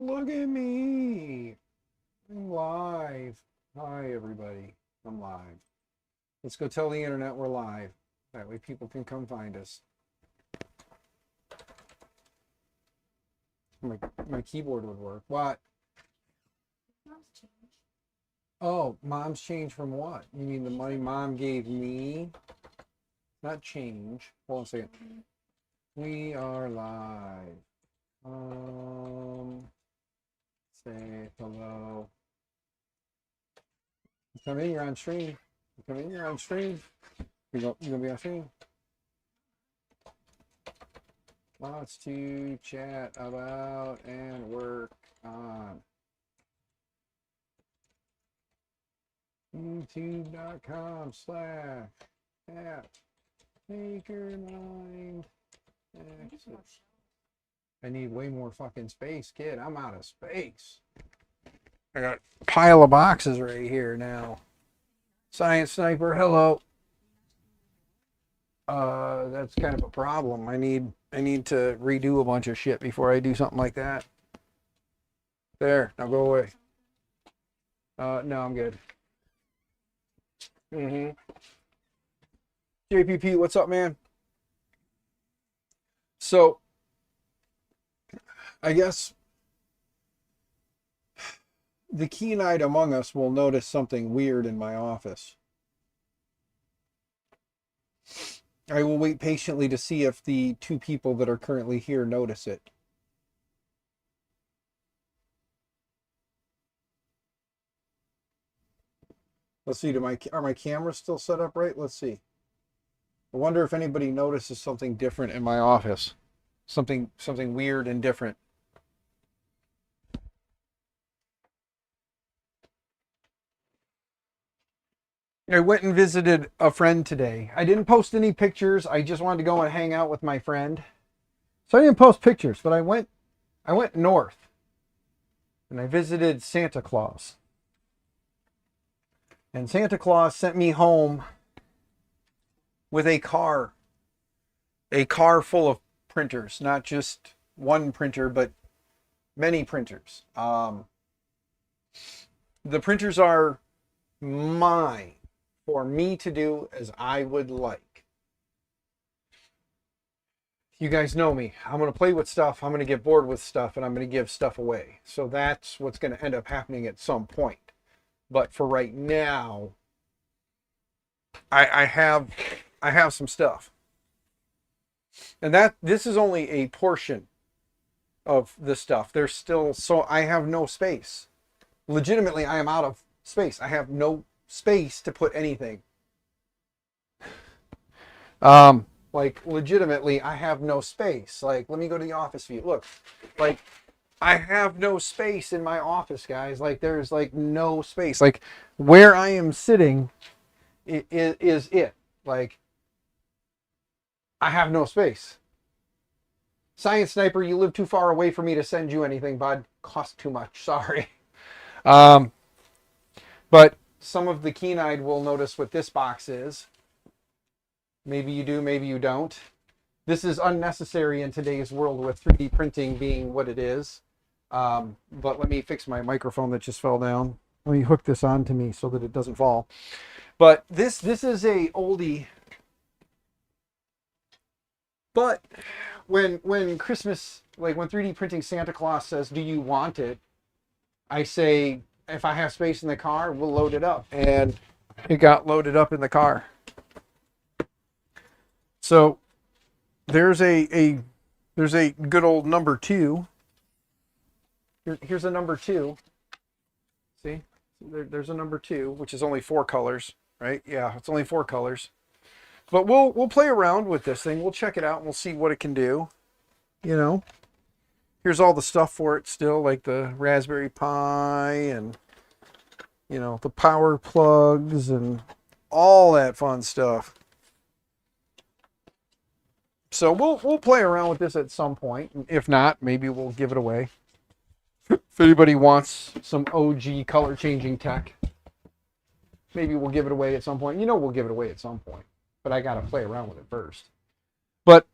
Look at me. I'm live. Hi, everybody. I'm live. Let's go tell the internet we're live. That way people can come find us. My keyboard would work. What? Oh, mom's change from what? You mean the money mom gave me? Not change. Hold on a second. We are live. Say hello. Come in, you're on stream. Come in, you're on stream. You gonna be on stream? Lots to chat about and work on. YouTube.com/@MakerMind. I need way more fucking space, kid. I'm out of space. I got a pile of boxes right here now. Science Sniper, hello. That's kind of a problem. I need to redo a bunch of shit before I do something like that. There, now go away. No, I'm good. JPP, what's up, man? So, I guess the keen-eyed among us will notice something weird in my office. I will wait patiently to see if the two people that are currently here notice it. Let's see, are my cameras still set up right? Let's see. I wonder if anybody notices something different in my office. Something weird and different. I went and visited a friend today. I didn't post any pictures. I just wanted to go and hang out with my friend. So I didn't post pictures, but I went north and I visited Santa Claus. And Santa Claus sent me home with a car full of printers, not just one printer, but many printers. The printers are mine for me to do as I would like. You guys know me. I'm going to play with stuff. I'm going to get bored with stuff, and I'm going to give stuff away. So that's what's going to end up happening at some point. But for right now, I have some stuff. And this is only a portion of the stuff. There's still, so I have no space. Legitimately, I am out of space. I have no space to put anything. Like legitimately, I have no space. Like, let me go to the office view. Look, like I have no space in my office, guys. Like there's like no space. Like where I am sitting is it. Like I have no space. Science Sniper, you live too far away for me to send you anything, bud. Cost too much. Sorry. But some of the keen-eyed will notice what this box is. Maybe you do, maybe you don't. This is unnecessary in today's world with 3D printing being what it is. But let me fix my microphone that just fell down. Let me hook this onto me so that it doesn't fall. But this is a oldie. But when Christmas, like when 3D printing Santa Claus says, do you want it? I say, if I have space in the car, we'll load it up. And it got loaded up in the car. So there's a good old number 2. Here's a number 2. See, there's a number 2, which is only 4 colors, right? Yeah, it's only 4 colors. But we'll play around with this thing. We'll check it out and we'll see what it can do. You know, here's all the stuff for it still, like the Raspberry Pi and you know the power plugs and all that fun stuff. So we'll play around with this at some point. If not, maybe we'll give it away. If anybody wants some OG color changing tech, maybe we'll give it away at some point. You know, we'll give it away at some point. But I got to play around with it first. But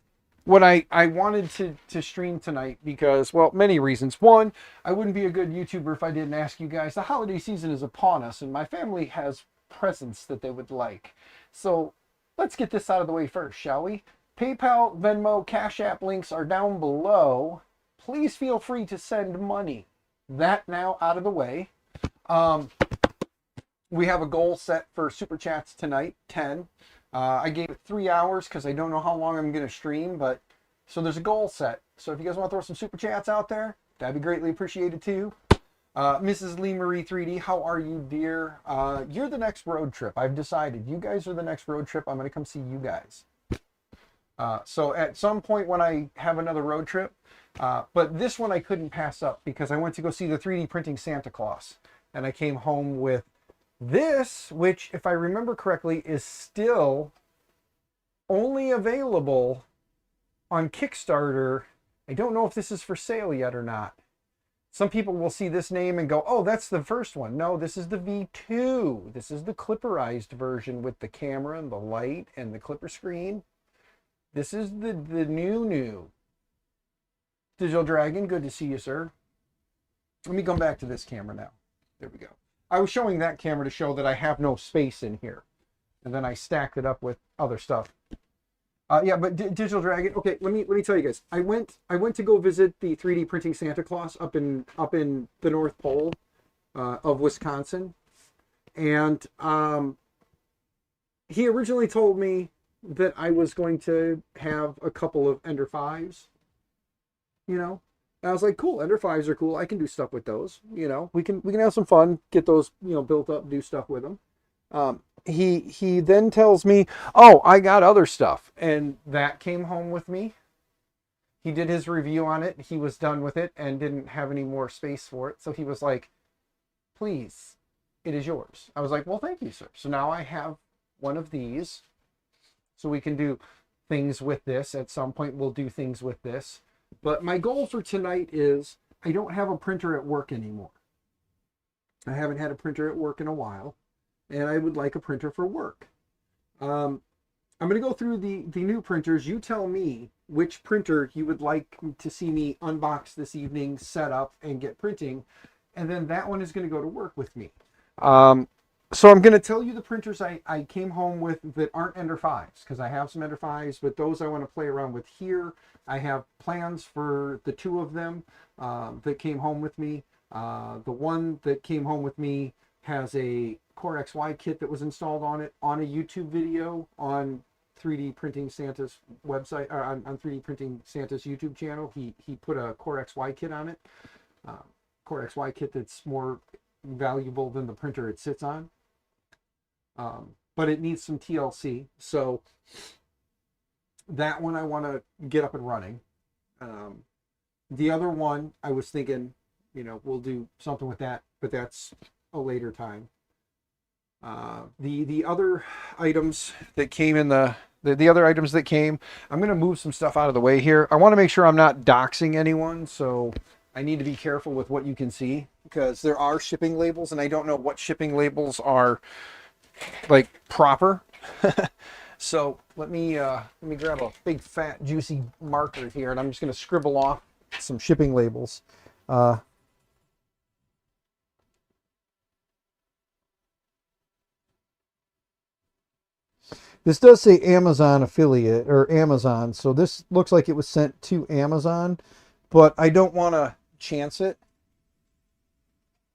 what I wanted to stream tonight because, well, many reasons. One, I wouldn't be a good YouTuber if I didn't ask you guys. The holiday season is upon us, and my family has presents that they would like. So let's get this out of the way first, shall we? PayPal, Venmo, Cash App links are down below. Please feel free to send money. That now out of the way. We have a goal set for Super Chats tonight, 10. I gave it 3 hours because I don't know how long I'm going to stream, but so there's a goal set. So if you guys want to throw some Super Chats out there, that'd be greatly appreciated too. Mrs. Lee Marie 3D, how are you, dear? You're the next road trip. I've decided. You guys are the next road trip. I'm going to come see you guys. So at some point when I have another road trip, but this one I couldn't pass up because I went to go see the 3D printing Santa Claus. And I came home with this, which, if I remember correctly, is still only available on Kickstarter. I don't know if this is for sale yet or not. Some people will see this name and go, oh, that's the first one. No, this is the V2. This is the clipperized version with the camera and the light and the clipper screen. This is the new. Digital Dragon, good to see you, sir. Let me come back to this camera now. There we go. I was showing that camera to show that I have no space in here. And then I stacked it up with other stuff. Yeah, but Digital Dragon. Okay, let me tell you guys. I went to go visit the 3D printing Santa Claus up in the North Pole of Wisconsin. And he originally told me that I was going to have a couple of Ender 5s. You know? I was like, cool, Ender 5s are cool. I can do stuff with those. You know, we can have some fun, get those, you know, built up, do stuff with them. He then tells me, oh, I got other stuff. And that came home with me. He did his review on it. He was done with it and didn't have any more space for it. So he was like, please, it is yours. I was like, well, thank you, sir. So now I have one of these. So we can do things with this. At some point, we'll do things with this. But my goal for tonight is I don't have a printer at work anymore. I haven't had a printer at work in a while, and I would like a printer for work. I'm going to go through the new printers. You tell me which printer you would like to see me unbox this evening, set up, and get printing, and then that one is going to go to work with me. So I'm going to tell you the printers I came home with that aren't Ender 5s, because I have some Ender 5s, but those I want to play around with here. I have plans for the 2 of them that came home with me. The one that came home with me has a Core XY kit that was installed on it on a YouTube video on 3D Printing Santa's website, or on 3D Printing Santa's YouTube channel. He put a Core XY kit on it. Core XY kit that's more valuable than the printer it sits on. But it needs some TLC. So that one I want to get up and running. The other one, I was thinking, you know, we'll do something with that, but that's a later time. The other items that came in the other items that came, I'm going to move some stuff out of the way here. I want to make sure I'm not doxing anyone, so I need to be careful with what you can see, because there are shipping labels, and I don't know what shipping labels are like proper. So let me grab a big fat juicy marker here, and I'm just going to scribble off some shipping labels. This does say Amazon affiliate, or Amazon, so this looks like it was sent to Amazon, but I don't want to chance it.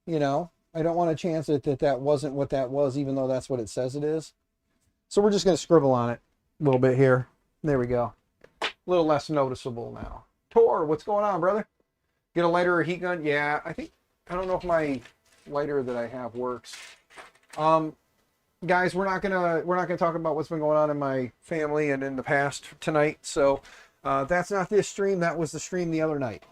You know, I don't want to chance it that wasn't what that was, even though that's what it says it is. So we're just going to scribble on it a little bit here. There we go. A little less noticeable now. Tor, what's going on, brother? Get a lighter or heat gun? Yeah, I don't know if my lighter that I have works. Guys, we're not gonna talk about what's been going on in my family and in the past tonight. So that's not this stream. That was the stream the other night.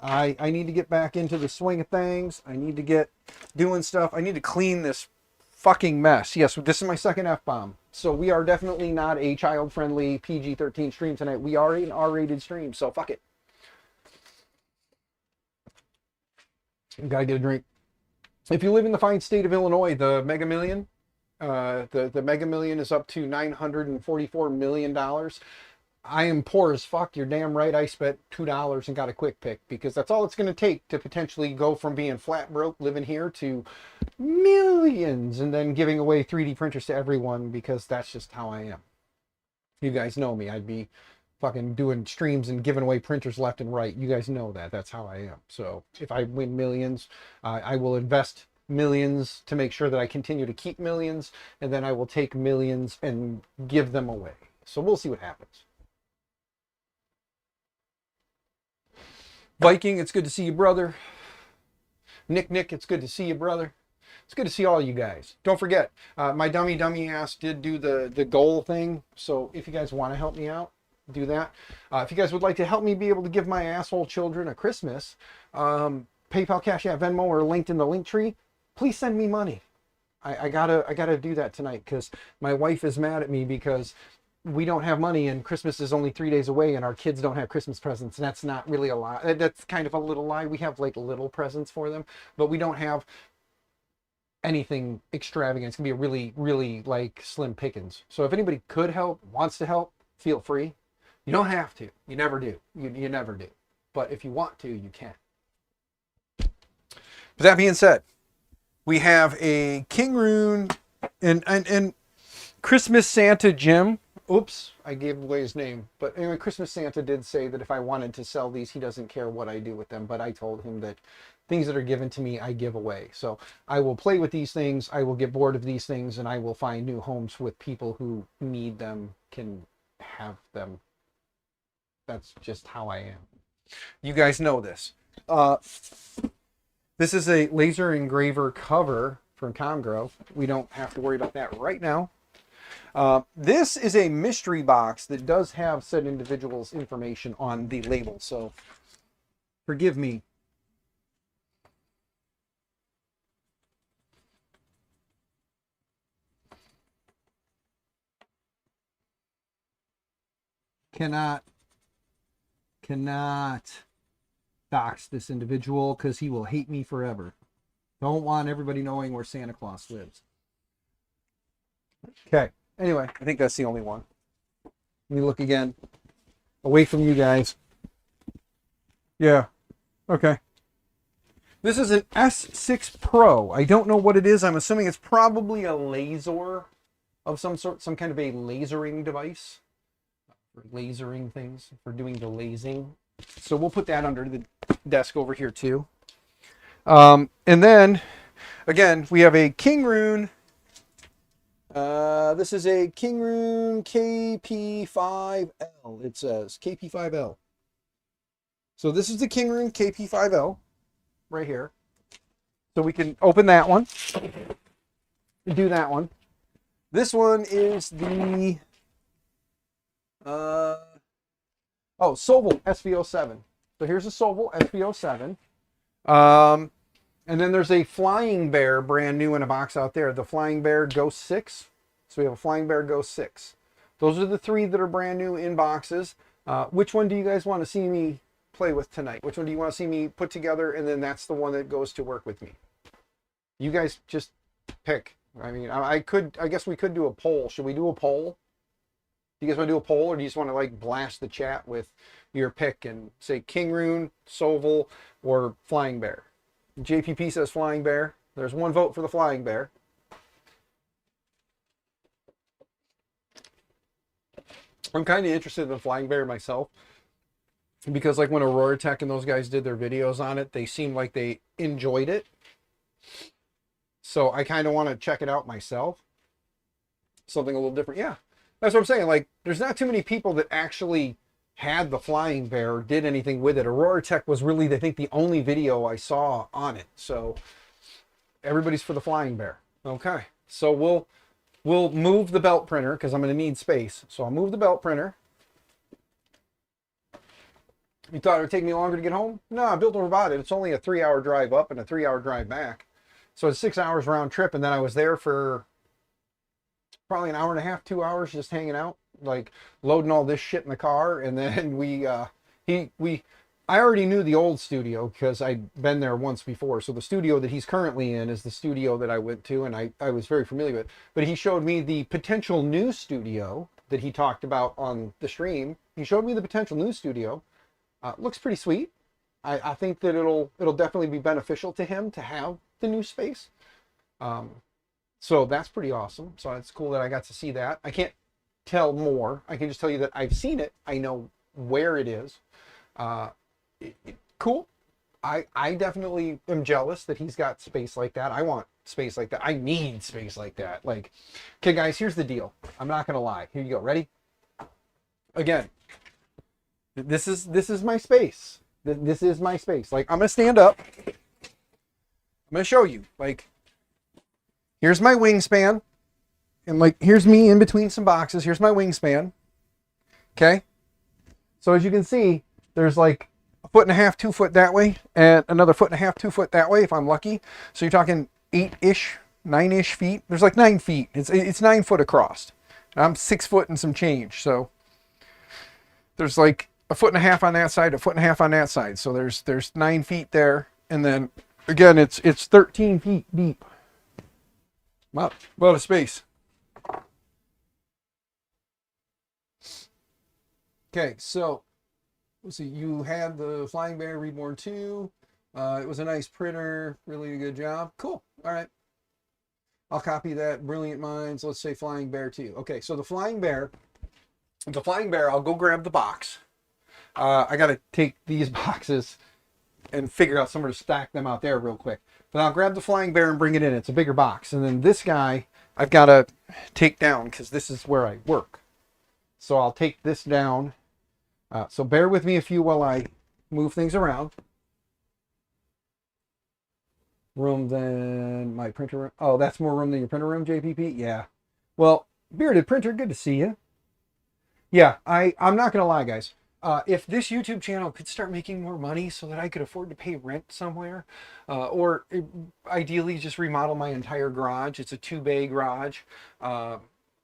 I need to get back into the swing of things. I need to get doing stuff. I need to clean this fucking mess. Yes, this is my second F-bomb. So we are definitely not a child-friendly PG-13 stream tonight. We are an R-rated stream, so fuck it. Gotta get a drink. If you live in the fine state of Illinois, the Mega Million, the Mega Million is up to $944 million. I am poor as fuck. You're damn right. I spent $2 and got a quick pick because that's all it's going to take to potentially go from being flat broke living here to millions and then giving away 3D printers to everyone because that's just how I am. You guys know me. I'd be fucking doing streams and giving away printers left and right. You guys know that. That's how I am. So if I win millions, I will invest millions to make sure that I continue to keep millions, and then I will take millions and give them away. So we'll see what happens. Viking, it's good to see you, brother. Nick, it's good to see you, brother. It's good to see all you guys. Don't forget, my dummy ass did do the goal thing. So if you guys want to help me out, do that. If you guys would like to help me be able to give my asshole children a Christmas, PayPal, Cash App, Venmo, or linked in the Linktree, please send me money. I gotta do that tonight because my wife is mad at me because we don't have money and Christmas is only 3 days away and our kids don't have Christmas presents. And that's not really a lie. That's kind of a little lie. We have like little presents for them, but we don't have anything extravagant. It's gonna be a really like slim pickings. So if anybody could help, wants to help, feel free. You don't have to. You never do. You never do. But if you want to, you can. But that being said, we have a King Rune and Christmas Santa Jim. Oops, I gave away his name. But anyway, Christmas Santa did say that if I wanted to sell these, he doesn't care what I do with them. But I told him that things that are given to me, I give away. So I will play with these things. I will get bored of these things, and I will find new homes with people who need them, can have them. That's just how I am. You guys know this. This is a laser engraver cover from Comgrow. We don't have to worry about that right now. This is a mystery box that does have said individual's information on the label, so forgive me. Cannot dox this individual because he will hate me forever. Don't want everybody knowing where Santa Claus lives. Okay. Anyway, I think that's the only one. Let me look again. Away from you guys. Yeah. Okay. This is an S6 Pro. I don't know what it is. I'm assuming it's probably a laser of some sort, some kind of a lasering device. For lasering things, for doing the lasing. So we'll put that under the desk over here too. And then, again, we have a King Rune. This is a King Rune KP5L. It says KP5L. So this is the King Rune KP5L right here. So we can open that one. Do that one. This one is the Sobel SV07. So here's a Sobel SV07. And then there's a Flying Bear brand new in a box out there. The Flying Bear Ghost 6. So we have a Flying Bear Ghost 6. Those are the three that are brand new in boxes. Which one do you guys want to see me play with tonight? Which one do you want to see me put together? And then that's the one that goes to work with me. You guys just pick. I mean, I guess we could do a poll. Should we do a poll? Do you guys want to do a poll, or do you just want to like blast the chat with your pick and say King Rune, Sobel, or Flying Bear? JPP says Flying Bear. There's one vote for the Flying Bear. I'm kind of interested in the Flying Bear myself because like when Aurora Tech and those guys did their videos on it, they seemed like they enjoyed it. So I kind of want to check it out myself. Something a little different. Yeah, that's what I'm saying. Like there's not too many people that actually had the Flying Bear or did anything with it. Aurora Tech was really, I think, the only video I saw on it. So everybody's for the Flying Bear. Okay, so we'll move the belt printer because I'm going to need space. So I'll move the belt printer. You thought it would take me longer to get home? No, I built over about it. It's only a 3-hour drive up and a 3-hour drive back. So it's 6 hours round trip, and then I was there for probably an hour and a half, 2 hours just hanging out, like loading all this shit in the car. And then I already knew the old studio because I'd been there once before. So the studio that he's currently in is the studio that I went to, and I was very familiar with. But he showed me the potential new studio that he talked about on the stream. He showed me the potential new studio. Looks pretty sweet. I think that it'll definitely be beneficial to him to have the new space. So that's pretty awesome. So it's cool that I got to see that. I can't tell more. I can just tell you that I've seen it. I know where it is. Cool. I definitely am jealous that he's got space like that. I want space like that. I need space like that. Like, okay, guys, here's the deal. I'm not gonna lie. Here you go. Ready? Again, this is my space. This is my space. Like, I'm gonna stand up. I'm gonna show you. Like, here's my wingspan, and like, here's me in between some boxes. Here's my wingspan. Okay. So as you can see, there's like 1.5 2 foot that way, and another 1.5 2 foot that way if I'm lucky. So you're talking 8-ish, 9-ish feet. There's like 9 feet. It's 9 foot across. I'm 6 foot and some change. So there's like 1.5 foot on that side, 1.5 foot on that side. So there's 9 feet there, and then again it's 13 feet deep. Wow, a lot of space. Okay, so let's see. You had the Flying Bear Reborn 2. It was a nice printer. Really a good job. Cool. All right. I'll copy that. Brilliant Minds. Let's say Flying Bear 2. Okay, so the Flying Bear, I'll go grab the box. I got to take these boxes and figure out somewhere to stack them out there real quick. But I'll grab the Flying Bear and bring it in. It's a bigger box. And then this guy, I've got to take down because this is where I work. So I'll take this down. So bear with me a few while I move things around. Room than my printer room. Oh, that's more room than your printer room, JPP? Yeah. Well, Bearded Printer, good to see you. Yeah, I'm not going to lie, guys. If this YouTube channel could start making more money so that I could afford to pay rent somewhere, or ideally just remodel my entire garage. It's a 2-bay garage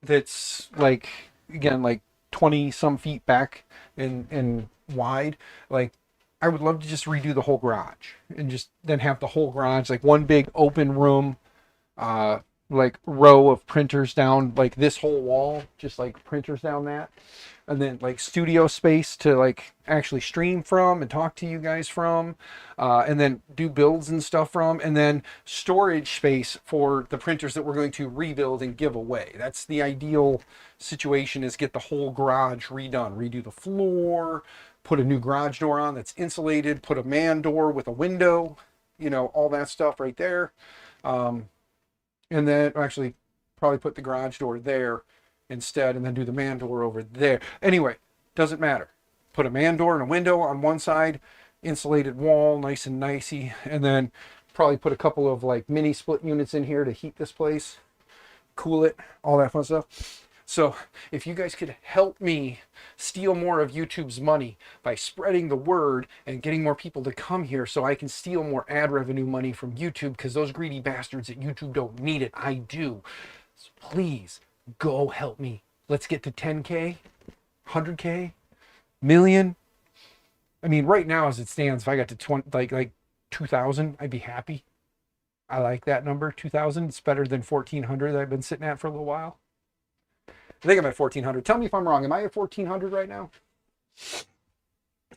that's like, again, like 20 some feet back and wide. Like, I would love to just redo the whole garage and just then have the whole garage like one big open room, like row of printers down like this whole wall, just like printers down that, and then like studio space to like actually stream from and talk to you guys from, and then do builds and stuff from, and then storage space for the printers that we're going to rebuild and give away. That's the ideal situation, is get the whole garage redone, redo the floor, put a new garage door on that's insulated, put a man door with a window, you know, all that stuff right there. And then actually probably put the garage door there instead, and then do the man door over there. Anyway, doesn't matter. Put a man door and a window on one side, insulated wall, nice and nicey, and then probably put a couple of like mini split units in here to heat this place, cool it, all that fun stuff. So if you guys could help me steal more of YouTube's money by spreading the word and getting more people to come here so I can steal more ad revenue money from YouTube, because those greedy bastards at YouTube don't need it. I do. So please go help me. Let's get to 10K, 100K, million. I mean, right now as it stands, if I got to 20, like 2,000, I'd be happy. I like that number, 2,000. It's better than 1,400 that I've been sitting at for a little while. I think I'm at 1,400. Tell me if I'm wrong. Am I at 1,400 right now?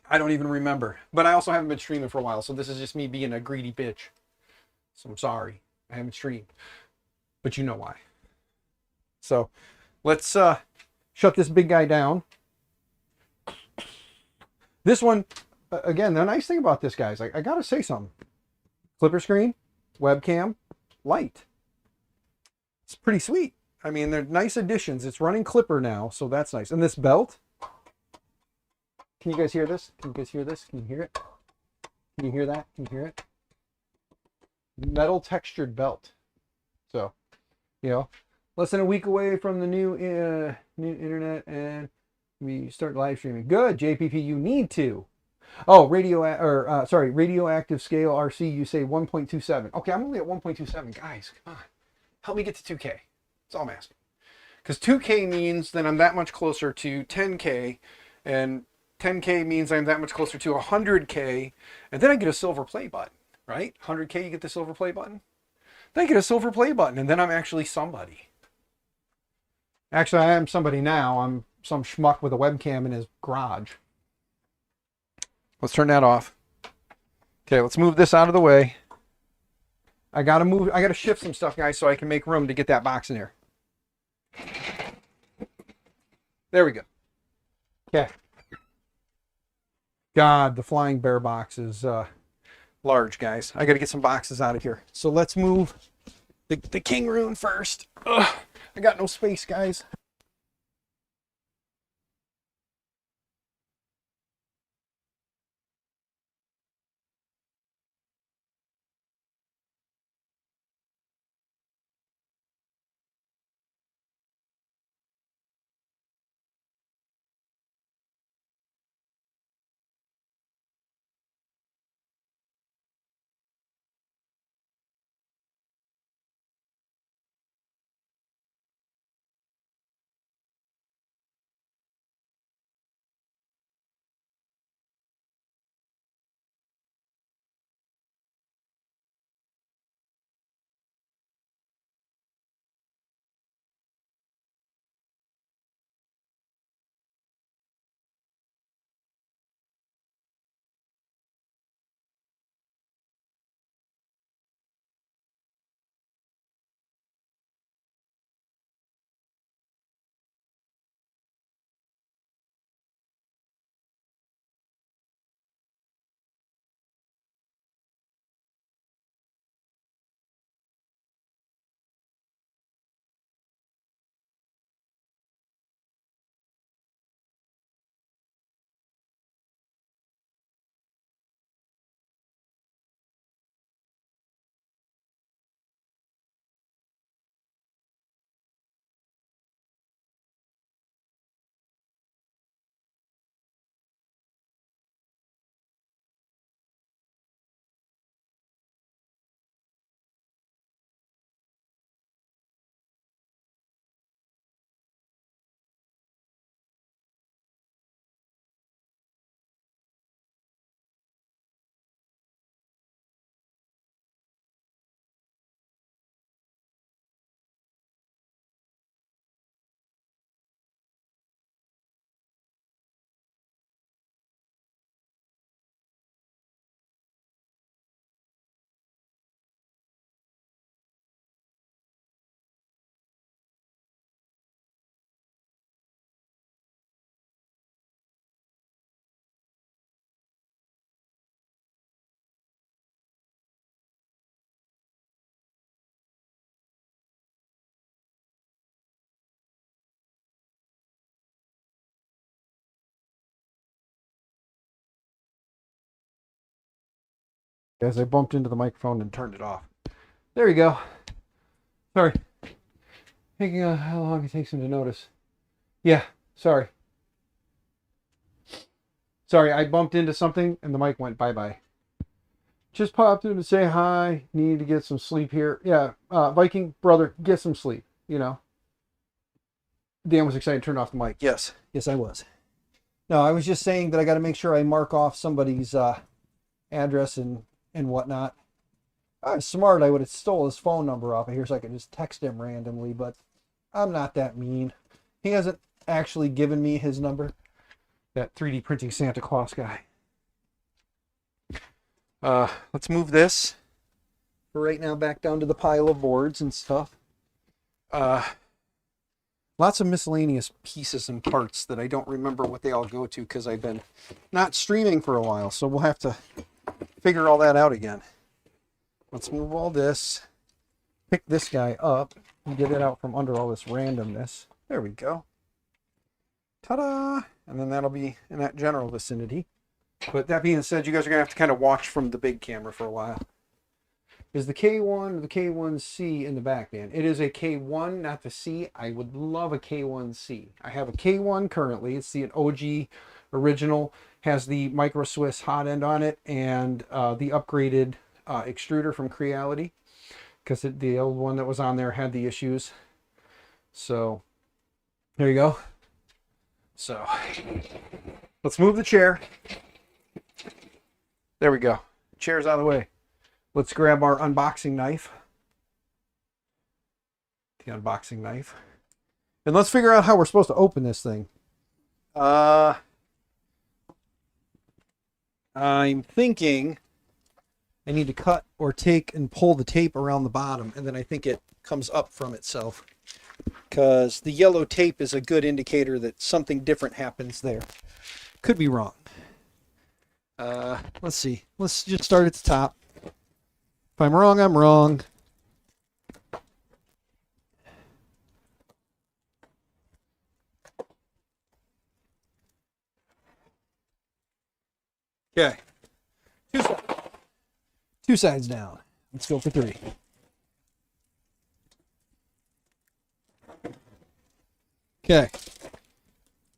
I don't even remember. But I also haven't been streaming for a while, so this is just me being a greedy bitch. So I'm sorry. I haven't streamed. But you know why. So let's shut this big guy down. This one, again, the nice thing about this, guys, I got to say something. Clipper screen, webcam, light. It's pretty sweet. I mean, they're nice additions. It's running Clipper now, so that's nice. And this belt, can you guys hear this? Can you guys hear this? Can you hear it? Can you hear that? Can you hear it? Metal textured belt. So, you know, less than a week away from the new internet, and we start live streaming. Good, JPP, you need to. Oh, radioactive scale RC, you say 1.27. Okay, I'm only at 1.27. Guys, come on. Help me get to 2K. That's all I'm asking. Because 2K means then I'm that much closer to 10K, and 10K means I'm that much closer to 100K, and then I get a silver play button, right? 100K, you get the silver play button. Then I get a silver play button, and then I'm actually somebody. Actually, I am somebody now. I'm some schmuck with a webcam in his garage. Let's turn that off. Okay, let's move this out of the way. I gotta shift some stuff, guys, so I can make room to get that box in here. There we go. Okay. God, the flying bear box is large, guys. I gotta get some boxes out of here. So let's move the king rune first. Ugh, I got no space, guys. Guys, I bumped into the microphone and turned it off. There you go. Sorry. Thinking how long it takes him to notice. Yeah, sorry. Sorry, I bumped into something and the mic went bye-bye. Just popped in to say hi. Need to get some sleep here. Yeah, Viking brother, get some sleep, you know. Dan was excited to turn off the mic. Yes. Yes, I was. No, I was just saying that I got to make sure I mark off somebody's address and whatnot. I was smart. I would have stole his phone number off of here so I could just text him randomly, but I'm not that mean. He hasn't actually given me his number. That 3D printing Santa Claus guy. Let's move this for right now back down to the pile of boards and stuff. Lots of miscellaneous pieces and parts that I don't remember what they all go to because I've been not streaming for a while, so we'll have to figure all that out again. Let's move all this, pick this guy up, and get it out from under all this randomness. There we go. Ta-da! And then that'll be in that general vicinity. But that being said, you guys are going to have to kind of watch from the big camera for a while. Is the K1 or the K1C in the back, man? It is a K1, not the C. I would love a K1C. I have a K1 currently. It's the OG original. Has the Micro Swiss hot end on it and the upgraded extruder from Creality. Because the old one that was on there had the issues. So, there you go. So, let's move the chair. There we go. Chair's out of the way. Let's grab our unboxing knife. The unboxing knife. And let's figure out how we're supposed to open this thing. I'm thinking I need to cut or take and pull the tape around the bottom, and then I think it comes up from itself. Because the yellow tape is a good indicator that something different happens there. Could be wrong. Let's see. Let's just start at the top. If I'm wrong, I'm wrong. Okay. Two sides down. Let's go for 3. Okay.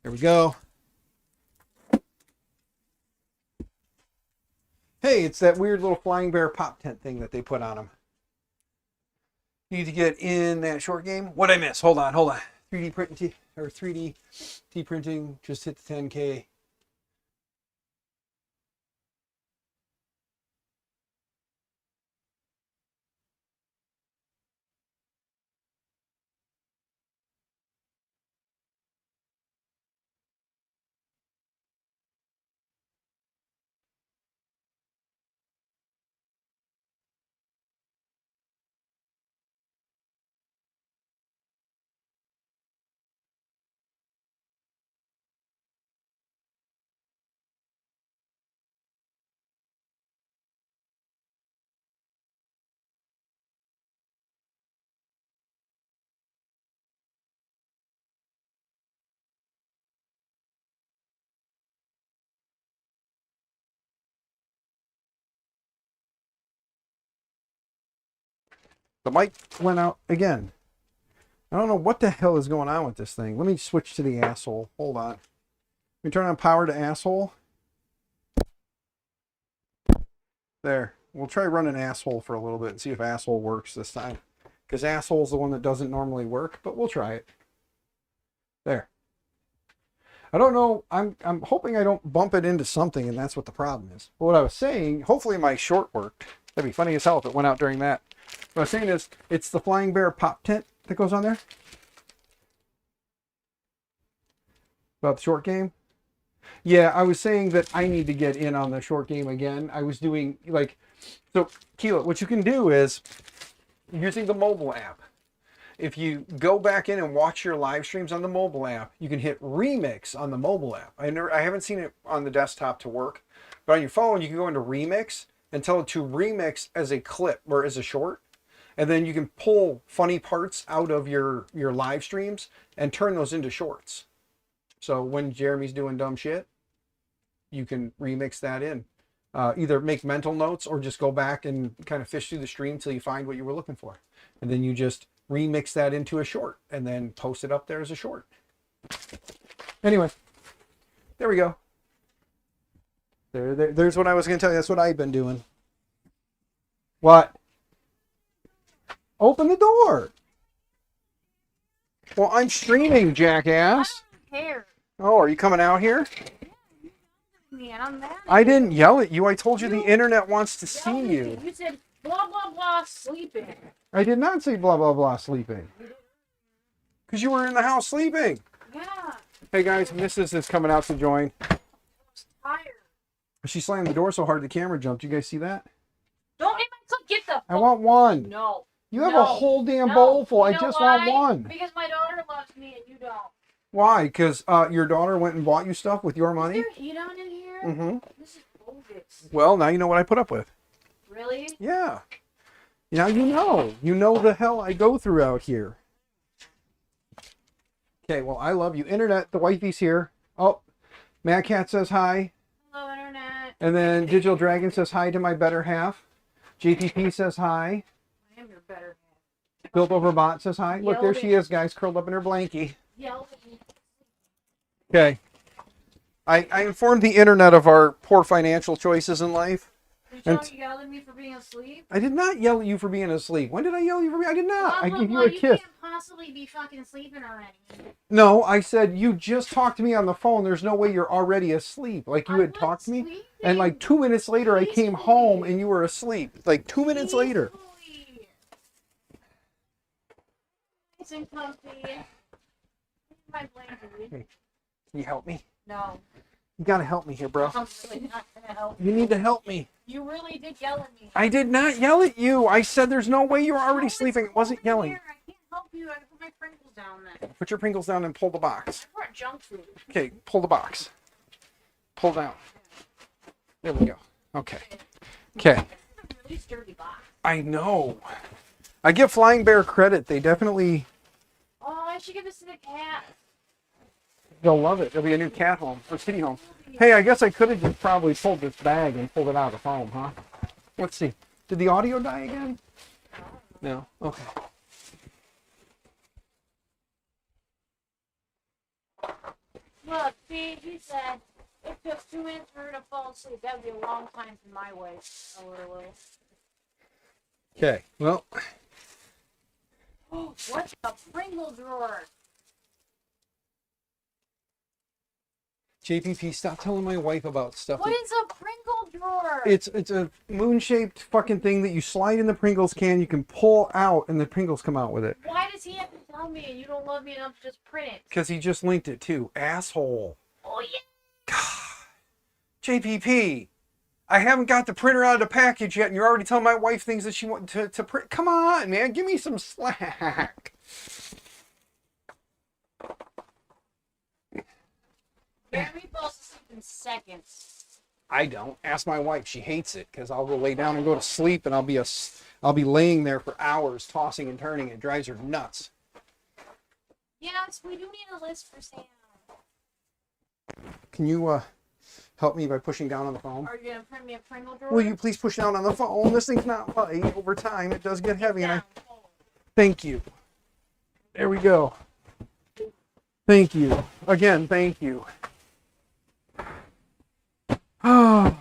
There we go. Hey, it's that weird little flying bear pop tent thing that they put on them. Need to get in that short game. What'd I miss? Hold on. 3D printing or 3D printing just hit the 10K. The mic went out again. I don't know what the hell is going on with this thing. Let me switch to the asshole. Hold on. Let me turn on power to asshole. There. We'll try running asshole for a little bit and see if asshole works this time. Because asshole's the one that doesn't normally work, but we'll try it. There. I don't know. I'm hoping I don't bump it into something, and that's what the problem is. But what I was saying, hopefully my short worked. That'd be funny as hell if it went out during that. What I was saying is, it's the flying bear pop tent that goes on there. About the short game. Yeah, I was saying that I need to get in on the short game again. I was doing, like, so, Keela, what you can do is, using the mobile app, if you go back in and watch your live streams on the mobile app, you can hit remix on the mobile app. I haven't seen it on the desktop to work, but on your phone, you can go into remix and tell it to remix as a clip or as a short. And then you can pull funny parts out of your live streams and turn those into shorts. So when Jeremy's doing dumb shit, you can remix that in. Either make mental notes or just go back and kind of fish through the stream till you find what you were looking for. And then you just remix that into a short and then post it up there as a short. Anyway, there we go. There's what I was going to tell you. That's what I've been doing. What? Open the door. Well, I'm streaming, jackass. I don't care. Oh, are you coming out here? Man, I'm mad. I didn't yell at you. I told you the internet wants to see you. You said blah blah blah sleeping. I did not say blah blah blah sleeping. Because you were in the house sleeping. Yeah. Hey guys, Mrs. is coming out to join. I was tired. She slammed the door so hard the camera jumped. You guys see that? Don't make my cook get the. I want one. No. You have a whole damn bowl full. You I know just why? want one. Because my daughter loves me and you don't. Why? Because your daughter went and bought you stuff with your money? Is there heat on in here? Mm-hmm. This is bogus. Well, now you know what I put up with. Really? Yeah. Now you know. You know the hell I go through out here. Okay, well, I love you. Internet, the wifey's here. Oh, Mad Cat says hi. Hello, Internet. And then Digital Dragon says hi to my better half. JPP says hi. I am your better half. Built Over Bot says hi. Look, there she is, guys, curled up in her blankie. Yell at me. Okay. I informed the internet of our poor financial choices in life. Did you yell at me for being asleep? I did not yell at you for being asleep. When did I yell at you for being? I did not. I gave you a kiss. You can't possibly be fucking sleeping already. No, I said you just talked to me on the phone. There's no way you're already asleep. Like you had talked to me, sleeping. and like 2 minutes later I came home and you were asleep. Like 2 minutes later. Nice and comfy. my blanket. Hey, can you help me? No. You gotta help me here, bro. I'm really not gonna help You need to help me. You really did yell at me. I did not yell at you. I said there's no way you were already No, it's sleeping. It cold wasn't in yelling. here. I can't help you. I can put my Pringles down then. Put your Pringles down and pull the box. I brought junk food. Okay, pull the box. Pull down. There we go. Okay. Okay. This is a really sturdy box. I know. I give Flying Bear credit. They definitely, Oh, I should give this to the cat. they'll love it. There'll be a new cat home or kitty home. Hey, I guess I could have just probably pulled this bag and pulled it out of the foam, huh? Let's see. Did the audio die again? No. Okay. Look, see, he said it took 2 minutes for her to fall asleep. That would be a long time from my way. Okay. Well, Oh, what's a Pringle drawer? JPP, stop telling my wife about stuff. What is a Pringle drawer? It's a moon-shaped fucking thing that you slide in the Pringles can. You can pull out, and the Pringles come out with it. Why does he have to tell me and you don't love me enough to just print it? Because he just linked it too. Asshole. Oh, yeah. God. JPP, I haven't got the printer out of the package yet, and you're already telling my wife things that she wants to print. Come on, man. Give me some slack. Jeremy falls asleep in seconds. I don't. Ask my wife. She hates it because I'll go lay down and go to sleep, and I'll be laying there for hours, tossing and turning. It drives her nuts. Yes, we do need a list for Sam. Can you help me by pushing down on the phone? Are you gonna print me a Pringle drawer? Will you please push down on the phone? This thing's not light. Over time, it does get heavy, and I Down. thank you. There we go. Thank you again. Thank you. Oh,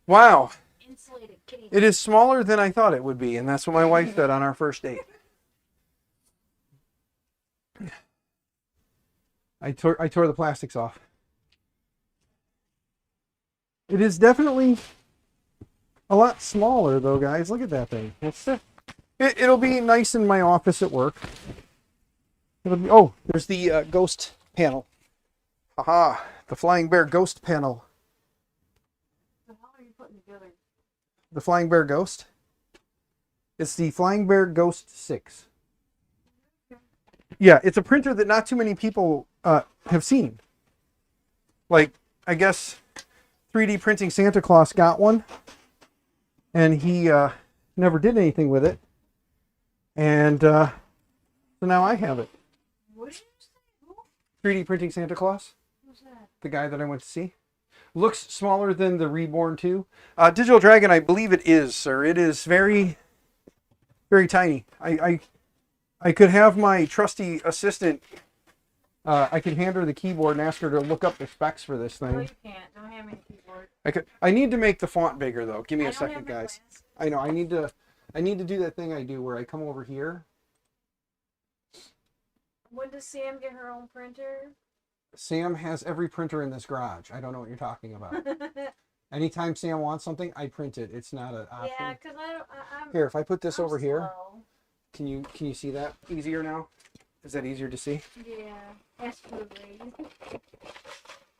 wow. Insulated kitty. It is smaller than I thought it would be, and that's what my wife said on our first date. I tore the plastics off. It is definitely a lot smaller, though, guys. Look at that thing. It'll be nice in my office at work. It'll be. Oh, there's the ghost panel. Haha, the Flying Bear ghost panel. What the hell are you putting together? The Flying Bear Ghost. It's the Flying Bear Ghost 6. Yeah, it's a printer that not too many people have seen. Like, I guess 3D Printing Santa Claus got one, and he never did anything with it. And so now I have it. What did you say? Who? 3D Printing Santa Claus, Who's that? the guy that I went to see. Looks smaller than the Reborn 2. Digital Dragon, I believe it is, sir. It is very, very tiny. I could have my trusty assistant, I could hand her the keyboard and ask her to look up the specs for this No, thing. you can't. Don't have me a keyboard. I need to make the font bigger, though. Give me I a don't have second, my guys. glasses. I know, I need to do that thing I do where I come over here. When does Sam get her own printer? Sam has every printer in this garage. I don't know what you're talking about. Anytime Sam wants something, I print it. It's not an option. Yeah, because I'm Here, if I put this I'm over here, slow. can you see that easier now? Is that easier to see? Yeah, absolutely.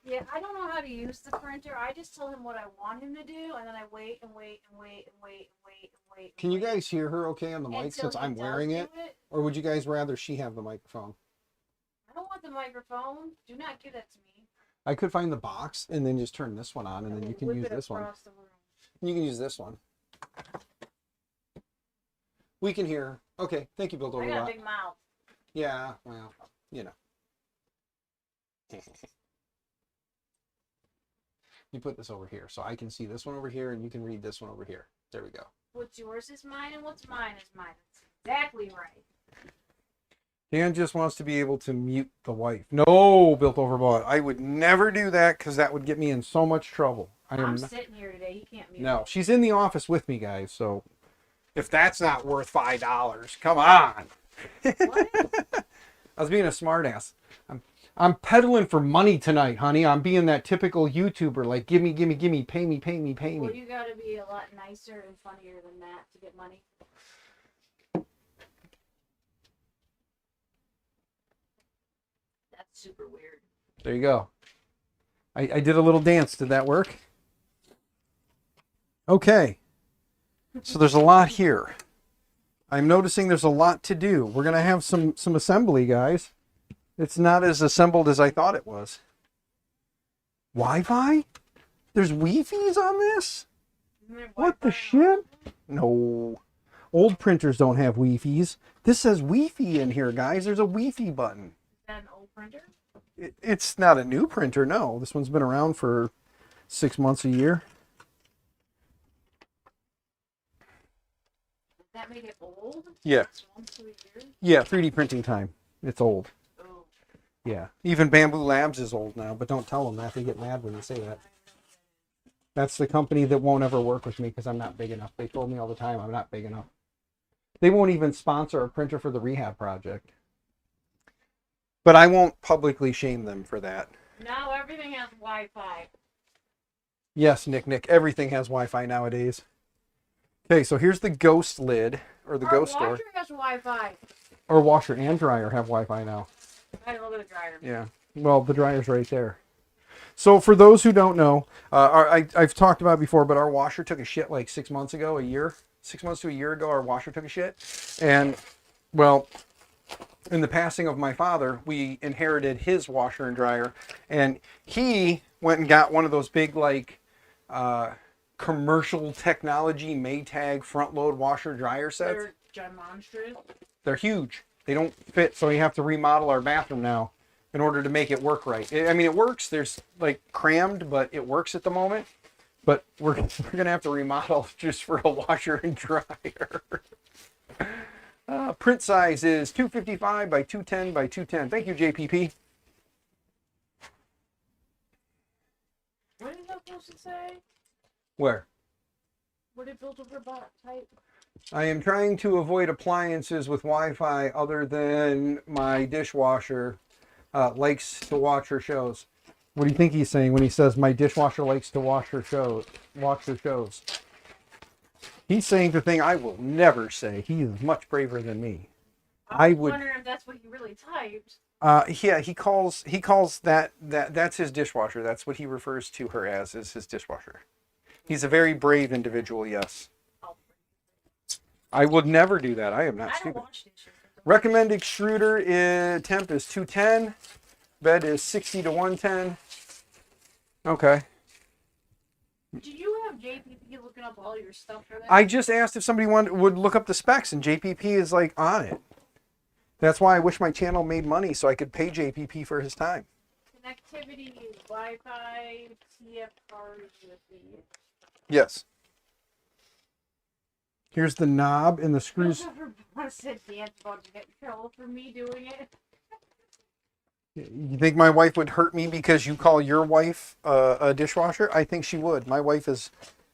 Yeah, I don't know how to use the printer. I just tell him what I want him to do, and then I wait and wait and wait and wait and wait and wait. Can you guys hear her okay on the mic until since he I'm does wearing do it? Or would you guys rather she have the microphone? I don't want the microphone. Do not give that to me. I could find the box and then just turn this one on, and then you can Whip use it this one. across the room. You can use this one. We can hear her. Okay, thank you, Build I Over got a Bot. big mouth. Yeah, well, you know. You put this over here, so I can see this one over here, and you can read this one over here. There we go. What's yours is mine, and what's mine is mine. That's exactly right. Dan just wants to be able to mute the wife. No, Built Over Bot. I would never do that because that would get me in so much trouble. I'm sitting here today. He can't mute No, me. she's in the office with me, guys. So if that's not worth $5, come on. What? I was being a smartass. I'm peddling for money tonight, honey. I'm being that typical YouTuber, like gimme, gimme, gimme, pay me, pay me, pay Well, me. you gotta be a lot nicer and funnier than that to get money. super weird. There you go. I did a little dance. Did that work? Okay. So there's a lot here. I'm noticing there's a lot to do. We're going to have some assembly, guys. It's not as assembled as I thought it was. Wi-Fi? There's Wi-Fi's on this? What the shit? No. Old printers don't have Wi-Fi's. This says Wi-Fi in here, guys. There's a Wi-Fi button. Is that an old printer? It's not a new printer, no. This one's been around for 6 months, a year. That made it old? Yeah. Once a year? Yeah, 3D printing time. It's old. Oh. Yeah. Even Bamboo Labs is old now, but don't tell them that. They get mad when you say that. That's the company that won't ever work with me because I'm not big enough. They told me all the time I'm not big enough. They won't even sponsor a printer for the rehab project. But I won't publicly shame them for that. Now everything has Wi-Fi. Yes, Nick, everything has Wi-Fi nowadays. Okay, so here's the Ghost lid, or the Ghost door. Our washer has Wi-Fi. Or washer and dryer have Wi-Fi now. I had to look at the dryer. Yeah, well, the dryer's right there. So for those who don't know, I've talked about it before, but our washer took a shit like 6 months ago, 6 months to a year ago, our washer took a shit. And, well, in the passing of my father, we inherited his washer and dryer. And he went and got one of those big, like, commercial technology Maytag front load washer dryer sets. They're monstrous. They're huge. They don't fit, so you have to remodel our bathroom now in order to make it work right. I mean, it works. There's like crammed, but it works at the moment. But we're gonna have to remodel just for a washer and dryer. Print size is 255 by 210 by 210. Thank you, JPP. What is that supposed to say? Where? What did Build Over Bot type? I am trying to avoid appliances with Wi-Fi other than my dishwasher likes to watch her shows. What do you think he's saying when he says my dishwasher likes to watch her shows? He's saying the thing I will never say. He is much braver than me. I was wondering if that's what he really typed. Yeah, he calls that's his dishwasher. That's what he refers to her as, is his dishwasher. He's a very brave individual, yes. I would never do that. I am not stupid. Recommend extruder temp is 210. Bed is 60 to 110. Okay. Did you have JPP looking up all your stuff for that? I just asked if somebody would look up the specs, and JPP is like on it. That's why I wish my channel made money so I could pay JPP for his time. Connectivity, Wi-Fi, TF card, USB. Yes. Here's the knob and the screws. I said Dan's about to get in trouble for me doing it. You think my wife would hurt me because you call your wife a dishwasher? I think she would. My wife is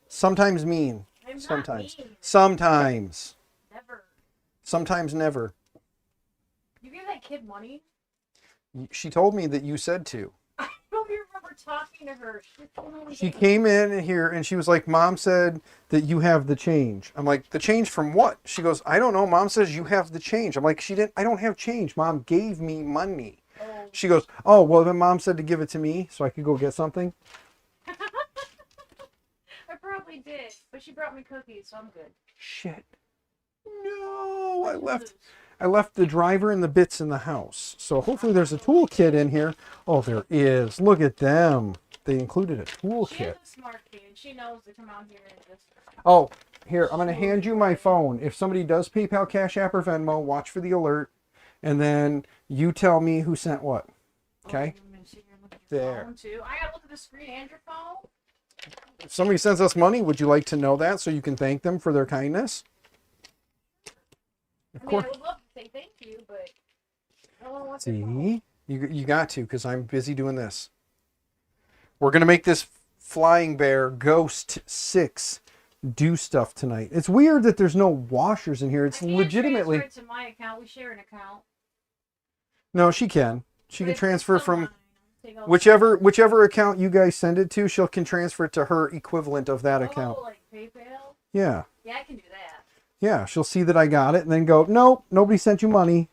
sometimes mean. I'm sometimes. Not mean. Sometimes. Never. Sometimes never. You give that kid money? She told me that you said to. I don't even remember talking to her. She came in here and she was like, Mom said that you have the change. I'm like, the change from what? She goes, I don't know. Mom says you have the change. I'm like, I don't have change. Mom gave me money. Oh. She goes, oh, well, then Mom said to give it to me so I could go get something. I probably did, but she brought me cookies, so I'm good. Shit. No, I left the driver and the bits in the house. So hopefully there's a toolkit in here. Oh, there is. Look at them. They included a toolkit. She's a smart kid. She knows to come out here and just... Oh, here, I'm going to hand you my phone. If somebody does PayPal, Cash App, or Venmo, watch for the alert. And then you tell me who sent what. Okay? There. I got to look at the screen and your phone. If somebody sends us money, would you like to know that so you can thank them for their kindness? Of course. I would love to say thank you, but I don't know what to see? You got to, because I'm busy doing this. We're going to make this Flying Bear Ghost 6 do stuff tonight. It's weird that there's no washers in here. It's legitimately... Transfer it to my account. We share an account. No, she can. She can transfer from whichever account you guys send it to. She can transfer it to her equivalent of that account. Like PayPal? Yeah. Yeah, I can do that. Yeah, she'll see that I got it and then go, nope, nobody sent you money.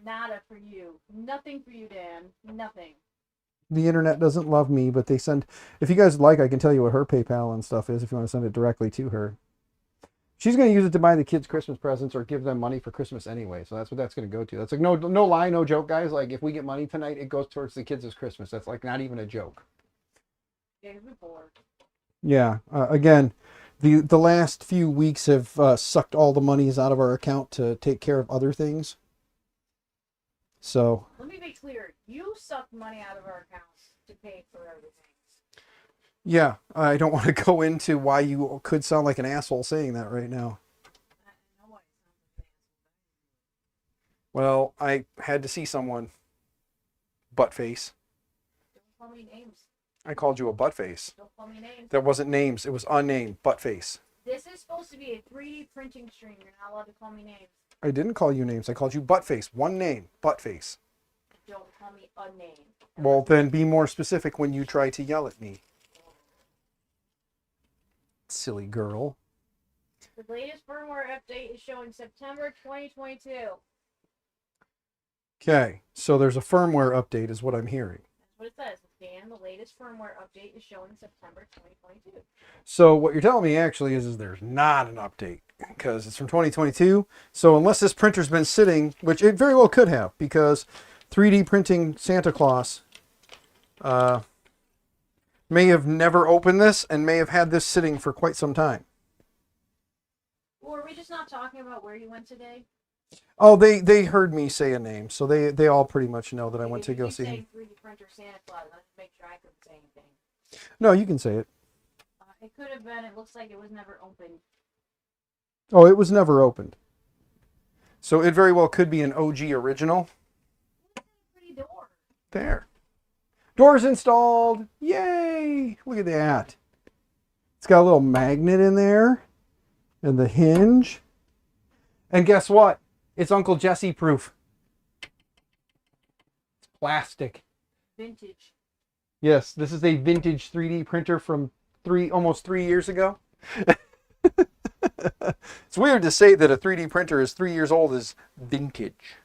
Nada for you. Nothing for you, Dan. Nothing. The internet doesn't love me, but they send. If you guys like, I can tell you what her PayPal and stuff is if you want to send it directly to her. She's going to use it to buy the kids Christmas presents or give them money for Christmas anyway. So that's what that's going to go to. That's like no lie, no joke, guys. Like if we get money tonight, it goes towards the kids' Christmas. That's like not even a joke. Yeah, you're bored. Yeah. Again, the last few weeks have sucked all the monies out of our account to take care of other things. So. Let me be clear. You sucked money out of our accounts to pay for everything. Yeah, I don't want to go into why you could sound like an asshole saying that right now. Well, I had to see someone. Buttface. Don't call me names. I called you a buttface. Don't call me names. That wasn't names. It was unnamed. Buttface. This is supposed to be a 3D printing stream. You're not allowed to call me names. I didn't call you names. I called you buttface. One name. Buttface. Don't call me a name. Well, then be more specific when you try to yell at me. Silly girl. The latest firmware update is showing September 2022. Okay, so there's a firmware update is what I'm hearing. That's what it says. Dan, the latest firmware update is showing September 2022. So what you're telling me actually is there's not an update because it's from 2022. So unless this printer's been sitting, which it very well could have, because 3D printing Santa Claus may have never opened this and may have had this sitting for quite some time. Well, are we just not talking about where you went today? Oh, they heard me say a name, so they all pretty much know that I went to go see him. 3D printer Santa Claus. Let's make sure I couldn't say anything. No, you can say it. It could have been. It looks like it was never opened. Oh, it was never opened. So it very well could be an OG original. Pretty door. There. Door's installed. Yay! Look at that. It's got a little magnet in there. And the hinge. And guess what? It's Uncle Jesse proof. It's plastic. Vintage. Yes, this is a vintage 3D printer from almost 3 years ago. It's weird to say that a 3D printer is 3 years old is vintage.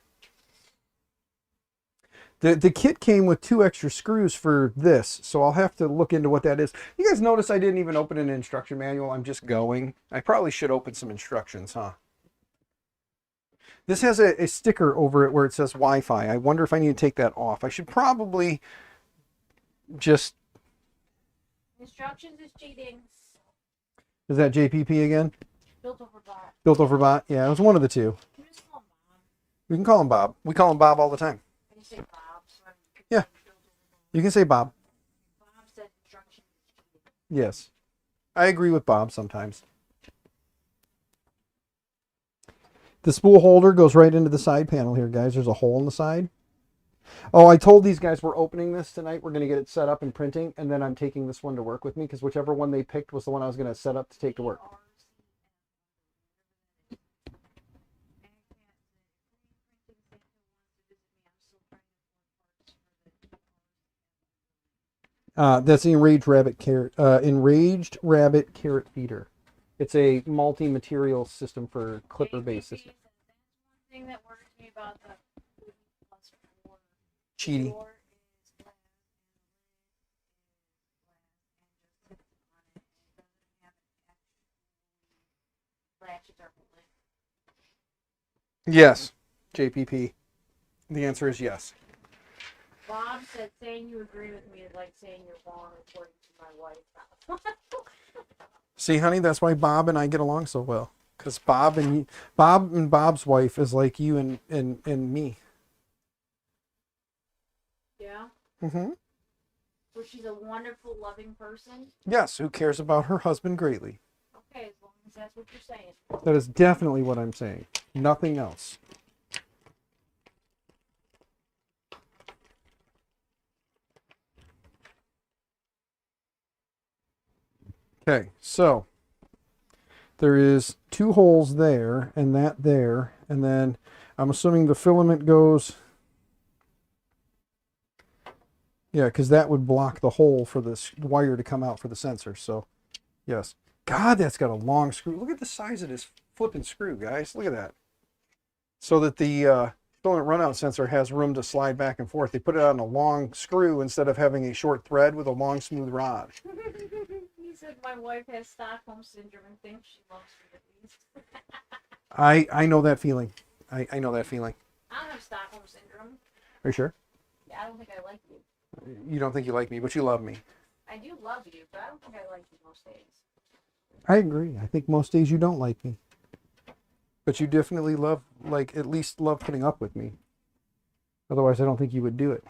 The kit came with 2 extra screws for this, so I'll have to look into what that is. You guys notice I didn't even open an instruction manual. I'm just going. I probably should open some instructions, huh? This has a sticker over it where it says Wi-Fi. I wonder if I need to take that off. I should probably just... Instructions is cheating. Is that JPP again? Built over bot. Built over bot? Yeah, it was one of the two. Can you just call him Bob? We can call him Bob. We call him Bob all the time. Can you say Bob? So Yeah. You can say Bob. Bob said instructions is cheating. Yes. I agree with Bob sometimes. The spool holder goes right into the side panel here, guys. There's a hole in the side. Oh, I told these guys we're opening this tonight. We're going to get it set up and printing, and then I'm taking this one to work with me because whichever one they picked was the one I was going to set up to take to work. That's the enraged rabbit carrot feeder. It's a multi-material system for clipper-based system. That's one thing that worries me about the Plus 4. Cheaty. The door is glass and the lid is glass and just sits on it. It doesn't have an actual latches or lid. Yes, JPP. The answer is yes. Bob said saying you agree with me is like saying you're wrong according to my wife. See, honey, that's why Bob and I get along so well. Because Bob and Bob's wife is like you and me. Yeah? Mm-hmm. So she's a wonderful, loving person? Yes, who cares about her husband greatly. Okay, as long as that's what you're saying. That is definitely what I'm saying. Nothing else. Okay, so there is 2 holes there and that there, and then I'm assuming the filament goes, yeah, because that would block the hole for this wire to come out for the sensor. So yes, God, that's got a long screw. Look at the size of this flipping screw, guys. Look at that. So that the filament runout sensor has room to slide back and forth. They put it on a long screw instead of having a short thread with a long, smooth rod. He said my wife has Stockholm syndrome and thinks she loves me at least. I know that feeling. I know that feeling. I don't have Stockholm syndrome. Are you sure? Yeah, I don't think I like you. You don't think you like me, but you love me. I do love you, but I don't think I like you most days. I agree. I think most days you don't like me. But you definitely love, like, at least love putting up with me. Otherwise, I don't think you would do it.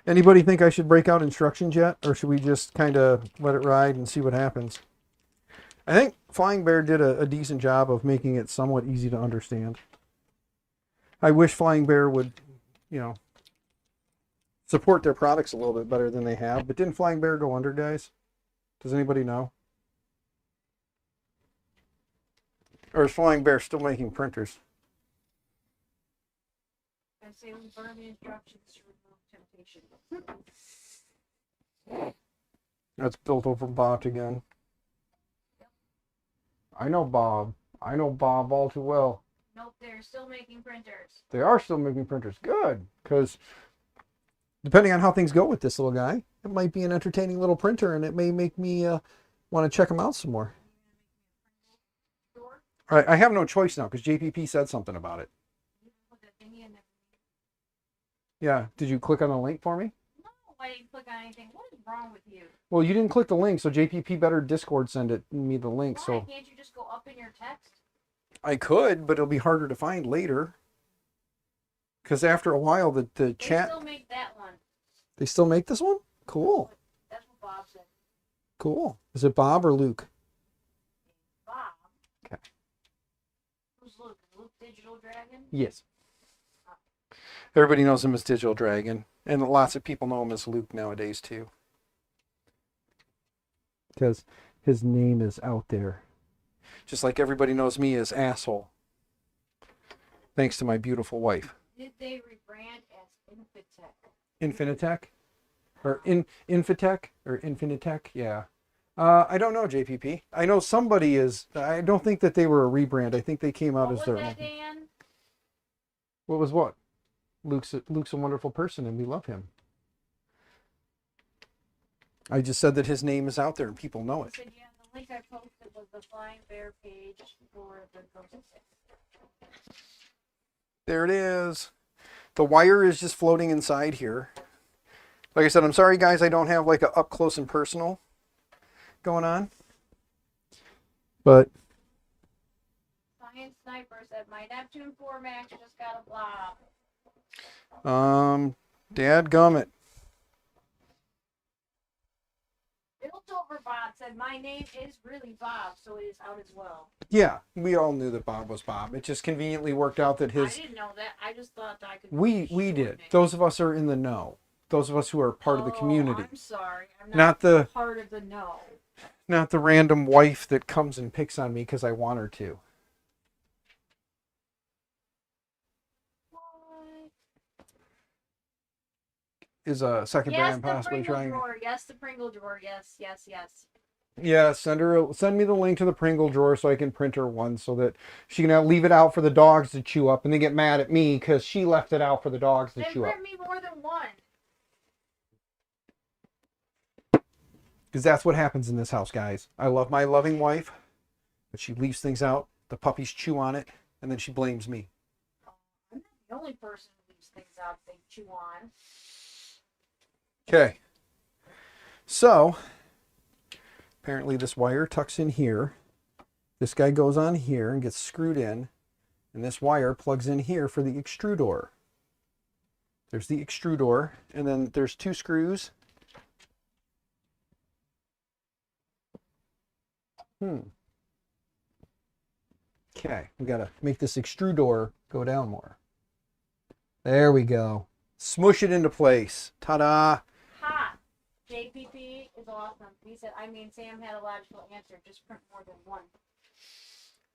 Anybody think I should break out instructions yet? Or should we just kind of let it ride and see what happens? I think Flying Bear did a decent job of making it somewhat easy to understand. I wish Flying Bear would, you know, support their products a little bit better than they have. But didn't Flying Bear go under, guys? Does anybody know? Or is Flying Bear still making printers? I say we burn the instructions to remove temptation. That's built over Bob again. I know Bob. I know Bob all too well. Nope, they're still making printers. They are still making printers. Good. Because depending on how things go with this little guy, it might be an entertaining little printer, and it may make me want to check them out some more. All right, I have no choice now because JPP said something about it. Yeah. Did you click on the link for me? No, I didn't click on anything. What is wrong with you? Well, you didn't click the link, so JPP better Discord send me the link. Why? So Can't you just go up in your text? I could, but it'll be harder to find later. Because after a while, the chat... They still make that one. They still make this one? Cool. That's what Bob said. Cool. Is it Bob or Luke? Bob. Okay. Who's Luke? Luke Digital Dragon? Yes. Everybody knows him as Digital Dragon. And lots of people know him as Luke nowadays, too. Because his name is out there. Just like everybody knows me as Asshole. Thanks to my beautiful wife. Did they rebrand as Infitech? Infinitech? Or Infitech? Or Infinitech? Yeah. I don't know, JPP. I know somebody is... I don't think that they were a rebrand. I think they came out What as was their that, own. Dan? What was what? Luke's a wonderful person and we love him. I just said that his name is out there and people know it. Said, yeah, the link I posted was the Flying Bear page for the process. There it is. The wire is just floating inside here. Like I said, I'm sorry guys, I don't have like a up close and personal going on. But Science Sniper said my Neptune 4 Max just got a blob. dadgummit. Built Over Bob said my name is really Bob, so it is out as well. Yeah, we all knew that Bob was Bob. It just conveniently worked out that his... I didn't know that. I just thought that I could... We did. Those of us are in the know. Those of us who are part of the community. I'm sorry. I'm Not the part of the know. Not the random wife that comes and picks on me because I want her to. Is a second brand possibly trying? Drawer. Yes, the Pringle drawer. Yes, yes, yes. Yeah, send me the link to the Pringle drawer so I can print her one so that she can leave it out for the dogs to chew up and they get mad at me because she left it out for the dogs to Then chew up. print me more than one. Because that's what happens in this house, guys. I love my loving wife, but she leaves things out, the puppies chew on it, and then she blames me. I'm not the only person who leaves things out they chew on. Okay. So, apparently this wire tucks in here. This guy goes on here and gets screwed in. And this wire plugs in here for the extrudor. There's the extrudor. And then there's two screws. Okay, we gotta make this extrudor go down more. There we go. Smush it into place. Ta-da! Ha! JPP is awesome. He said, I mean, Sam had a logical answer. Just print more than one.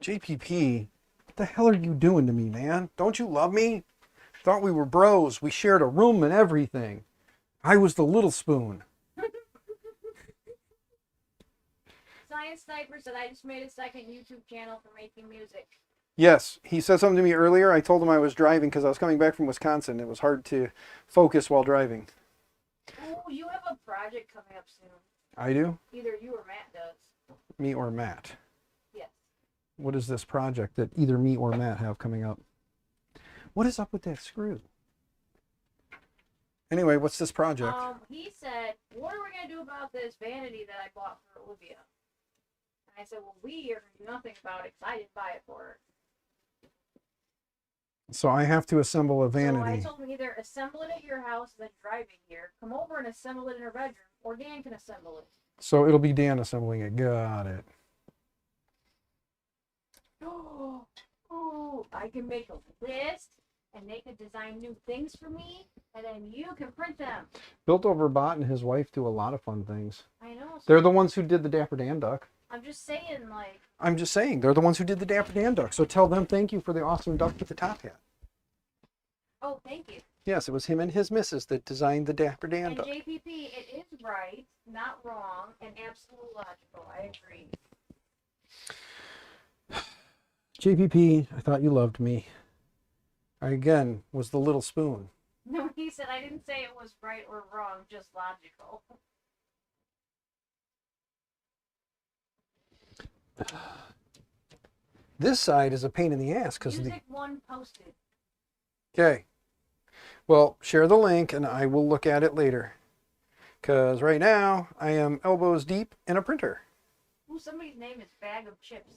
JPP, what the hell are you doing to me, man? Don't you love me? Thought we were bros. We shared a room and everything. I was the little spoon. Science Brian Sniper said I just made a second YouTube channel for making music. Yes, he said something to me earlier. I told him I was driving because I was coming back from Wisconsin. It was hard to focus while driving. Oh, you have a project coming up soon. I do? Either you or Matt does. Me or Matt? Yes. What is this project that either me or Matt have coming up? What is up with that screw? Anyway, what's this project? He said, what are we going to do about this vanity that I bought for Olivia? And I said, well, we are going to do nothing about it because I didn't buy it for her. So I have to assemble a vanity. So I told him either assemble it at your house, then driving here, come over and assemble it in her bedroom, or Dan can assemble it. So it'll be Dan assembling it. Got it. Oh, I can make a list, and they can design new things for me, and then you can print them. Built Over Bot and his wife do a lot of fun things. I know. So They're the ones who did the Dapper Dan duck. I'm just saying, like... I'm just saying, they're the ones who did the Dapper Dan duck. So tell them thank you for the awesome duck with the top hat. Oh, thank you. Yes, it was him and his missus that designed the Dapper Dan And duck. JPP, it is right, not wrong, and absolutely logical. I agree. JPP, I thought you loved me. I, again, was the little spoon. No, he said I didn't say it was right or wrong, just logical. This side is a pain in the ass because Music one posted. Okay. Well, share the link and I will look at it later. Because right now I am elbows deep in a printer. Ooh, somebody's name is Bag of Chips.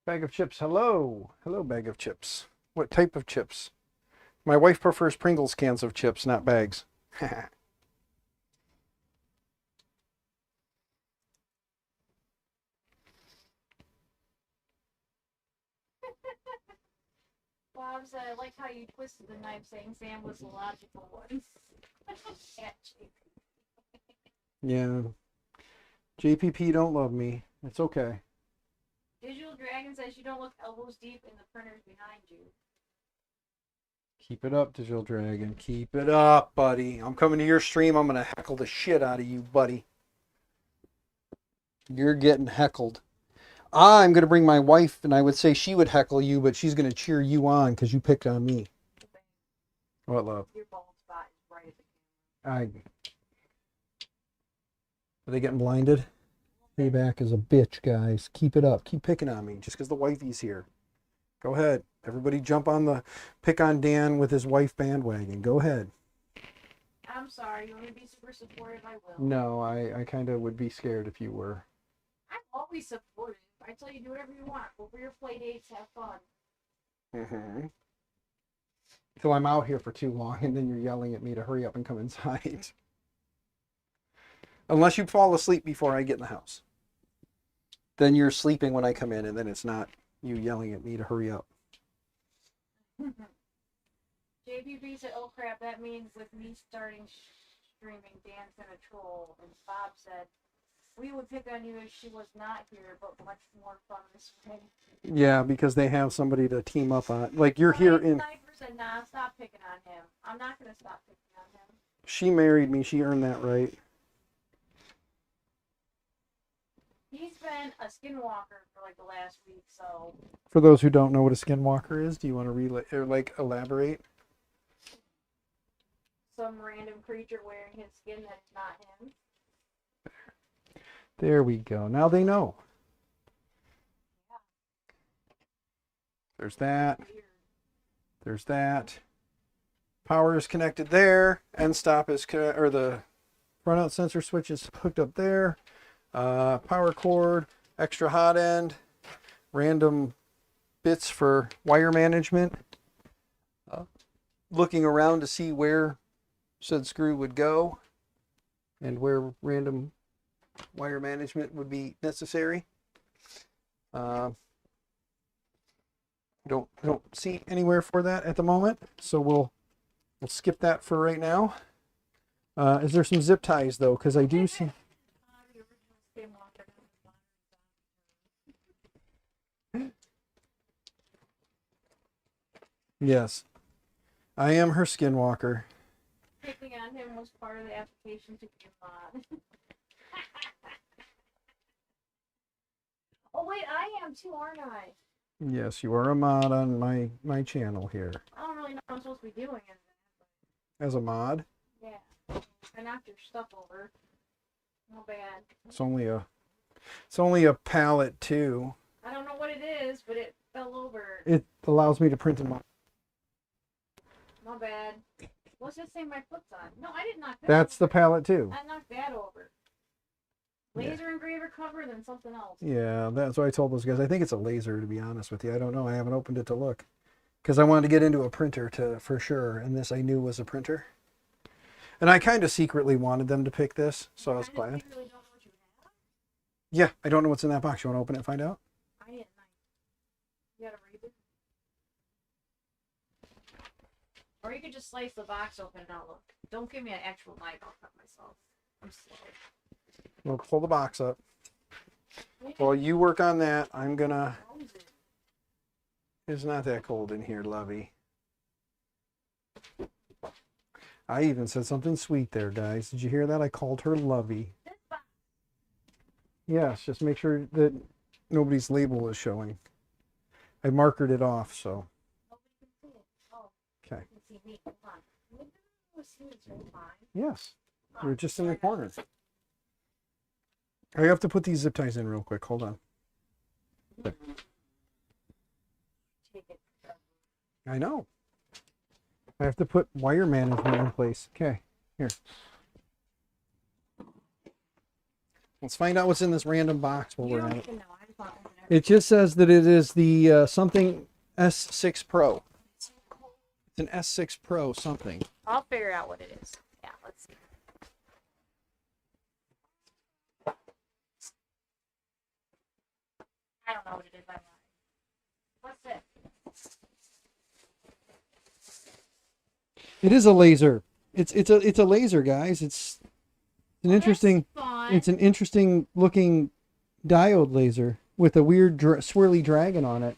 Bag of chips. Hello. Hello, bag of chips. What type of chips? My wife prefers Pringles cans of chips, not bags. Bob said, I like how you twisted the knife saying Sam was the logical one. Yeah. JPP don't love me. It's okay. Digital Dragon says you don't look elbows deep in the printers behind you. Keep it up, Digital Dragon. Keep it up, buddy. I'm coming to your stream. I'm going to heckle the shit out of you, buddy. You're getting heckled. I'm going to bring my wife, and I would say she would heckle you, but she's going to cheer you on because you picked on me. What, love? Your bald spot is right at the camera. Are they getting blinded? Payback is a bitch, guys. Keep it up. Keep picking on me just because the wifey's here. Go ahead. Everybody jump on the pick on Dan with his wife bandwagon. Go ahead. I'm sorry. You want me to be super supportive? I will. No, I kind of would be scared if you were. I'm always supportive. I tell you, do whatever you want. Go for your play dates. Have fun. Mm-hmm. Till I'm out here for too long and then you're yelling at me to hurry up and come inside. Unless you fall asleep before I get in the house. Then you're sleeping when I come in and then it's not you yelling at me to hurry up. JPP said, oh crap, that means with me starting streaming, Dan's gonna troll. And Bob said, we would pick on you if she was not here, but much more fun this way. Yeah, because they have somebody to team up on. Like you're here in... Sniper said, nah, stop picking on him. I'm not gonna stop picking on him. She married me. She earned that right. He's been a skinwalker for like the last week, so... For those who don't know what a skinwalker is, do you want to elaborate? Some random creature wearing his skin that is not him. There we go. Now they know. Yeah. There's that. Weird. There's that. Power is connected there. End stop is or the front out sensor switch is hooked up there. Power cord, extra hot end, random bits for wire management. Looking around to see where said screw would go and where random wire management would be necessary. Don't see anywhere for that at the moment, so we'll skip that for right now. Is there some zip ties though? Because I do see. The original skinwalker. Yes, I am her skinwalker. Picking on him was part of the application to be a mod. am too, aren't I? Yes, you are a mod on my channel here. I don't really know what I'm supposed to be doing in As a mod, that. Yeah. I knocked your stuff over. No bad. it's only a pallet too. I don't know what it is, but it fell over. It allows me to print them. My bad. What's this thing my foot's on? No, I didn't knock that That's the over. pallet too. I knocked that over. Laser engraver cover, then something else. Yeah, that's what I told those guys. I think it's a laser, to be honest with you. I don't know. I haven't opened it to look because I wanted to get into a printer for sure, and this I knew was a printer. And I kind of secretly wanted them to pick this, so I was glad. Really don't know what you have? Yeah, I don't know what's in that box. You want to open it and find out? I didn't. You gotta read it. Or you could just slice the box open and I'll look. Don't give me an actual knife. I'll cut myself. I'm slow. We'll pull the box up. While you work on that, I'm gonna... It's not that cold in here, lovey. I even said something sweet there, guys. Did you hear that? I called her lovey. Yes, just make sure that nobody's label is showing. I markered it off, so. Okay. Yes. We're just in the corner. I have to put these zip ties in real quick. Hold on. I know. I have to put wire management in place. Okay, here. Let's find out what's in this random box while we're at it. It just says that it is the something S6 Pro. It's an S6 Pro something. I'll figure out what it is. Yeah, let's see. I don't know what it is. What's it? It is a laser. It's a laser, guys. It's an interesting. Fun. It's an interesting looking diode laser with a weird swirly dragon on it.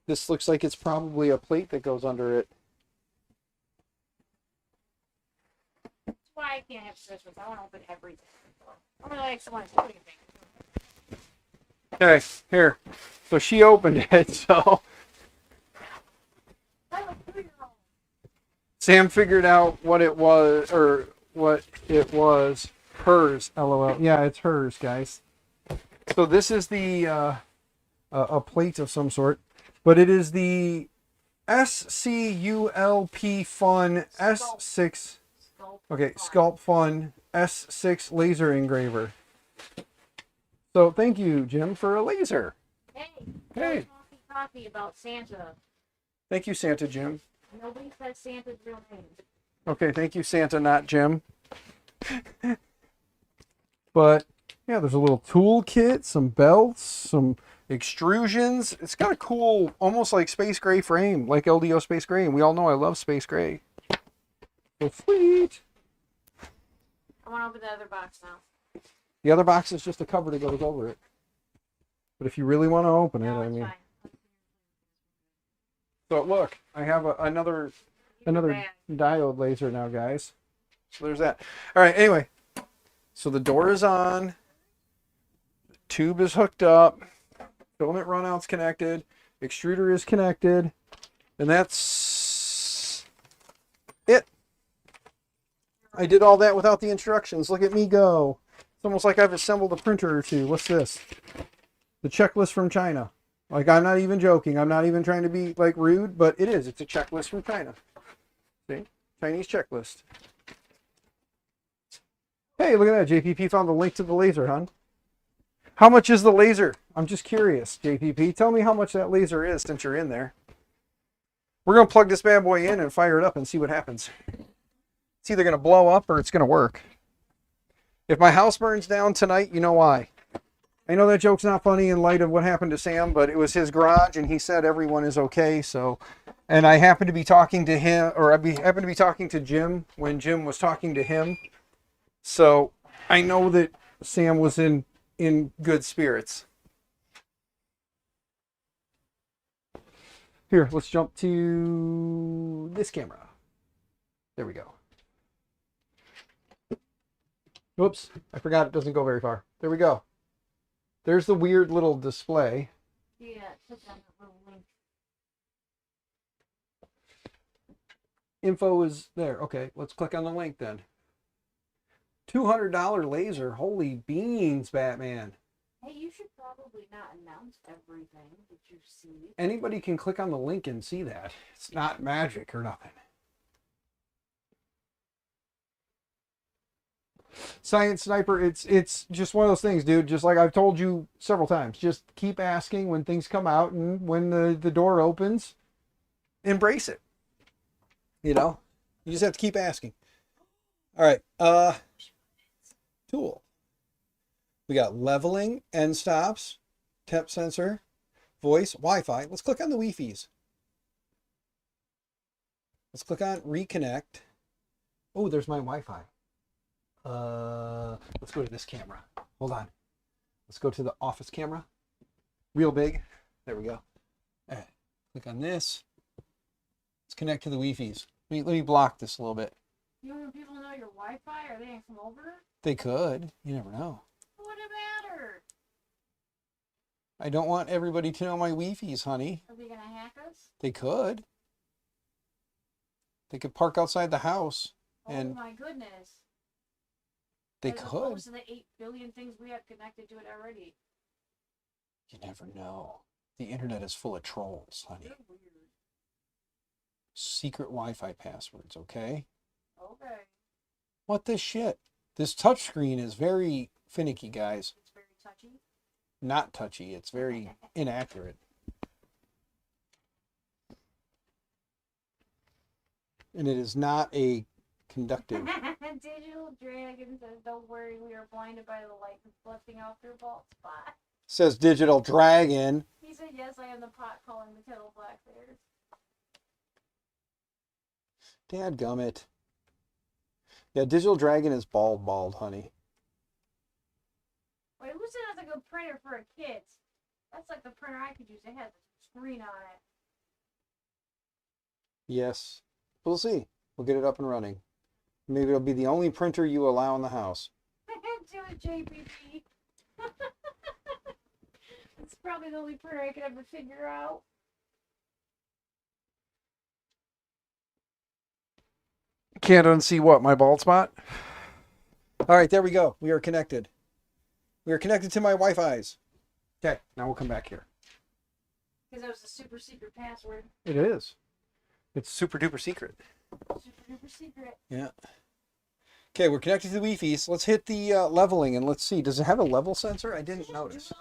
This looks like it's probably a plate that goes under it. That's why I can't have Christmas. I want to open everything. I'm gonna like someone putting things. Okay, here. So she opened it. So Sam figured out what it was, or what it was. Hers, LOL. Yeah, it's hers, guys. So this is the a plate of some sort, but it is the SCULP Fun S6. Okay, Sculpt Fun S6 laser engraver. So thank you, Jim, for a laser. Hey. Coffee about Santa. Thank you, Santa Jim. Nobody says Santa's real name. Okay, thank you, Santa, not Jim. But yeah, there's a little tool kit, some belts, some extrusions. It's got a cool, almost like space gray frame, like LDO space gray. And we all know I love space gray. So sweet. I want to open the other box now. The other box is just a cover that goes over it. But if you really want to open it, I mean. Fine. So look, I have another diode laser now, guys. So there's that. All right, anyway. So the door is on. The tube is hooked up. Filament runout's connected. Extruder is connected. And that's it. I did all that without the instructions. Look at me go. It's almost like I've assembled a printer or two. What's this? The checklist from China. Like, I'm not even joking. I'm not even trying to be, like, rude, but it is. It's a checklist from China. See? Chinese checklist. Hey, look at that. JPP found the link to the laser, hon. How much is the laser? I'm just curious, JPP. Tell me how much that laser is since you're in there. We're going to plug this bad boy in and fire it up and see what happens. It's either going to blow up or it's going to work. If my house burns down tonight, you know why. I know that joke's not funny in light of what happened to Sam, but it was his garage and he said everyone is okay. So, and I happened to be talking to him, or happened to be talking to Jim when Jim was talking to him. So I know that Sam was in good spirits. Here, let's jump to this camera. There we go. Whoops, I forgot it doesn't go very far. There we go. There's the weird little display. Yeah, click on the little link. Info is there. Okay, let's click on the link then. $200 laser. Holy beans, Batman. Hey, you should probably not announce everything that you see. Anybody can click on the link and see that. It's not magic or nothing. Science Sniper, it's just one of those things, dude. Just like I've told you several times. Just keep asking when things come out, and when the door opens, embrace it. You know? You just have to keep asking. All right. Tool. We got leveling, end stops, temp sensor, voice, Wi-Fi. Let's click on the Wi-Fi's. Let's click on reconnect. Oh, there's my Wi-Fi. Let's go to this camera. Hold on. Let's go to the office camera. Real big. There we go. All right. Click on this. Let's connect to the Wi-Fi's. Let me block this a little bit. You want people to know your Wi-Fi? Are they gonna come over? They could. You never know. What would it matter? I don't want everybody to know my Wi-Fi's, honey. Are they gonna hack us? They could. They could park outside the house. And oh my goodness. they As could. opposed to the 8 billion things we have connected to it already. You never know. The internet is full of trolls, honey. You're weird. Secret Wi-Fi passwords, okay? Okay. What the shit? This touchscreen is very finicky, guys. It's very touchy. Not touchy. It's very inaccurate. And it is not a conductive. Digital Dragon says, don't worry, we are blinded by the light reflecting off your bald spot. Says Digital Dragon. He said, yes, I am the pot calling the kettle black there. Dadgummit. Yeah, Digital Dragon is bald, honey. Wait, who said that's a good printer for a kid? That's like the printer I could use. It has a screen on it. Yes. We'll see. We'll get it up and running. Maybe it'll be the only printer you allow in the house. Do it, JPP. It's probably the only printer I could ever figure out. Can't unsee what? My bald spot? All right, there we go. We are connected. We are connected to my Wi-Fi's. Okay, now we'll come back here. Because that was a super secret password. It is. It's super duper secret. Super duper secret. Yeah. Okay, we're connected to the Wi-Fi's. Let's hit the leveling and let's see. Does it have a level sensor? I didn't notice.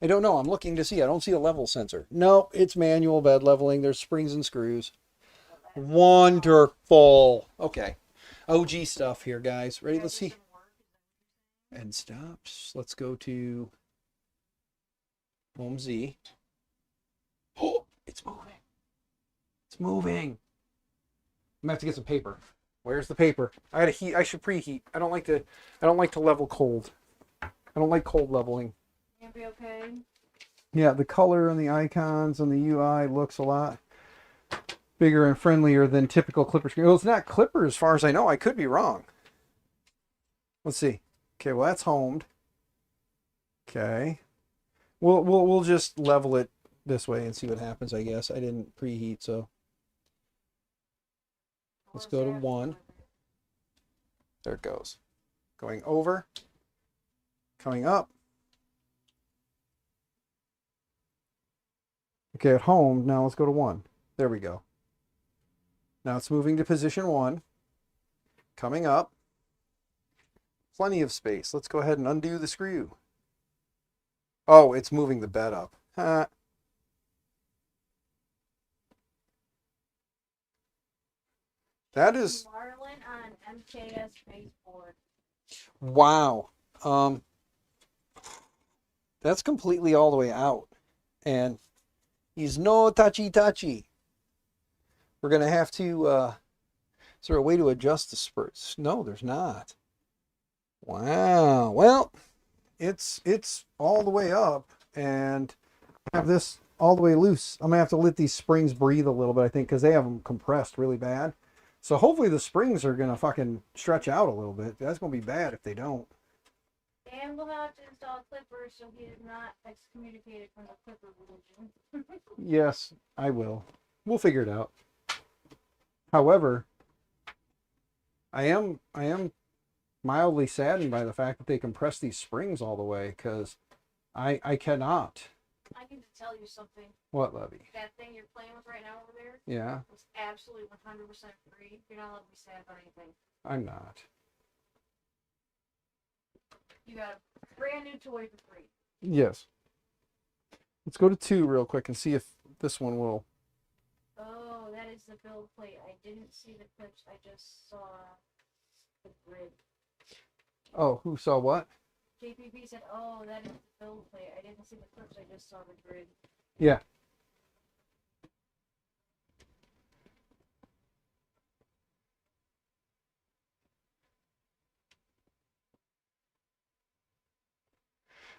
I don't know. I'm looking to see. I don't see a level sensor. No, it's manual bed leveling. There's springs and screws. Wonderful. Okay. OG stuff here, guys. Ready? Let's see. And stops. Let's go to Home Z. Oh, it's moving. It's moving. I'm gonna have to get some paper. Where's the paper? I gotta heat. I should preheat. I don't like to level cold. I don't like cold leveling. Gonna be okay. Yeah, the color and the icons and the UI looks a lot bigger and friendlier than typical Clipper screen. Well, it's not Clipper as far as I know. I could be wrong. Let's see. Okay, well that's homed. Okay. We'll just level it this way and see what happens, I guess. I didn't preheat, so let's go to 1. There it goes. Going over. Coming up. Okay, at home, now let's go to 1. There we go. Now it's moving to position 1. Coming up. Plenty of space. Let's go ahead and undo the screw. Oh, it's moving the bed up. Huh. That is... Marlin on MKS baseboard. Wow. That's completely all the way out. And he's no touchy. We're going to have to... is there a way to adjust the spurts? No, there's not. Wow. Well, it's all the way up. And I have this all the way loose. I'm going to have to let these springs breathe a little bit, I think, because they have them compressed really bad. So hopefully the springs are going to fucking stretch out a little bit. That's going to be bad if they don't. Damn And we'll have to install clippers so he is not excommunicated from the clipper religion. Yes, I will. We'll figure it out. However, I am mildly saddened by the fact that they compress these springs all the way, because I cannot. I need to tell you something. What, Levy? That thing you're playing with right now over there Yeah, is absolutely 100% free. You're not allowed to be sad about anything. I'm not. You got a brand new toy for free. Yes. Let's go to 2 real quick and see if this one will. Oh, that is the build plate. I didn't see the clips. I just saw the grid. Oh, who saw what? JPP said, oh, that is the build plate. I didn't see the clips. I just saw the grid. Yeah.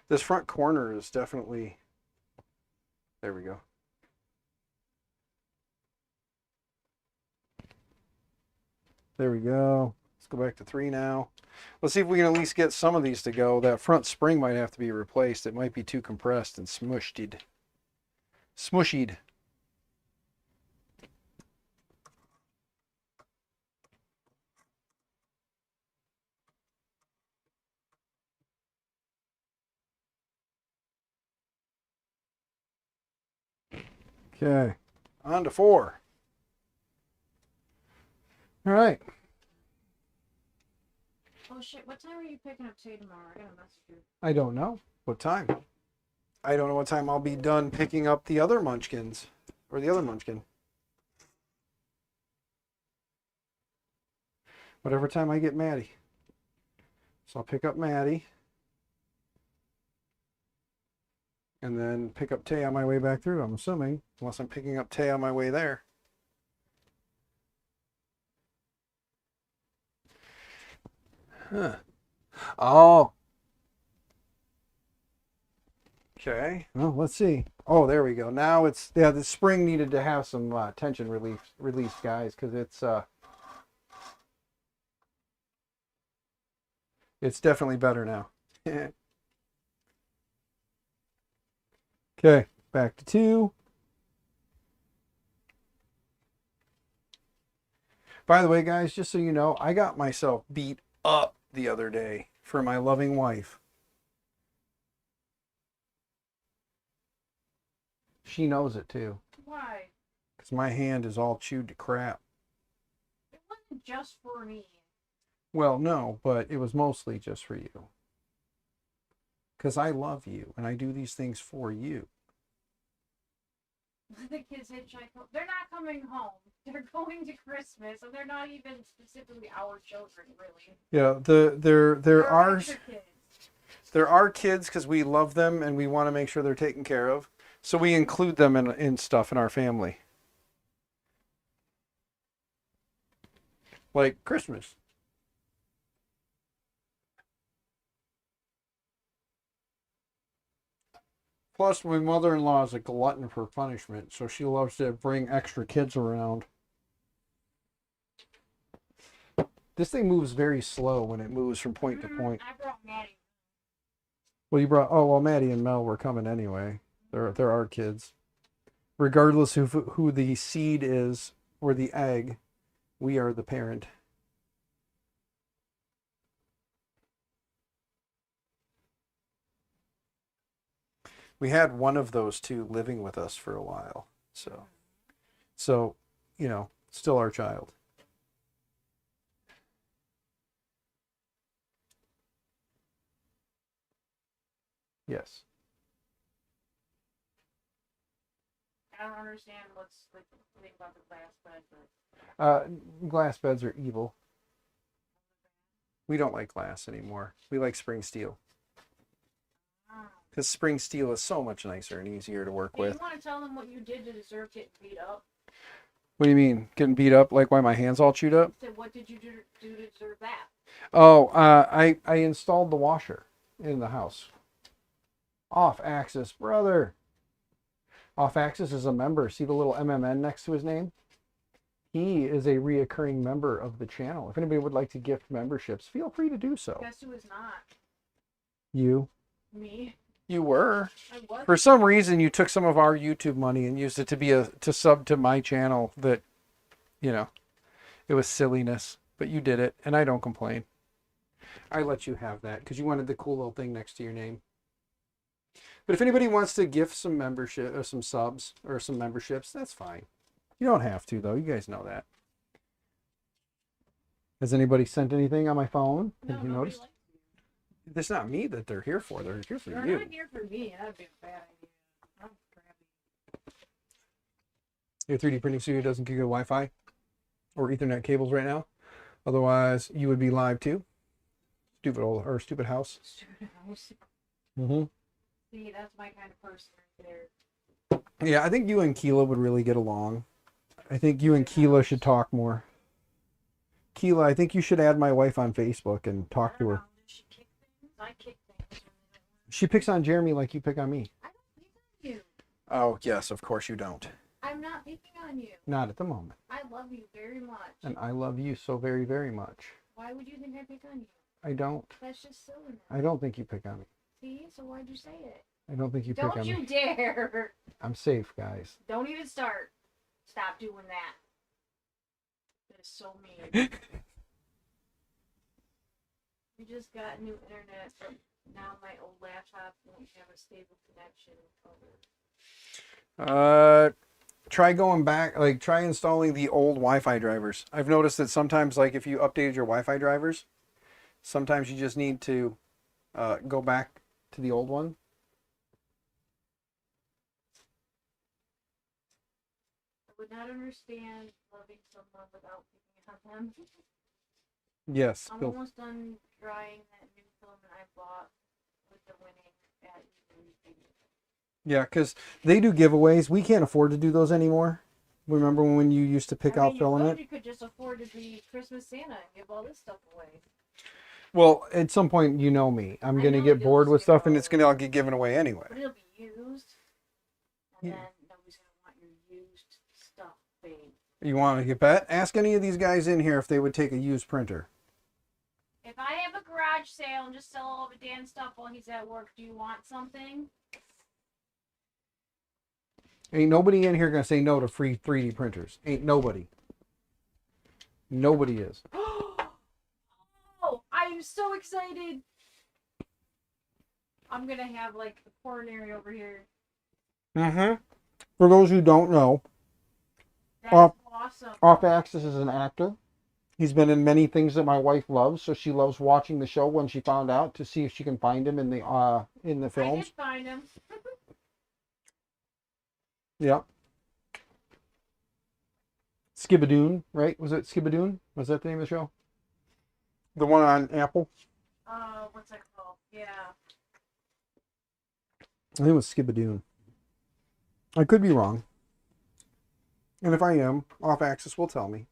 This front corner is definitely. There we go. There we go. Let's go back to 3 now. Let's see if we can at least get some of these to go. That front spring might have to be replaced. It might be too compressed and smushed. Smushied. Okay. On to 4. All right. Oh, shit. What time are you picking up Tay tomorrow? I gotta message you. I don't know. What time? I don't know what time I'll be done picking up the other munchkins. Or the other munchkin. Whatever time I get Maddie. So I'll pick up Maddie. And then pick up Tay on my way back through, I'm assuming. Unless I'm picking up Tay on my way there. Huh. Oh. Okay. Well, let's see. Oh, there we go. Now it's, yeah, the spring needed to have some tension release, guys, because it's definitely better now. Okay, back to 2. By the way, guys, just so you know, I got myself beat up the other day for my loving wife. She knows it too. Why? Because my hand is all chewed to crap. It wasn't just for me. Well, no, but it was mostly just for you. Because I love you and I do these things for you. The kids hitchhike home. They're not coming home. They're going to Christmas, and they're not even specifically our children, really. Yeah, there are kids because we love them and we want to make sure they're taken care of. So we include them in stuff in our family. Like Christmas. Plus, my mother-in-law is a glutton for punishment, so she loves to bring extra kids around. This thing moves very slow when it moves from point to point. I brought Maddie. Well, you brought... Oh, well, Maddie and Mel were coming anyway. They're our kids. Regardless of who the seed is or the egg, we are the parent. We had one of those 2 living with us for a while. So, you know, still our child. Yes. I don't understand what's the thing about the glass bed, but Glass beds are evil. We don't like glass anymore. We like spring steel. Because spring steel is so much nicer and easier to work with. You want to tell them what you did to deserve getting beat up? What do you mean? Getting beat up? Like why my hand's all chewed up? So what did you do to deserve that? Oh, I installed the washer in the house. Off Axis, brother. Off Axis is a member. See the little MMN next to his name? He is a reoccurring member of the channel. If anybody would like to gift memberships, feel free to do so. Guess who is not? You. Me. You were. I was. For some reason, you took some of our YouTube money and used it to sub to my channel. That, you know, it was silliness, but you did it, and I don't complain. I let you have that because you wanted the cool little thing next to your name. But if anybody wants to gift some membership or some subs or some memberships, that's fine. You don't have to, though. You guys know that. Has anybody sent anything on my phone? No, Have you nobody noticed? likes me. It's not me that they're here for. They're here for They're you. not here for me. That'd be a bad idea. I'm crappy. Your 3D printing studio doesn't give you Wi-Fi or Ethernet cables right now. Otherwise, you would be live too. Stupid house. Stupid house. Mm-hmm. See, that's my kind of person right there. Yeah, I think you and Keela would really get along. I think you and Keela should talk more. Keela, I think you should add my wife on Facebook and talk to her. Does she kick things? I kick things. She picks on Jeremy like you pick on me. I don't pick on you. Oh, yes, of course you don't. I'm not picking on you. Not at the moment. I love you very much. And I love you so very, very much. Why would you think I pick on you? I don't. That's just silly. I don't think you pick on me. See, so why'd you say it? I don't think you pick Don't on you me. dare! I'm safe, guys. Don't even start. Stop doing that. That is so mean. We just got new internet, but now my old laptop won't have a stable connection. Try going back, like try installing the old Wi-Fi drivers. I've noticed that sometimes, like if you updated your Wi-Fi drivers, sometimes you just need to go back to the old one. I would not understand loving someone without picking on them. Yes. I'm Bill. almost done drying that new filament I bought with the winning at Yeah, because they do giveaways. We can't afford to do those anymore. Remember when you used to pick out filament? You could just afford to be Christmas Santa and give all this stuff away. Well, at some point, you know me. I'm I going to know get you'll bored just with give stuff and all it's going to all get given away anyway. But it'll be used. And Yeah. then nobody's going to want your used stuff, babe. You want to get bet? Ask any of these guys in here if they would take a used printer. If I have a garage sale and just sell all of Dan's stuff while he's at work, do you want something? Ain't nobody in here going to say no to free 3D printers. Ain't nobody. Nobody is. Oh, I'm so excited. I'm going to have like a coronary over here. Mm-hmm. For those who don't know, That's awesome. Off Axis is an actor. He's been in many things that my wife loves, so she loves watching the show when she found out to see if she can find him in the I films. did find him. Yep. Skibadoon, right? Was it Skibadoon? Was that the name of the show? The one on Apple? What's that called? Yeah. I think it was Skibadoon. I could be wrong. And if I am, Off Axis will tell me.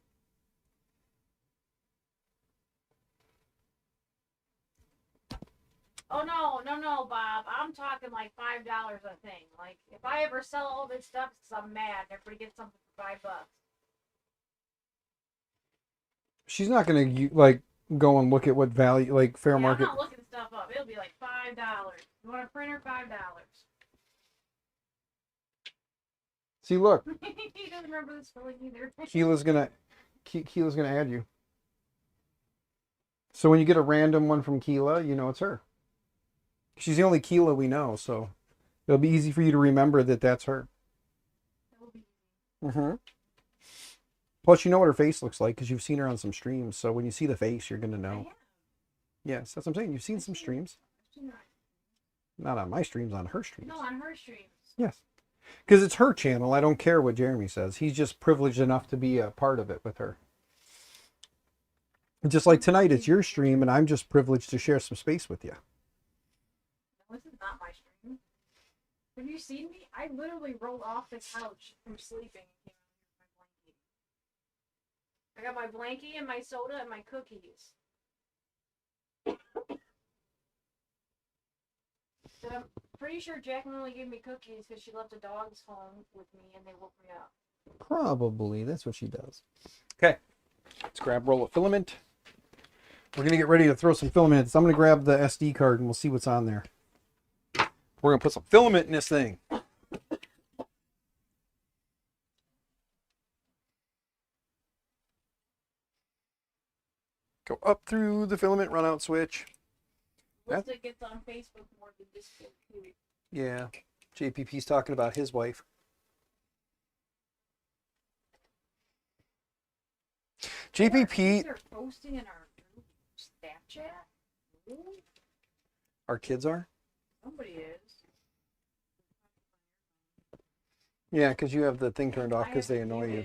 Oh no, Bob. I'm talking like $5 a thing. Like if I ever sell all this stuff, it's 'cause I'm mad. Everybody gets something for $5. She's not going to like go and look at what value, like fair market. I'm not looking stuff up. It'll be like $5. You want a printer? $5. See, look, He doesn't remember this spelling either. Keela's gonna add you. So when you get a random one from Keela, you know it's her. She's the only Keela we know, so it'll be easy for you to remember that that's her. Mm-hmm. Plus, you know what her face looks like because you've seen her on some streams. So when you see the face, you're gonna know. Yes, that's what I'm saying. You've seen some streams. Not on my streams, on her streams. No, on her streams. Yes. Because it's her channel. I don't care what Jeremy says. He's just privileged enough to be a part of it with her. Just like tonight, it's your stream, and I'm just privileged to share some space with you. No, this is not my stream. Have you seen me? I literally rolled off the couch from sleeping and came out here with my blankie. I got my blankie and my soda and my cookies. But I'm pretty sure Jacqueline only gave me cookies because she left the dogs home with me and they woke me up. Probably. That's what she does. Okay. Let's grab roll of filament. We're going to get ready to throw some filament in this. I'm going to grab the SD card and we'll see what's on there. We're going to put some filament in this thing. Go up through the filament run out switch. Looks like it's on Facebook more than Discord too. Yeah. JPP's talking about his wife. JPP. They're posting in our group Snapchat. Really? Our kids are? Somebody is. Yeah, because you have the thing turned off because they annoy you.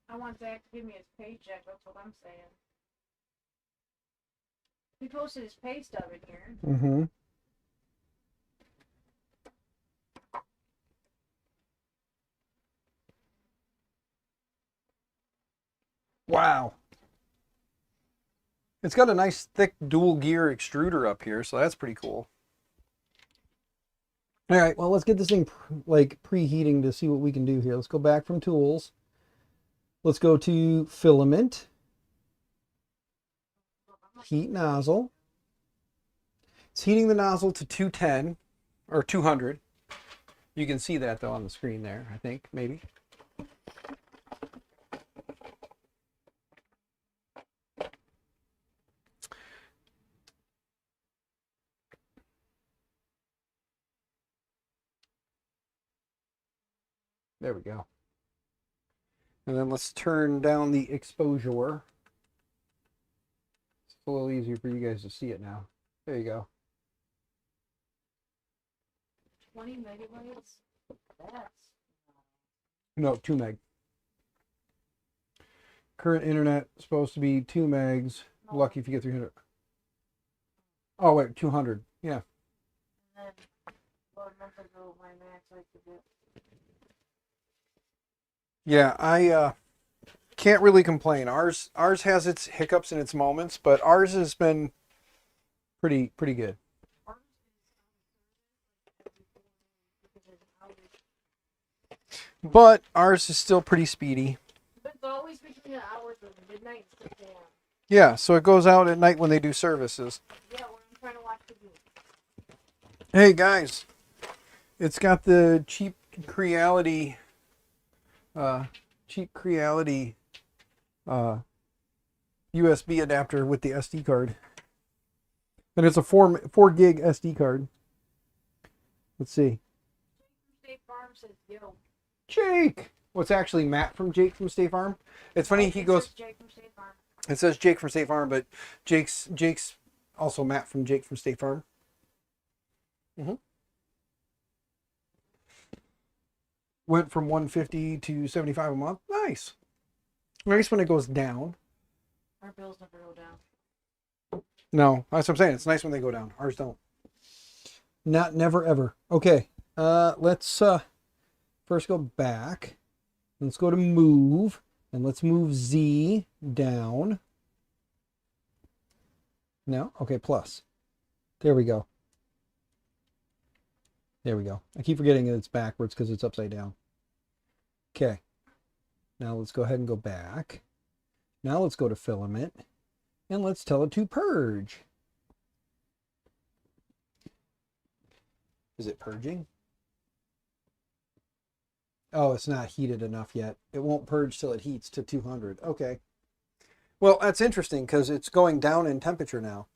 I want Zach to give me his paycheck. That's what I'm saying. He posted his pay stub in here. Mm-hmm. Wow. It's got a nice thick dual gear extruder up here, so that's pretty cool. All right, well, let's get this thing like preheating to see what we can do here. Let's go back from tools. Let's go to filament. Heat nozzle. It's heating the nozzle to 210 or 200. You can see that though on the screen there, I think, maybe. There we go. And then let's turn down the exposure. It's a little easier for you guys to see it now. There you go. 20 megabytes? That's... No, 2 meg. Current internet supposed to be 2 megs. No. Lucky if you get 300. Oh, wait, 200. Yeah. And then, about a month ago, my max I could get. Yeah, I can't really complain. Ours has its hiccups and its moments, but ours has been pretty good. But ours is still pretty speedy. But it's always between the hours of midnight and 6 a.m. Yeah, so it goes out at night when they do services. Yeah, when I'm trying to watch the news. Hey guys, it's got the cheap Creality USB adapter with the SD card. And it's a 4 gig SD card. Let's see. State Farm says, yo. Jake! What's actually Matt from Jake from State Farm? It's funny, he It goes, says Jake from State Farm. it says Jake from State Farm, but Jake's also Matt from Jake from State Farm. Went from 150 to 75 a month. Nice. Nice when it goes down. Our bills never go down. No, that's what I'm saying. It's nice when they go down. Ours don't. Not never ever. Okay. Let's first go back. Let's go to move. And let's move Z down. No? Okay, plus. There we go. There we go. I keep forgetting that it's backwards because it's upside down. Okay. Now let's go ahead and go back. Now let's go to filament. And let's tell it to purge. Is it purging? Oh, it's not heated enough yet. It won't purge till it heats to 200. Okay. Well, that's interesting because it's going down in temperature now.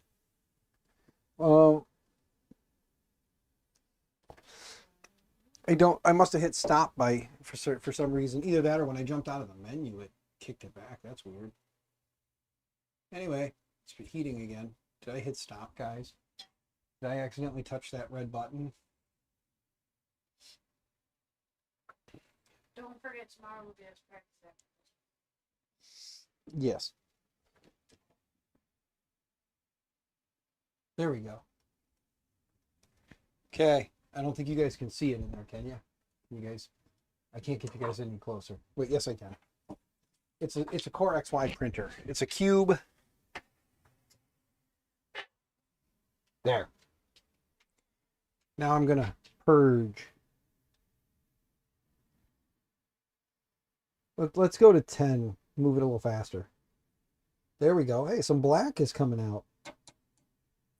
I must have hit stop for some reason. Either that or when I jumped out of the menu, it kicked it back. That's weird. Anyway, it's heating again. Did I hit stop, guys? Did I accidentally touch that red button? Don't forget tomorrow will be a practice set. Yes. There we go. Okay. I don't think you guys can see it in there, can you? You guys, I can't get you guys any closer. Wait, yes I can. It's a Core XY printer. It's a cube. There. Now I'm gonna purge. Let's go to 10. Move it a little faster. There we go. Hey, some black is coming out.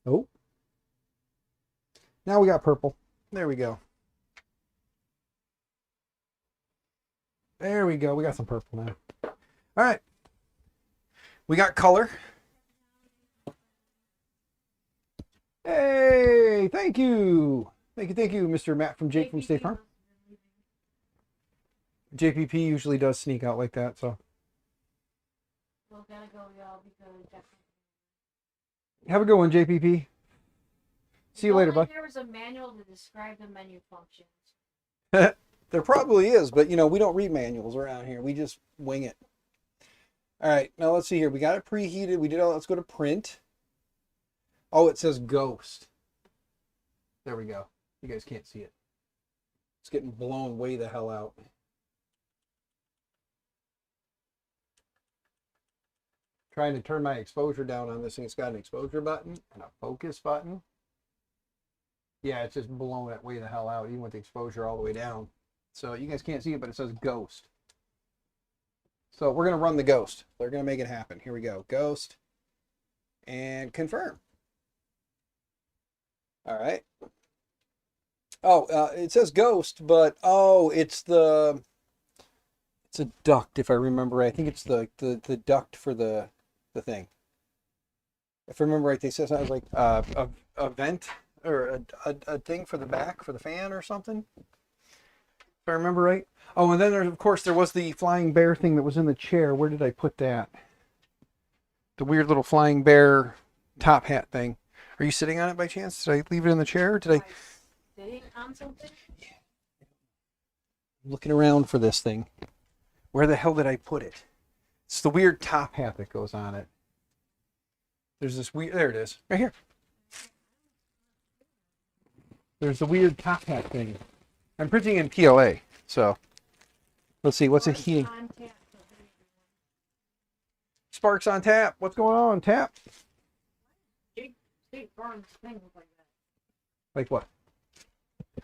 Oh. Now we got purple. There we go. There we go. We got some purple now. All right. We got color. Hey, thank you. Thank you, Mr. Matt from Jake from State Farm. JPP usually does sneak out like that, so. Well, gotta go, y'all, because Have a good one, JPP. See you later, bud. There was a manual to describe the menu functions. There probably is, but you know, we don't read manuals around here. We just wing it. All right, now let's see here. We got it preheated. We did all. Let's go to print. Oh, it says ghost. There we go. You guys can't see it. It's getting blown way the hell out. Trying to turn my exposure down on this thing. It's got an exposure button and a focus button. Yeah, it's just blowing it way the hell out, even with the exposure all the way down. So you guys can't see it, but it says ghost. So we're going to run the ghost. They're going to make it happen. Here we go. Ghost. And confirm. All right. Oh, it says ghost, but it's a duct, if I remember right. I think it's the duct for the thing. If I remember right, they said something like a vent or a thing for the back for the fan or something. If I remember right. Oh, and then of course there was the flying bear thing that was in the chair. Where did I put that? The weird little flying bear top hat thing. Are you sitting on it by chance? Did I leave it in the chair? Did I? Sitting on something? Yeah. I'm looking around for this thing. Where the hell did I put it? It's the weird top hat that goes on it. There's this weird. There it is. Right here. There's the weird top hat thing. I'm printing in PLA, so let's see. What's it heating? Sparks on tap. What's going on, tap? State Farm's thing was like that. Like what?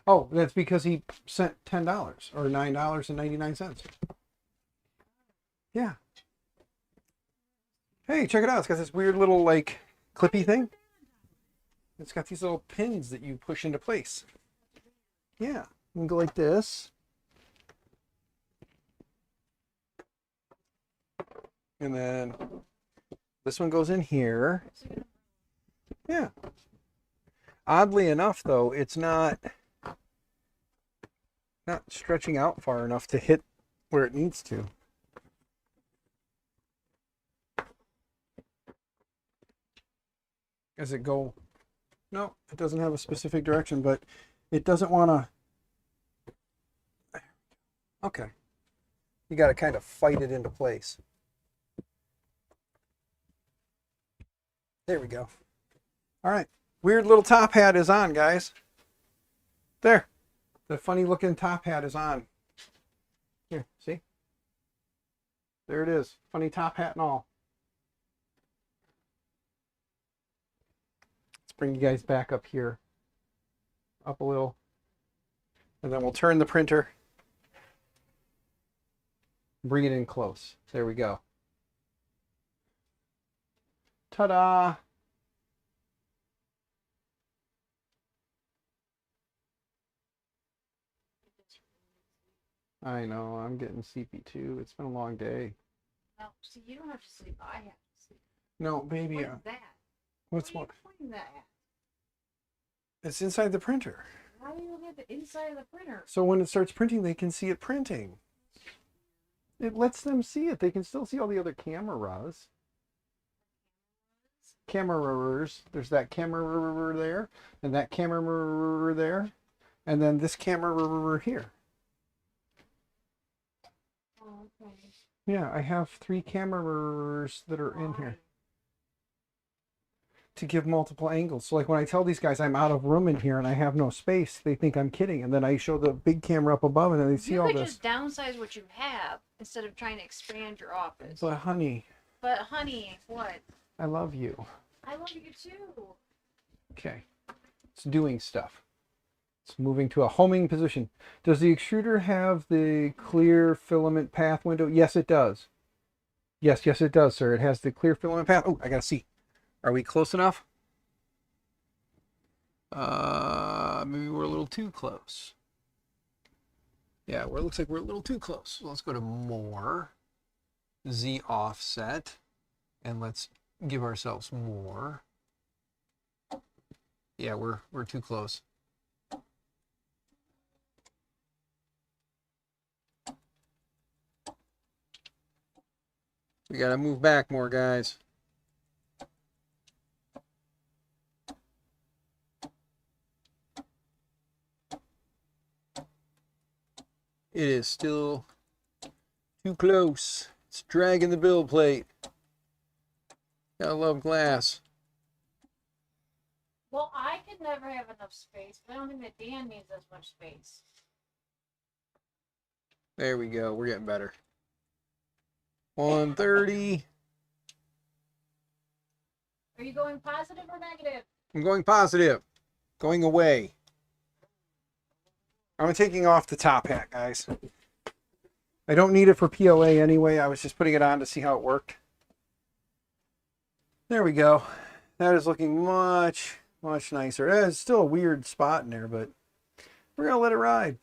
Oh, that's because he sent $10 or $9.99. Yeah. Hey, check it out. It's got this weird little like clippy thing. It's got these little pins that you push into place. Yeah. You can go like this. And then this one goes in here. Yeah. Oddly enough, though, it's not stretching out far enough to hit where it needs to. Does it go? No, it doesn't have a specific direction, but it doesn't want to. Okay. You got to kind of fight it into place. There we go. All right. Weird little top hat is on, guys. There. The funny looking top hat is on. Here, see? There it is. Funny top hat and all. Let's bring you guys back up here. Up a little. And then we'll turn the printer. Bring it in close. There we go. Ta-da! I know, I'm getting sleepy too. It's been a long day. No, see, you don't have to sleep. I have to sleep. No, baby. What is that? What's Where what? are you pointing that at? It's inside the printer. Why do you have the inside of the printer? So when it starts printing, they can see it printing. It lets them see it. They can still see all the other cameras. Cameras. There's that camera there, and that camera there, and then this camera here. Oh, okay. Yeah, I have 3 cameras that are in here to give multiple angles. So like when I tell these guys I'm out of room in here and I have no space, they think I'm kidding. And then I show the big camera up above and then they see all this. You could just downsize what you have instead of trying to expand your office. But honey. But honey, what? I love you. I love you too. Okay. It's doing stuff. It's moving to a homing position. Does the extruder have the clear filament path window? Yes, it does. Yes, it does, sir. It has the clear filament path. Oh, I gotta see. Are we close enough? Maybe we're a little too close. Yeah, it looks like we're a little too close. So let's go to more, Z offset, and let's give ourselves more. Yeah, we're too close. We gotta move back more, guys. It is still too close. It's dragging the build plate. Gotta love glass. Well, I could never have enough space, but I don't think that Dan needs as much space. There we go. We're getting better. 130. Are you going positive or negative? I'm going positive. Going away. I'm taking off the top hat, guys. I don't need it for PLA anyway. I was just putting it on to see how it worked. There we go. That is looking much nicer. It's still a weird spot in there, but we're going to let it ride.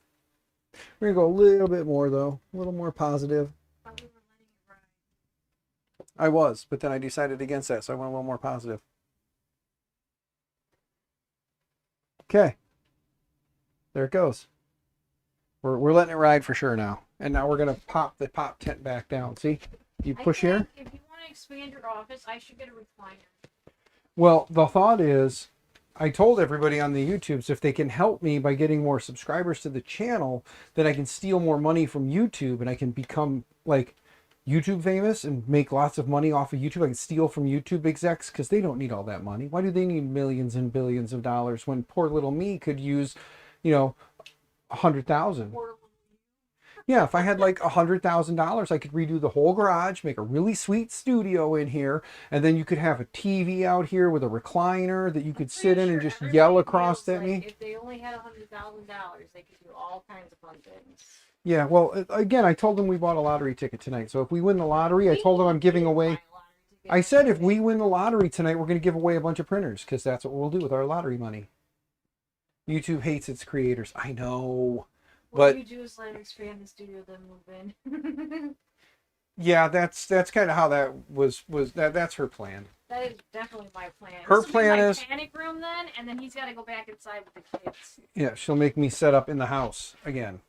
We're going to go a little bit more, though. A little more positive. I was, but then I decided against that, so I went a little more positive. Okay. There it goes. We're letting it ride for sure now. And now we're going to pop the pop tent back down. See? You push here. If you want to expand your office, I should get a recliner. Well, the thought is, I told everybody on the YouTubes if they can help me by getting more subscribers to the channel, then I can steal more money from YouTube and I can become like YouTube famous and make lots of money off of YouTube. I can steal from YouTube execs because they don't need all that money. Why do they need millions and billions of dollars when poor little me could use, 100,000? Yeah, if I had like $100,000, I could redo the whole garage, make a really sweet studio in here, and then you could have a TV out here with a recliner that you could sit in and just yell across at me. If they only had $100,000, they could do all kinds of fun things. Yeah, well, again, I told them we bought a lottery ticket tonight. So if we win the lottery, I told them I'm giving away. I said if we win the lottery tonight, we're going to give away a bunch of printers because that's what we'll do with our lottery money. YouTube hates its creators. I know. What you do is let them expand the studio, then move in. Yeah, that's kind of how that was that's her plan. That is definitely my plan. Her plan is panic room then, and then he's got to go back inside with the kids. Yeah, she'll make me set up in the house again.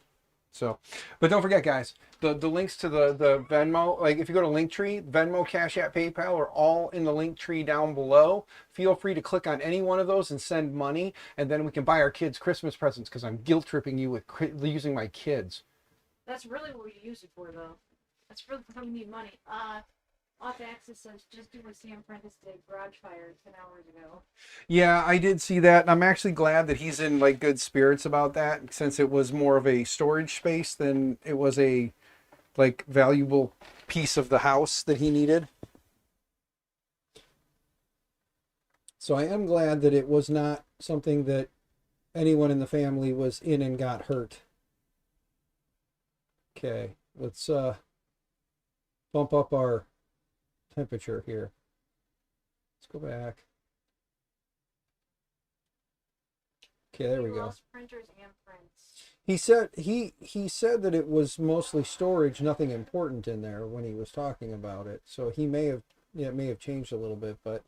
So, but don't forget, guys, the links to the Venmo, like if you go to Linktree, Venmo, Cash App, PayPal are all in the Linktree down below. Feel free to click on any one of those and send money, and then we can buy our kids Christmas presents because I'm guilt tripping you with using my kids. That's really what we use it for, though. That's really when we need money. Off Access says just do what Sam Prentice did, garage fire 10 hours ago. Yeah, I did see that, and I'm actually glad that he's in like good spirits about that, since it was more of a storage space than it was a like valuable piece of the house that he needed. So I am glad that it was not something that anyone in the family was in and got hurt. Okay, let's bump up our temperature here. Let's go back. Okay, there we go. Printers and prints. He said that it was mostly storage, nothing important in there when he was talking about it. So he may have it may have changed a little bit, but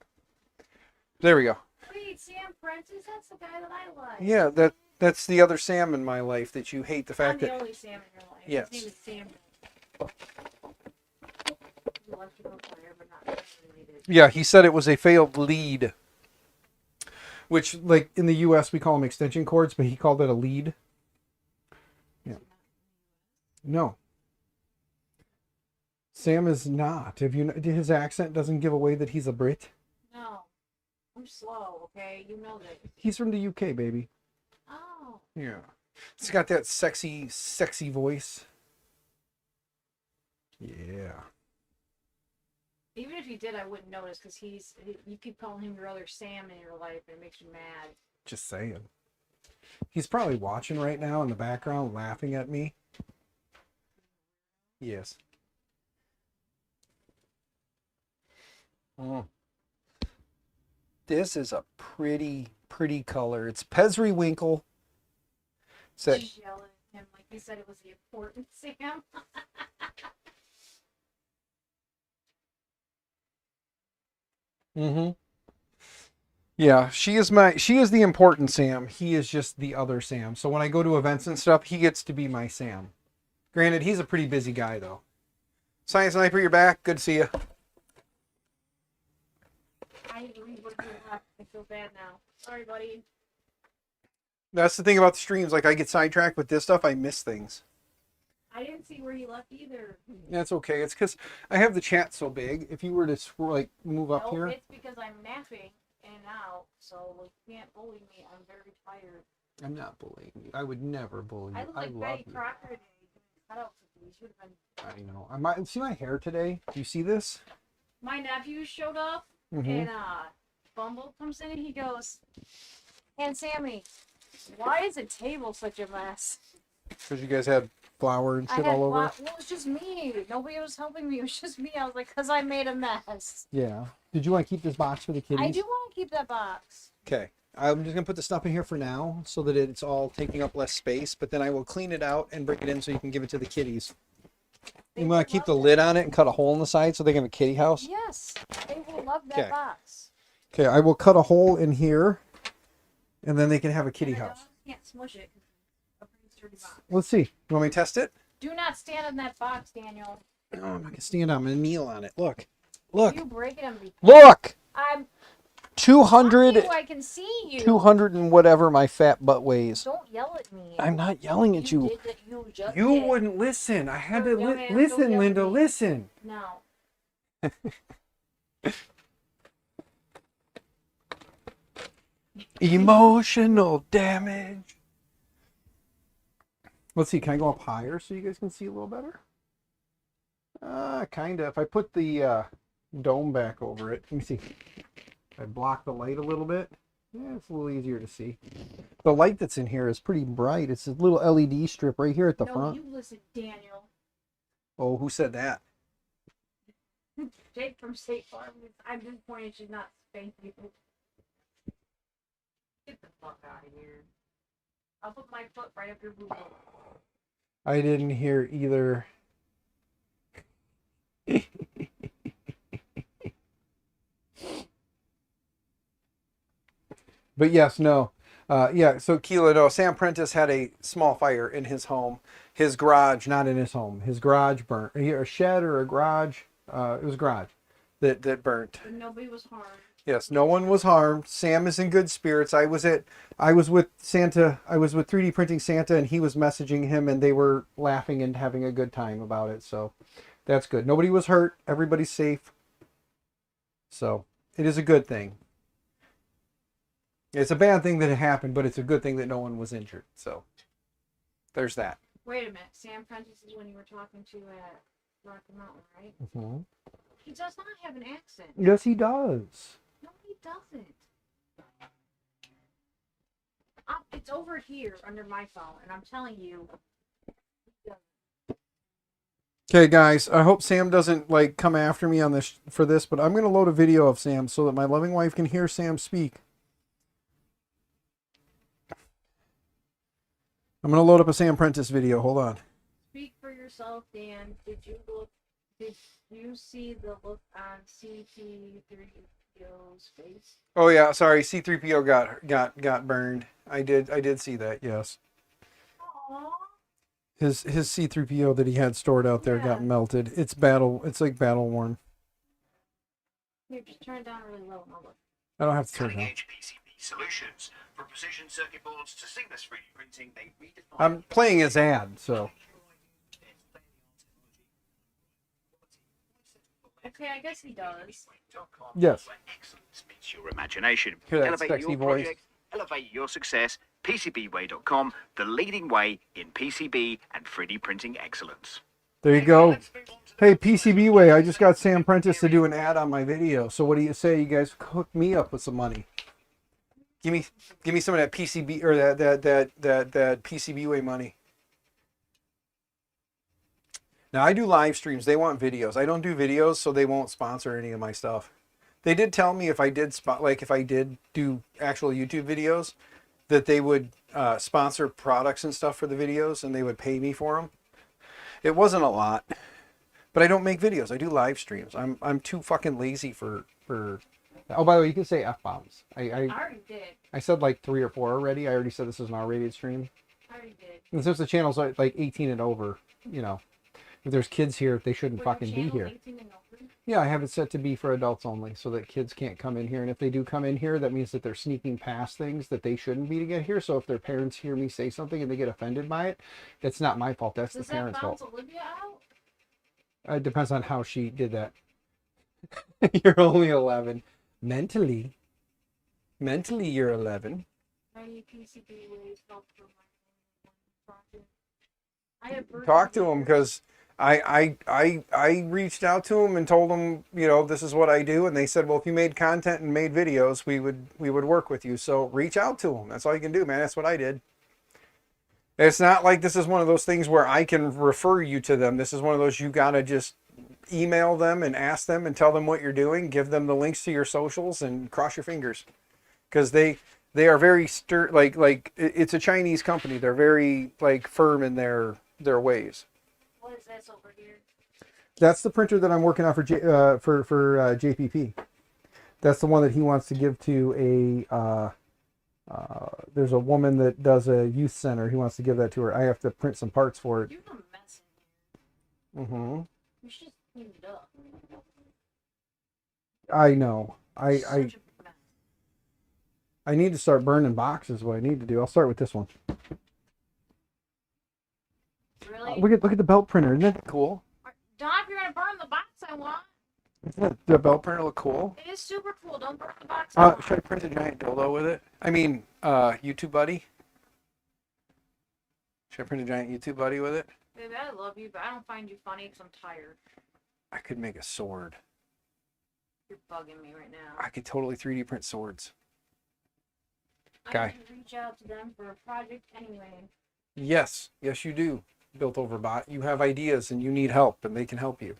there we go. Wait, Sam Prentice? That's the guy that I like. Yeah, that's the other Sam in my life that you hate the fact that. I'm the only Sam in your life. Yes. His name is Sam. Electrical player, but not related. Yeah, he said it was a failed lead. Which, like, in the U.S. we call them extension cords, but he called it a lead. Yeah. No. Sam is not. His accent doesn't give away that he's a Brit? No. I'm slow, okay? You know that. He's from the UK, baby. Oh. Yeah. He's got that sexy voice. Yeah. Even if you did, I wouldn't notice because you keep calling him your other Sam in your life and it makes you mad. Just saying. He's probably watching right now in the background, laughing at me. Yes. Mm. This is a pretty color. It's Pesriwinkle. So, Just yelling at him like he said it was the important Sam. mm-hmm. Yeah, she is the important Sam. He is just the other Sam. So when I go to events and stuff, he gets to be my Sam. Granted, he's a pretty busy guy though. Science Sniper, you're back. Good to see you. I believe what you left. I feel bad now. Sorry, buddy. That's the thing about the streams. Like I get sidetracked with this stuff, I miss things. I didn't see where you left either. That's okay. It's because I have the chat so big. If you were to like move up No, here, it's because I'm napping in and out, so you can't bully me. I'm very tired. I'm not bullying you. I would never bully you. I look I like love Betty you. Crocker today. Cutouts of these. Should have been. I know. I might see my hair today. Do you see this? My nephew showed up, and Bumble comes in and he goes, "And Sammy, why is the table such a mess?" Because you guys had flour and shit all over. Well, it was just me. Nobody was helping me. It was just me. I was like, "Cause I made a mess." Yeah. Did you want to keep this box for the kitties? I do want to keep that box. Okay. I'm just gonna put the stuff in here for now, so that it's all taking up less space. But then I will clean it out and bring it in so you can give it to the kitties. You want to keep the lid on it and cut a hole in the side so they can have a kitty house? Yes, they will love that Okay. box. Okay, I will cut a hole in here, and then they can have a kitty And the house. dogs can't smush it because it's a pretty sturdy box. Let's see. You want me to test it? Do not stand on that box, Daniel. Oh, I'm not gonna stand on. I'm gonna kneel on it. Look, look, You break it and be. look. I'm. 200, You, I can see you. 200 and whatever my fat butt weighs. Don't yell at me. I'm not yelling at you. Did that, you just You did. wouldn't listen. I had to Don't yell at- listen, don't yell at Linda. me. Listen. No. Emotional damage. Let's see. Can I go up higher so you guys can see a little better? Kind of. If I put the dome back over it, let me see. If I block the light a little bit, yeah, it's a little easier to see. The light that's in here is pretty bright. It's a little LED strip right here at the No, front. you listen, Daniel. Oh, who said that? Jake from State Farm. I'm disappointed she's not spanking you. Get the fuck out of here. I'll put my foot right up your boob. I didn't hear either. But yes, no. Yeah, so Keela, no, Sam Prentice had a small fire in his home. His garage, not in his home. His garage burnt. A shed or a garage. It was a garage that burnt. But nobody was harmed. Yes, no one was harmed. Sam is in good spirits. I was with Santa. I was with 3D Printing Santa, and he was messaging him, and they were laughing and having a good time about it. So that's good. Nobody was hurt. Everybody's safe. So it is a good thing. It's a bad thing that it happened, but it's a good thing that no one was injured. So there's that. Wait a minute. Sam Prentice is when you were talking to at Rocky Mountain, right? Mm-hmm. He does not have an accent. Yes, he does. No, he doesn't. It's over here under my phone, and I'm telling you. Okay, guys, I hope Sam doesn't like come after me on this for this, but I'm going to load a video of Sam so that my loving wife can hear Sam speak. I'm going to load up a Sam Prentice video. Hold on. Speak for yourself, Dan. Did you see the look on CT3PO's face? Oh yeah, sorry. C3PO got burned. I did see that. Yes. Aww. His C3PO that he had stored out there got Yeah. melted. It's like battle worn. Here, just turn it down really low. And I'll look. I don't have to turn it down. Cutting-edge PCB solutions. From precision circuit boards to seamless 3D printing, they redefine... I'm playing his ad, so. Okay, I guess he does. Yes. Where excellence meets your imagination. Hear that Elevate sexy your voice? project, elevate your success. PCBWay.com, the leading way in PCB and 3D printing excellence. There you go. Hey, PCB Way, I just got Sam Prentice to do an ad on my video. So what do you say? You guys hook me up with some money. Give me some of that PCB or that PCB way money. Now I do live streams. They want videos. I don't do videos, so they won't sponsor any of my stuff. They did tell me if I did if I did do actual YouTube videos, that they would sponsor products and stuff for the videos, and they would pay me for them. It wasn't a lot, but I don't make videos. I do live streams. I'm too fucking lazy for. Oh, by the way, you can say F-bombs. I already did. I said like 3 or 4 already. I already said this is an R-rated stream. I already did. And since the channel's like 18 and over, you know, if there's kids here, they shouldn't Wait, fucking be channel's here. 18 and over? Yeah, I have it set to be for adults only, so that kids can't come in here. And if they do come in here, that means that they're sneaking past things that they shouldn't be to get here. So if their parents hear me say something and they get offended by it, it's not my fault. That's Does the parents' that bounce fault. Olivia out? It depends on how she did that. You're only 11. Mentally, you're 11. Talk to him, because I reached out to him and told him, you know, this is what I do, and they said, well, if you made content and made videos, we would work with you. So reach out to him. That's all you can do, man. That's what I did. It's not like this is one of those things where I can refer you to them. This is one of those, you gotta just email them and ask them and tell them what you're doing, give them the links to your socials, and cross your fingers, because they are very like it's a Chinese company. They're very like firm in their ways. What is this over here? That's the printer that I'm working on for JPP. That's the one that he wants to give to a there's a woman that does a youth center. He wants to give that to her. I have to print some parts for it. You're a mess in here. Mm-hmm. You should just clean it up. I know. Such a mess. I need to start burning boxes. What I need to do. I'll start with this one. Really? Look at the belt printer. Isn't that cool? Don, if you're gonna burn the box I want, Doesn't the belt printer look cool? it is super cool. Don't burn the box I want. Should I print a giant dildo with it? I mean, YouTube buddy. Should I print a giant YouTube buddy with it? Baby, I love you, but I don't find you funny because I'm tired. I could make a sword. You're bugging me right now. I could totally 3D print swords. I Guy. need to reach out to them for a project anyway. Yes, you do. Built over bot. You have ideas and you need help, and they can help you.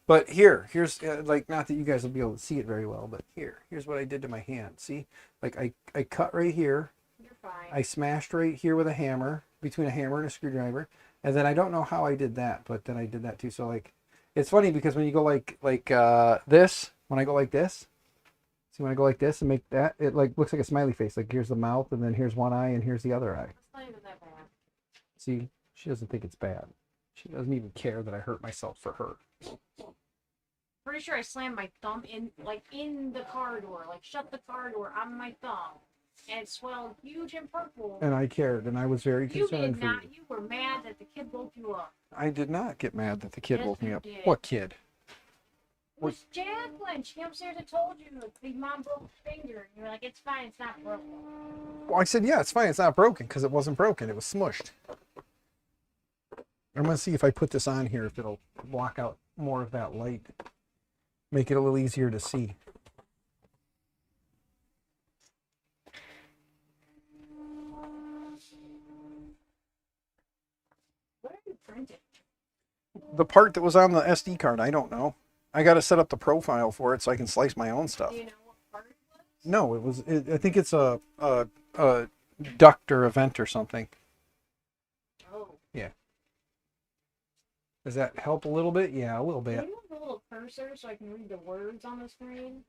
But here's like, not that you guys will be able to see it very well, but here's what I did to my hand. See, like I cut right here. You're fine. I smashed right here with a hammer, between a hammer and a screwdriver, and then I don't know how I did that, but then I did that too. So like, it's funny because when you go like this, when I go like this, see, when I go like this and make that, it like looks like a smiley face. Like here's the mouth, and then here's one eye, and here's the other eye. That's not even that bad. See, she doesn't think it's bad. She doesn't even care that I hurt myself for her. Pretty sure I slammed my thumb in the car door, like shut the car door on my thumb, and it swelled huge and purple. And I cared, and I was very You concerned did for not. you. You were mad that the kid woke you up. I did not get mad that the kid Yes, woke me you up. did. What kid? It was Jacqueline. She came upstairs and told you the mom broke her finger. And you were like, it's fine, it's not broken. Well, I said, yeah, it's fine. It's not broken, because it wasn't broken. It was smushed. I'm going to see if I put this on here, if it'll block out more of that light. Make it a little easier to see. What are you printing? The part that was on the SD card, I don't know. I got to set up the profile for it so I can slice my own stuff. Do you know what part it was? No, it was. I think it's a duct or a vent or something. Oh. Does that help a little bit? Yeah, a little Can bit. you move the little cursor so I can read the words on the screen?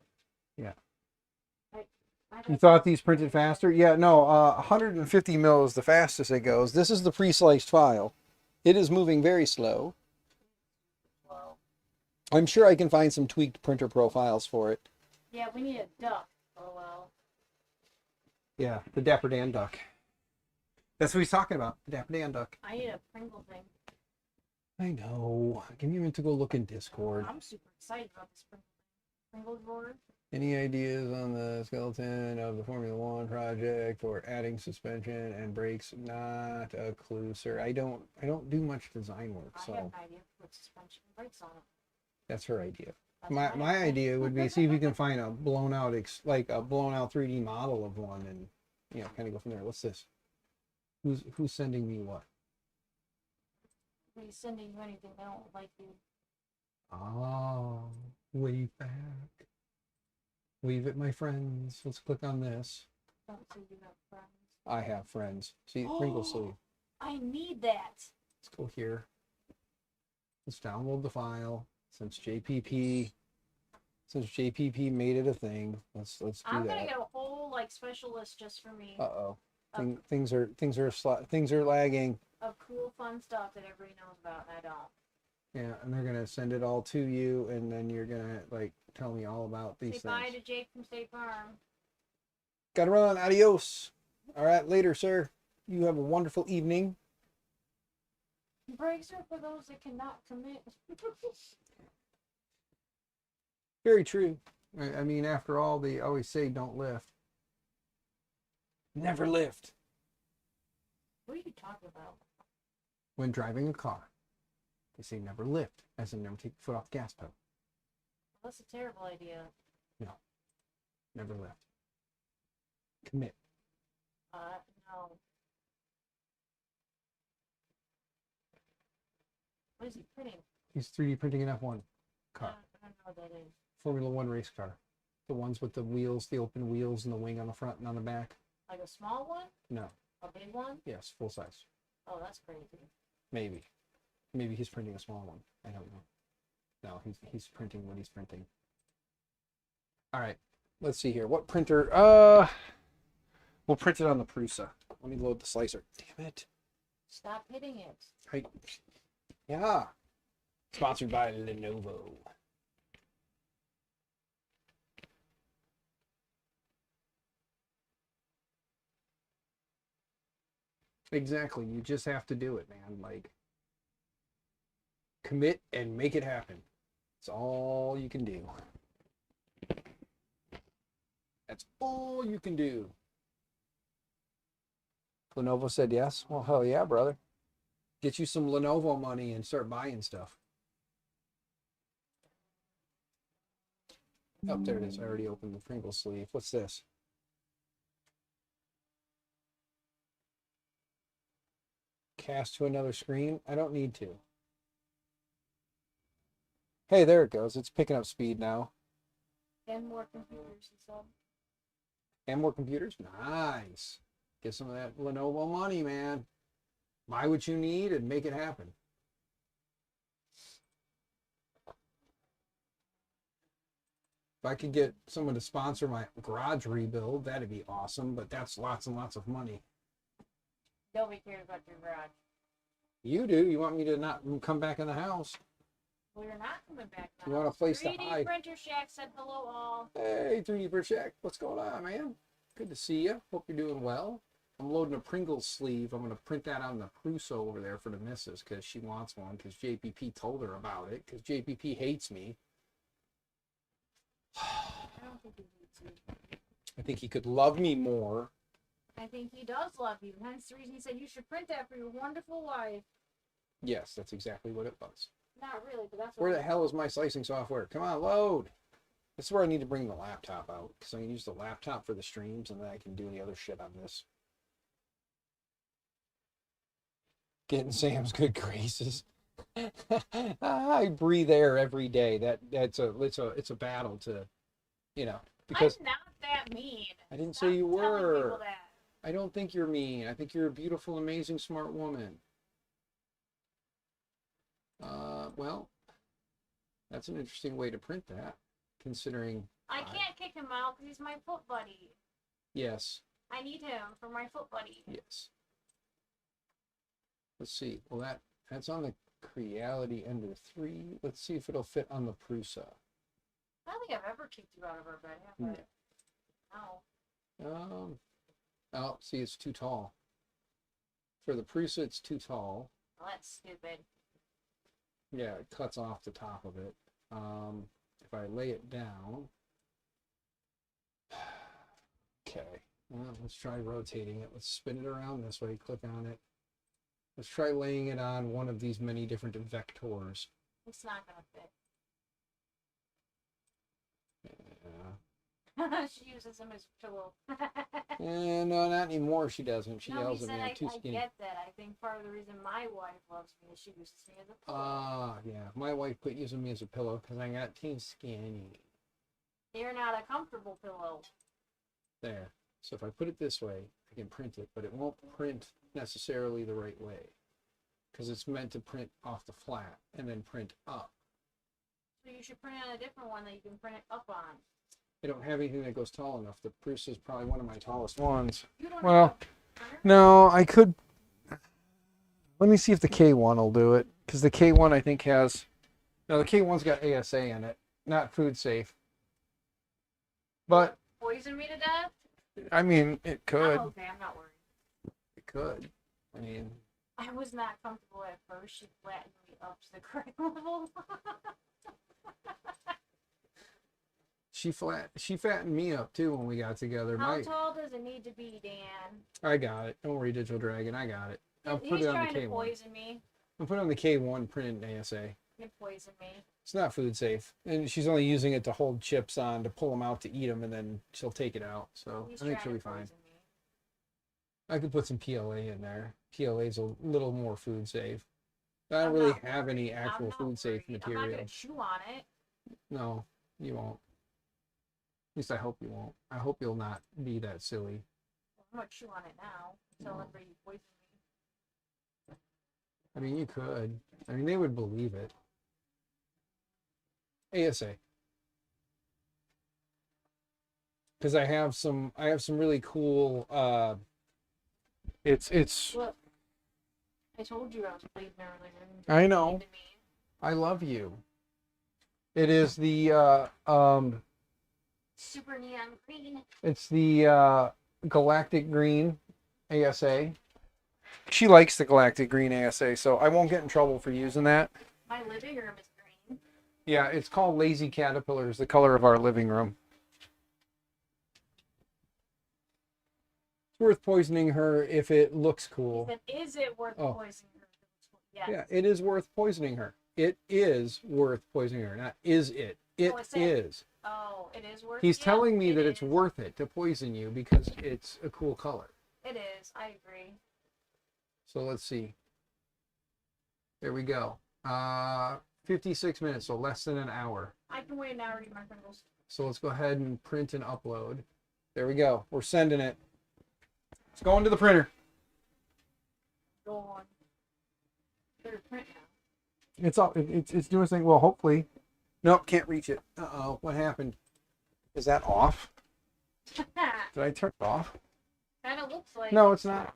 Yeah. I You thought these printed faster? Yeah, no, 150 mil is the fastest it goes. This is the pre-sliced file. It is moving very slow. Well, I'm sure I can find some tweaked printer profiles for it. yeah, we need a duck. Oh well. Yeah, the Dapper Dan duck. That's what he's talking about, the Dapper Dan duck. I need a Pringle thing. I know. Give me a minute to go look in Discord. I'm super excited about this Pringle drawer. Any ideas on the skeleton of the Formula One project or adding suspension and brakes? Not a clue, sir. I don't do much design work, I have so an idea for suspension and brakes on it. that's her idea. That's My idea would be see if you can find a blown out like a blown out 3D model of one, and you know, kind of go from there. What's this? Who's sending me what? Nobody's sending you anything. They don't like you. Oh, wave back. Wave at my friends. Let's click on this. Don't say you have friends. I have friends. See, Pringle sleeve. I need that. Let's go here. Let's download the file. Since JPP made it a thing, let's do I'm gonna that. get a whole like special list just for me Uh-oh. Things are lagging. of cool, fun stuff that everybody knows about, and I don't. Yeah, and they're gonna send it all to you, and then you're gonna like tell me all about these Say bye things. to Jake from State Farm. Gotta run. Adios. All right, later, sir. You have a wonderful evening. Breaks are for those that cannot commit. Very true. I mean, after all, they always say don't lift. Never lift What are you talking about? when driving a car. They say never lift, as in never take your foot off the gas pedal. That's a terrible idea. Never lift. Commit. No. What is he printing? He's 3D printing an F1 car. I don't know what that is. Formula One race car. The ones with the wheels, the open wheels, and the wing on the front and on the back. Like a small one? No. A big one? Yes, full size. Oh, that's crazy. Maybe. Maybe he's printing a small one. I don't know. No, he's printing what he's printing. All right. Let's see here. What printer? We'll print it on the Prusa. Let me load the slicer. Damn it. Stop hitting it. Yeah. Sponsored by Lenovo. Exactly. You just have to do it, man. Like, commit and make it happen. It's all you can do. That's all you can do. Lenovo said yes. Well, hell yeah, brother. Get you some Lenovo money and start buying stuff. Oh, there it is. I already opened the Pringle sleeve. What's this? Cast to another screen? I don't need to. Hey, there it goes. It's picking up speed now. And more computers and stuff. And more computers? Nice. Get some of that Lenovo money, man. Buy what you need and make it happen. If I could get someone to sponsor my garage rebuild, that'd be awesome, but that's lots and lots of money. Nobody cares about your garage. You do. You want me to not come back in the house. Well, you're not coming back now. You want a place to 3D hide. Printer Shack said hello all. Hey, 3D Print Shack. What's going on, man? Good to see you. Hope you're doing well. I'm loading a Pringles sleeve. I'm going to print that on the Pruso over there for the missus because she wants one because JPP told her about it because JPP hates me. I don't think he needs you. I think he could love me more. I think he does love you. Hence the reason he said you should print that for your wonderful wife. Yes, that's exactly what it was. Not really, but that's Where what the hell is my slicing software? Come on, load. This is where I need to bring the laptop out because I can use the laptop for the streams and then I can do any other shit on this. Getting Sam's good graces. I breathe air every day. It's a battle to, you know, because I'm not that mean. I didn't Stop say you telling were. people that. I don't think you're mean. I think you're a beautiful, amazing, smart woman. Well, that's an interesting way to print that, considering. I can't kick him out because he's my foot buddy. Yes. I need him for my foot buddy. Yes. Let's see. Well, that's on the Creality Ender 3. Let's see if it'll fit on the Prusa. I don't think I've ever kicked you out of our bed, have I? No. Oh, see, it's too tall. For the Prusa, it's too tall. Well, that's stupid. Yeah, it cuts off the top of it. If I lay it down. Okay. Well, let's try rotating it. Let's spin it around this way. Click on it. Let's try laying it on one of these many different vectors. It's not going to fit. She uses them as pillow. No, not anymore. She doesn't. She No, yells he at said me. I'm too I skinny. get that. I think part of the reason my wife loves me is she uses me as a pillow. Yeah. My wife quit using me as a pillow because I got too skinny. You're not a comfortable pillow. There. So if I put it this way, I can print it, but it won't print necessarily the right way because it's meant to print off the flat and then print up. So you should print on a different one that you can print it up on. I don't have anything that goes tall enough. The Prusa is probably one of my tallest ones. You don't Well, have a printer? no, I could. Let me see if the K1 will do it, because the K1 I think has. No, the K1's got ASA in it, not food safe. But Poison me to death? I mean, it could. I'm okay, I'm not worried. It could. I mean, I was not comfortable at first. She flattened me up to the correct level. she fattened me up too when we got together. How tall does it need to be, Dan? I got it. Don't worry, Digital Dragon. I got it. I'll put He's it on the trying to K1. poison me. I'll put it on the K1 printed ASA. He poison me. It's not food safe, and she's only using it to hold chips on to pull them out to eat them, and then she'll take it out. So He's I think trying she'll be to fine. poison me. I could put some PLA in there. PLA's a little more food safe. I don't I'm really not have any worried. I'm actual not food safe worried. I'm not material. gonna chew on it. No, you won't. At least I hope you won't. I hope you'll not be that silly. I'm gonna chew on it now. Tell everybody you poisoned me. I mean, you could. I mean, they would believe it. ASA. Because I have some really cool. It's. Look, I told you I was bleeding earlier. I know. To me. I love you. It is the. Super neon green. It's the galactic green ASA. She likes the galactic green ASA, so I won't get in trouble for using that. My living room is green. Yeah, it's called Lazy Caterpillars, the color of our living room. It's worth poisoning her if it looks cool. Then is it worth Oh. poisoning her? Yes. Yeah, it is worth poisoning her. It is worth poisoning her. Not is it. It Oh, it said- is. Oh, it is worth. He's yeah, telling me that it's is. worth it to poison you because it's a cool color. It is. I agree. So let's see. There we go. 56 minutes, so less than an hour. I can wait an hour to eat my Pringles. So let's go ahead and print and upload. There we go. We're sending it. It's going to the printer. Go on. Better print now. It's doing its thing. Well, hopefully. Nope, can't reach it. Uh-oh, what happened? Is that off? Did I turn it off? Kind of looks like. No, it's not.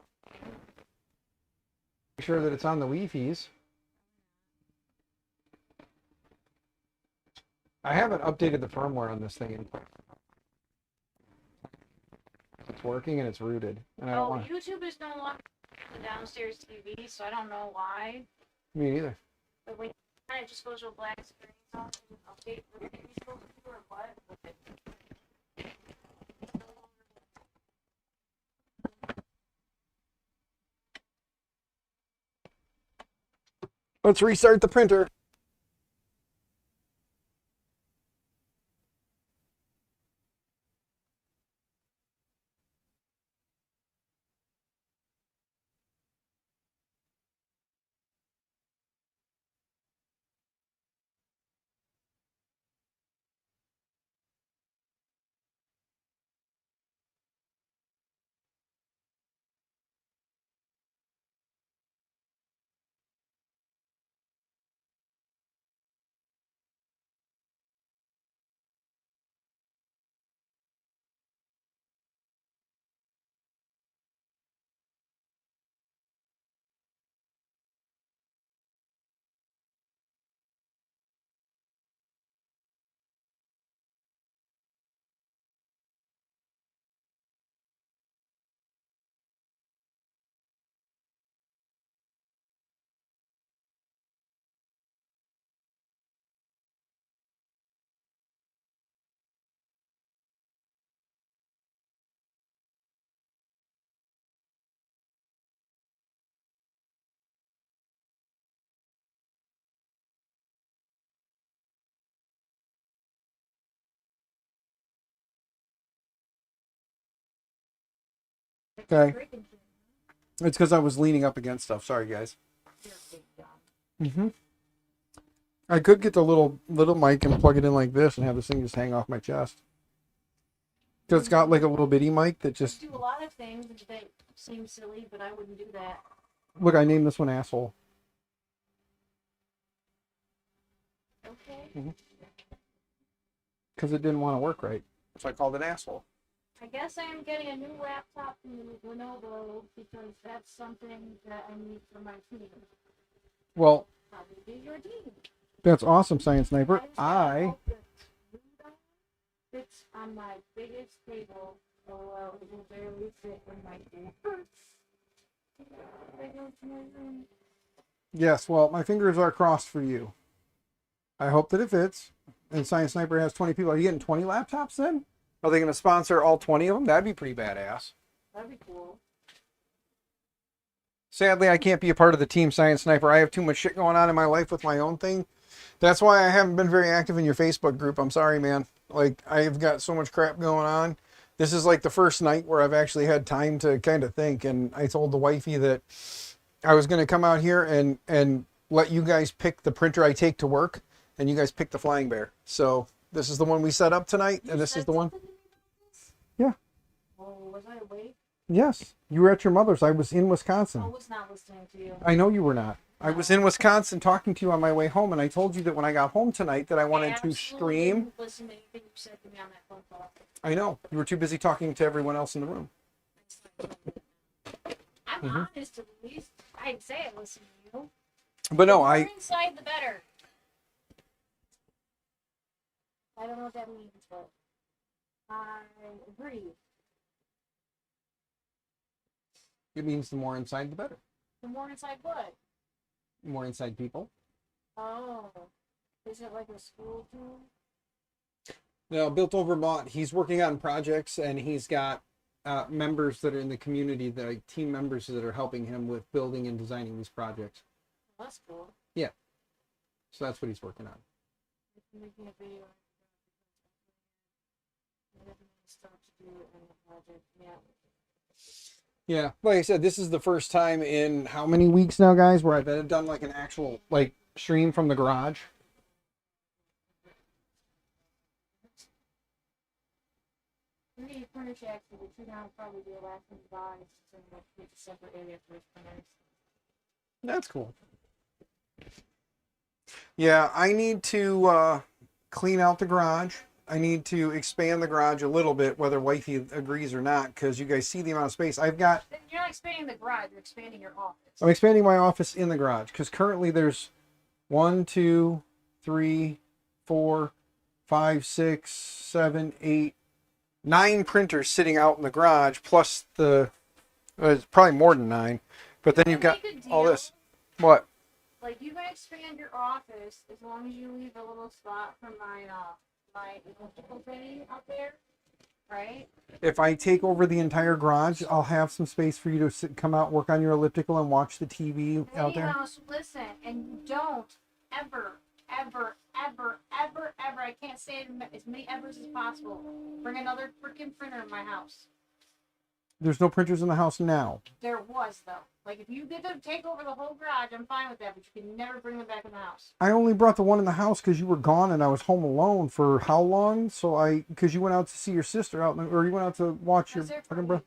Make sure that it's on the Wi-Fi's. I haven't updated the firmware on this thing. It's working and it's rooted, and I don't Oh, want YouTube is no longer the downstairs TV, so I don't know why. me either. But when it just goes to a black screen, so I'll update the TV supposed to do or what? Let's restart the printer. Okay. Breaking shit. It's because I was leaning up against stuff. Sorry, guys. You're a big dog. Mm-hmm. I could get the little mic and plug it in like this and have this thing just hang off my chest. So it's got like a little bitty mic that just... Do a lot of things that seem silly, but I wouldn't do that. Look, I named this one Asshole. Okay. Because it didn't want to work right. So I called it Asshole. I guess I am getting a new laptop from Lenovo because that's something that I need for my team. Well, Probably be your team. that's awesome, Science Sniper. Fits on my biggest table, so it will barely fit in my room. Yes, well, my fingers are crossed for you. I hope that it fits. And Science Sniper has 20 people. Are you getting 20 laptops then? Are they going to sponsor all 20 of them? That'd be pretty badass. That'd be cool. Sadly, I can't be a part of the Team Science Sniper. I have too much shit going on in my life with my own thing. That's why I haven't been very active in your Facebook group. I'm sorry, man. Like, I've got so much crap going on. This is like the first night where I've actually had time to kind of think. And I told the wifey that I was going to come out here and let you guys pick the printer I take to work. And you guys pick the Flying Bear. So this is the one we set up tonight. And this is the one. Yeah. Oh, was I awake? Yes. You were at your mother's. I was in Wisconsin. I was not listening to you. I know you were not. I was in Wisconsin talking to you on my way home, and I told you that when I got home tonight that I wanted to stream. Didn't listen to anything you said to me on that phone call. I know. You were too busy talking to everyone else in the room. I'm honest at least. I'd say I listen to you. But no, The more I... inside, the better. I don't know what that means, but I agree. It means the more inside, the better. The more inside what? More inside people. Oh. Is it like a school tool? No, Built Over Bought. He's working on projects, and he's got members that are in the community, that are team members that are helping him with building and designing these projects. That's cool. Yeah. So that's what he's working on. Making a video. Stuff to do in the project. Yeah. Yeah, like I said, this is the first time in how many weeks now, guys, where I've done like an actual like stream from the garage. We need a printer check, so we're gonna probably be the last one to buy, so we have to get a separate area for his printers. That's cool. Yeah, I need to clean out the garage. I need to expand the garage a little bit, whether wifey agrees or not, because you guys see the amount of space I've got. You're not expanding the garage, you're expanding your office. I'm expanding my office in the garage because currently there's 1, 2, 3, 4, 5, 6, 7, 8, 9 printers sitting out in the garage, plus it's probably more than 9. But then you've got all this. What? Like, you can expand your office as long as you leave a little spot for my elliptical thing out there, right? If I take over the entire garage, I'll have some space for you to come out, work on your elliptical, and watch the TV out there. So listen, and you don't ever, I can't say it as many evers as possible, bring another freaking printer in my house. There's no printers in the house now. There was, though. Like, if you get to take over the whole garage, I'm fine with that, but you can never bring them back in the house. I only brought the one in the house because you were gone and I was home alone for how long? Because you went out to see your sister or you went out to watch your fucking brother.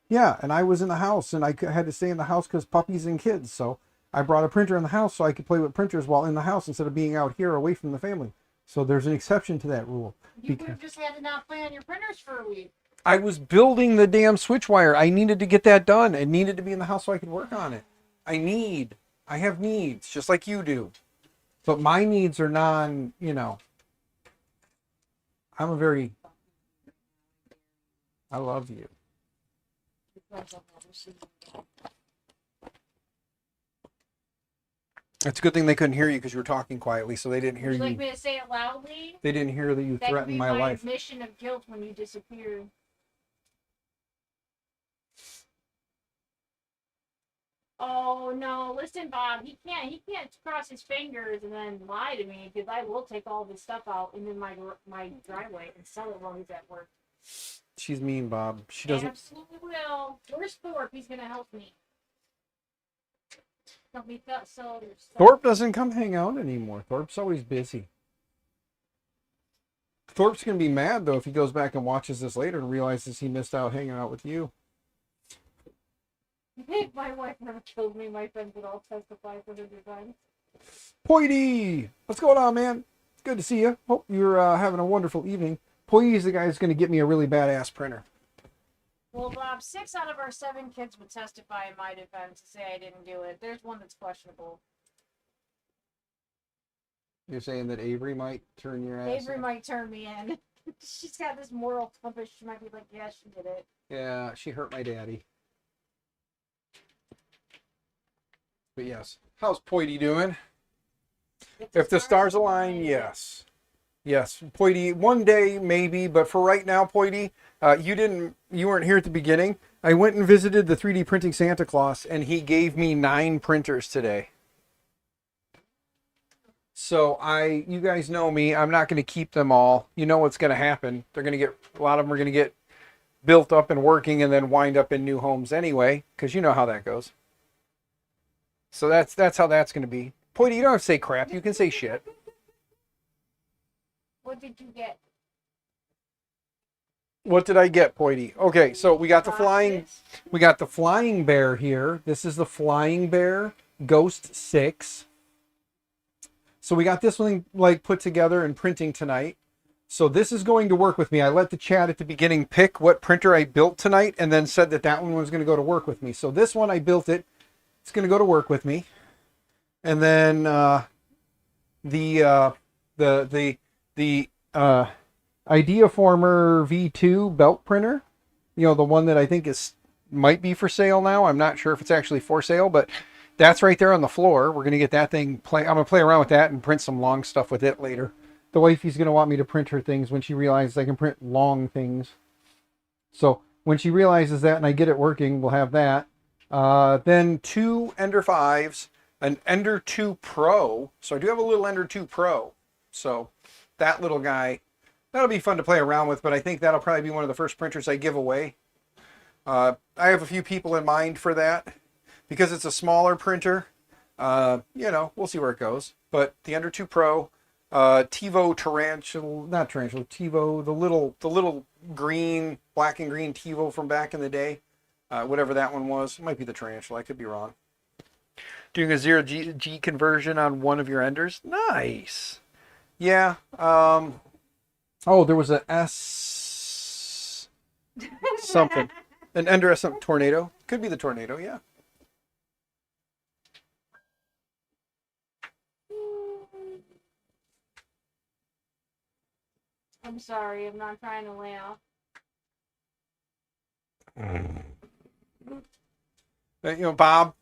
Yeah, and I was in the house and I had to stay in the house because puppies and kids. So I brought a printer in the house so I could play with printers while in the house instead of being out here away from the family. So there's an exception to that rule. You would have just had to not play on your printers for a week. I was building the damn switch wire. I needed to get that done. It needed to be in the house so I could work on it. I have needs, just like you do. But my needs are I'm I love you. It's a good thing they couldn't hear you because you were talking quietly, so they didn't hear Would you you. like me to say it loudly? They didn't hear that you That threatened my life. admission of guilt when you disappeared. Oh no! Listen, Bob. He can't cross his fingers and then lie to me because I will take all this stuff out into my driveway and sell it while he's at work. She's mean, Bob. She doesn't. Absolutely will. Where's Thorpe? He's gonna help me. Help me sell your stuff. Thorpe doesn't come hang out anymore. Thorpe's always busy. Thorpe's gonna be mad though if he goes back and watches this later and realizes he missed out hanging out with you. If my wife never killed me, my friends would all testify for the design. Poity, what's going on, man? Good to see you. Hope you're having a wonderful evening. Poity's the guy who's going to get me a really badass printer. Well, Bob, 6 out of our 7 kids would testify in my defense to say I didn't do it. There's one that's questionable. You're saying that Avery might turn your ass Avery in? might turn me in. She's got this moral compass. She might be like, yeah, she did it. Yeah, she hurt my daddy. But yes. How's Poity doing? If the stars align, yes. Yes, Poity, one day maybe, but for right now, Poity, you weren't here at the beginning. I went and visited the 3D printing Santa Claus, and he gave me 9 printers today. So you guys know me. I'm not going to keep them all. You know what's going to happen. A lot of them are going to get built up and working, and then wind up in new homes anyway, because you know how that goes. So that's how that's going to be. Poity, you don't have to say crap. You can say shit. What did you get? What did I get, Poity? Okay, so we got the flying bear here. This is the Flying Bear Ghost 6. So we got this one like put together and printing tonight. So this is going to work with me. I let the chat at the beginning pick what printer I built tonight and then said that one was going to go to work with me. So this one, I built it. It's going to go to work with me. And then the Ideaformer V2 belt printer, the one that I think might be for sale now. I'm not sure if it's actually for sale, but that's right there on the floor. We're going to get that thing I'm going to play around with that and print some long stuff with it later. The wifey's going to want me to print her things when she realizes I can print long things. So when she realizes that and I get it working, we'll have that. Then 2 Ender 5s, an Ender 2 Pro. So I do have a little Ender 2 Pro. So that little guy, that'll be fun to play around with, but I think that'll probably be one of the first printers I give away. I have a few people in mind for that because it's a smaller printer. We'll see where it goes. But the Ender 2 Pro, TiVo TiVo, the little green, black and green TiVo from back in the day. Whatever that one was. It might be the Tarantula. I could be wrong. Doing a 0G conversion on one of your Enders. Nice. Yeah. There was a S something. An Ender S something. Tornado. Could be the Tornado, yeah. I'm sorry, I'm not trying to laugh. Bob,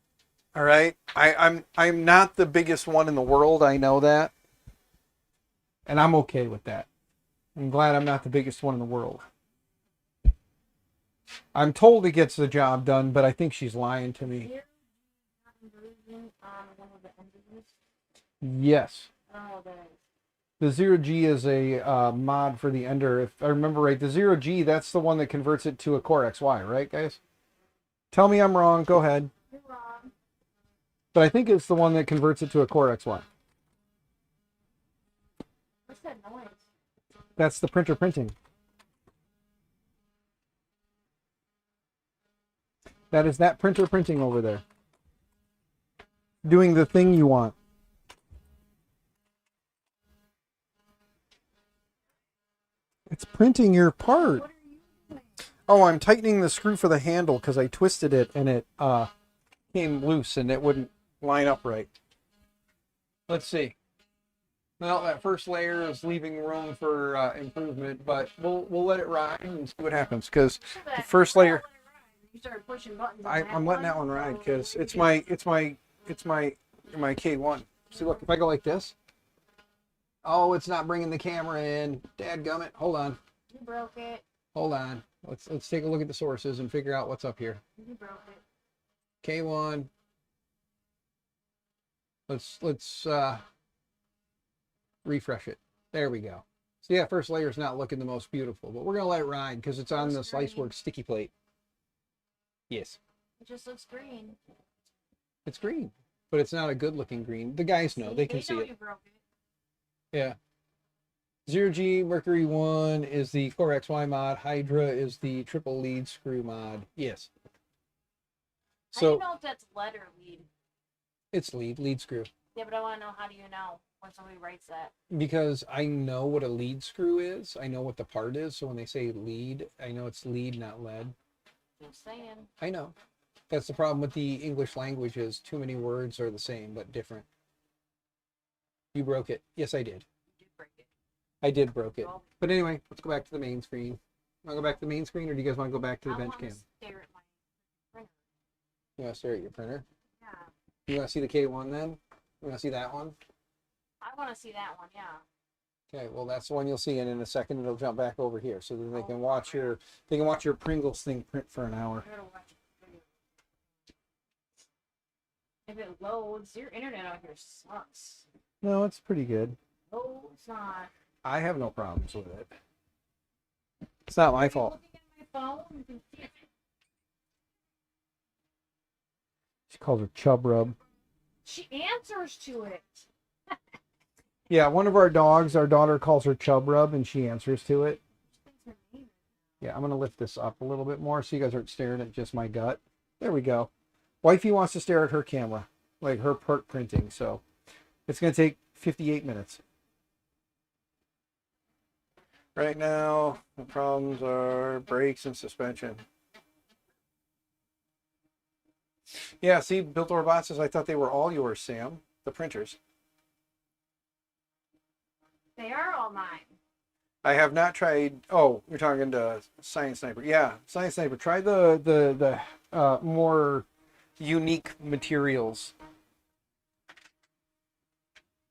all right. I'm not the biggest one in the world. I know that. And I'm okay with that. I'm glad I'm not the biggest one in the world. I'm told it gets the job done, but I think she's lying to me. Yes. Oh, there. The 0G is a mod for the Ender. If I remember right, the 0G, that's the one that converts it to a Core XY, right, guys? Tell me I'm wrong. Go ahead. You're wrong. But I think it's the one that converts it to a Core XY. What's that noise? That's the printer printing. That is that printer printing over there. Doing the thing you want. It's printing your part. What are you doing? Oh, I'm tightening the screw for the handle because I twisted it and it came loose and it wouldn't line up right. Let's see. Well, that first layer is leaving room for improvement, but we'll let it ride and see what happens. Because the first layer, You started pushing buttons. I'm letting that one ride because it's my K1. See, look, if I go like this, oh, it's not bringing the camera in. Dadgummit, hold on, You broke it. hold on. Let's take a look at the sources and figure out what's up here. You broke it. K1. Let's refresh it. There we go. So yeah, first layer is not looking the most beautiful, but we're gonna let it ride because it's on the Looks green. SliceWorks sticky plate. Yes, It just looks green. it's green, but it's not a good looking green. The guys know, they can see know it. you broke it. Yeah. 0G Mercury 1 is the Core XY mod. Hydra is the triple lead screw mod. Yes. How do you So know if that's lead or lead? it's lead screw. Yeah, but I want to know, how do you know when somebody writes that? Because I know what a lead screw is. I know what the part is. So when they say lead, I know it's lead, not lead. Just saying. I know. That's the problem with the English language is too many words are the same but different. You broke it. Yes, I did. You did break it. I did broke it. Well, But anyway, let's go back to the main screen. Want to go back to the main screen, or do you guys want to go back to the I bench want cam? to stare at my printer. You want to stare at your printer? Yeah. You want to see the K1 then? You want to see that one? I want to see that one, yeah. Okay, well that's the one you'll see, and in a second it'll jump back over here, so then they can watch your Pringles thing print for an hour. I gotta watch the video. If it loads, your internet out here sucks. No, it's pretty good. No, it's not. I have no problems with it. It's not my Are you fault. looking at my phone? You can see it. She calls her Chub Rub. She answers to it. Yeah, one of our dogs, our daughter calls her Chub Rub, and she answers to it. She thinks her name is. Yeah, I'm gonna lift this up a little bit more so you guys aren't staring at just my gut. There we go. Wifey wants to stare at her camera, like her perk printing, so it's gonna take 58 minutes. Right now, the problems are brakes and suspension. Yeah, see, Built Bot says, I thought they were all yours, Sam. The printers. They are all mine. I have not tried. Oh, you're talking to Science Sniper. Yeah, Science Sniper. Try the more unique materials.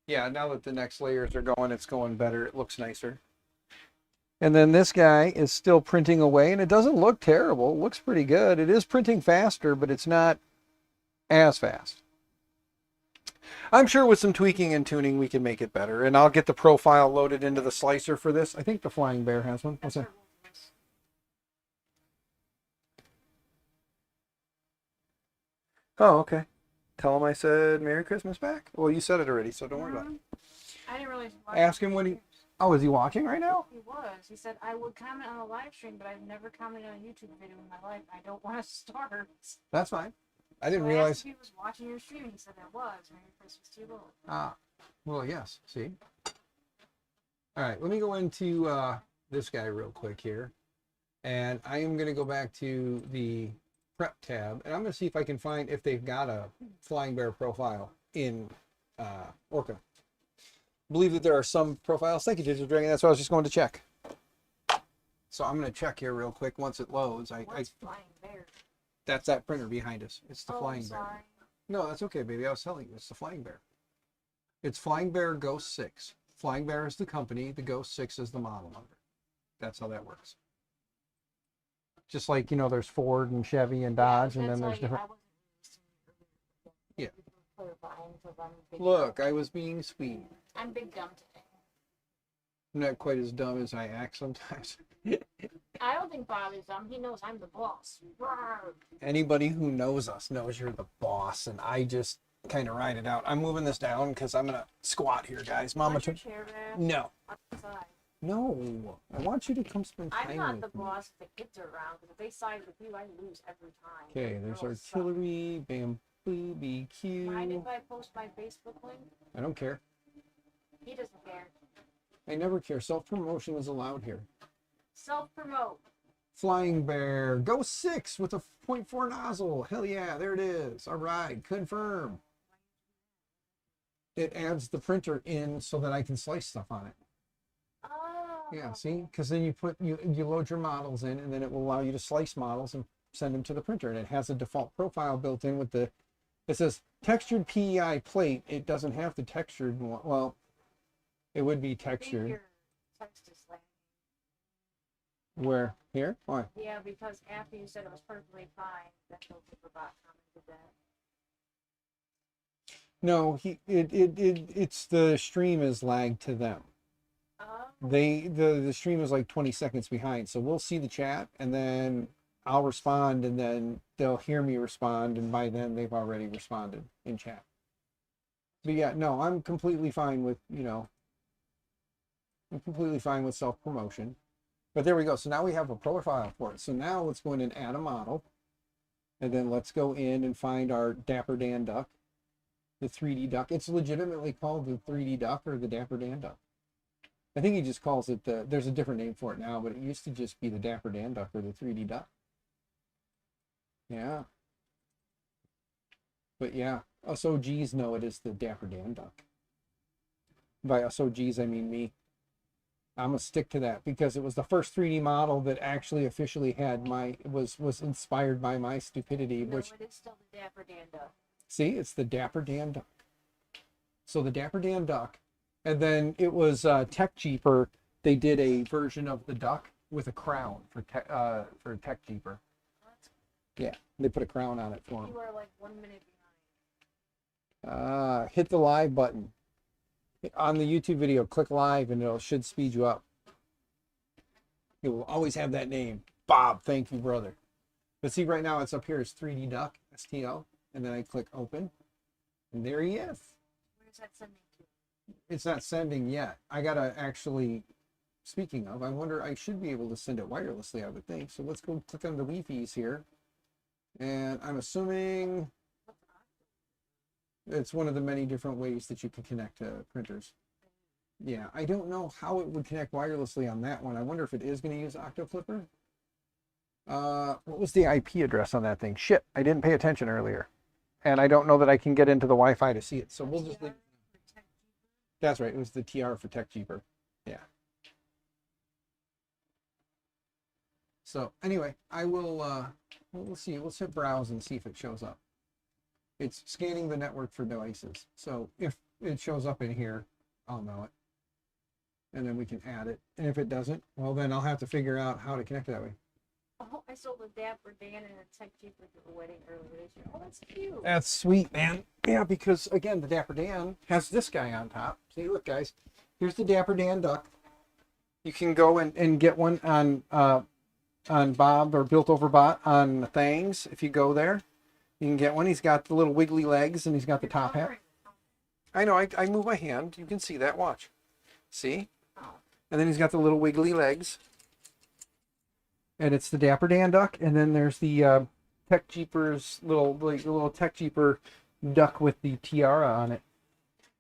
Yeah, now that the next layers are going, it's going better. It looks nicer. And then this guy is still printing away, and it doesn't look terrible. It looks pretty good. It is printing faster, but it's not as fast. I'm sure with some tweaking and tuning, we can make it better. And I'll get the profile loaded into the slicer for this. I think the Flying Bear has one. What's that? Oh, okay. Tell him I said Merry Christmas back. Well, you said it already, so don't worry about it. I didn't realize. Ask him when he... Oh, is he watching right now? He was. He said, I would comment on a live stream, but I've never commented on a YouTube video in my life. I don't want to start. That's fine. I didn't So I asked realize... if he was watching your stream. He said I was. Merry Christmas to you both. Ah, well, yes. See? All right, let me go into this guy real quick here. And I am going to go back to the prep tab, and I'm going to see if I can find if they've got a Flying Bear profile in Orca. Believe that there are some profiles. Thank you, Digital Dragon. That's what I was just going to check. So I'm going to check here real quick once it loads. What's Flying Bear? That's that printer behind us. It's the Flying I'm Bear. sorry. No, that's okay, baby. I was telling you, it's the Flying Bear. It's Flying Bear Ghost 6. Flying Bear is the company. The Ghost 6 is the model number. That's how that works. Just like, you know, there's Ford and Chevy and Dodge, and then there's different... Yeah. Look, I was being sweet. I'm big dumb today. I'm not quite as dumb as I act sometimes. I don't think Bob is dumb. He knows I'm the boss. Rawr. Anybody who knows us knows you're the boss, and I just kind of ride it out. I'm moving this down because I'm going to squat here, guys. Mama, Want your chair back? no. Outside. No. I want you to come spend time I'm not with the me. boss if the kids are around, because if they side with you, I lose every time. Okay, there's Girls suck. artillery, bamboo, BQ. Mind if I post my Facebook link? I don't care. He doesn't care. I never care. Self-promotion is allowed here. Self-promote. Flying Bear, go 6 with a 0.4 nozzle. Hell yeah, there it is. All right, confirm. It adds the printer in so that I can slice stuff on it. Oh. Yeah, see? Because then you load your models in, and then it will allow you to slice models and send them to the printer. And it has a default profile built in with the, it says textured PEI plate. It doesn't have the textured one. Well, it would be I think textured. your text is lagging. Where? Here? Why? Yeah, because after you said it was perfectly fine, that filter bot commented that. No, it's the stream is lagged to them. The stream is like 20 seconds behind, so we'll see the chat and then I'll respond and then they'll hear me respond, and by then they've already responded in chat. But yeah, no, I'm completely fine with, I'm completely fine with self-promotion. But there we go. So now we have a profile for it. So now let's go in and add a model. And then let's go in and find our Dapper Dan duck, the 3D duck. It's legitimately called the 3D duck or the Dapper Dan duck. I think he just calls it there's a different name for it now, but it used to just be the Dapper Dan duck or the 3D duck. Yeah. But yeah, us OGs know it is the Dapper Dan duck. By us OGs, I mean me. I'm gonna stick to that because it was the first 3D model that actually officially had was inspired by my stupidity. No, Which it is still the Dapper Dan duck. see, it's the Dapper Dan duck. So the Dapper Dan duck, and then it was Tech Jeeper. They did a version of the duck with a crown for Tech Jeeper. Yeah, they put a crown on it for him. You are like 1 minute behind. Hit the live button on the YouTube video. Click live, and it should speed you up. It will always have that name, Bob. Thank you, brother. But see, right now it's up here as 3D Duck STL, and then I click open, and there he is. Where's that sending to? It's not sending yet. I gotta actually. Speaking of, I wonder, I should be able to send it wirelessly, I would think. So let's go click on the Wi-Fi's here. And I'm assuming it's one of the many different ways that you can connect to printers. Yeah, I don't know how it would connect wirelessly on that one. I wonder if it is going to use OctoFlipper. What was the IP address on that thing? Shit, I didn't pay attention earlier. And I don't know that I can get into the Wi-Fi to see it. So we'll just leave. That's right, it was the TR for Tech Jeeper. Yeah. So anyway, I will, we'll see. Let's hit browse and see if it shows up. It's scanning the network for devices. So if it shows up in here, I'll know it. And then we can add it. And if it doesn't, well, then I'll have to figure out how to connect it that way. Oh, I sold the Dapper Dan and a Tech Jeeper to the wedding earlier this year. Oh, that's cute. That's sweet, man. Yeah, because again, the Dapper Dan has this guy on top. See, look, guys. Here's the Dapper Dan duck. You can go and get one on Bob or Built Over Bot on Thangs. If you go there, you can get one. He's got the little wiggly legs and he's got the top hat. I know, I move my hand. You can see that. Watch. See? And then he's got the little wiggly legs. And it's the Dapper Dan duck. And then there's the Tech Jeeper's little Tech Jeeper duck with the tiara on it.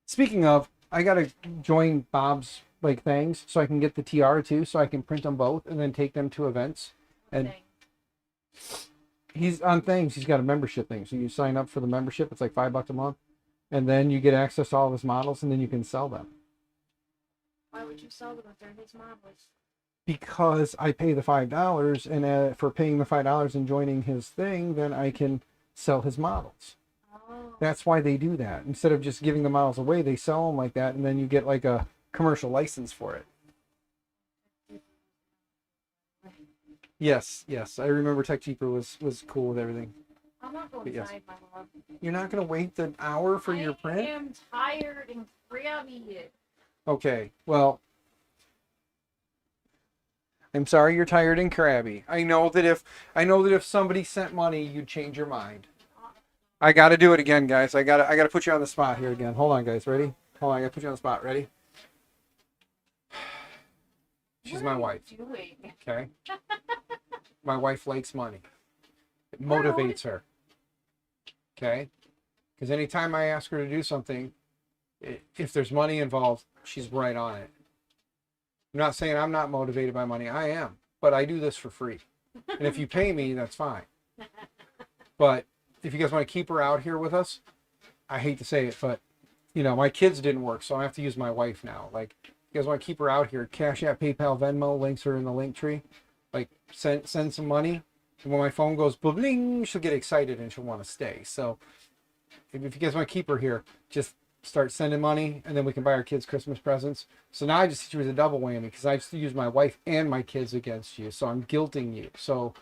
Speaking of, I gotta join Bob's things so I can get the tiara too, so I can print them both and then take them to events. And he's on Things. He's got a membership thing, so you sign up for the membership. It's like $5 a month, and then you get access to all of his models, and then you can sell them. Why would you sell them if they're his models? Because I pay the $5, and for paying the $5 and joining his thing, then I can sell his models. Oh. That's why they do that. Instead of just giving the models away, they sell them like that, and then you get like a commercial license for it. Yes, I remember Tech Jeeper was cool with everything. I'm not going Yes. inside, my love. You're not going to wait the hour for your print? I am tired and crabby. Okay, well, I'm sorry you're tired and crabby. I know that if somebody sent money, you'd change your mind. I got to do it again, guys. I got to put you on the spot here again. Hold on, guys. Ready? Hold on. I got to put you on the spot. Ready? She's my wife. Doing? Okay. My wife likes money. It motivates her. Okay. Because anytime I ask her to do something, if there's money involved, she's right on it. I'm not saying I'm not motivated by money. I am. But I do this for free. And if you pay me, that's fine. But if you guys want to keep her out here with us, I hate to say it, but my kids didn't work, so I have to use my wife now. Like, you guys want to keep her out here, Cash App, PayPal, Venmo, links are in the Linktree. Like, send some money, and when my phone goes bling, she'll get excited and she'll want to stay. So if you guys want to keep her here, just start sending money, and then we can buy our kids Christmas presents. So now I just hit you with a double whammy, because I just use my wife and my kids against you, so I'm guilting you. So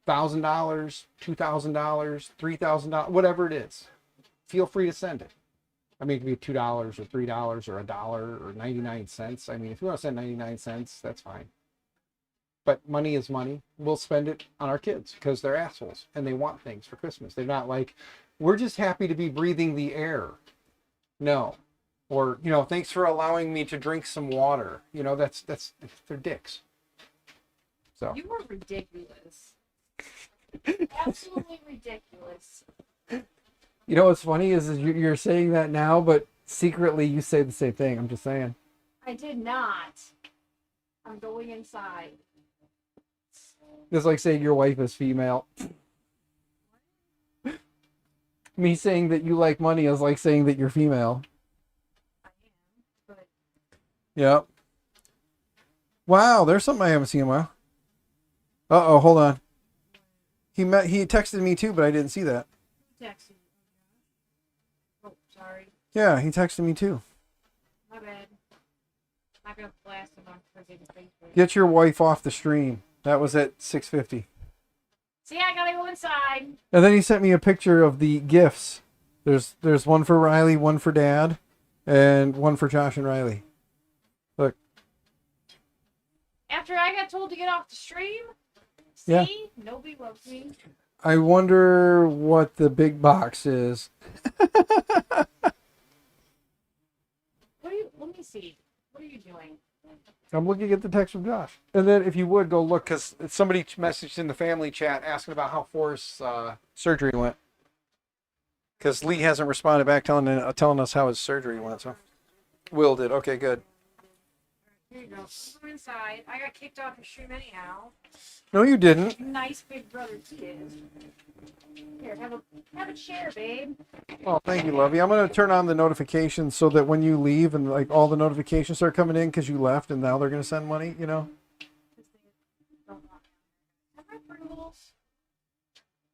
$1,000, $2,000, $3,000, whatever it is, feel free to send it. I mean, it could be $2 or $3 or $1 or 99 cents. I mean, if you want to send 99 cents, that's fine. But money is money. We'll spend it on our kids because they're assholes and they want things for Christmas. They're not like, we're just happy to be breathing the air. No. Or, you know, thanks for allowing me to drink some water. You know, that's they're dicks. So. You were ridiculous. Absolutely ridiculous. You know what's funny is you're saying that now, but secretly you say the same thing. I'm just saying. I did not. I'm going inside. It's like saying your wife is female. Me saying that you like money is like saying that you're female. I am, but Yep. Wow, there's something I haven't seen in a while. Uh-oh, hold on. He texted me too, but I didn't see that. texting. Oh, sorry. Yeah, he texted me too. My bad. I'm gonna blast him on freaking Facebook. Get your wife off the stream. That was at 6:50. See, I gotta go inside. And then he sent me a picture of the gifts. There's one for Riley, one for Dad, and one for Josh and Riley. Look. After I got told to get off the stream, see, Yeah. nobody loves me. I wonder what the big box is. Let me see. What are you doing? I'm looking at the text from Josh. And then if you would go look, because somebody messaged in the family chat asking about how Forrest's surgery went. Because Lee hasn't responded back telling us how his surgery went. So Will did. Okay, good. Here you go. Go inside. I got kicked off the stream anyhow. No, you didn't. Nice big brother's kids. Here, have a chair, babe. Oh, thank you, Lovey. I'm going to turn on the notifications so that when you leave and like all the notifications start coming in because you left and now they're going to send money, you know? Have my Pringles?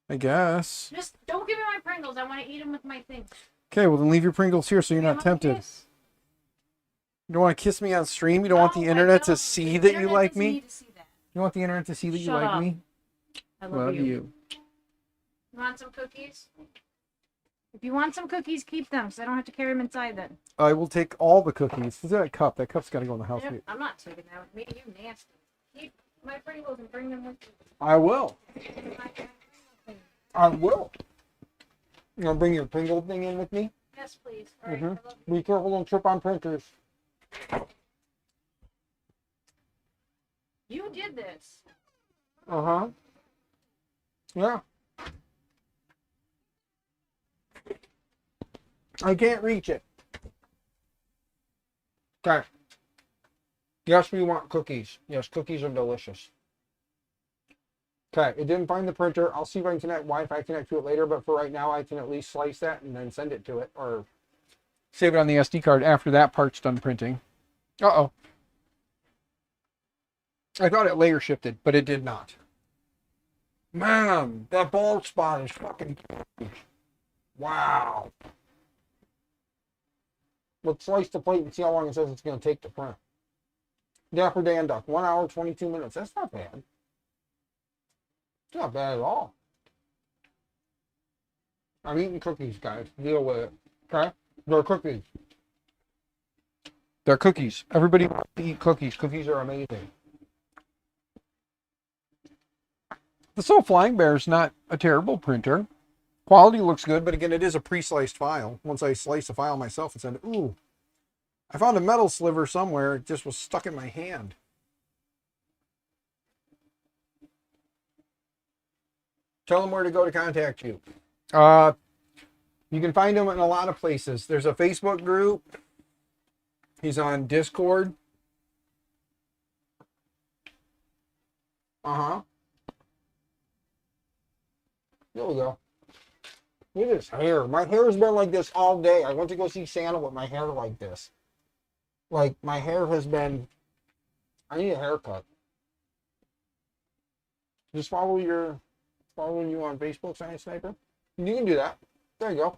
I guess. Just don't give me my Pringles. I want to eat them with my thing. Okay, well then leave your Pringles here so you're Yeah, not how about tempted. this? You don't want to kiss me on stream? You don't want the No, I internet to don't. see The that you internet like doesn't me? need to see that. You want the internet to see that you Shut like up. me? I love you. You. You want some cookies? If you want some cookies, keep them, so I don't have to carry them inside then. I will take all the cookies. Is that cup? That cup's got to go in the house. Yep, I'm not taking that with me. You nasty. Keep my Pringles and bring them with you. I will. My- I will. You want to bring your Pringle thing in with me? Yes, please. All right, Mhm. I love you. Be careful, don't trip on printers. You did this. Uh-huh. Yeah. I can't reach it. Okay. Yes, we want cookies. Yes, cookies are delicious. Okay, it didn't find the printer. I'll see if I can connect Wi-Fi connect to it later, but for right now I can at least slice that and then send it to it or save it on the SD card after that part's done printing. Uh-oh. I thought it layer shifted, but it did not. Man, that bald spot is fucking huge. Wow. Let's slice the plate and see how long it says it's going to take to print. Dapper Dan Duck, 1 hour, 22 minutes. That's not bad. It's not bad at all. I'm eating cookies, guys. Deal with it. Okay? They're cookies. They're cookies. Everybody wants to eat cookies. Cookies are amazing. The Soul Flying Bear is not a terrible printer. Quality looks good, but again, it is a pre-sliced file. Once I slice the file myself and said, ooh, I found a metal sliver somewhere. It just was stuck in my hand. Tell them where to go to contact you. You can find him in a lot of places. There's a Facebook group. He's on Discord. Uh-huh. There we go. Look at his hair. My hair has been like this all day. I went to go see Santa with my hair like this. Like, my hair has been... I need a haircut. Just following you on Facebook, Science Sniper. You can do that. There you go.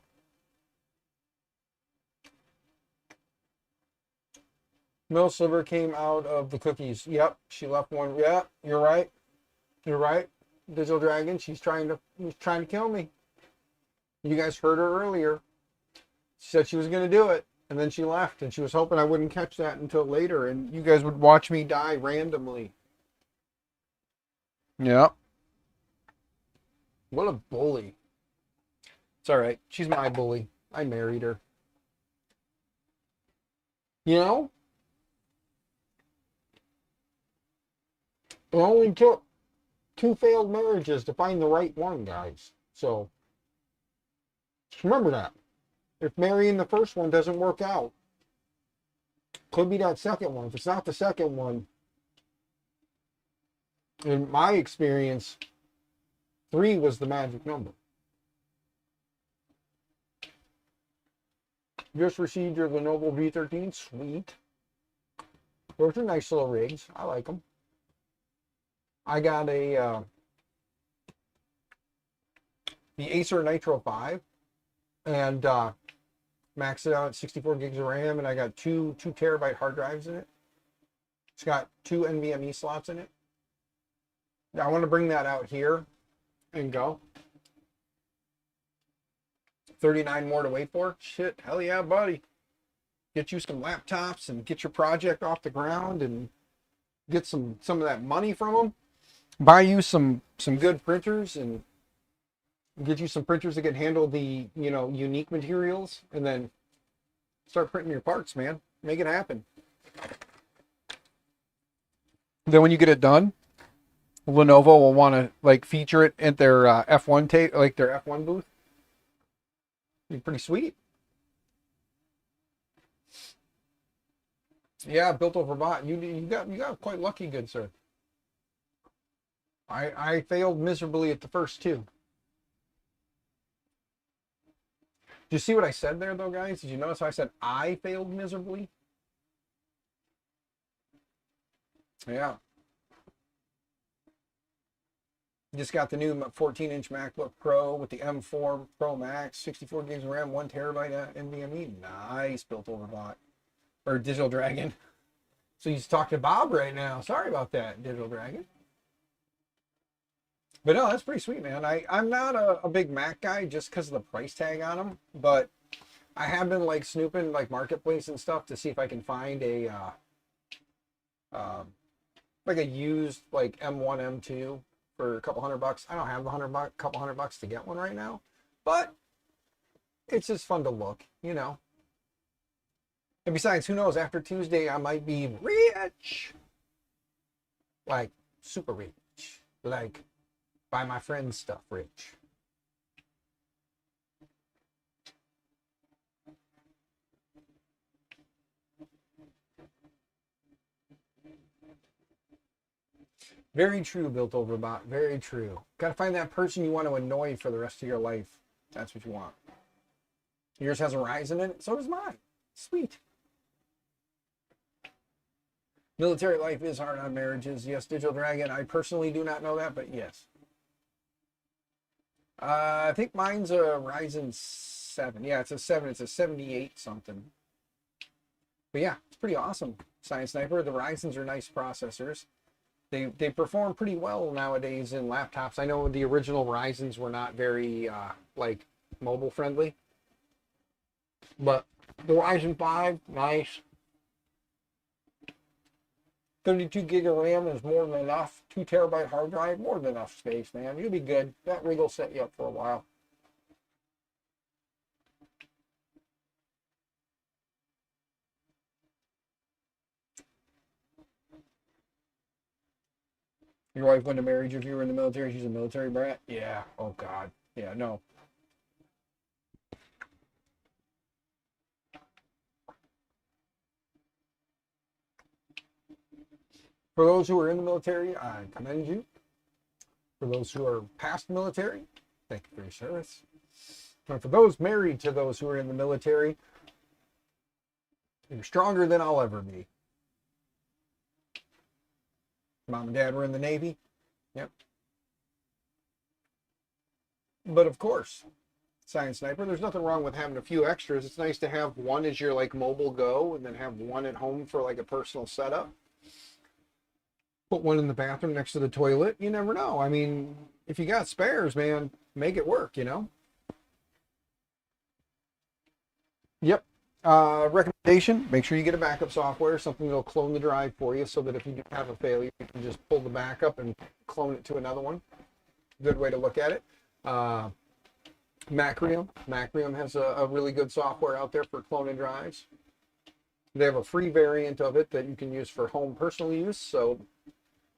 Mill Sliver came out of the cookies. Yep, she left one. Yeah, you're right. You're right. Digital Dragon, she's trying to kill me. You guys heard her earlier. She said she was going to do it, and then she left, and she was hoping I wouldn't catch that until later, and you guys would watch me die randomly. Yeah. What a bully. It's all right. She's my bully. I married her. You know? It only took 2 failed marriages to find the right one, guys. So, just remember that. If marrying the first one doesn't work out, could be that second one. If it's not the second one, in my experience, 3 was the magic number. Just received your Lenovo V13. Sweet. Those are nice little rigs. I like them. I got the Acer Nitro 5 and maxed it out at 64 gigs of RAM, and I got 2 terabyte hard drives in it. It's got 2 NVMe slots in it. Now, I want to bring that out here and go. 39 more to wait for. Shit, hell yeah, buddy. Get you some laptops and get your project off the ground and get some of that money from them. Buy you some good printers and get you some printers that can handle the, you know, unique materials, and then start printing your parts, man. Make it happen. Then when you get it done, Lenovo will want to like feature it at their F1 tape, like their F1 booth. Be pretty sweet. Yeah, built over bought. You got quite lucky, good sir. I failed miserably at the first 2. Did you see what I said there, though, guys? Did you notice how I said I failed miserably? Yeah. Just got the new 14-inch MacBook Pro with the M4 Pro Max, 64 gigs of RAM, 1 terabyte NVMe. Nice, built over bought. Or Digital Dragon. So he's talking to Bob right now. Sorry about that, Digital Dragon. But no, that's pretty sweet, man. I'm not a big Mac guy just because of the price tag on them, but I have been like snooping like Marketplace and stuff to see if I can find a like a used like M1, M2 for a couple $100. I don't have the couple $100 to get one right now, but it's just fun to look, you know. And besides, who knows? After Tuesday, I might be rich, like super rich, like buy my friend's stuff rich. Very true, built over bot. Very true. Gotta find that person you want to annoy for the rest of your life. That's what you want. Yours has a Ryzen in it, so does mine. Sweet. Military life is hard on marriages. Yes, Digital Dragon. I personally do not know that, but yes. I think mine's a Ryzen 7. Yeah, it's a 7. It's a 78 something. But yeah, it's pretty awesome. Science Sniper. The Ryzens are nice processors. They perform pretty well nowadays in laptops. I know the original Ryzens were not very like mobile friendly. But the Ryzen 5, nice. 32 gig of RAM is more than enough. 2 terabyte hard drive, more than enough space, man. You'll be good. That rig will set you up for a while. Your wife wouldn't have married you if you were in the military. She's a military brat. Yeah. Oh God. Yeah. No. For those who are in the military, I commend you. For those who are past military, thank you for your service. And for those married to those who are in the military, you're stronger than I'll ever be. Mom and Dad were in the Navy. Yep. But of course, Science Sniper, there's nothing wrong with having a few extras. It's nice to have one as your like mobile go, and then have one at home for like a personal setup. Put one in the bathroom next to the toilet. You never know. I mean, if you got spares, man, make it work, you know? Yep. Recommendation, make sure you get a backup software, something that'll clone the drive for you so that if you do have a failure, you can just pull the backup and clone it to another one. Good way to look at it. Macrium has a really good software out there for cloning drives. They have a free variant of it that you can use for home personal use. So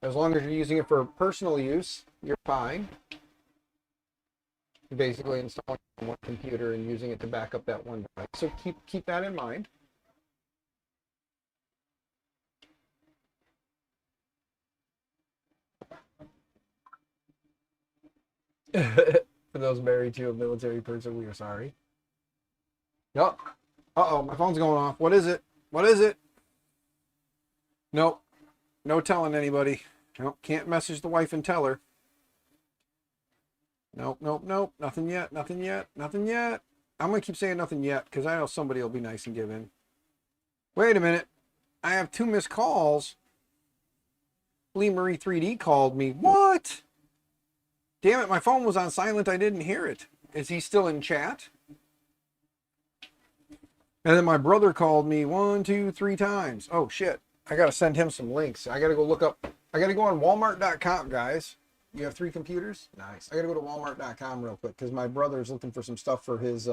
as long as you're using it for personal use, you're fine. You're basically installing it on one computer and using it to back up that one drive. So keep that in mind. For those married to a military person, we are sorry. Yup. Uh-oh, my phone's going off. What is it? What is it? Nope. No telling anybody. Nope. Can't message the wife and tell her. Nope, nope, nope. Nothing yet. Nothing yet. Nothing yet. I'm going to keep saying nothing yet because I know somebody will be nice and give in. Wait a minute. I have 2 missed calls. Lee Marie 3D called me. What? Damn it, my phone was on silent. I didn't hear it. Is he still in chat? And then my brother called me 1, 2, 3 times. Oh, shit. I got to send him some links. I got to go look up. I got to go on walmart.com, guys. You have 3 computers? Nice. I got to go to walmart.com real quick because my brother's looking for some stuff for his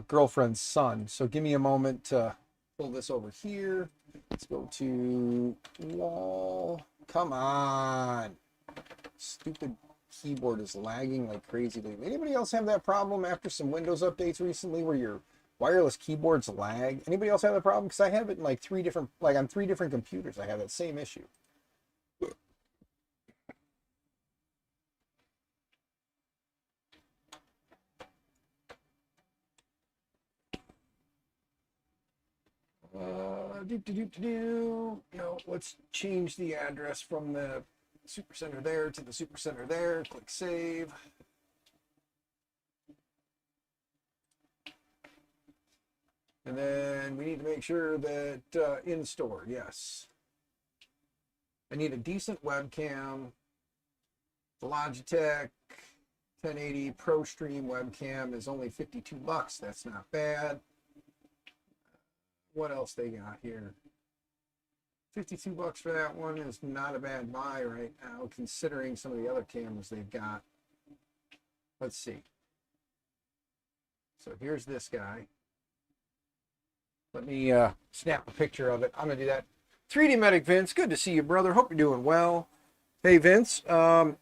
girlfriend's son. So give me a moment to pull this over here. Let's go to wall. Come on. Stupid keyboard is lagging like crazy. Anybody else have that problem after some Windows updates recently where your wireless keyboards lag? Anybody else have that problem? Because I have it in like 3 different, like on 3 different computers. I have that same issue. No, let's change the address from the Supercenter there to the Supercenter there. Click save. And then we need to make sure that in store, yes. I need a decent webcam. The Logitech 1080 Pro Stream webcam is only $52. That's not bad. What else they got here? $52 for that one is not a bad buy right now, considering some of the other cameras they've got. Let's see. So here's this guy. Let me snap a picture of it. I'm gonna do that. 3D Medic Vince, good to see you, brother. Hope you're doing well. Hey Vince, so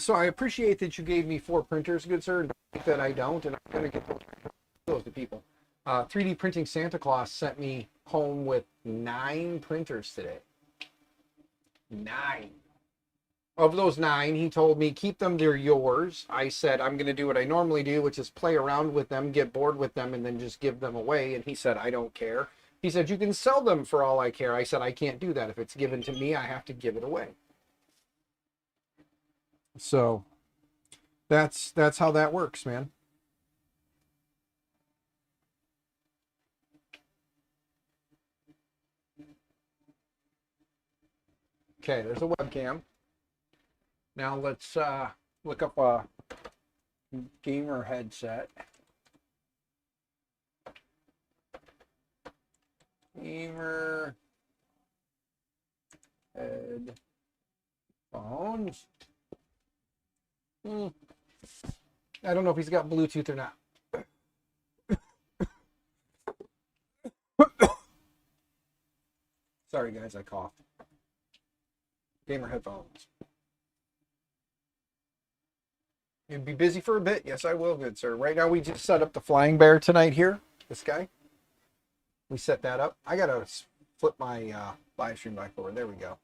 I appreciate that you gave me 4 printers, good sir. That I don't, and I'm gonna get those to people. 3D Printing Santa Claus sent me home with 9 printers today. 9. Of those 9, he told me, keep them, they're yours. I said, I'm going to do what I normally do, which is play around with them, get bored with them, and then just give them away. And he said, I don't care. He said, you can sell them for all I care. I said, I can't do that. If it's given to me, I have to give it away. So that's how that works, man. Okay, there's a webcam. Now let's look up a gamer headset. Gamer headphones. I don't know if he's got Bluetooth or not. Sorry guys, I coughed. Gamer headphones. You'd be busy for a bit? Yes, I will, good sir. Right now we just set up the Flying Bear tonight here. This guy. We set that up. I gotta flip my live stream back over. There we go.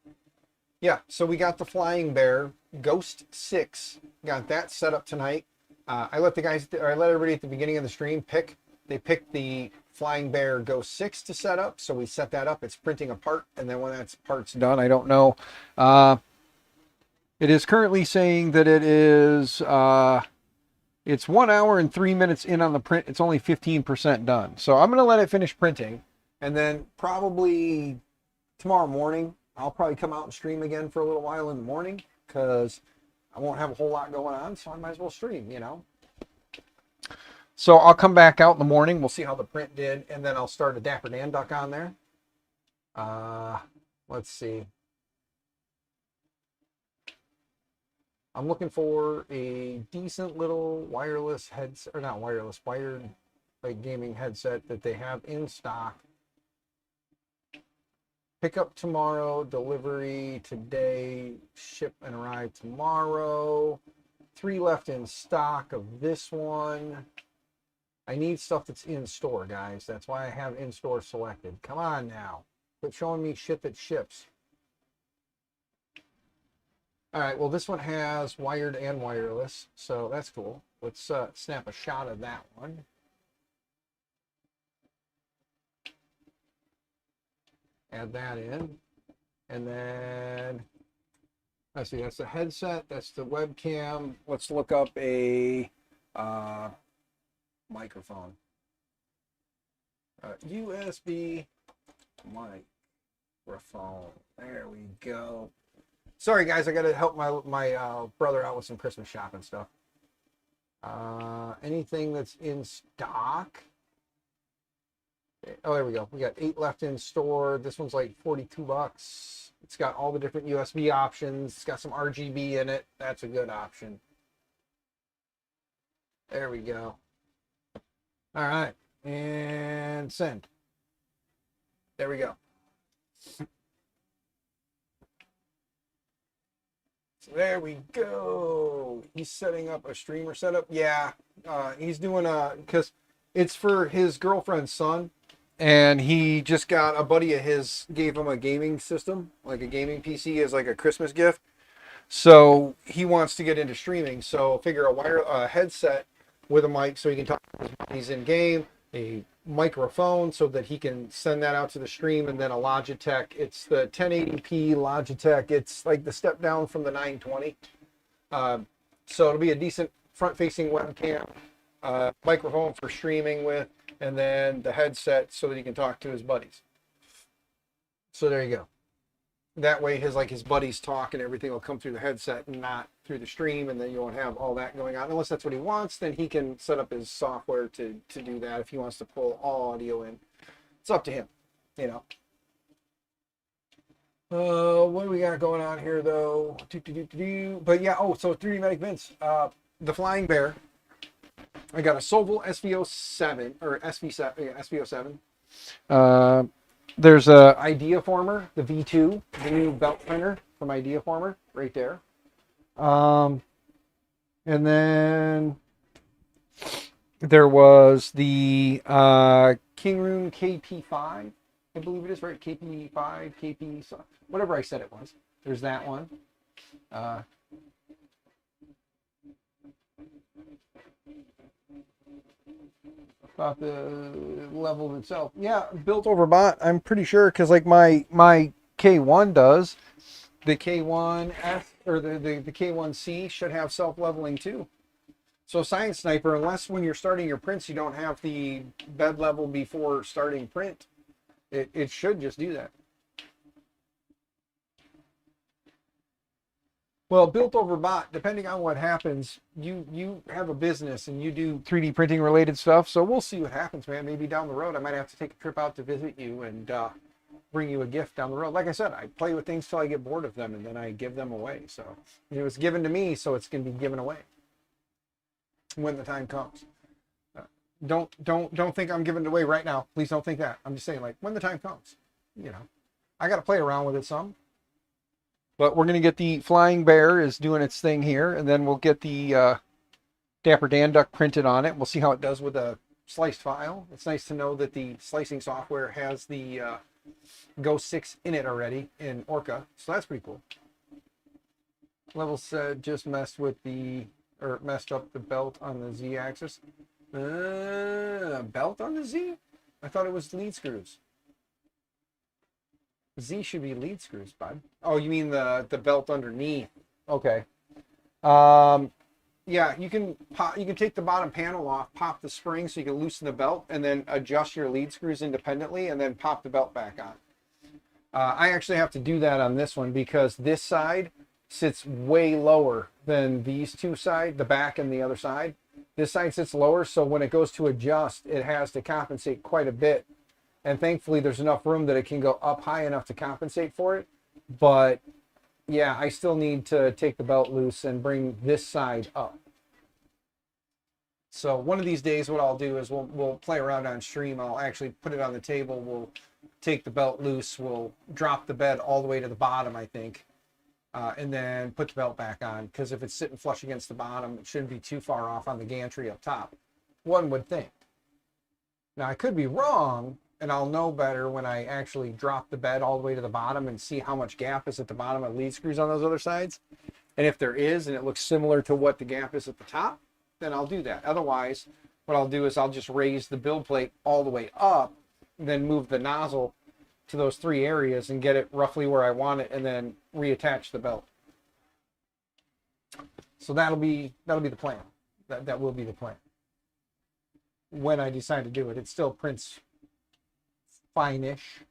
Yeah, so we got the Flying Bear Ghost 6. Got that set up tonight. I let everybody at the beginning of the stream pick. They picked the Flying Bear Ghost 6 to set up, so we set that up. It's printing a part, and then when that part's done, I don't know. It is currently saying that it is it's 1 hour and 3 minutes in on the print. It's only 15% done. So I'm going to let it finish printing, and then probably tomorrow morning, I'll probably come out and stream again for a little while in the morning because I won't have a whole lot going on, so I might as well stream, you know. So I'll come back out in the morning. We'll see how the print did, and then I'll start a Dapper Dan duck on there. Let's see. I'm looking for a decent little wireless headset, or not wireless, wired like gaming headset that they have in stock. Pick up tomorrow, delivery today, ship and arrive tomorrow. 3 left in stock of this one. I need stuff that's in store, guys. That's why I have in store selected. Come on now. Quit showing me shit that ships. All right, well, this one has wired and wireless, so that's cool. Let's snap a shot of that one. Add that in. And then, let's see, that's the headset, that's the webcam. Let's look up a microphone. USB microphone. There we go. Sorry, guys, I got to help my brother out with some Christmas shopping stuff. Anything that's in stock? Oh, there we go. We got 8 left in store. This one's like $42. It's got all the different USB options. It's got some RGB in it. That's a good option. There we go. All right. And send. There we go. So there we go. He's setting up a streamer setup. Yeah. He's doing because it's for his girlfriend's son. And he just got a buddy of his gave him a gaming system, like a gaming PC as like a Christmas gift. So he wants to get into streaming. So figure a headset with a mic so he can talk to his buddies in game, a microphone so that he can send that out to the stream, and then a Logitech. It's the 1080p Logitech. It's like the step down from the 920. So it'll be a decent front-facing webcam, microphone for streaming with, and then the headset so that he can talk to his buddies. So there you go. That way his buddies talk and everything will come through the headset and not through the stream, and then you won't have all that going on. Unless that's what he wants, then he can set up his software to do that if he wants to pull all audio in. It's up to him, you know. What do we got going on here though? But yeah, so 3D Medic Vince, the Flying Bear. I got a Sobel SVO7 or SV7, yeah, SVO7. There's a Ideaformer, the V2, the new belt printer from Ideaformer, right there. And then there was the Kingroon KP5, I believe it is, right? KP5, KP, whatever I said it was. There's that one. About the level itself, yeah, built over bot. I'm pretty sure because like my K1 does, the K1S or the K1C should have self-leveling too. So Science Sniper, unless when you're starting your prints you don't have the bed level before starting print, it should just do that. Well, built over bot, depending on what happens, you have a business and you do 3D printing related stuff. So we'll see what happens, man. Maybe down the road, I might have to take a trip out to visit you and bring you a gift down the road. Like I said, I play with things till I get bored of them and then I give them away. So it was given to me, so it's going to be given away when the time comes. Don't think I'm giving it away right now. Please don't think that. I'm just saying, like, when the time comes, you know, I got to play around with it some. But we're going to get the Flying Bear is doing its thing here, and then we'll get the Dapper Dan duck printed on it. We'll see how it does with a sliced file. It's nice to know that the slicing software has the Go 6 in it already in Orca, so that's pretty cool. Level said just messed up the belt on the Z-axis. Belt on the Z? I thought it was lead screws. Z should be lead screws, bud. Oh, you mean the belt underneath? Okay. Yeah, you can take the bottom panel off, pop the spring so you can loosen the belt, and then adjust your lead screws independently, and then pop the belt back on. I actually have to do that on this one because this side sits way lower than these two sides, the back and the other side. This side sits lower, so when it goes to adjust, it has to compensate quite a bit. And thankfully, there's enough room that it can go up high enough to compensate for it. But yeah, I still need to take the belt loose and bring this side up. So one of these days, what I'll do is we'll play around on stream. I'll actually put it on the table. We'll take the belt loose. We'll drop the bed all the way to the bottom, I think. And then put the belt back on, because if it's sitting flush against the bottom, it shouldn't be too far off on the gantry up top, one would think. Now, I could be wrong, and I'll know better when I actually drop the bed all the way to the bottom and see how much gap is at the bottom of lead screws on those other sides. And if there is, and it looks similar to what the gap is at the top, then I'll do that. Otherwise, what I'll do is I'll just raise the build plate all the way up, then move the nozzle to those 3 areas and get it roughly where I want it, and then reattach the belt. So that'll be the plan. That will be the plan. When I decide to do it, it still prints fine-ish.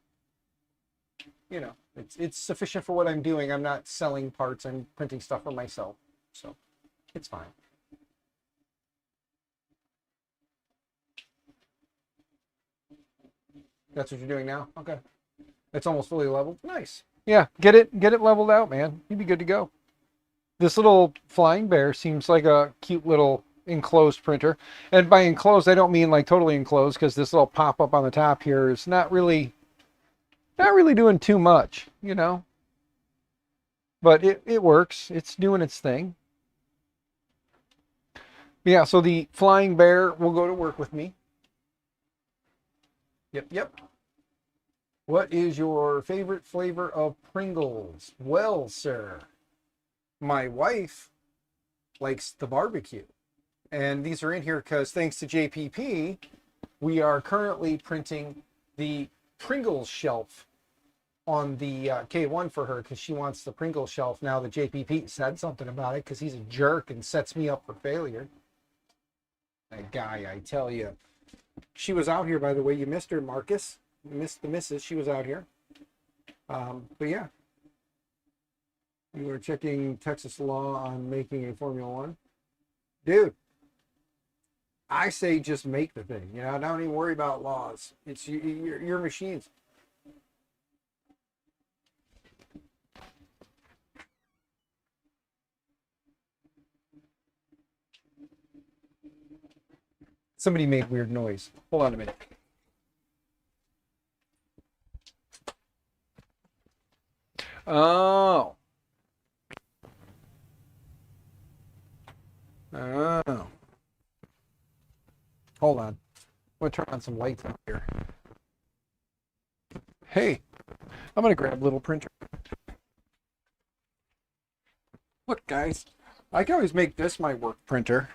You know, it's sufficient for what I'm doing. I'm not selling parts. I'm printing stuff for myself, so it's fine. That's what you're doing now? Okay. It's almost fully leveled. Nice. Yeah, get it leveled out, man. You'd be good to go. This little Flying Bear seems like a cute little enclosed printer. And by enclosed, I don't mean like totally enclosed, because this little pop-up on the top here is not really doing too much, you know. But it works. It's doing its thing. Yeah, so the Flying Bear will go to work with me. Yep. What is your favorite flavor of Pringles? Well, sir, my wife likes the barbecue. And these are in here because thanks to JPP, we are currently printing the Pringles shelf on the K1 for her, because she wants the Pringles shelf. Now the JPP said something about it because he's a jerk and sets me up for failure. That guy, I tell you. She was out here, by the way. You missed her, Marcus. You missed the missus. She was out here. But yeah. You were checking Texas law on making a Formula One. Dude, I say just make the thing. You know, don't even worry about laws. It's your machines. Somebody made weird noise. Hold on a minute. Oh. Hold on. I'm going to turn on some lights up here. Hey, I'm going to grab a little printer. Look, guys, I can always make this my work printer.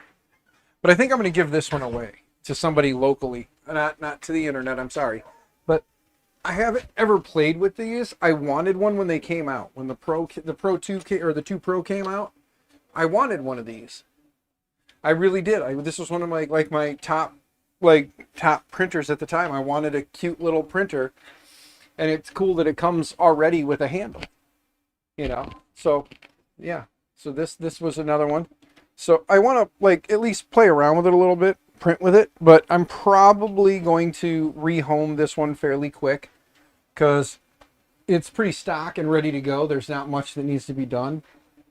But I think I'm going to give this one away to somebody locally. Not to the internet, I'm sorry. But I haven't ever played with these. I wanted one when they came out. When the Pro 2 or the 2 Pro came out, I wanted one of these. I really did. This was one of my top printers at the time. I wanted a cute little printer, and it's cool that it comes already with a handle. You know. So, yeah. So this was another one. So I want to at least play around with it a little bit, print with it, but I'm probably going to rehome this one fairly quick because it's pretty stock and ready to go. There's not much that needs to be done.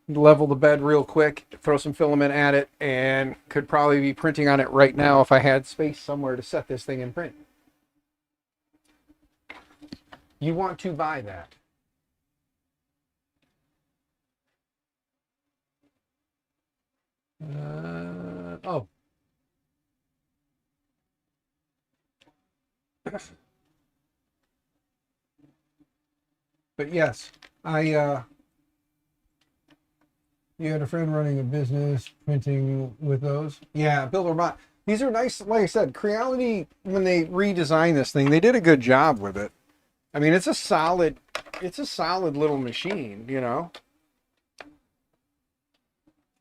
Level the bed real quick, throw some filament at it, and could probably be printing on it right now if I had space somewhere to set this thing in print. You want to buy that. Oh. But yes, you had a friend running a business printing with those? Yeah, Bill Vermont. These are nice. Like I said, Creality, when they redesigned this thing, they did a good job with it. I mean, it's a solid little machine, you know.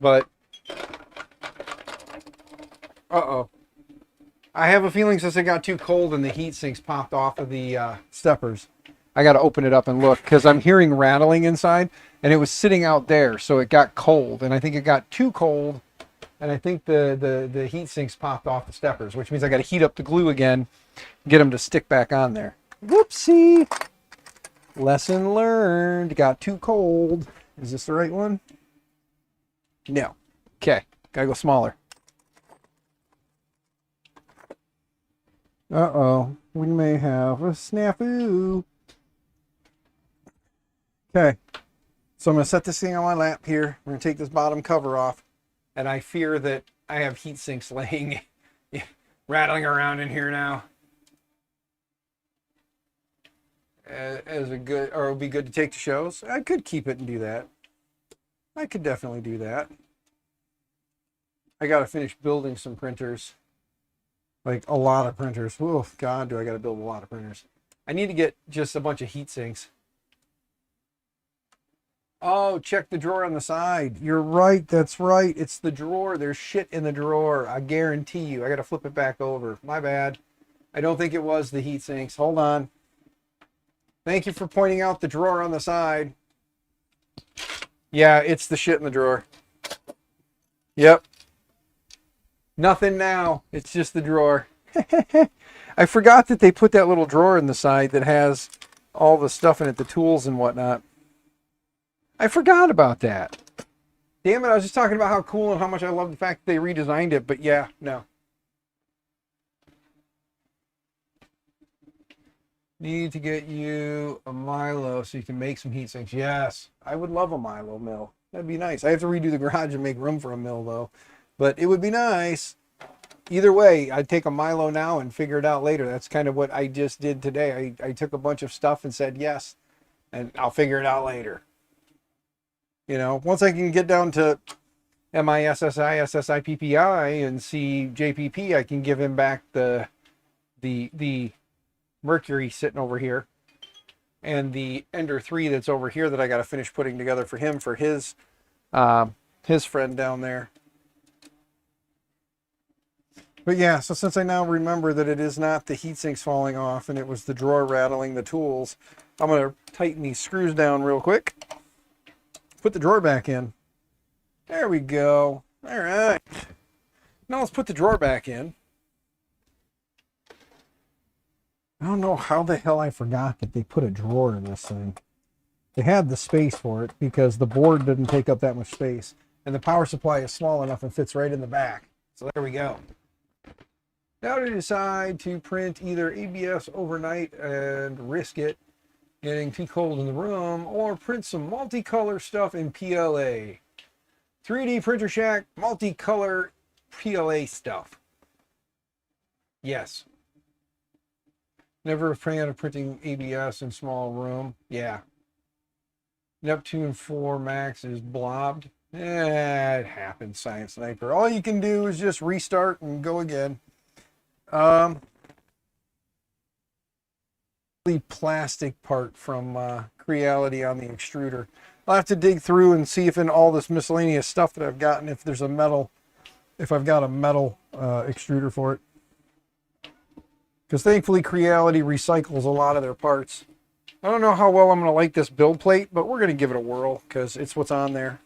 But uh-oh. I have a feeling since it got too cold and the heat sinks popped off of the steppers, I got to open it up and look because I'm hearing rattling inside, and it was sitting out there, so it got cold, and I think it got too cold, and I think the heat sinks popped off the steppers, which means I got to heat up the glue again, get them to stick back on there. Whoopsie. Lesson learned. Got too cold. Is this the right one? No. Okay. Gotta go smaller. Uh-oh. We may have a snafu. Okay. So I'm going to set this thing on my lap here. We're going to take this bottom cover off. And I fear that I have heat sinks laying, rattling around in here now. As a good, or it would be good to take to shows. I could keep it and do that. I could definitely do that. I got to finish building some printers. Like a lot of printers. Oh, God, do I got to build a lot of printers. I need to get just a bunch of heat sinks. Oh, check the drawer on the side. You're right. That's right. It's the drawer. There's shit in the drawer. I guarantee you. I got to flip it back over. My bad. I don't think it was the heat sinks. Hold on. Thank you for pointing out the drawer on the side. Yeah, it's the shit in the drawer. Yep. Nothing now. It's just the drawer. I forgot that they put that little drawer in the side that has all the stuff in it, the tools and whatnot. I forgot about that. Damn it, I was just talking about how cool and how much I love the fact that they redesigned it, but yeah, no. Need to get you a Milo so you can make some heat sinks. Yes, I would love a Milo mill. That'd be nice. I have to redo the garage and make room for a mill though. But it would be nice. Either way, I'd take a Milo now and figure it out later. That's kind of what I just did today. I took a bunch of stuff and said yes, and I'll figure it out later. You know, once I can get down to MISSI, SSIPPI, and see JPP, I can give him back the Mercury sitting over here, and the Ender 3 that's over here that I got to finish putting together for him for his friend down there. But yeah, so since I now remember that it is not the heat sinks falling off and it was the drawer rattling the tools, I'm going to tighten these screws down real quick. Put the drawer back in. There we go. All right. Now let's put the drawer back in. I don't know how the hell I forgot that they put a drawer in this thing. They had the space for it because the board didn't take up that much space. And the power supply is small enough and fits right in the back. So there we go. Now to decide to print either ABS overnight and risk it getting too cold in the room, or print some multicolor stuff in PLA. 3D Printer Shack, multicolor PLA stuff. Yes. Never a fan of printing ABS in small room. Yeah. Neptune 4 Max is blobbed. It happens, Science Sniper. All you can do is just restart and go again. The plastic part from Creality on the extruder. I'll have to dig through and see if in all this miscellaneous stuff that I've gotten, if there's a metal, if I've got a metal extruder for it. Because thankfully Creality recycles a lot of their parts. I don't know how well I'm going to like this build plate, but we're going to give it a whirl because it's what's on there.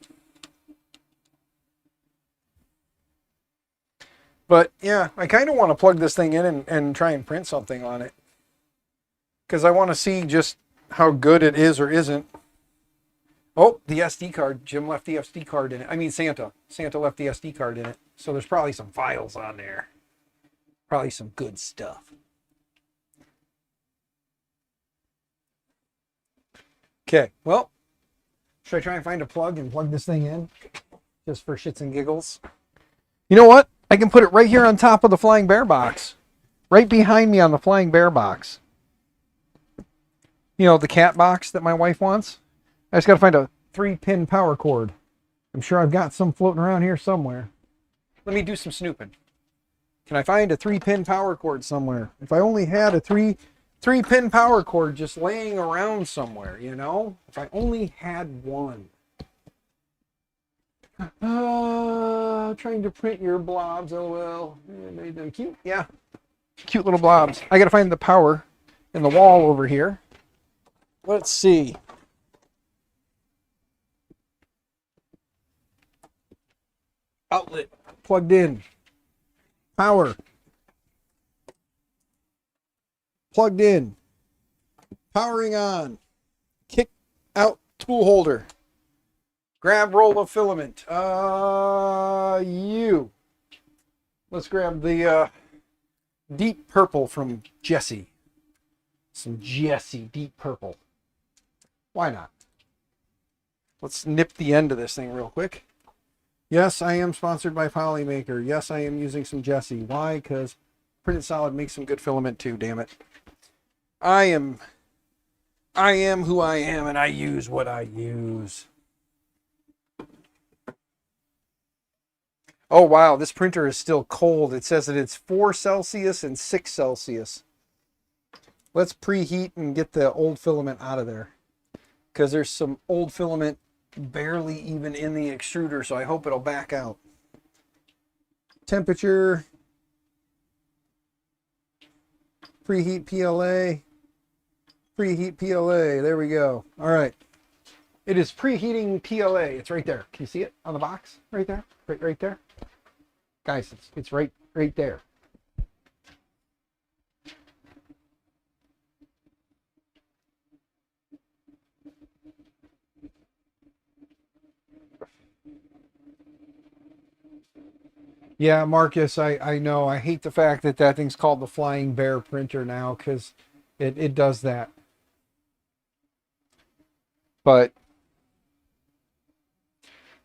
But yeah, I kind of want to plug this thing in and try and print something on it. Because I want to see just how good it is or isn't. Oh, the SD card. Jim left the SD card in it. I mean, Santa. Santa left the SD card in it. So there's probably some files on there. Probably some good stuff. Okay, well, should I try and find a plug and plug this thing in? Just for shits and giggles. You know what? I can put it right here on top of the Flying Bear box. Right behind me on the Flying Bear box. You know, the cat box that my wife wants. I just got to find a 3-pin power cord. I'm sure I've got some floating around here somewhere. Let me do some snooping. Can I find a 3-pin power cord somewhere? If I only had a 3-pin power cord just laying around somewhere, you know? If I only had one. Trying to print your blobs, lol. Made them cute. Yeah. Cute little blobs. I gotta find the power in the wall over here. Let's see. Outlet plugged in. Power. Plugged in. Powering on. Kick out tool holder. Grab roll of filament. Let's grab the deep purple from Jesse. Some Jesse deep purple. Why not? Let's nip the end of this thing real quick. Yes, I am sponsored by Polymaker. Yes, I am using some Jesse. Why? Because Printed Solid makes some good filament too, damn it. I am who I am, and I use what I use. Oh, wow, this printer is still cold. It says that it's 4 Celsius and 6 Celsius. Let's preheat and get the old filament out of there, because there's some old filament barely even in the extruder, so I hope it'll back out. Temperature. Preheat PLA. Preheat PLA. There we go. All right. It is preheating PLA. It's right there. Can you see it on the box? Right there. Right there. Guys, it's right there. Yeah, Marcus, I know. I hate the fact that that thing's called the Flying Bear printer now, because it does that. But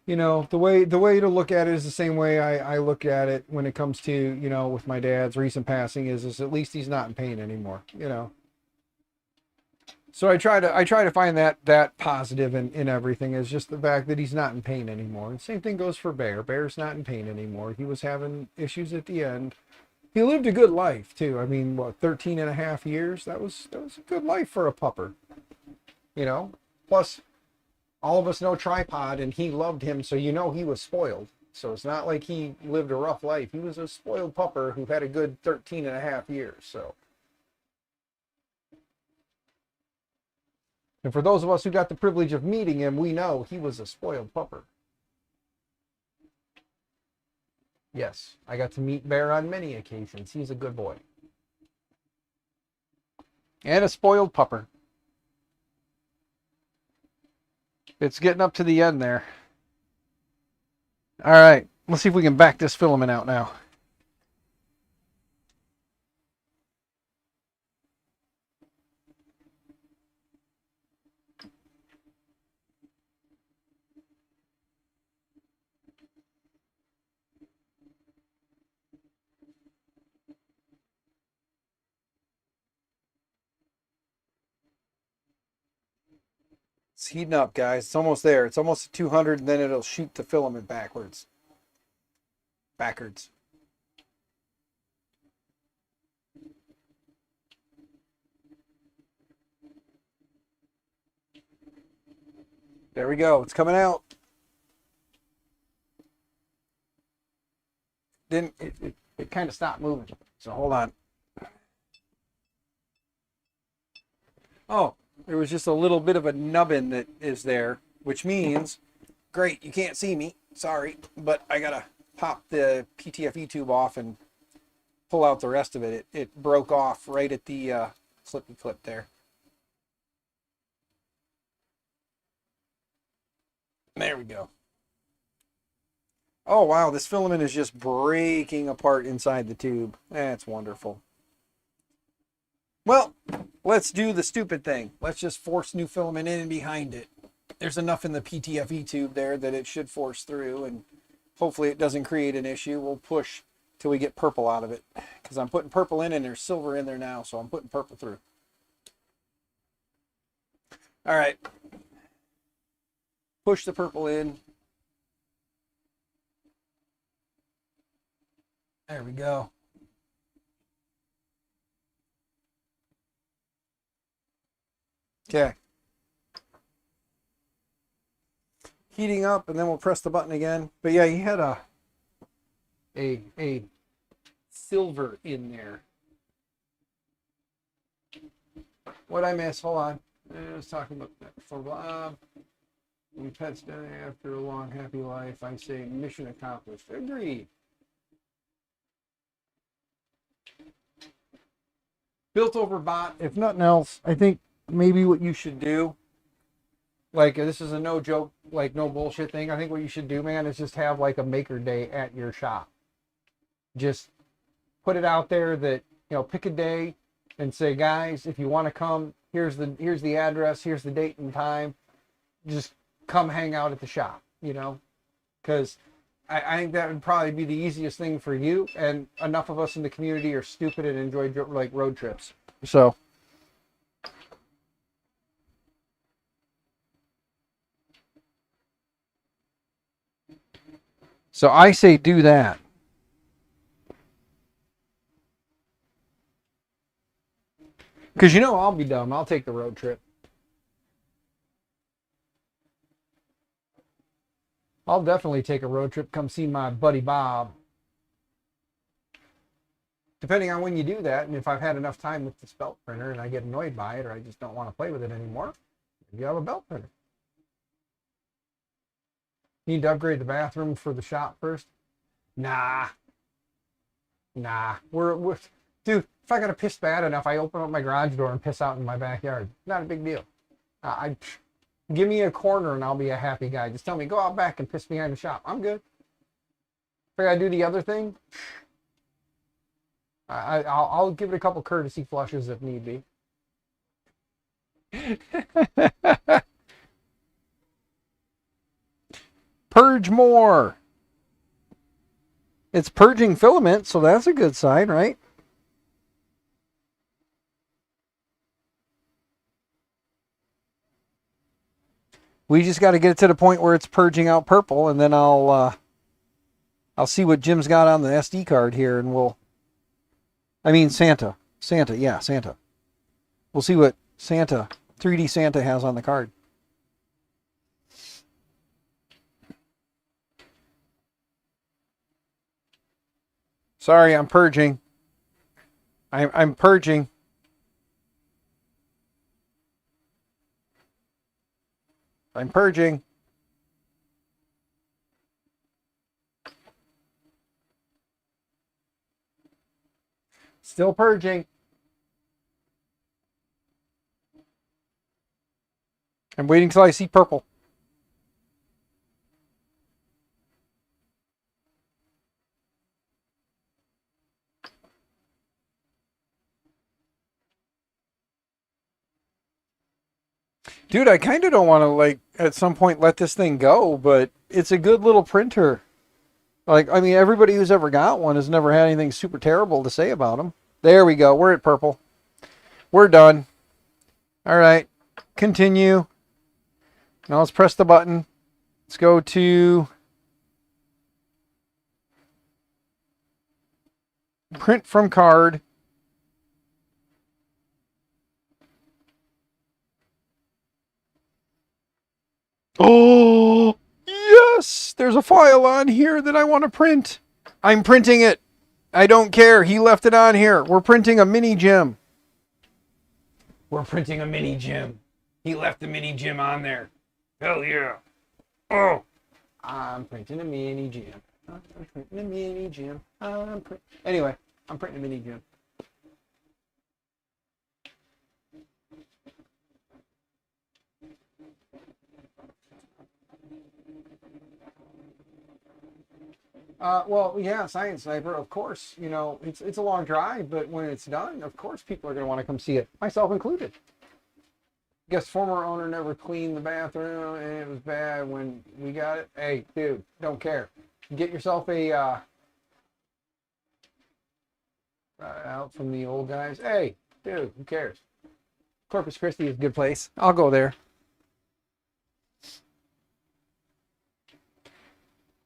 you know, the way to look at it is the same way I look at it when it comes to, you know, with my dad's recent passing is at least he's not in pain anymore, you know. So I try to find that positive in everything, is just the fact that he's not in pain anymore. And same thing goes for Bear. Bear's not in pain anymore. He was having issues at the end. He lived a good life too. I mean, what, 13 and a half years? That was a good life for a pupper. You know? Plus, all of us know Tripod, and he loved him, so you know he was spoiled. So it's not like he lived a rough life. He was a spoiled pupper who had a good 13 and a half years. So, and for those of us who got the privilege of meeting him, we know he was a spoiled pupper. Yes, I got to meet Bear on many occasions. He's a good boy. And a spoiled pupper. It's getting up to the end there. All right, let's see if we can back this filament out now. It's heating up, guys. It's almost there. It's almost at 200, and then it'll shoot the filament backwards. Backwards. There we go. It's coming out. Then it kind of stopped moving. So hold on. Oh, there was just a little bit of a nubbin that is there, which means, great, you can't see me. Sorry, but I gotta pop the PTFE tube off and pull out the rest of it. It broke off right at the flippy clip there. There we go. Oh, wow, this filament is just breaking apart inside the tube. That's wonderful. Well, let's do the stupid thing. Let's just force new filament in and behind it. There's enough in the PTFE tube there that it should force through, and hopefully it doesn't create an issue. We'll push till we get purple out of it, because I'm putting purple in and there's silver in there now, so I'm putting purple through. All right. Push the purple in. There we go. Okay. Heating up, and then we'll press the button again. But yeah, he had a silver in there. What'd I miss? Hold on. I was talking about that before. Bob. When pets die after a long, happy life, I say mission accomplished. Agreed. built over bot. If nothing else, I think maybe what you should do, like this is a no joke, like no bullshit thing. I think what you should do, man, is just have like a maker day at your shop. Just put it out there that, you know, pick a day and say, guys, if you want to come, here's the address, here's the date and time. Just come hang out at the shop, you know, because I think that would probably be the easiest thing for you. And enough of us in the community are stupid and enjoy like road trips. So I say do that. Because, you know, I'll be dumb. I'll take the road trip. I'll definitely take a road trip, come see my buddy Bob. Depending on when you do that, and if I've had enough time with this belt printer and I get annoyed by it or I just don't want to play with it anymore, maybe you have a belt printer. Need to upgrade the bathroom for the shop first? Nah. We're dude, if I got to piss bad enough, I open up my garage door and piss out in my backyard. Not a big deal. Give me a corner and I'll be a happy guy. Just tell me, go out back and piss behind the shop. I'm good. If I got to do the other thing, I'll give it a couple courtesy flushes if need be. Purge more. It's purging filament, so that's a good sign, right? We just got to get it to the point where it's purging out purple, and then I'll see what Jim's got on the SD card here, and Santa. Yeah, Santa. We'll see what 3D Santa has on the card. Sorry, I'm purging. I'm purging. I'm purging. Still purging. I'm waiting till I see purple. Dude, I kind of don't want to, like, at some point let this thing go, but it's a good little printer. Like, I mean, everybody who's ever got one has never had anything super terrible to say about them. There we go. We're at purple. We're done. All right. Continue. Now let's press the button. Let's go to print from card. Oh, yes! There's a file on here that I want to print. I'm printing it. I don't care. He left it on here. We're printing a mini gym. We're printing a mini gym. He left the mini gym on there. Hell yeah. Oh. I'm printing a mini gym. I'm printing a mini gym. Anyway, I'm printing a mini gym. Well, yeah, Science Sniper, of course, you know, it's a long drive, but when it's done, of course, people are going to want to come see it, myself included. Guess former owner never cleaned the bathroom, and it was bad when we got it. Hey, dude, don't care. Get yourself a, out from the old guys. Hey, dude, who cares? Corpus Christi is a good place. I'll go there.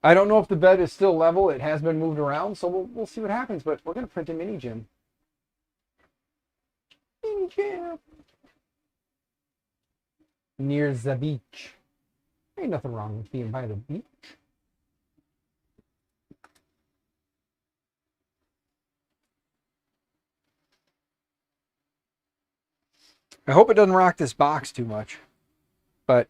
I don't know if the bed is still level. It has been moved around, so we'll see what happens. But we're going to print a mini gym. Mini gym. Near the beach. Ain't nothing wrong with being by the beach. I hope it doesn't rock this box too much. But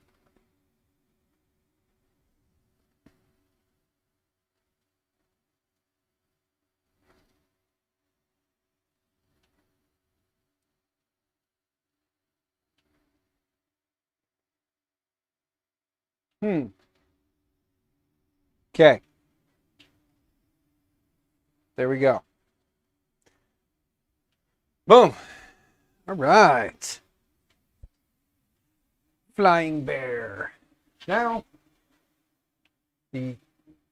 Okay. There we go. Boom. All right. Flying bear. Now, the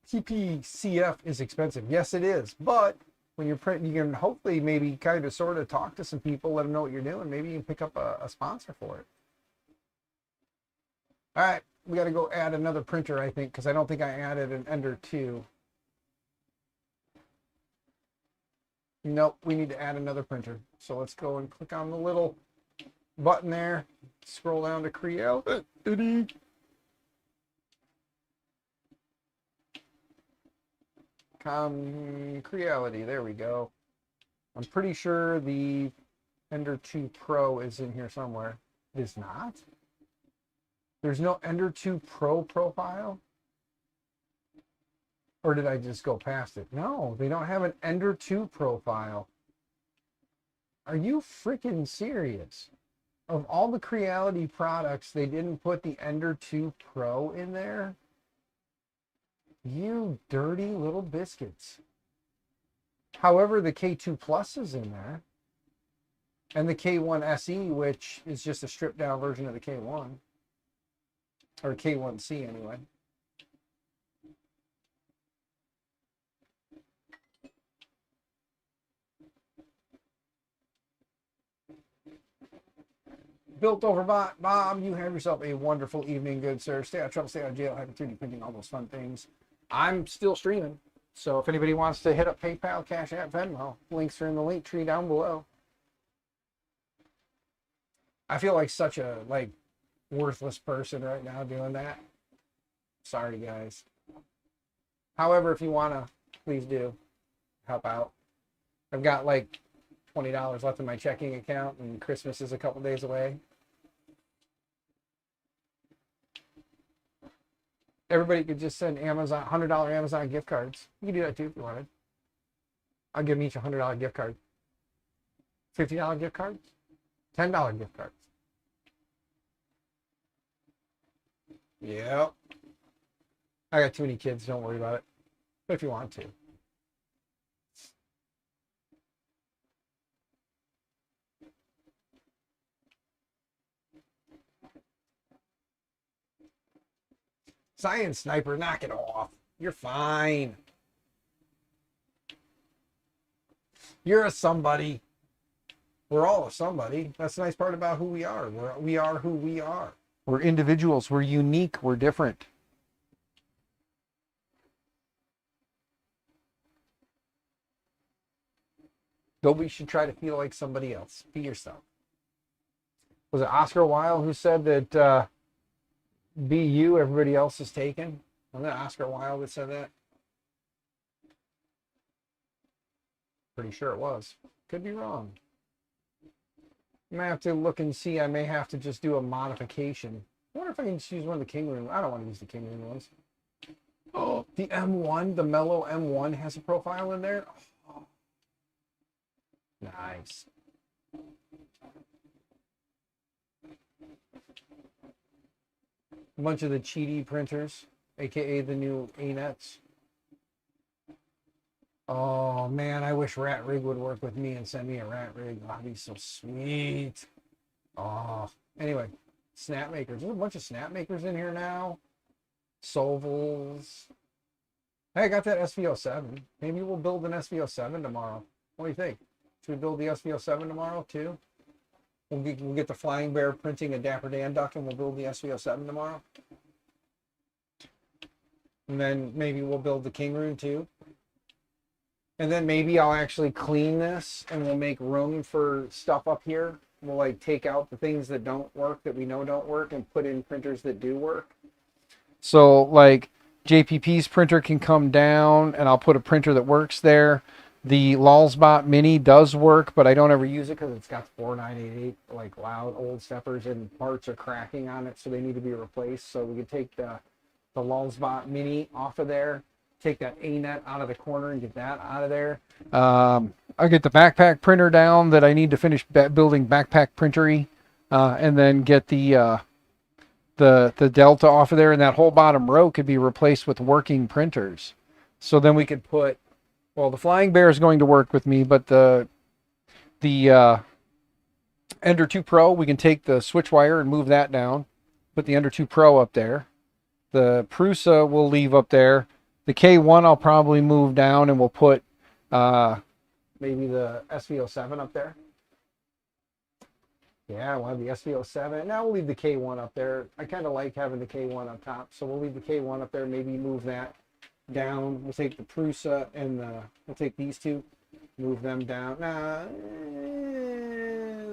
TPCF is expensive. Yes, it is. But when you're printing, you can hopefully maybe kind of sort of talk to some people, let them know what you're doing. Maybe you can pick up a sponsor for it. All right. We got to go add another printer, I think, because I don't think I added an Ender 2. Nope, we need to add another printer. So let's go and click on the little button there. Scroll down to Creality. Creality, there we go. I'm pretty sure the Ender 2 Pro is in here somewhere. It is not? There's no Ender 2 Pro profile? Or did I just go past it? No, they don't have an Ender 2 profile. Are you freaking serious? Of all the Creality products, they didn't put the Ender 2 Pro in there? You dirty little biscuits. However, the K2 Plus is in there. And the K1 SE, which is just a stripped down version of the K1. Or K1C anyway. Built over bot. Bob, you have yourself a wonderful evening, good sir. Stay out of trouble, stay out of jail, happy 3D printing, all those fun things. I'm still streaming. So if anybody wants to hit up PayPal, Cash App, Venmo, links are in the link tree down below. I feel like such a worthless person right now doing that. Sorry, guys. However, if you want to, please do help out. I've got like $20 left in my checking account, and Christmas is a couple days away. Everybody could just send Amazon $100 Amazon gift cards. You can do that too if you wanted. I'll give them each a $100 gift card. $50 gift cards, $10 gift cards. Yep. I got too many kids. Don't worry about it. But if you want to. Science Sniper, knock it off. You're fine. You're a somebody. We're all a somebody. That's the nice part about who we are. We are who we are. We're individuals. We're unique. We're different. Nobody should try to feel like somebody else. Be yourself. Was it Oscar Wilde who said that be you, everybody else is taken? Wasn't that Oscar Wilde that said that? Pretty sure it was. Could be wrong. I may have to look and see. I may have to just do a modification. I wonder if I can just use one of the King Rune. I don't want to use the King Rune ones. Oh, the M1, the Mellow M1 has a profile in there. Oh. Nice. A bunch of the cheaty printers, aka the new ANETs. Oh man, I wish Rat Rig would work with me and send me a Rat Rig. Oh, that'd be so sweet. Oh, anyway, snap makers. There's a bunch of snap makers in here now. Sovels. Hey, I got that SVO7. Maybe we'll build an SVO7 tomorrow. What do you think? Should we build the SVO7 tomorrow too? We'll get the Flying Bear printing a Dapper Dan duck, and we'll build the SVO7 tomorrow. And then maybe we'll build the King Rune too. And then maybe I'll actually clean this, and we'll make room for stuff up here. We'll like take out the things that don't work, that we know don't work, and put in printers that do work. So like JPP's printer can come down, and I'll put a printer that works there. The Lulzbot Mini does work, but I don't ever use it because it's got 4988 like loud old steppers, and parts are cracking on it, so they need to be replaced. So we can take the Lulzbot Mini off of there, take that ANET out of the corner and get that out of there. I'll get the backpack printer down that I need to finish building backpack printery, and then get the the delta off of there, and that whole bottom row could be replaced with working printers. So then we could put, well, the Flying Bear is going to work with me, but the Ender 2 Pro, we can take the switch wire and move that down, put the Ender 2 Pro up there. The Prusa we'll leave up there. The K1 I'll probably move down, and we'll put maybe the SV07 up there. Yeah, we'll have the SV07. Now we'll leave the K1 up there. I kind of like having the K1 up top, so we'll leave the K1 up there. Maybe move that down. We'll take the Prusa and we'll take these two, move them down. Nah,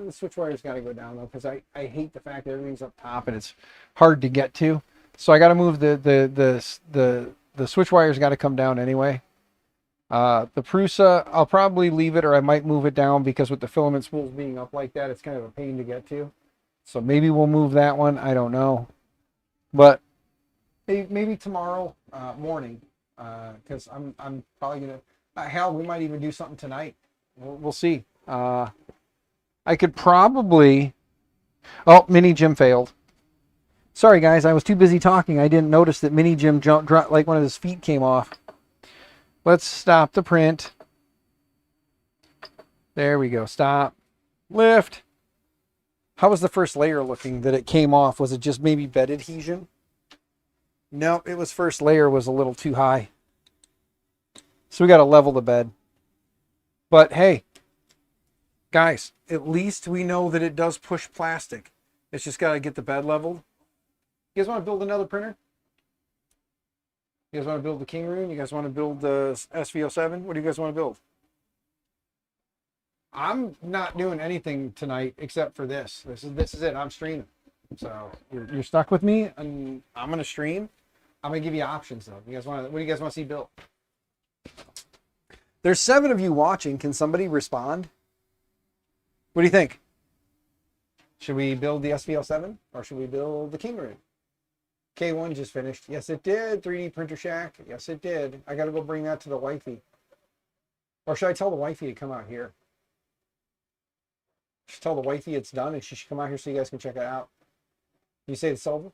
the switch wire's got to go down though, because I hate the fact that everything's up top and it's hard to get to. So I got to move the switch wire's got to come down anyway. The Prusa, I'll probably leave it, or I might move it down, because with the filament spools being up like that, it's kind of a pain to get to. So maybe we'll move that one. I don't know, but maybe tomorrow morning, because I'm probably gonna. Hell, we might even do something tonight. We'll see. I could probably. Oh, Mini Jim failed. Sorry guys, I was too busy talking. I didn't notice that Mini Jim dropped, like one of his feet came off. Let's stop the print. There we go. Stop. Lift. How was the first layer looking that it came off? Was it just maybe bed adhesion? No, it was first layer was a little too high. So we got to level the bed. But hey, guys, at least we know that it does push plastic. It's just got to get the bed leveled. You guys want to build another printer? You guys want to build the King Rune? You guys want to build the SV07? What do you guys want to build? I'm not doing anything tonight except for this. This is it. I'm streaming. So you're stuck with me, and I'm going to stream. I'm going to give you options though. You guys want to, what do you guys want to see built? There's 7 of you watching. Can somebody respond? What do you think? Should we build the SVL7 or should we build the King Rune? K1 just finished. Yes, it did. 3D Printer Shack. Yes, it did. I got to go bring that to the wifey. Or should I tell the wifey to come out here? Just tell the wifey it's done and she should come out here so you guys can check it out. You say it's over?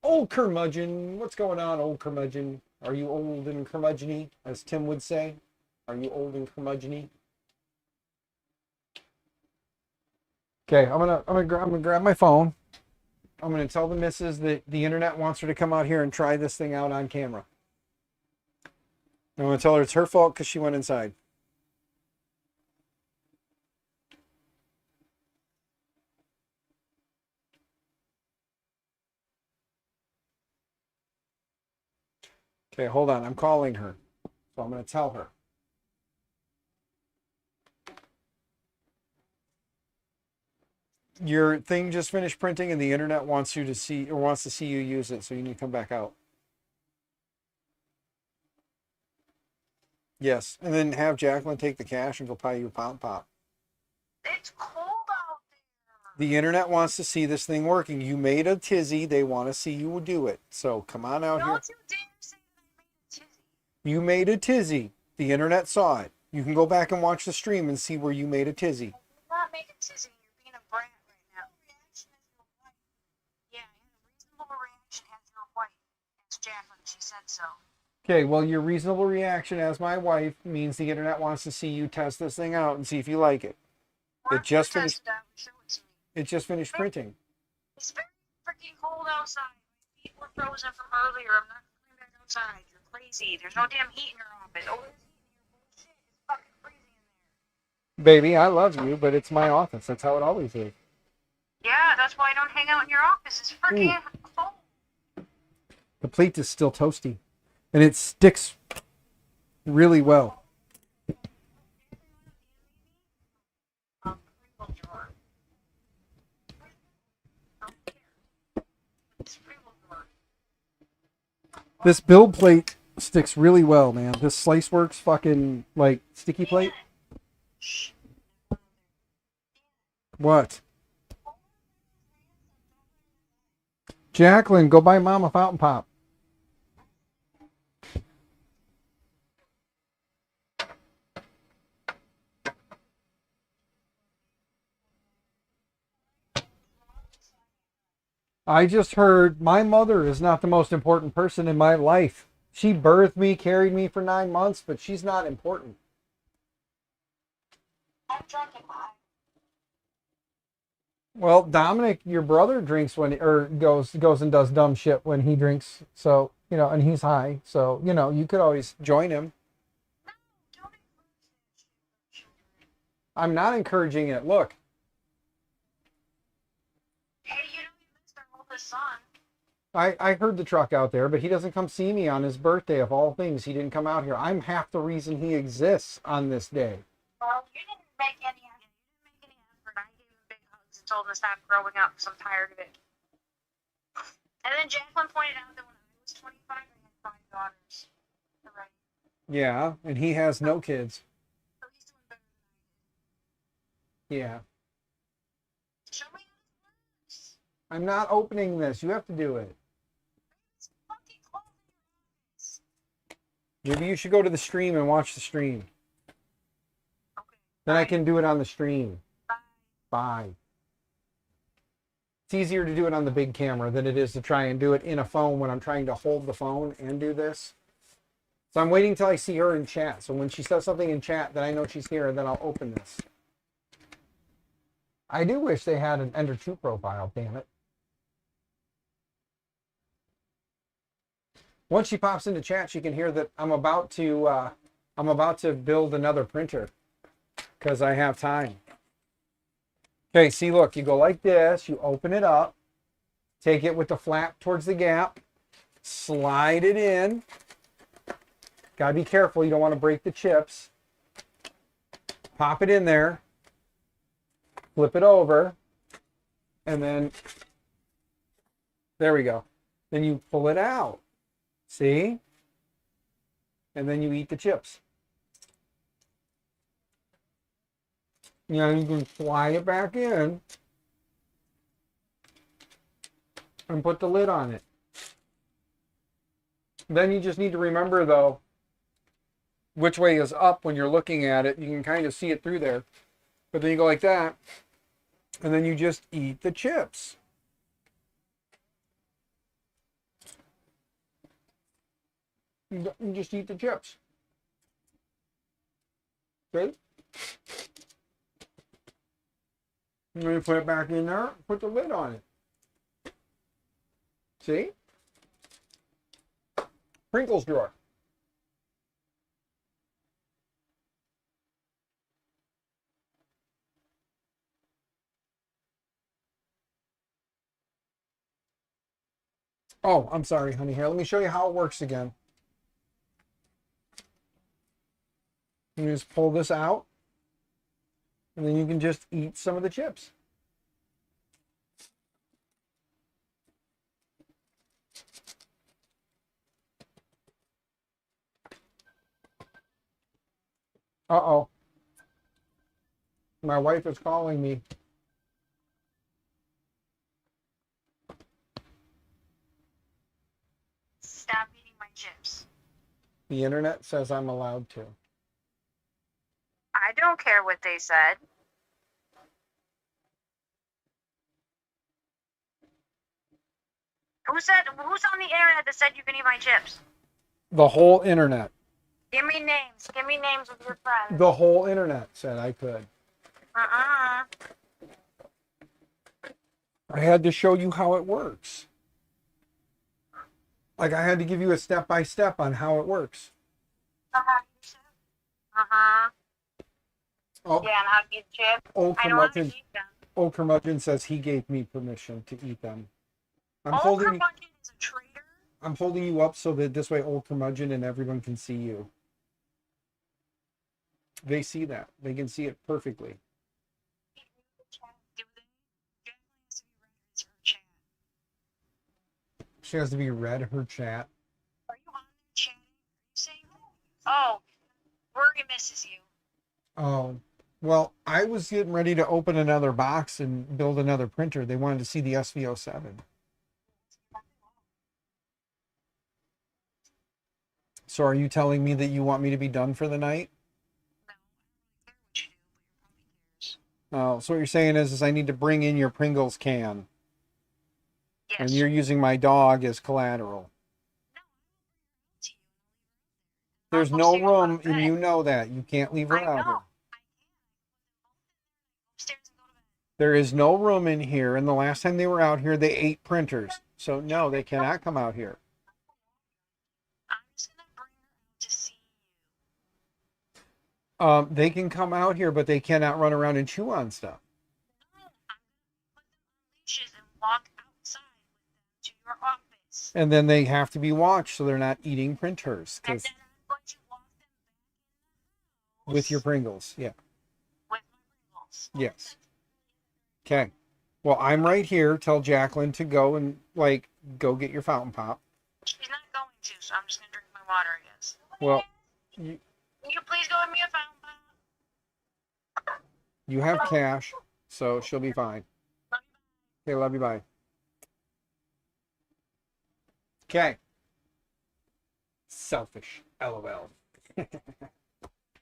Old curmudgeon. What's going on, old curmudgeon? Are you old and curmudgeon-y, as Tim would say? Are you old and curmudgeon-y? Okay, I'm gonna grab my phone. I'm going to tell the missus that the internet wants her to come out here and try this thing out on camera. I'm going to tell her it's her fault because she went inside. Okay, hold on. I'm calling her. So I'm going to tell her. Your thing just finished printing and the internet wants you to see, or wants to see you use it, so you need to come back out. Yes, and then have Jacqueline take the cash and go buy you a pop. It's cold out there. The internet wants to see this thing working. You made a tizzy. They want to see you do it. So come on out here. Don't you dare say that I made a tizzy. You made a tizzy. The internet saw it. You can go back and watch the stream and see where you made a tizzy. I did not make a tizzy. You're being a brat right now. Reaction as your wife. Yeah, I had a reasonable reaction as your wife. It's Jacqueline. She said so. Okay, well, your reasonable reaction as my wife means the internet wants to see you test this thing out and see if you like it. It just finished. Show it to me. It just finished printing. It's very freaking cold outside. My feet were frozen from earlier. I'm not coming back outside. You're crazy. There's no damn heat in your office. Oh, there's heat in your bullshit. It's fucking freezing in there. Baby, I love you, but it's my office. That's how it always is. Yeah, that's why I don't hang out in your office. It's freaking cold. The plate is still toasty, and it sticks really well. This build plate sticks really well, man. This SliceWorks fucking, like, sticky plate. What? Jacqueline, go buy Mom a fountain pop. I just heard my mother is not the most important person in my life. She birthed me, carried me for 9 months, but she's not important. I'm drunk and high. Well, Dominic, your brother drinks when, or goes and does dumb shit when he drinks. So, and he's high. So, you could always join him. No, don't encourage that shit. I'm not encouraging it. Look, Hey, you missed our oldest son. I heard the truck out there, but he doesn't come see me on his birthday of all things. He didn't come out here. I'm half the reason he exists on this day. Well, you didn't make any effort. I gave him big hugs and told him to stop growing up because I'm tired of it. And then Jacqueline pointed out that when I was 25, I had 5 daughters. Right. Yeah, and he has no kids. So he's doing better than I did. Yeah. Show me how this works. I'm not opening this. You have to do it. It's fucking close in your eyes. Maybe you should go to the stream and watch the stream. Okay. Then I Bye. can do it on the stream. Bye. Bye. It's easier to do it on the big camera than it is to try and do it in a phone when I'm trying to hold the phone and do this. So I'm waiting till I see her in chat. So when she says something in chat that I know she's here, then I'll open this. I do wish they had an Ender 2 profile, damn it. Once she pops into chat, she can hear that I'm about to build another printer because I have time. Okay, see, look, you go like this, you open it up, take it with the flap towards the gap, slide it in. Gotta be careful, you don't want to break the chips. Pop it in there, flip it over, and then, there we go. Then you pull it out. See? And then you eat the chips. You can fly it back in and put the lid on it. Then you just need to remember, though, which way is up when you're looking at it. You can kind of see it through there. But then you go like that, and then you just eat the chips. You just eat the chips. Okay? And then you put it back in there, put the lid on it. See? Pringles drawer. Oh, I'm sorry, honey. Here, let me show you how it works again. You just pull this out, and then you can just eat some of the chips. Uh-oh. My wife is calling me. Stop eating my chips. The internet says I'm allowed to. I don't care what they said. Who's on the internet that said you can eat my chips? The whole internet. Give me names. Give me names of your friends. The whole internet said I could. Uh-uh. I had to show you how it works. Like I had to give you a step-by-step on how it works. Uh-huh. Oh, Yeah, and how to eat chips. old I know how to curmudgeon, eat them. old curmudgeon says he gave me permission to eat them. I'm Old holding curmudgeon is a traitor. I'm holding you up so that this way old curmudgeon and everyone can see you. They see that. They can see it perfectly. She has to be read her chat. Are you on there chatting? Are you saying that? Oh, Rory misses you. Oh, well, I was getting ready to open another box and build another printer. They wanted to see the SV07. So are you telling me that you want me to be done for the night? No, I don't really care what you do, but your mommy cares. Oh, so what you're saying is I need to bring in your Pringles can. Yeah, And you're using my dog as collateral. There's no room, and you know that. You can't leave her out here. There is no room in here, and the last time they were out here, they ate printers. So, no, they cannot come out here. They can come out here, but they cannot run around and chew on stuff. And then they have to be watched so they're not eating printers. With your Pringles, yeah. Yes. Okay. Well, I'm right here. Tell Jacqueline to go and, like, go get your fountain pop. She's not going to, so I'm just going to drink my water, I guess. Well, Can you please go with me a fountain pop? you have cash, so she'll be fine. Okay, love you, bye. Okay. Selfish. LOL.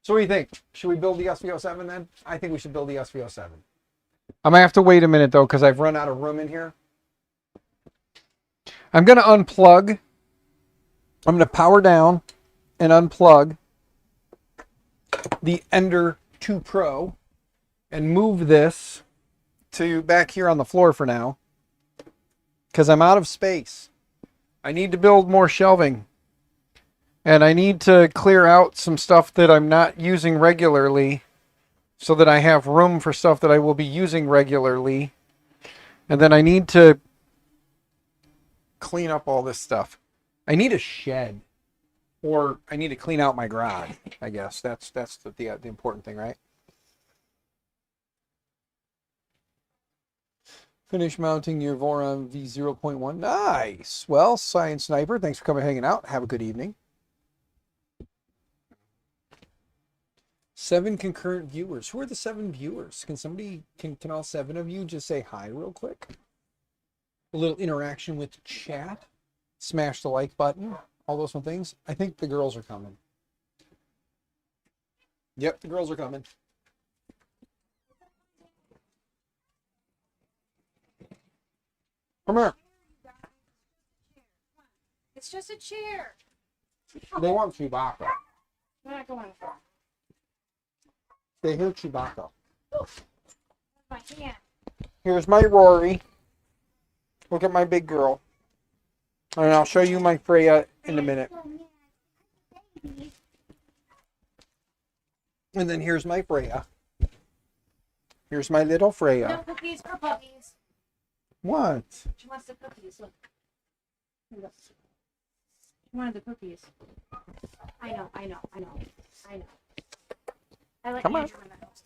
So what do you think? Should we build the SV07 then? I think we should build the SV07. I'm going to have to wait a minute, though, because I've run out of room in here. I'm going to unplug. I'm going to power down and unplug the Ender 2 Pro and move this to back here on the floor for now because I'm out of space. I need to build more shelving. And I need to clear out some stuff that I'm not using regularly so that I have room for stuff that I will be using regularly. And then I need to clean up all this stuff. I need a shed. Or I need to clean out my garage, I guess. That's the important thing, right? Finish mounting your Voron V0.1. Nice. Well, Science Sniper, thanks for coming and hanging out. Have a good evening. 7 concurrent viewers. Who are the 7 viewers? Can somebody, can all 7 of you just say hi real quick? A little interaction with chat. Smash the like button. All those fun things. I think the girls are coming. Yep, the girls are coming. Come here. It's just a chair. They want Chewbacca. I'm not going for. They hear Chewbacca. My hand. Here's my Rory. Look at my big girl. And I'll show you my Freya in a minute. And then here's my Freya. Here's my little No Freya. cookies for puppies. What? She wants the cookies. Look. She wanted the cookies. I know. I like Come on. Andrew in the house.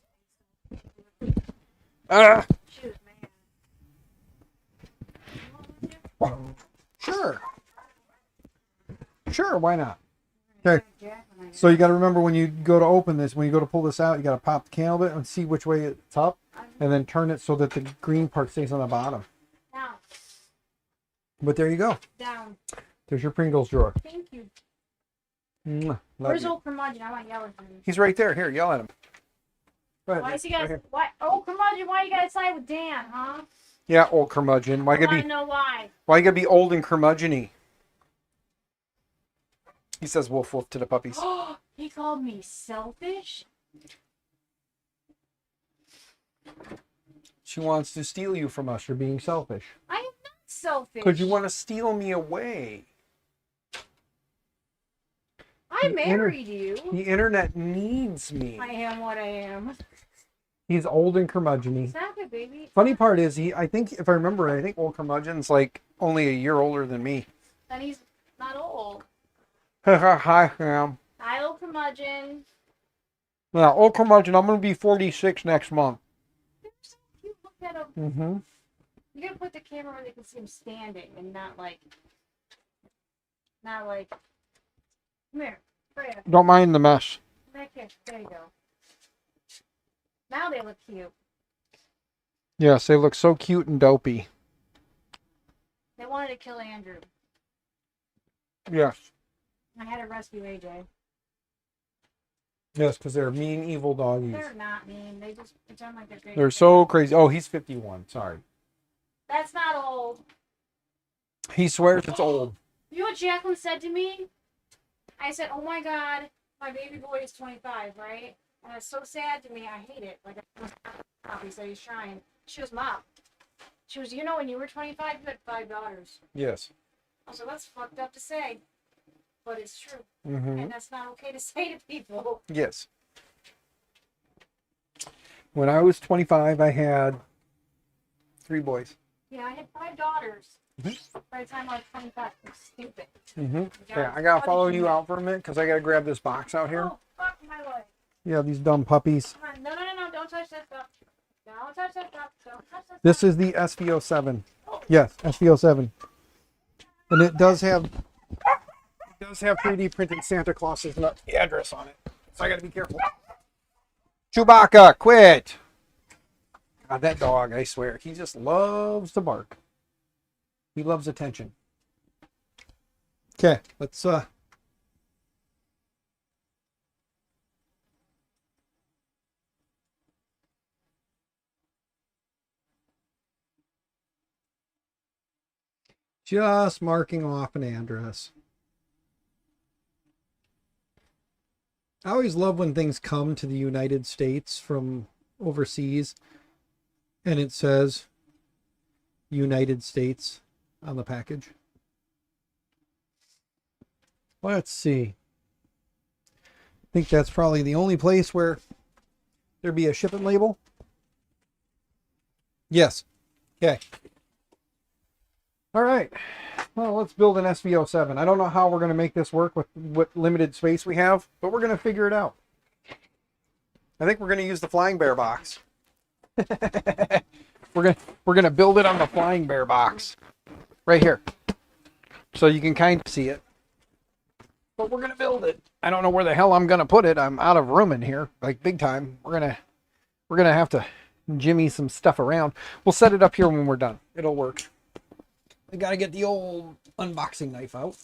Ah, She was mad. sure. Sure, why not? Okay. So you got to remember when you go to open this, when you go to pull this out, you got to pop the can a bit and see which way it's up, and then turn it so that the green part stays on the bottom. Down. But there you go. Down. There's your Pringles drawer. Thank you. Mwah. Love Where's you. old curmudgeon? I want to yell at him. He's right there. Here, yell at him. Go ahead. Why is he Right got? here. Why? Oh, curmudgeon! Why you gotta side with Dan, huh? Yeah, old curmudgeon. Why I you want gotta to be? know why. Why you gotta be old and curmudgeon-y? He says woof woof to the puppies. He called me selfish. She wants to steal you from us. You're being selfish. I am not selfish. Because you want to steal me away. I married you. The internet needs me. I am what I am. He's old and curmudgeon-y. Stop it, baby. Funny part is, I think, if I remember right, I think old curmudgeon's like only a year older than me. And he's not old. Hi, Sam. Hi, old curmudgeon. Yeah, old curmudgeon, I'm going to be 46 next month. They're so cute. Look at him. Mm-hmm. You gotta put the camera where they can see him standing and not like. Come here, Freya. Don't mind the mess. Back here. There you go. Now they look cute. Yes, they look so cute and dopey. They wanted to kill Andrew. Yes. I had to rescue AJ. Yes, because they're mean, evil doggies. They're not mean. They just pretend like they're great. They're so crazy. Oh, he's 51. Sorry. That's not old. He swears it's old. You know what Jacqueline said to me? I said, "Oh my God, my baby boy is 25, right?" And it's so sad to me. I hate it. Like, he said he's trying. She was Mom. She was, when you were 25, you had 5 daughters. Yes. I was like, that's fucked up to say, but it's true, Mm-hmm. and that's not okay to say to people. Yes. When I was 25, I had 3 boys. Yeah, I had 5 daughters. By the time I was 25, it was stupid. Mm-hmm. Yeah, I gotta follow you out for a minute because I gotta grab this box out here. Oh, fuck my life. Yeah, these dumb puppies. Come on. No, don't touch that stuff. Don't touch that stuff. Don't touch that This is the SVO7. Yes, SVO7. And it does have 3D printed Santa Claus's address on it. So I gotta be careful. Chewbacca, quit! God, that dog, I swear, he just loves to bark. He loves attention. Okay, let's just marking off an address. I always love when things come to the United States from overseas and it says United States on the package. Let's see. I think that's probably the only place where there'd be a shipping label. Yes. Okay. All right. Well, let's build an SVO7. I don't know how we're going to make this work with what limited space we have, but we're going to figure it out. I think we're going to use the Flying Bear box. we're going to build it on the Flying Bear box right here, so you can kind of see it. But we're going to build it. I don't know where the hell I'm going to put it. I'm out of room in here, like big time. We're going to have to jimmy some stuff around. We'll set it up here when we're done. It'll work. I got to get the old unboxing knife out.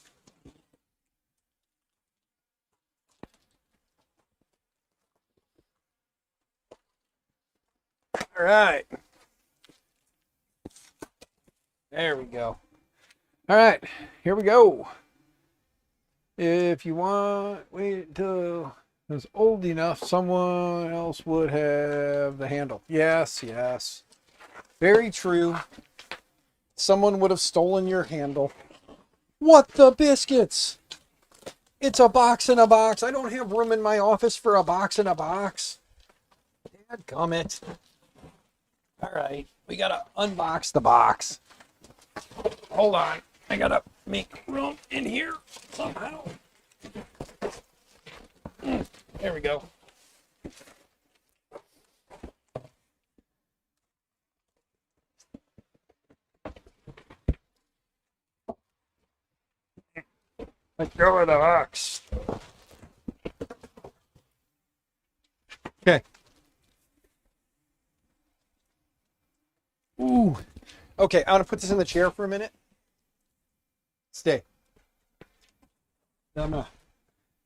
All right. There we go. All right, here we go. If you want, wait until it's old enough, someone else would have the handle. Yes, yes. Very true. Someone would have stolen your handle. What the biscuits? It's a box in a box. I don't have room in my office for a box in a box. Dadgummit. All right, we gotta unbox the box. Hold on, I gotta make room in here somehow. There we go. Let go of the box. Okay. Ooh. Okay, I'm gonna put this in the chair for a minute. Stay. I'm gonna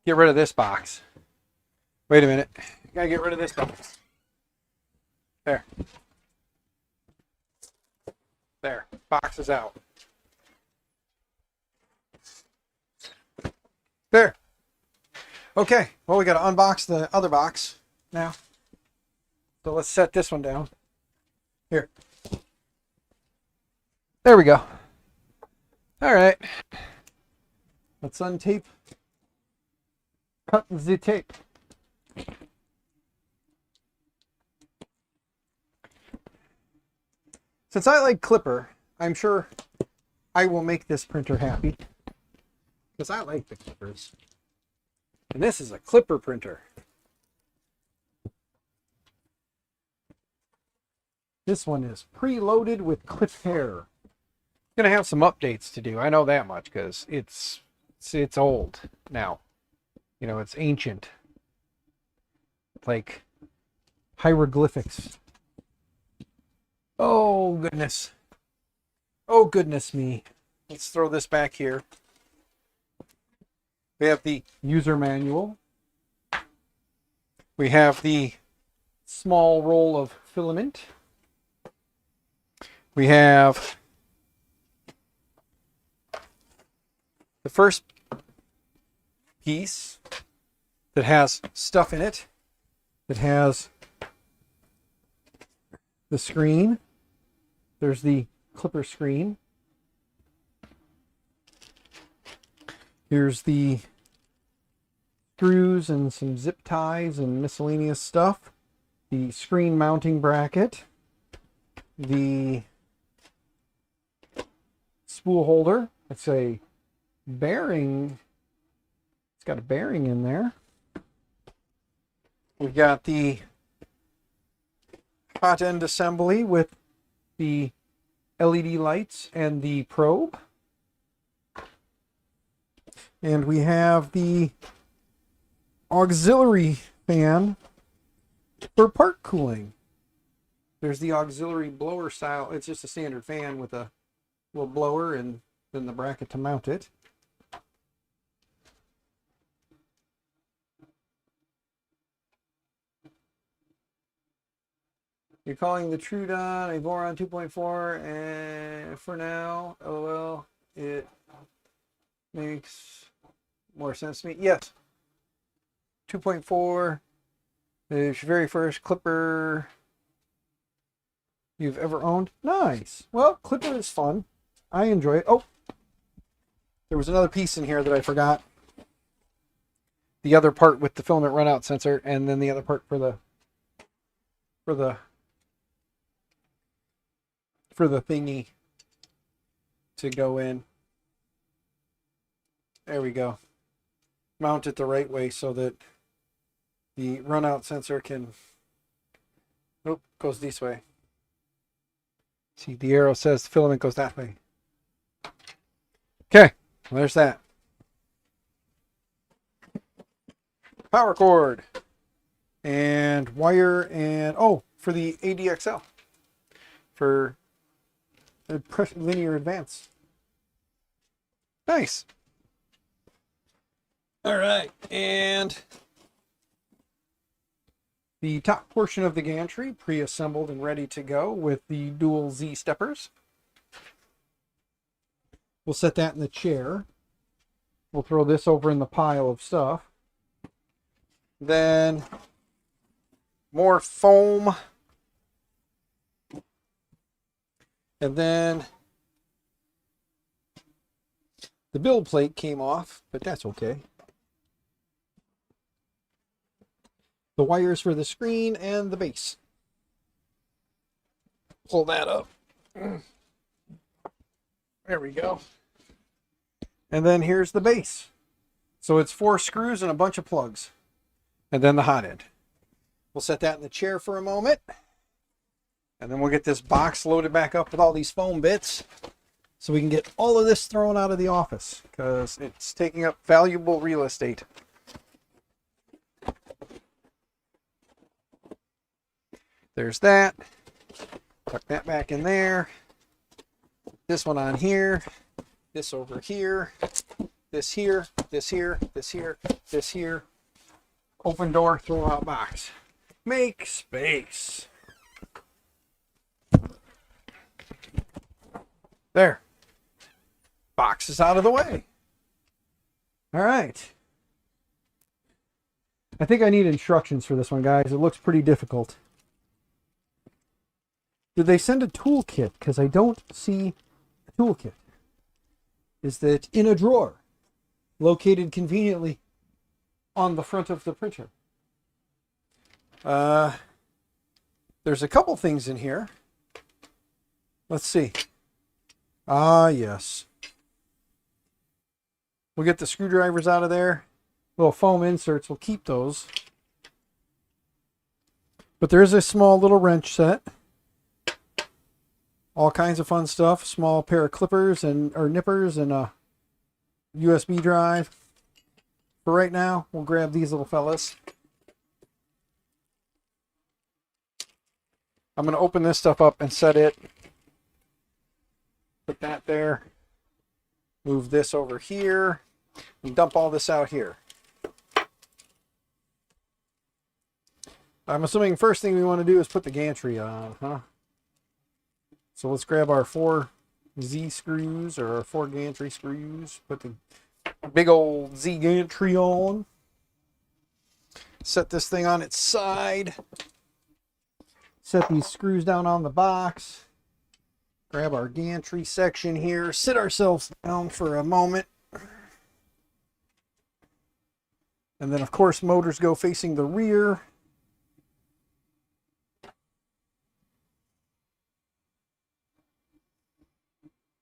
get rid of this box. Wait a minute. Gotta get rid of this box. There. There. Box is out. There. Okay. Well, we gotta unbox the other box now. So let's set this one down. Here. There we go. All right. Let's untape. Cut the tape. Since I like Clipper, I'm sure I will make this printer happy. Because I like the Clippers. And this is a Clipper printer. This one is preloaded with clip hair. Gonna have some updates to do. I know that much because it's old now. You know, it's ancient. Like hieroglyphics. Oh goodness. Oh goodness me. Let's throw this back here. We have the user manual. We have the small roll of filament. We have first piece that has stuff in it. It has the screen. There's the clipper screen. Here's the screws and some zip ties and miscellaneous stuff. The screen mounting bracket. The spool holder. It's a bearing. It's got a bearing in there. We've got the hot end assembly with the LED lights and the probe. And we have the auxiliary fan for part cooling. There's the auxiliary blower style. It's just a standard fan with a little blower and then the bracket to mount it. You're calling the Trudon a Boron 2.4, and for now, LOL, it makes more sense to me. Yes. 2.4 is your very first clipper you've ever owned. Nice. Well, clipper is fun. I enjoy it. Oh, there was another piece in here that I forgot. The other part with the filament runout sensor, and then the other part for the thingy to go in. There we go. Mount it the right way so that the runout sensor can, oh, goes this way. See, the arrow says the filament goes that way. Okay, well, there's that. Power cord and wire and, oh, for the ADXL for linear advance. Nice. All right, and the top portion of the gantry pre-assembled and ready to go with the dual Z steppers. We'll set that in the chair. We'll throw this over in the pile of stuff. Then more foam. And then the build plate came off, but that's okay. The wires for the screen and the base. Pull that up. There we go. And then here's the base. So it's 4 screws and a bunch of plugs. And then the hot end. We'll set that in the chair for a moment. And then we'll get this box loaded back up with all these foam bits so we can get all of this thrown out of the office because it's taking up valuable real estate. There's that. Tuck that back in there. This one on here. This over here. This here. This here. This here. This here. Open door, throw out box. Make space. There. Box is out of the way. All right. I think I need instructions for this one, guys. It looks pretty difficult. Did they send a toolkit? Because I don't see a toolkit. Is that in a drawer located conveniently on the front of the printer? There's a couple things in here. Let's see. Ah, yes. We'll get the screwdrivers out of there. Little foam inserts, we'll keep those. But there is a small little wrench set. All kinds of fun stuff. Small pair of clippers and or nippers and a USB drive. For right now, we'll grab these little fellas. I'm going to open this stuff up and set it. Put that there. Move this over here. And dump all this out here. I'm assuming first thing we want to do is put the gantry on, huh? So let's grab our 4 Z screws or our 4 gantry screws. Put the big old Z gantry on. Set this thing on its side. Set these screws down on the box. Grab our gantry section here. Sit ourselves down for a moment. And then, of course, motors go facing the rear.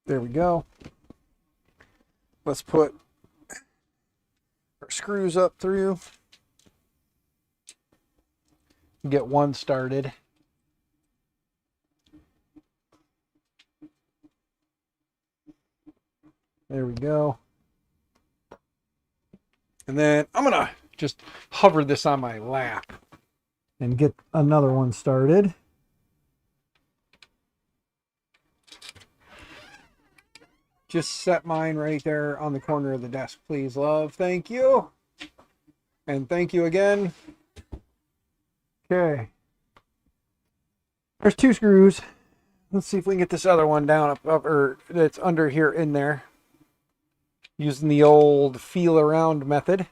There we go. Let's put our screws up through. Get one started. There we go. And then I'm going to just hover this on my lap and get another one started. Just set mine right there on the corner of the desk, please, love. Thank you. And thank you again. Okay. There's 2 screws. Let's see if we can get this other one down up or that's under here in there. Using the old feel around method.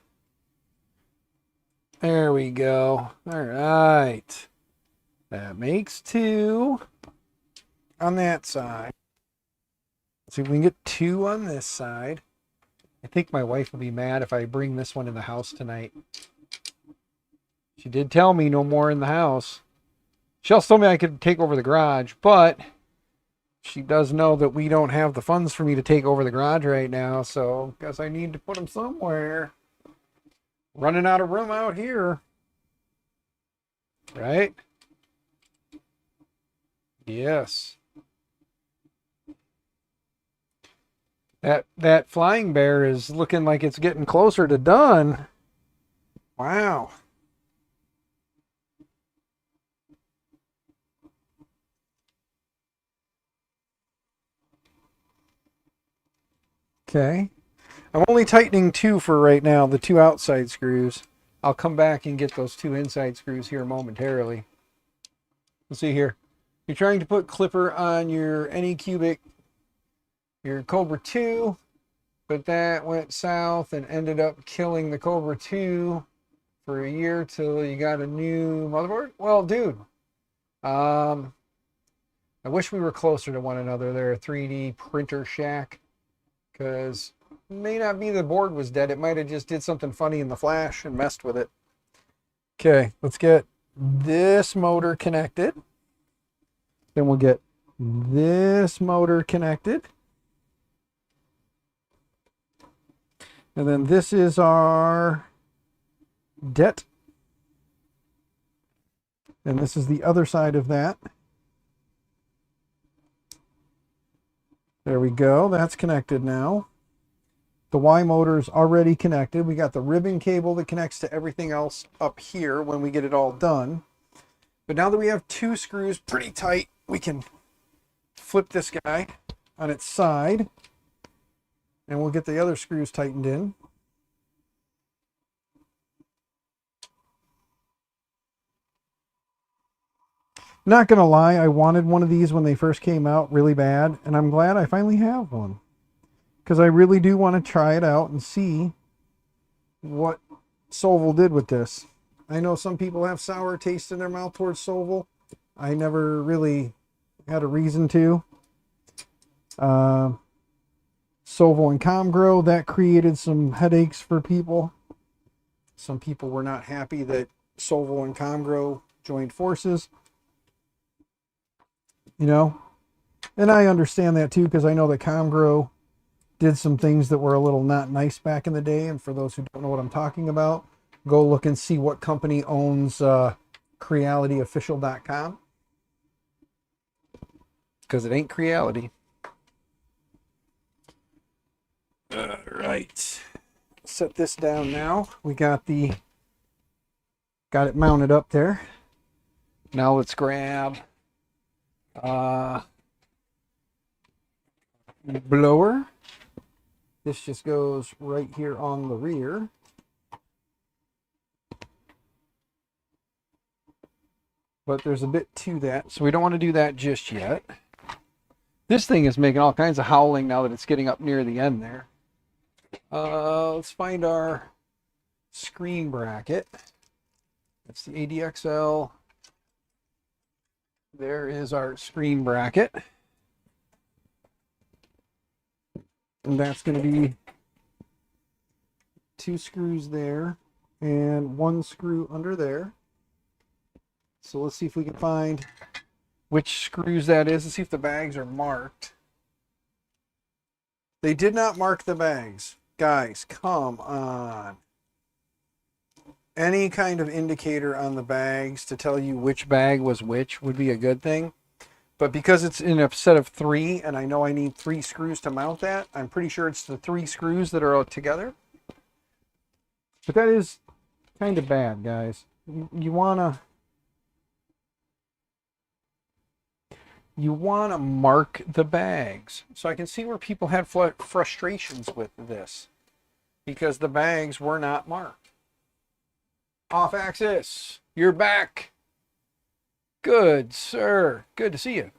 There we go. All right. That makes 2 on that side. Let's see if we can get 2 on this side. I think my wife will be mad if I bring this one in the house tonight. She did tell me no more in the house. She also told me I could take over the garage, but she does know that we don't have the funds for me to take over the garage right now, so guess I need to put them somewhere. Running out of room out here. Right? Yes. That flying bear is looking like it's getting closer to done. Wow. Okay. I'm only tightening 2 for right now, the 2 outside screws. I'll come back and get those 2 inside screws here momentarily. Let's see here. You're trying to put clipper on your Anycubic, your Cobra 2, but that went south and ended up killing the Cobra 2 for a year till you got a new motherboard. Well, dude, I wish we were closer to one another there, 3D printer shack, because it may not be the board was dead. It might have just did something funny in the flash and messed with it. Okay, let's get this motor connected. Then we'll get this motor connected. And then this is our det. And this is the other side of that. There we go. That's connected now. The Y motor is already connected. We got the ribbon cable that connects to everything else up here when we get it all done. But now that we have 2 screws pretty tight, we can flip this guy on its side. And we'll get the other screws tightened in. Not gonna lie, I wanted one of these when they first came out really bad, and I'm glad I finally have one. Because I really do want to try it out and see what Soval did with this. I know some people have sour taste in their mouth towards Soval. I never really had a reason to. Soval and Comgrow, that created some headaches for people. Some people were not happy that Soval and Comgrow joined forces. You know, and I understand that too, because I know that Comgrow did some things that were a little not nice back in the day. And for those who don't know what I'm talking about, go look and see what company owns CrealityOfficial.com, because it ain't Creality. All right, set this down now. We got it mounted up there. Now let's grab blower. This just goes right here on the rear. But there's a bit to that, so we don't want to do that just yet. This thing is making all kinds of howling now that it's getting up near the end there. Let's find our screen bracket. That's the ADXL. There is our screen bracket. And that's going to be 2 screws there and 1 screw under there. So let's see if we can find which screws that is. Let's see if the bags are marked. They did not mark the bags. Guys, come on. Any kind of indicator on the bags to tell you which bag was which would be a good thing. But because it's in a set of 3, and I know I need 3 screws to mount that, I'm pretty sure it's the 3 screws that are all together. But that is kind of bad, guys. You wanna mark the bags. So I can see where people had frustrations with this because the bags were not marked. Off axis, you're back. Good, sir. Good to see you.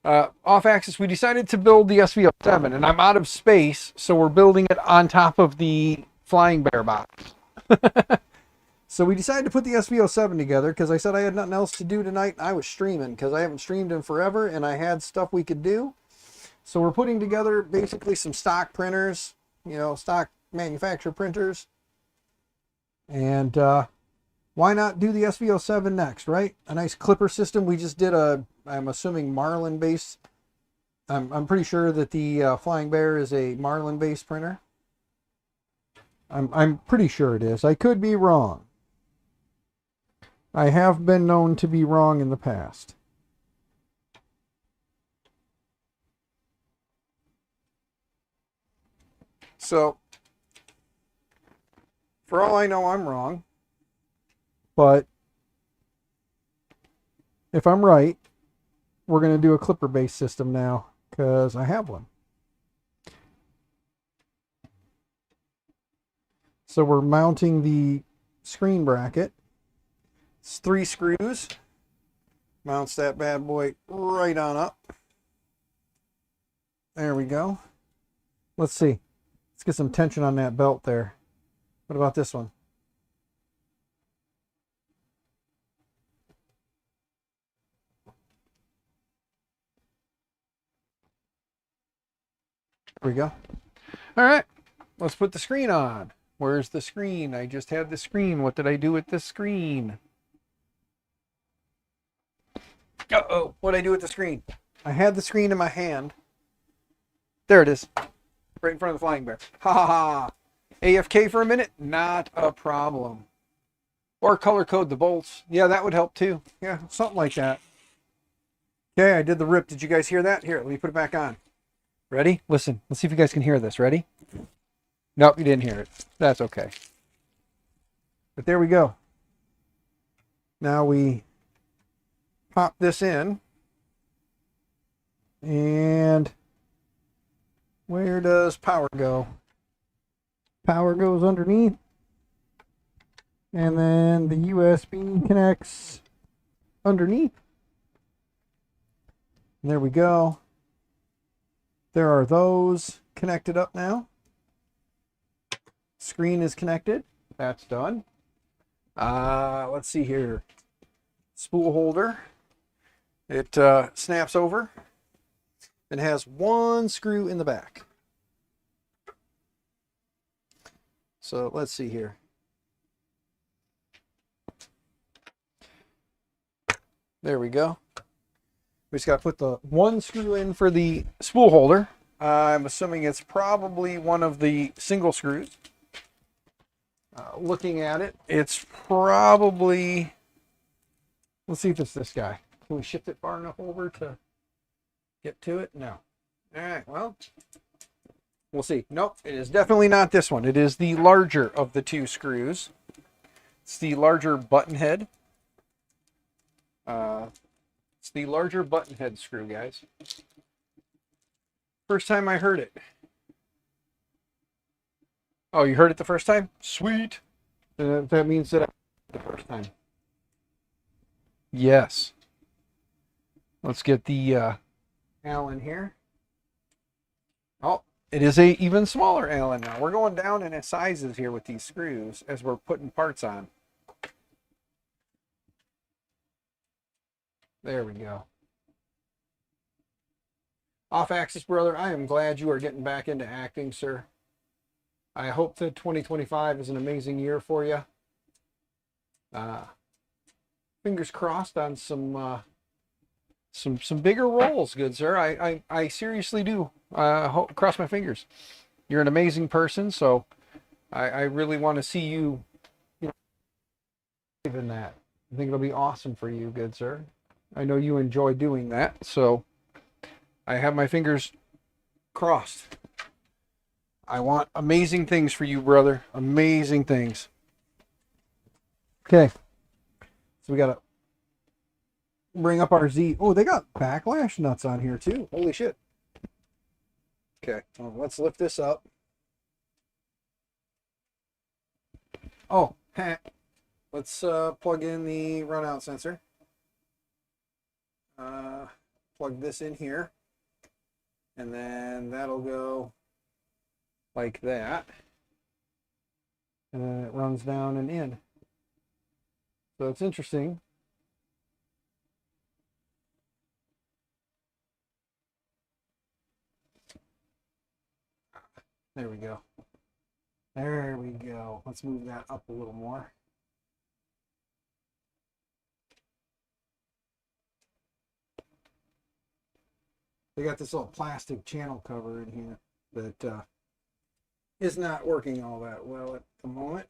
Off axis, we decided to build the SV07, and I'm out of space, so we're building it on top of the Flying Bear box. So we decided to put the SV07 together because I said I had nothing else to do tonight. I was streaming because I haven't streamed in forever, and I had stuff we could do. So we're putting together basically some stock printers, you know, stock manufacturer printers. And why not do the SV07 next, right? A nice clipper system. We just did I'm assuming Marlin base. I'm pretty sure that the Flying Bear is a Marlin based printer. I'm pretty sure it is. I could be wrong. I have been known to be wrong in the past. So, for all I know, I'm wrong. But if I'm right, we're going to do a clipper-based system now because I have one. So we're mounting the screen bracket. It's 3 screws. Mounts that bad boy right on up. There we go. Let's see. Let's get some tension on that belt there. What about this one? There we go. All right. Let's put the screen on. Where's the screen? I just had the screen. What did I do with the screen? Uh-oh. What did I do with the screen? I had the screen in my hand. There it is. Right in front of the Flying Bear. Ha ha ha. AFK for a minute? Not a problem. Or color code the bolts. Yeah, that would help too. Yeah, something like that. Okay, I did the rip. Did you guys hear that? Here, let me put it back on. Ready? Listen. Let's see if you guys can hear this. Ready? Nope, you didn't hear it. That's okay. But there we go. Now we pop this in. And where does power go? Power goes underneath. And then the USB connects underneath. And there we go. There are those connected up now. Screen is connected. That's done. Let's see here. Spool holder. It snaps over and has 1 screw in the back. So let's see here. There we go. We just got to put the 1 screw in for the spool holder. I'm assuming it's probably one of the single screws. Looking at it, it's probably, let's see if it's this guy. Can we shift it far enough over to get to it? No. All right, well, we'll see. Nope, it is definitely not this one. It is the larger of the 2 screws. It's the larger button head. It's the larger button head screw, guys. First time I heard it. Oh, you heard it the first time? Sweet. That means that I heard it the first time. Yes. Let's get the Allen here. Oh, It is a even smaller Allen now. We're going down in sizes here with these screws as we're putting parts on. There we go. Off axis, brother, I am glad you are getting back into acting, sir. I hope that 2025 is an amazing year for you. Fingers crossed on some bigger roles, good sir. I seriously do. Cross my fingers. You're an amazing person, so I really want to see you, in that. I think it'll be awesome for you, good sir. I know you enjoy doing that, so I have my fingers crossed. I want amazing things for you, brother. Amazing things. Okay. So we got to bring up our Z. Oh, they got backlash nuts on here too. Holy shit. Okay. Well, let's lift this up. Oh, let's plug in the runout sensor. Plug this in here. And then that'll go like that. And then it runs down and in. So it's interesting. There we go. There we go. Let's move that up a little more. They got this little plastic channel cover in here that is not working all that well at the moment.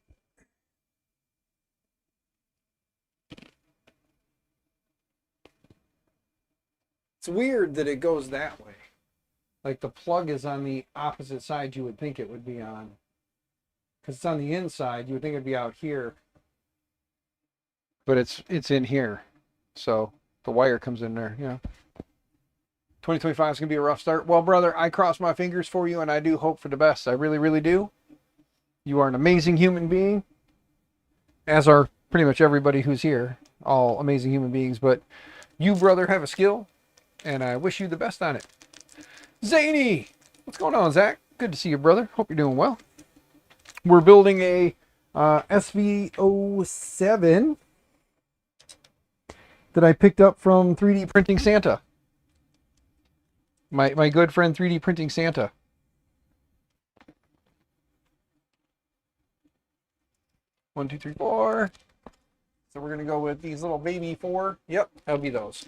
It's weird that it goes that way. Like the plug is on the opposite side you would think it would be on. Because it's on the inside, you would think it'd be out here. But it's in here. So the wire comes in there, 2025 is going to be a rough start. Well, brother, I cross my fingers for you and I do hope for the best. I really, really do. You are an amazing human being. As are pretty much everybody who's here. All amazing human beings. But you, brother, have a skill. And I wish you the best on it. Zany! What's going on, Zach? Good to see you, brother. Hope you're doing well. We're building a SV07 that I picked up from 3D Printing Santa. My good friend 3D Printing Santa. One, two, three, four. So we're going to go with these little baby 4. Yep, that'll be those.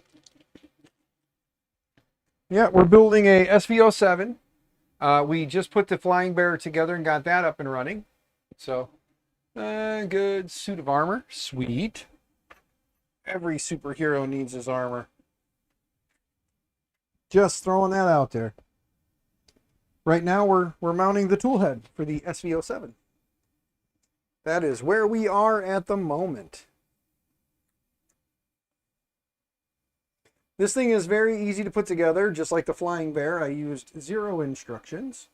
Yeah, we're building a SV07. We just put the Flying Bear together and got that up and running. So, good suit of armor. Sweet. Every superhero needs his armor. Just throwing that out there. Right now, we're mounting the tool head for the SV07. That is where we are at the moment. This thing is very easy to put together, just like the Flying Bear. I used 0 instructions.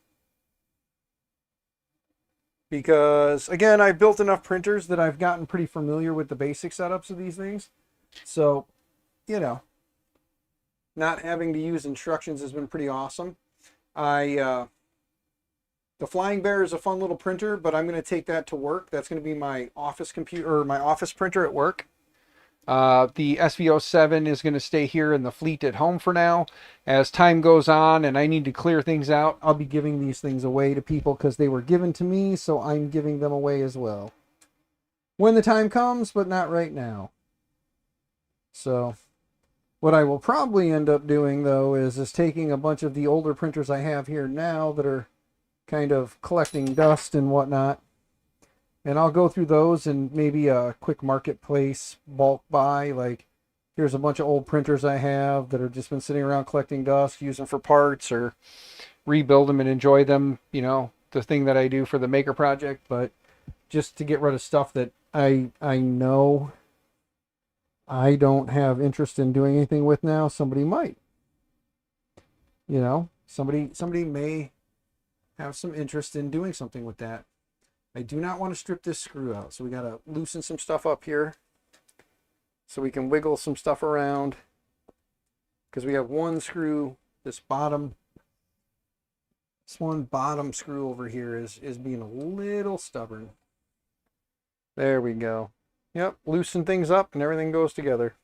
Because, again, I've built enough printers that I've gotten pretty familiar with the basic setups of these things. So, not having to use instructions has been pretty awesome. The Flying Bear is a fun little printer, but I'm going to take that to work. That's going to be my office computer, or my office printer at work. The SV07 is going to stay here in the fleet at home for now. As time goes on and I need to clear things out, I'll be giving these things away to people because they were given to me, so I'm giving them away as well. When the time comes, but not right now. So, what I will probably end up doing, though, is taking a bunch of the older printers I have here now that are kind of collecting dust and whatnot. And I'll go through those and maybe a quick marketplace bulk buy. Like, here's a bunch of old printers I have that have just been sitting around collecting dust, use them for parts or rebuild them and enjoy them. The thing that I do for the Maker Project. But just to get rid of stuff that I know I don't have interest in doing anything with now, somebody might. Somebody may have some interest in doing something with that. I do not want to strip this screw out, so we got to loosen some stuff up here so we can wiggle some stuff around, because we have one screw, this bottom This one bottom screw over here is being a little stubborn. There we go. Yep, loosen things up and everything goes together.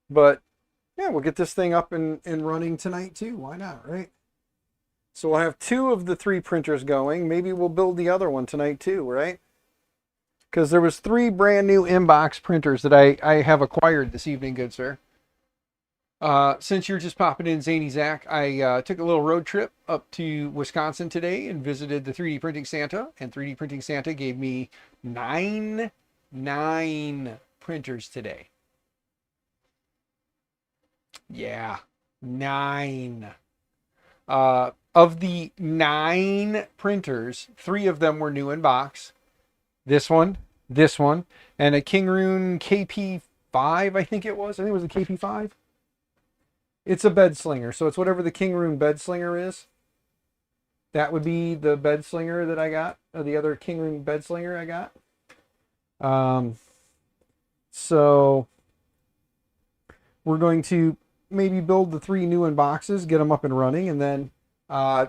But yeah, we'll get this thing up and running tonight too. Why not, right? So we'll have 2 of the 3 printers going. Maybe we'll build the other one tonight too, right? Because there was 3 brand new inbox printers that I have acquired this evening, good sir. Since you're just popping in, Zany Zach, I took a little road trip up to Wisconsin today and visited the 3D Printing Santa. And 3D Printing Santa gave me nine printers today. Yeah, 9. Of the 9 printers, 3 of them were new in box. This one, and a Kingroon KP5, I think it was. I think it was a KP5. It's a bed slinger, so it's whatever the Kingroon bed slinger is. That would be the bed slinger that I got, or the other Kingroon bed slinger I got. So we're going to maybe build the 3 new in boxes, get them up and running, and then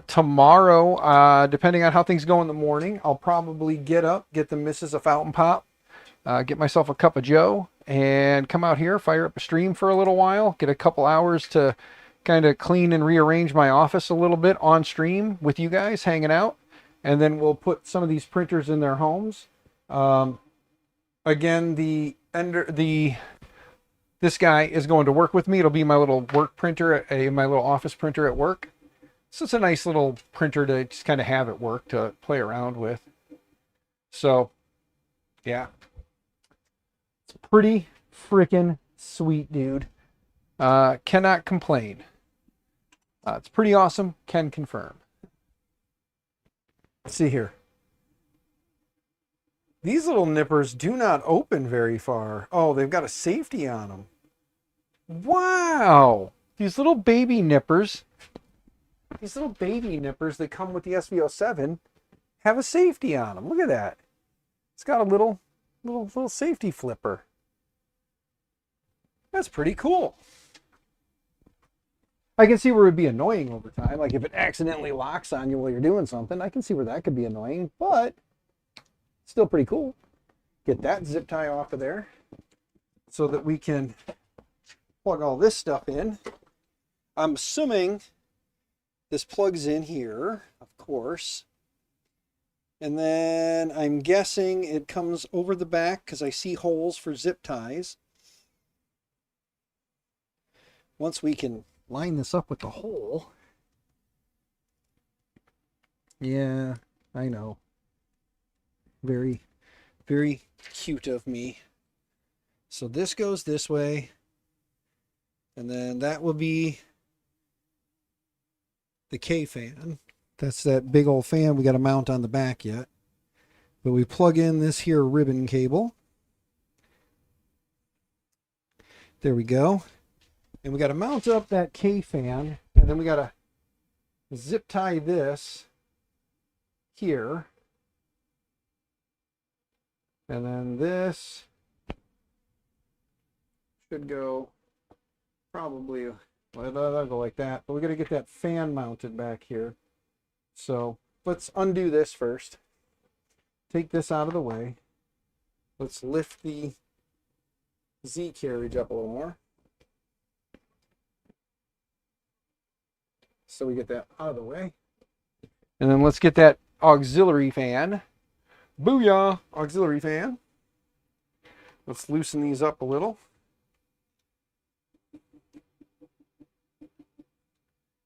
tomorrow, depending on how things go in the morning, I'll probably get up, get the missus a fountain pop, get myself a cup of joe, and come out here, fire up a stream for a little while, get a couple hours to kind of clean and rearrange my office a little bit on stream with you guys hanging out, and then we'll put some of these printers in their homes. Again, this guy is going to work with me. It'll be my little work printer, my little office printer at work. So it's a nice little printer to just kind of have at work to play around with. So, yeah. It's pretty freaking sweet, dude. Cannot complain. It's pretty awesome. Can confirm. Let's see here. These little nippers do not open very far. Oh, they've got a safety on them. Wow. These little baby nippers that come with the SV07 have a safety on them. Look at that. It's got a little safety flipper. That's pretty cool. I can see where it would be annoying over time. Like if it accidentally locks on you while you're doing something, I can see where that could be annoying, but still pretty cool. Get that zip tie off of there so that we can plug all this stuff in. I'm assuming this plugs in here, of course. And then I'm guessing it comes over the back because I see holes for zip ties. Once we can line this up with the hole. Yeah, I know. Very, very cute of me. So this goes this way. And then that will be the K fan. That's that big old fan we got to mount on the back yet. But we plug in this here ribbon cable. There we go. And we got to mount up that K fan. And then we got to zip tie this here. And then this should go probably, well, that'll go like that. But we got to get that fan mounted back here. So let's undo this first. Take this out of the way. Let's lift the Z carriage up a little more. So we get that out of the way. And then let's get that auxiliary fan. Booyah! Auxiliary fan. Let's loosen these up a little.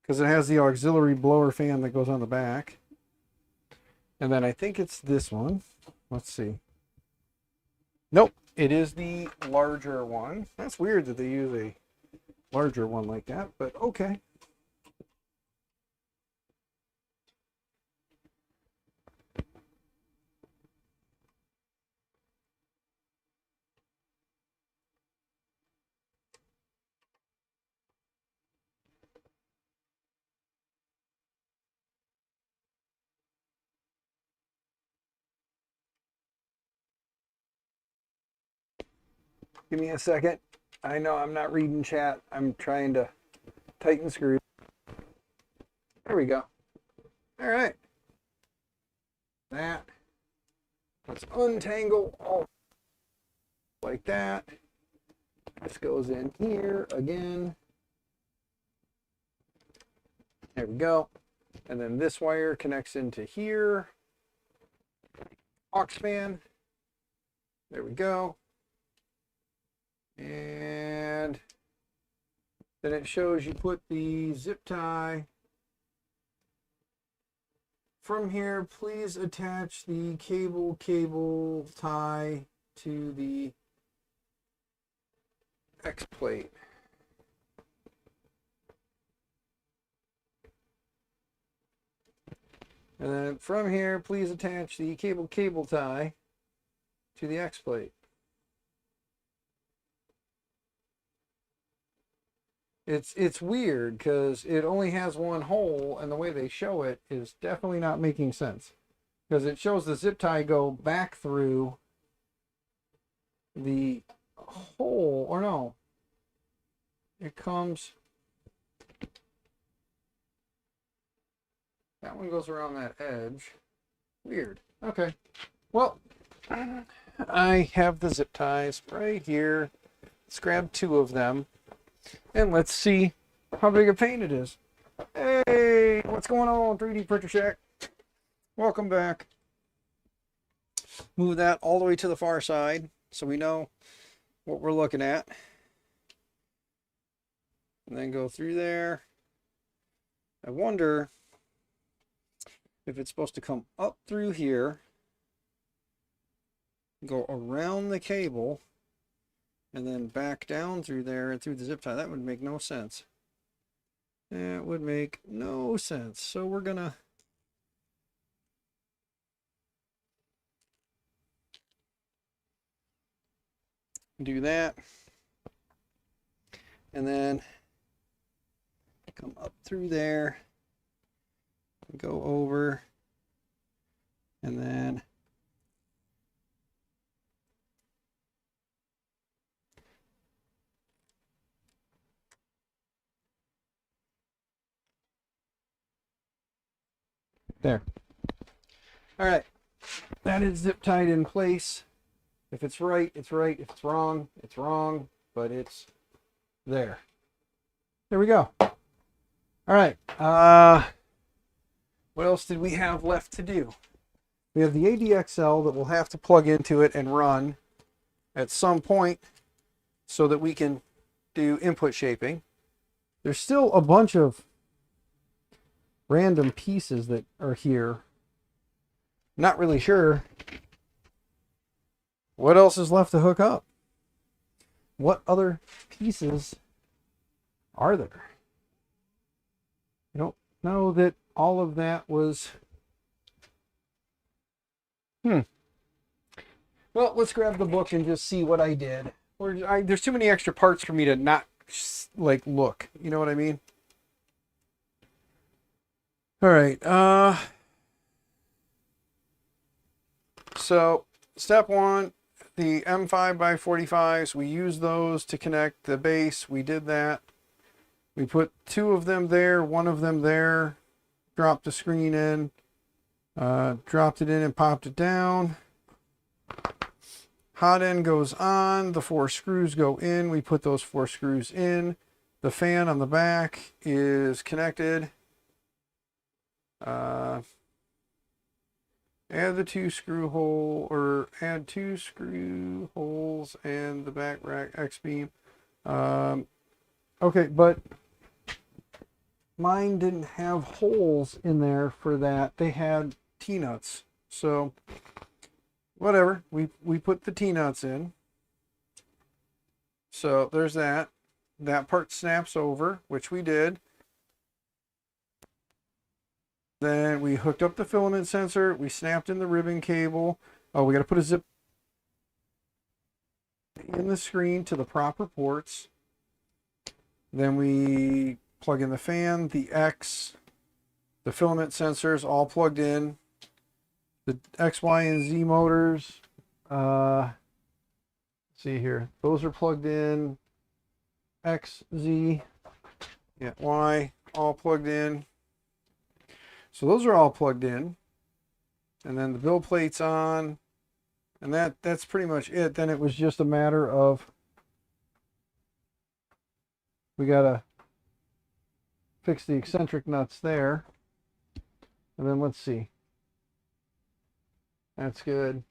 Because it has the auxiliary blower fan that goes on the back. And then I think it's this one. Let's see. Nope, it is the larger one. That's weird that they use a larger one like that, but okay. Give me a second. I know I'm not reading chat. I'm trying to tighten screws. There we go. All right. That. Let's untangle all like that. This goes in here again. There we go. And then this wire connects into here. Aux fan. There we go. And then it shows you put the zip tie. From here, please attach the cable tie to the X plate. And then from here, please attach the cable tie to the X plate. It's weird because it only has one hole, and the way they show it is definitely not making sense. Because it shows the zip tie go back through the hole, or no, it comes, that one goes around that edge. Weird. Okay. Well, I have the zip ties right here. Let's grab 2 of them. And let's see how big a pain it is. Hey, what's going on, 3D Printer Shack? Welcome back. Move that all the way to the far side so we know what we're looking at. And then go through there. I wonder if it's supposed to come up through here, go around the cable, and then back down through there and through the zip tie. That would make no sense. That would make no sense. So we're gonna do that. And then come up through there, go over, and then there. All right, that is zip tied in place. If it's right, it's right. If it's wrong, it's wrong, but it's there. There we go. All right. What else did we have left to do? We have the ADXL that we'll have to plug into it and run at some point so that we can do input shaping. There's still a bunch of random pieces that are here. Not really sure what else is left to hook up. What other pieces are there? I don't know that all of that was... Well, let's grab the book and just see what I did. There's too many extra parts for me to not, like, look. You know what I mean? All right. So, step 1, the M5x45s, we use those to connect the base. We did that. We put 2 of them there, 1 of them there, dropped the screen in, dropped it in and popped it down. Hot end goes on, the 4 screws go in, we put those 4 screws in. The fan on the back is connected. Add the 2 screw hole, or add 2 screw holes and the back rack X-beam. Okay, but mine didn't have holes in there for that. They had T-nuts. So whatever, we put the T-nuts in. So there's that. That part snaps over, which we did. Then we hooked up the filament sensor. We snapped in the ribbon cable. Oh, we got to put a zip in the screen to the proper ports. Then we plug in the fan, the X, the filament sensors all plugged in. The X, Y, and Z motors. See here. Those are plugged in. X, Z, Yeah, Y all plugged in. So those are all plugged in. And then the build plate's on. And that's pretty much it. Then it was just a matter of we gotta fix the eccentric nuts there. And then let's see. That's good.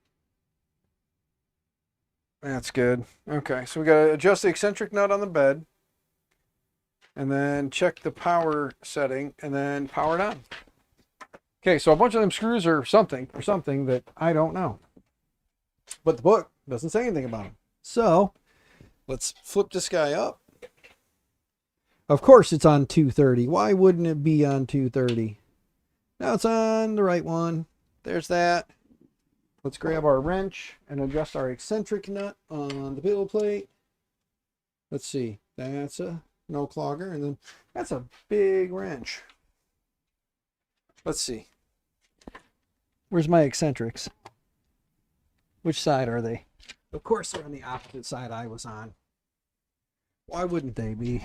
That's good. Okay, so we got to adjust the eccentric nut on the bed. And then check the power setting and then power it on. Okay, so a bunch of them screws are something that I don't know. But the book doesn't say anything about them. So let's flip this guy up. Of course it's on 230. Why wouldn't it be on 230? Now it's on the right one. There's that. Let's grab our wrench and adjust our eccentric nut on the build plate. Let's see. That's a no clogger. And then that's a big wrench. Let's see. Where's my eccentrics? Which side are they? Of course they're on the opposite side I was on. Why wouldn't they be?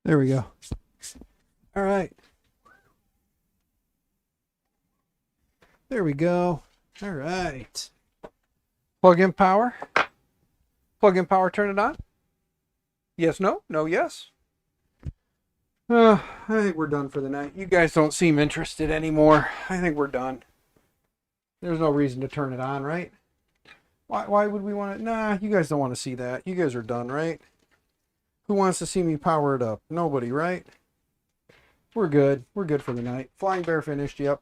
There we go. All right. There we go. All right. Plug in power. Plug in power, turn it on. Yes, no, no, yes. I think we're done for the night. You guys don't seem interested anymore. I think we're done. There's no reason to turn it on, right? Why would we want to? Nah, you guys don't want to see that. You guys are done, right? Who wants to see me power it up? Nobody, right? We're good. We're good for the night. Flying Bear finished, yep.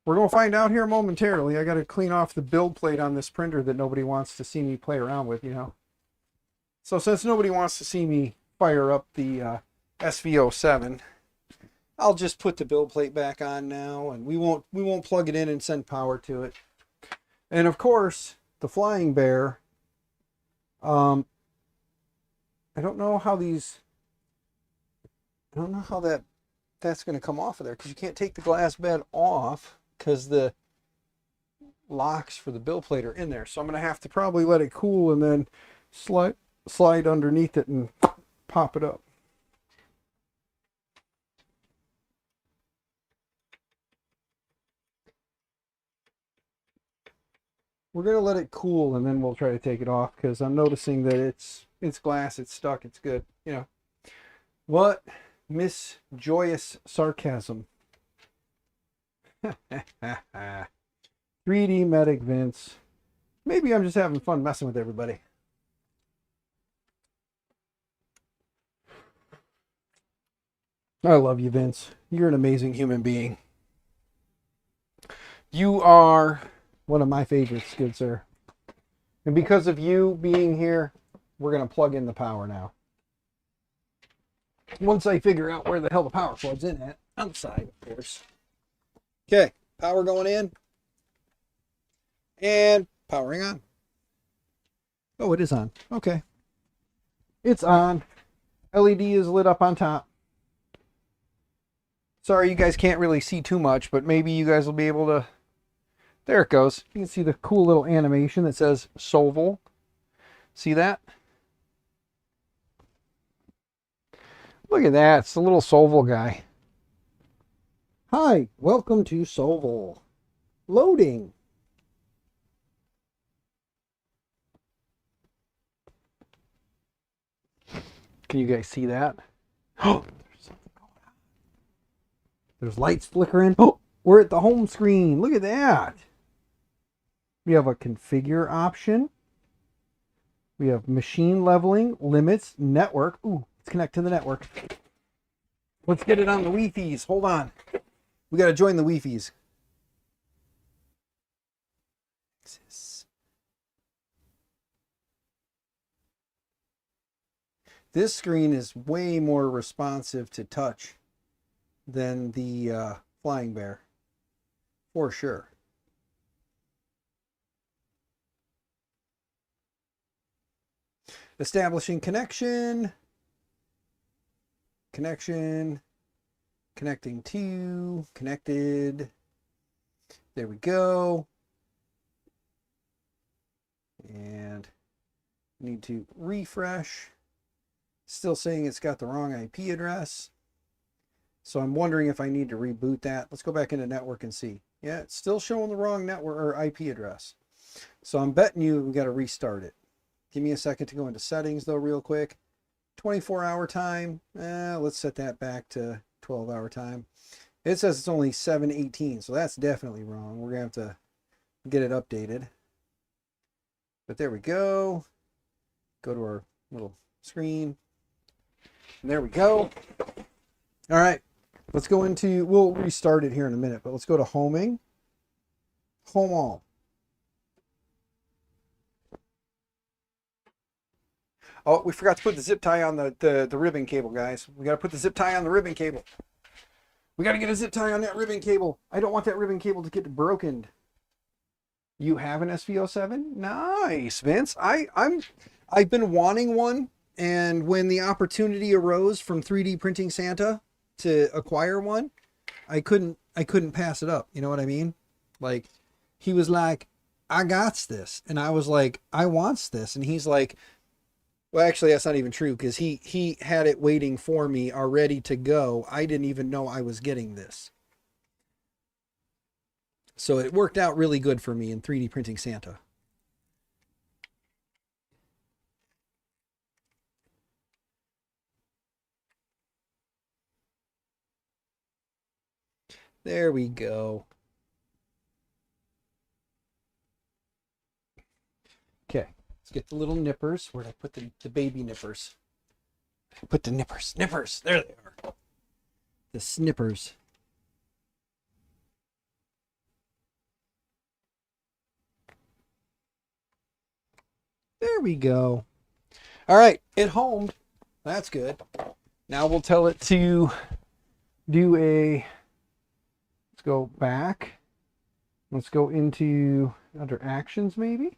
We're going to find out here momentarily. I got to clean off the build plate on this printer that nobody wants to see me play around with, you know. So since nobody wants to see me fire up the SV07, I'll just put the build plate back on now, and we won't plug it in and send power to it. And of course, the Flying Bear. I don't know how that's going to come off of there, because you can't take the glass bed off because the locks for the build plate are in there. So I'm going to have to probably let it cool and then slide underneath it and pop it up. We're going to let it cool and then we'll try to take it off, because I'm noticing that it's glass, it's stuck, it's good. You know, what misjoyous sarcasm. 3D Medic Vince. Maybe I'm just having fun messing with everybody. I love you, Vince. You're an amazing human being. You are one of my favorites, good sir. And because of you being here, we're going to plug in the power now. Once I figure out where the hell the power plugs in at, on the side, of course. Okay, power going in. And powering on. Oh, it is on. Okay. It's on. LED is lit up on top. Sorry, you guys can't really see too much, but maybe you guys will be able to. There it goes. You can see the cool little animation that says Soval. See that? Look at that. It's the little Soval guy. Hi, welcome to Soval. Loading. Can you guys see that? Oh, there's something going on. There's lights flickering. Oh, we're at the home screen. Look at that. We have a configure option. We have machine leveling, limits, network. Ooh, let's connect to the network. Let's get it on the Wi-Fi's. Hold on. We got to join the Wi-Fi's. This screen is way more responsive to touch than the Flying Bear, for sure. Establishing connection. Connection. Connecting to. Connected. There we go. And need to refresh. Still saying it's got the wrong IP address. So I'm wondering if I need to reboot that. Let's go back into network and see. Yeah, it's still showing the wrong network or IP address. So I'm betting you we got to restart it. Give me a second to go into settings though real quick. 24-hour time. Let's set that back to 12-hour time. It says it's only 7:18, so that's definitely wrong. We're going to have to get it updated. But there we go. Go to our little screen. And there we go. All right. Let's go into, we'll restart it here in a minute, but let's go to homing. Home all. Oh, we forgot to put the zip tie on the ribbon cable, guys. We got to put the zip tie on the ribbon cable. We got to get a zip tie on that ribbon cable. I don't want that ribbon cable to get broken. You have an SV07? Nice, Vince. I've been wanting one, and when the opportunity arose from 3D Printing Santa to acquire one, I couldn't pass it up. You know what I mean? Like, he was like, I got this. And I was like, I wants this. And he's like, well, actually, that's not even true, because he had it waiting for me already to go. I didn't even know I was getting this. So it worked out really good for me in 3D Printing Santa. There we go. Okay, let's get the little nippers. Where'd I put the baby nippers? Put the nippers. Nippers! There they are. The snippers. There we go. All right, it homed. That's good. Now we'll tell it to do a, let's go back. Let's go into under actions maybe.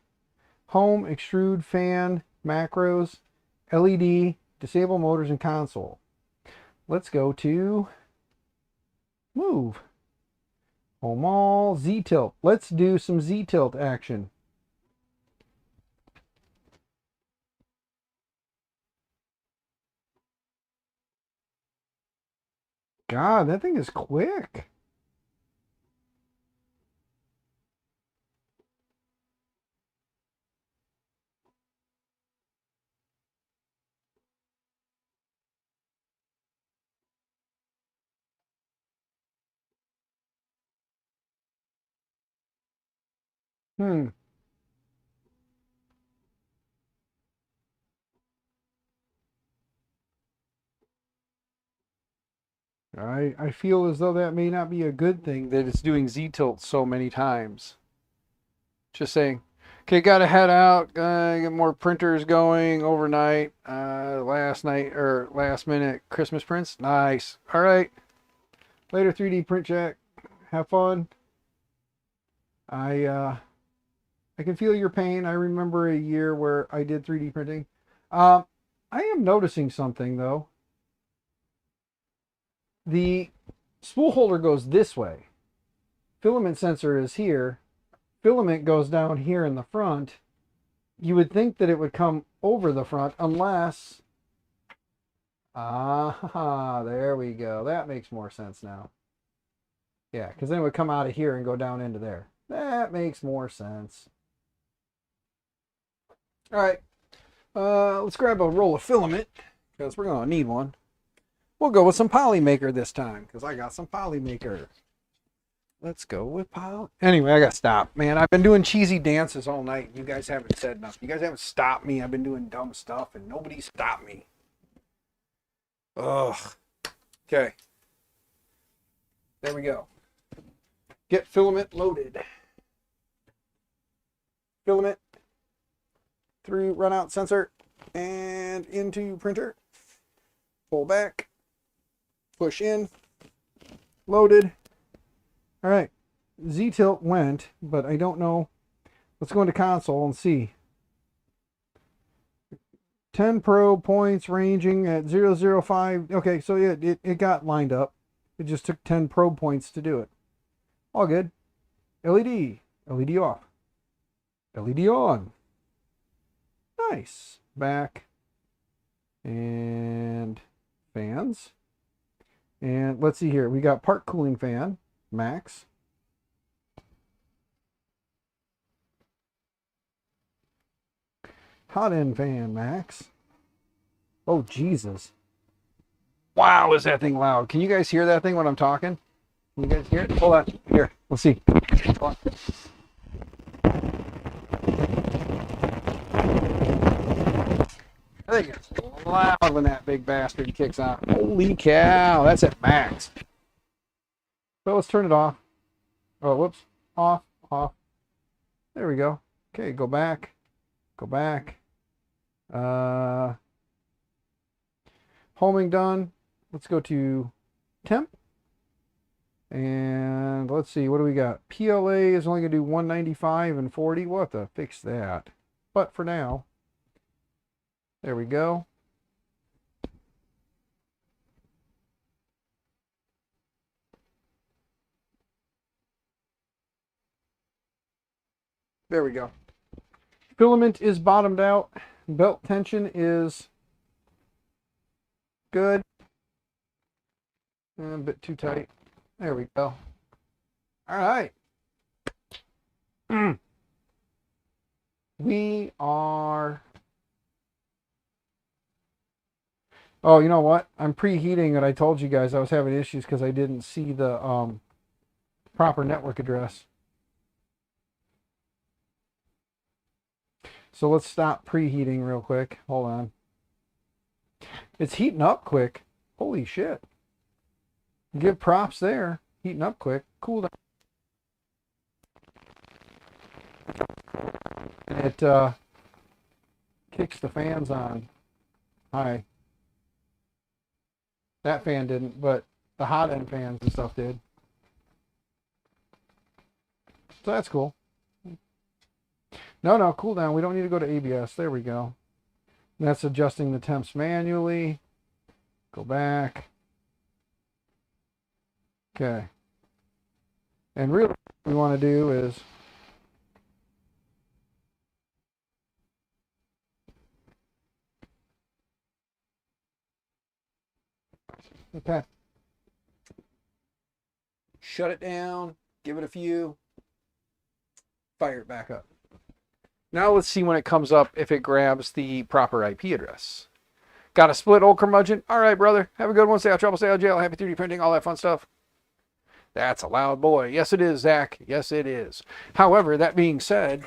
Home, extrude, fan, macros, LED, disable motors and console. Let's go to move. Home all, Z-tilt. Let's do some Z-tilt action. God, that thing is quick. I feel as though that may not be a good thing that it's doing Z-tilt so many times. Just saying. Okay, gotta head out. Get more printers going overnight. Last night or last minute Christmas prints. Nice. All right. Later, 3D Print Jack. Have fun. I can feel your pain. I remember a year where I did 3D printing. I am noticing something though. The spool holder goes this way. Filament sensor is here. Filament goes down here in the front. You would think that it would come over the front unless... there we go. That makes more sense now. Yeah, because then it would come out of here and go down into there. That makes more sense. All right. Let's grab a roll of filament because we're going to need one. We'll go with some Polymaker this time because I got some Polymaker. Let's go with pile. Anyway, I got to stop. Man, I've been doing cheesy dances all night. You guys haven't said nothing. You guys haven't stopped me. I've been doing dumb stuff and nobody stopped me. Ugh. Okay. There we go. Get filament loaded. Filament through runout sensor and into printer. Pull back. Push in. Loaded. All right. Z-tilt went, but I don't know. Let's go into console and see. 10 probe points ranging at 005. Okay, so yeah, it got lined up. It just took 10 probe points to do it. All good. LED. LED off. LED on. Nice. Back. And fans. And let's see here. We got part cooling fan. Max. Hot end fan, max. Oh, Jesus. Wow, is that thing loud. Can you guys hear that thing when I'm talking? Can you guys hear it? Hold on. Here, let's see. Hold on. I think it's loud when that big bastard kicks on. Holy cow, that's at max. So let's turn it off. Oh, whoops. Off, off. There we go. Okay, go back. Go back. Homing done. Let's go to temp. And let's see, what do we got? PLA is only going to do 195 and 40. We'll have to fix that. But for now, there we go. There we go. Filament is bottomed out. Belt tension is good. A bit too tight. There we go. All right. We are... Oh, you know what? I'm preheating it. I told you guys I was having issues because I didn't see the proper network address. So let's stop preheating real quick. Hold on. It's heating up quick. Holy shit. Give props there. Heating up quick. Cool down. And it kicks the fans on high. That fan didn't, but the hot end fans and stuff did. So that's cool. No, cool down. We don't need to go to ABS. There we go. And that's adjusting the temps manually. Go back. Okay. And really what we want to do is okay. Shut it down. Give it a few. Fire it back up. Now let's see when it comes up if it grabs the proper IP address. Got a split old curmudgeon? All right, brother. Have a good one. Stay out of trouble. Stay out of jail. Happy 3D printing. All that fun stuff. That's a loud boy. Yes, it is, Zach. Yes, it is. However, that being said,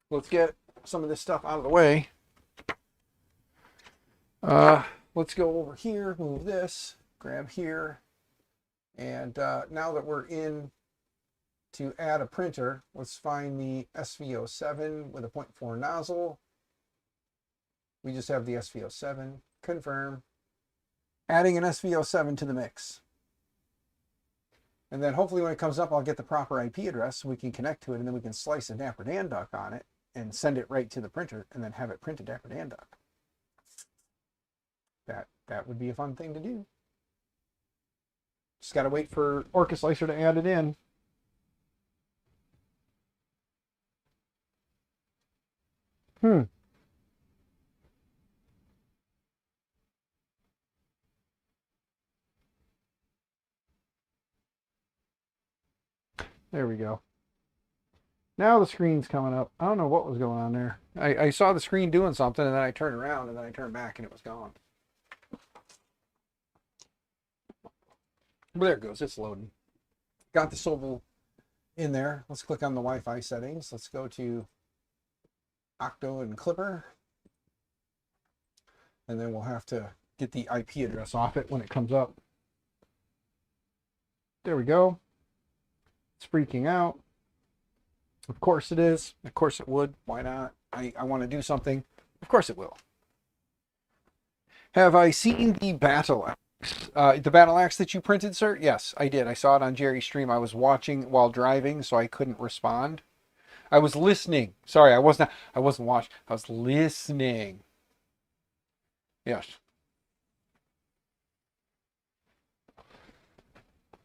let's get some of this stuff out of the way. Let's go over here. Move this. Grab here. And now that we're in to add a printer, let's find the SV07 with a 0.4 nozzle. We just have the SV07. Confirm. Adding an SV07 to the mix. And then hopefully when it comes up, I'll get the proper IP address so we can connect to it, and then we can slice a Dapper Dan duck on it and send it right to the printer and then have it print a Dapper Dan duck. That would be a fun thing to do. Just got to wait for Orca Slicer to add it in. There we go. Now the screen's coming up. I don't know what was going on there. I saw the screen doing something, and then I turned around, and then I turned back, and it was gone. But there it goes. It's loading. got the swivel in there. Let's click on the Wi-Fi settings. Let's go to Octo and Clipper. And then we'll have to get the IP address off it when it comes up. There we go. It's freaking out. Of course it is. Of course it would. Why not? I want to do something. Of course it will. Have I seen the battle axe? The battle axe that you printed, sir? Yes, I did. I saw it on Jerry's stream. I was watching while driving, so I couldn't respond. I was listening. Sorry, I wasn't watching. I was listening. Yes.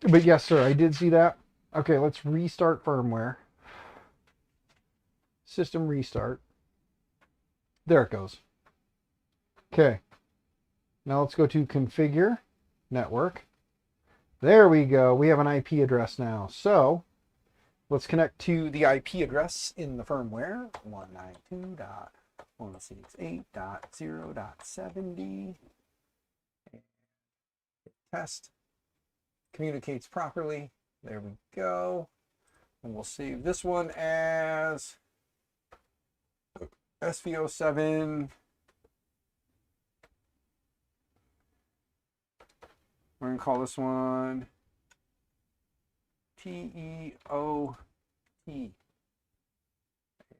But yes, sir, I did see that. Okay, let's restart firmware. System restart. There it goes. Okay. Now let's go to configure network. There we go. We have an IP address now. So let's connect to the IP address in the firmware. 192.168.0.70. Test. Communicates properly. There we go. And we'll save this one as SVO7. We're going to call this one TEOT.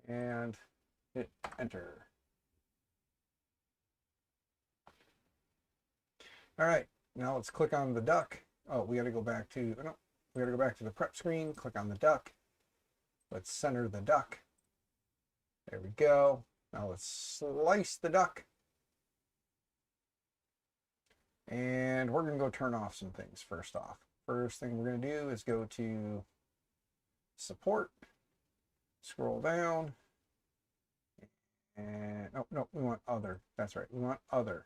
And hit enter. All right, now let's click on the duck. Oh, we got to go back to, no, we got to go back to the prep screen, click on the duck. Let's center the duck. There we go. Now let's slice the duck. And we're going to go turn off some things first off. First thing we're going to do is go to support, scroll down, and no, we want other. That's right, we want other.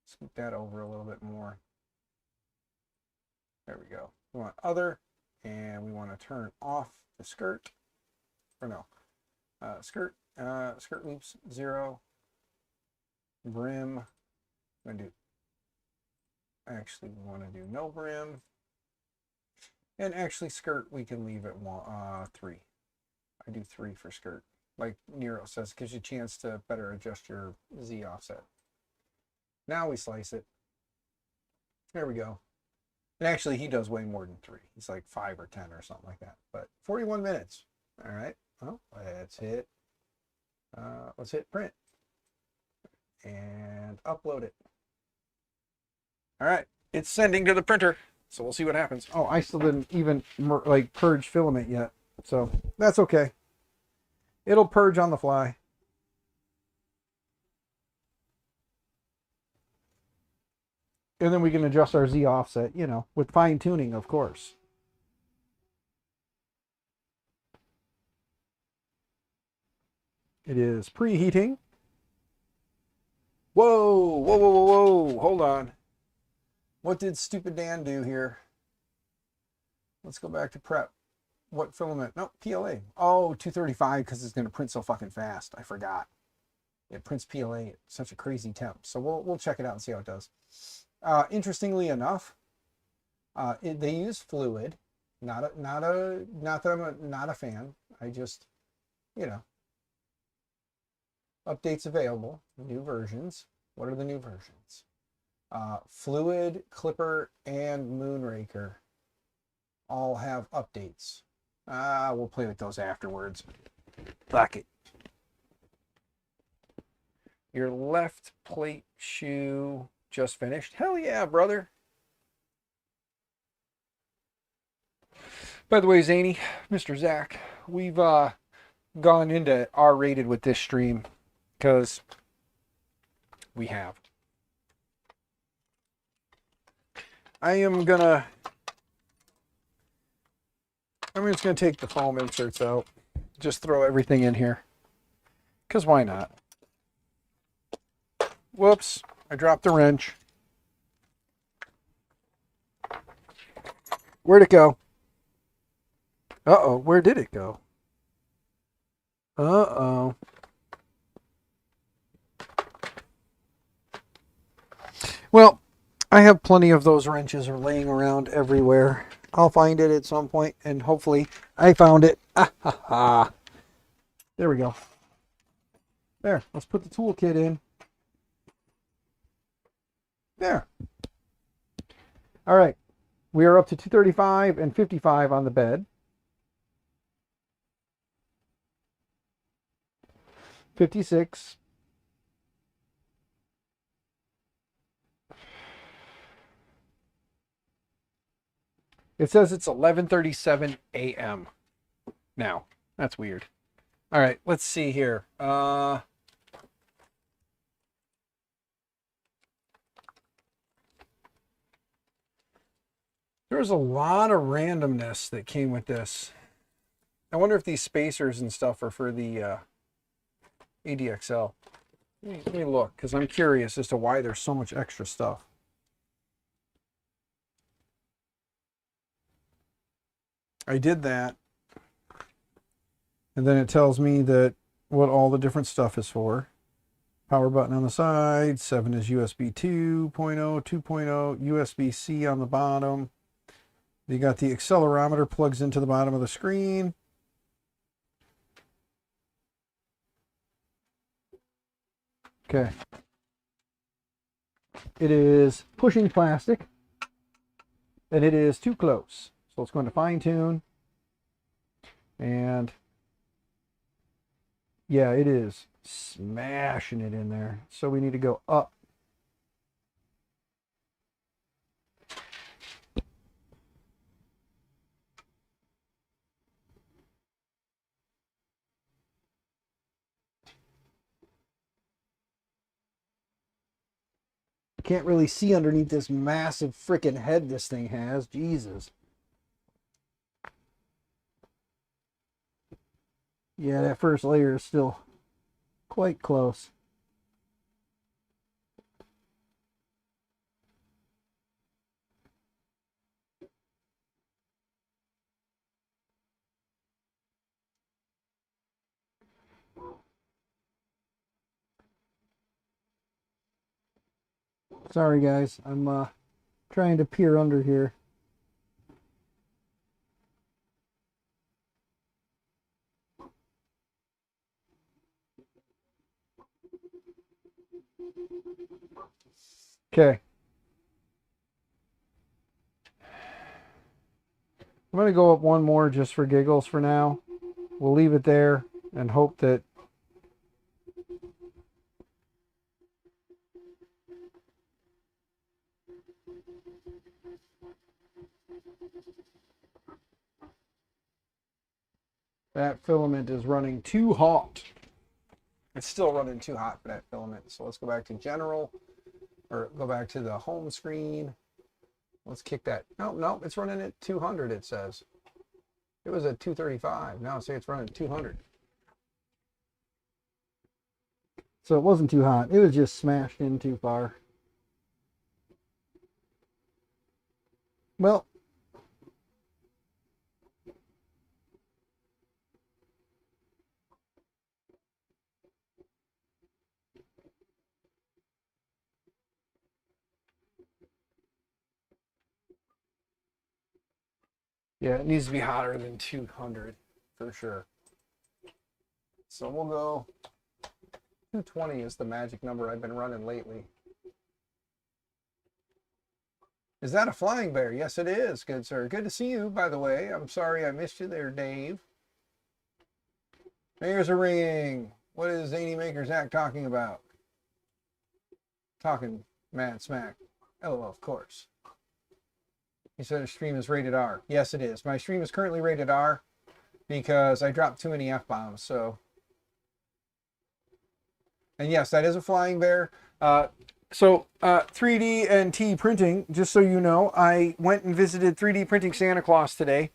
Scoot that over a little bit more. There we go. We want other, and we want to turn off the skirt, or no, skirt loops 0, brim. I'm going to do, actually we want to do no brim, and actually skirt we can leave at 3. I do 3 for skirt, like Nero says, gives you a chance to better adjust your Z offset. Now we slice it. There we go. And actually, he does way more than 3. He's like 5 or 10 or something like that. But 41 minutes. All right. Well, let's hit print and upload it. All right. It's sending to the printer. So we'll see what happens. Oh, I still didn't even like purge filament yet. So that's okay. It'll purge on the fly. And then we can adjust our Z offset, you know, with fine tuning, of course. It is preheating. Whoa, whoa, whoa, whoa, whoa. Hold on. What did stupid Dan do here? Let's go back to prep. What filament? No, PLA. Oh, 235 because it's going to print so fucking fast. I forgot. It prints PLA at such a crazy temp. So we'll check it out and see how it does. Interestingly enough, they use fluid. Not that I'm not a fan. I just, you know, updates available, new versions. What are the new versions? Fluid, Clipper, and Moonraker all have updates. We'll play with those afterwards. Fuck it. Your left plate shoe just finished. Hell yeah, brother. By the way, Zany, Mr. Zach, we've gone into R-rated with this stream because we have. I'm just gonna take the foam inserts out. Just throw everything in here. Because why not? Whoops. I dropped the wrench. Where'd it go? Uh-oh, where did it go? Uh-oh. Well, I have plenty of those wrenches laying around everywhere. I'll find it at some point, and hopefully I found it. Ah, ha, ha. There we go. There, let's put the toolkit in. There. All right, we are up to 235 and 55 on the bed. 56. It says it's 11:37 a.m. now. That's weird. All right, let's see here. There was a lot of randomness that came with this. I wonder if these spacers and stuff are for the ADXL. Let me look, because I'm curious as to why there's so much extra stuff. I did that. And then it tells me that what all the different stuff is for. Power button on the side, 7 is USB 2.0, 2.0, USB-C on the bottom. You got the accelerometer plugs into the bottom of the screen. Okay. It is pushing plastic, and it is too close. So it's going to fine tune. And yeah, it is smashing it in there. So we need to go up. Can't really see underneath this massive freaking head this thing has. Jesus. Yeah, that first layer is still quite close. Sorry guys, I'm trying to peer under here. Okay. I'm going to go up one more just for giggles for now. We'll leave it there and hope that that filament is running too hot. It's still running too hot for that filament. So let's go back to general, or go back to the home screen. Let's kick that. No, it's running at 200, it says. It was at 235. Now say it's running at 200. So it wasn't too hot. It was just smashed in too far. Well, yeah, it needs to be hotter than 200 for sure. So we'll go 220 is the magic number I've been running lately. Is that a flying bear? Yes, it is, good sir. Good to see you, by the way. I'm sorry I missed you there, Dave. Ears are ringing. What is Zany Maker Zach talking about? Talking mad smack. Oh, of course. He said his stream is rated R. Yes, it is. My stream is currently rated R because I dropped too many F-bombs, so. And yes, that is a flying bear. 3D and T printing, just so you know, I went and visited 3D Printing Santa Claus today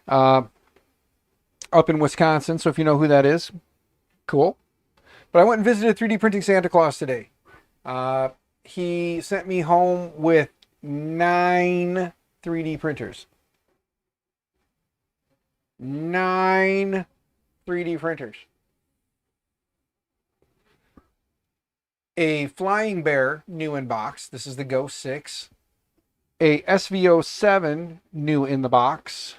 up in Wisconsin. So if you know who that is, cool. But I went and visited 3D Printing Santa Claus today. He sent me home with 9 3D printers. 9 3D printers. A flying bear new in box. This is the Ghost 6. a SVO7 new in the box.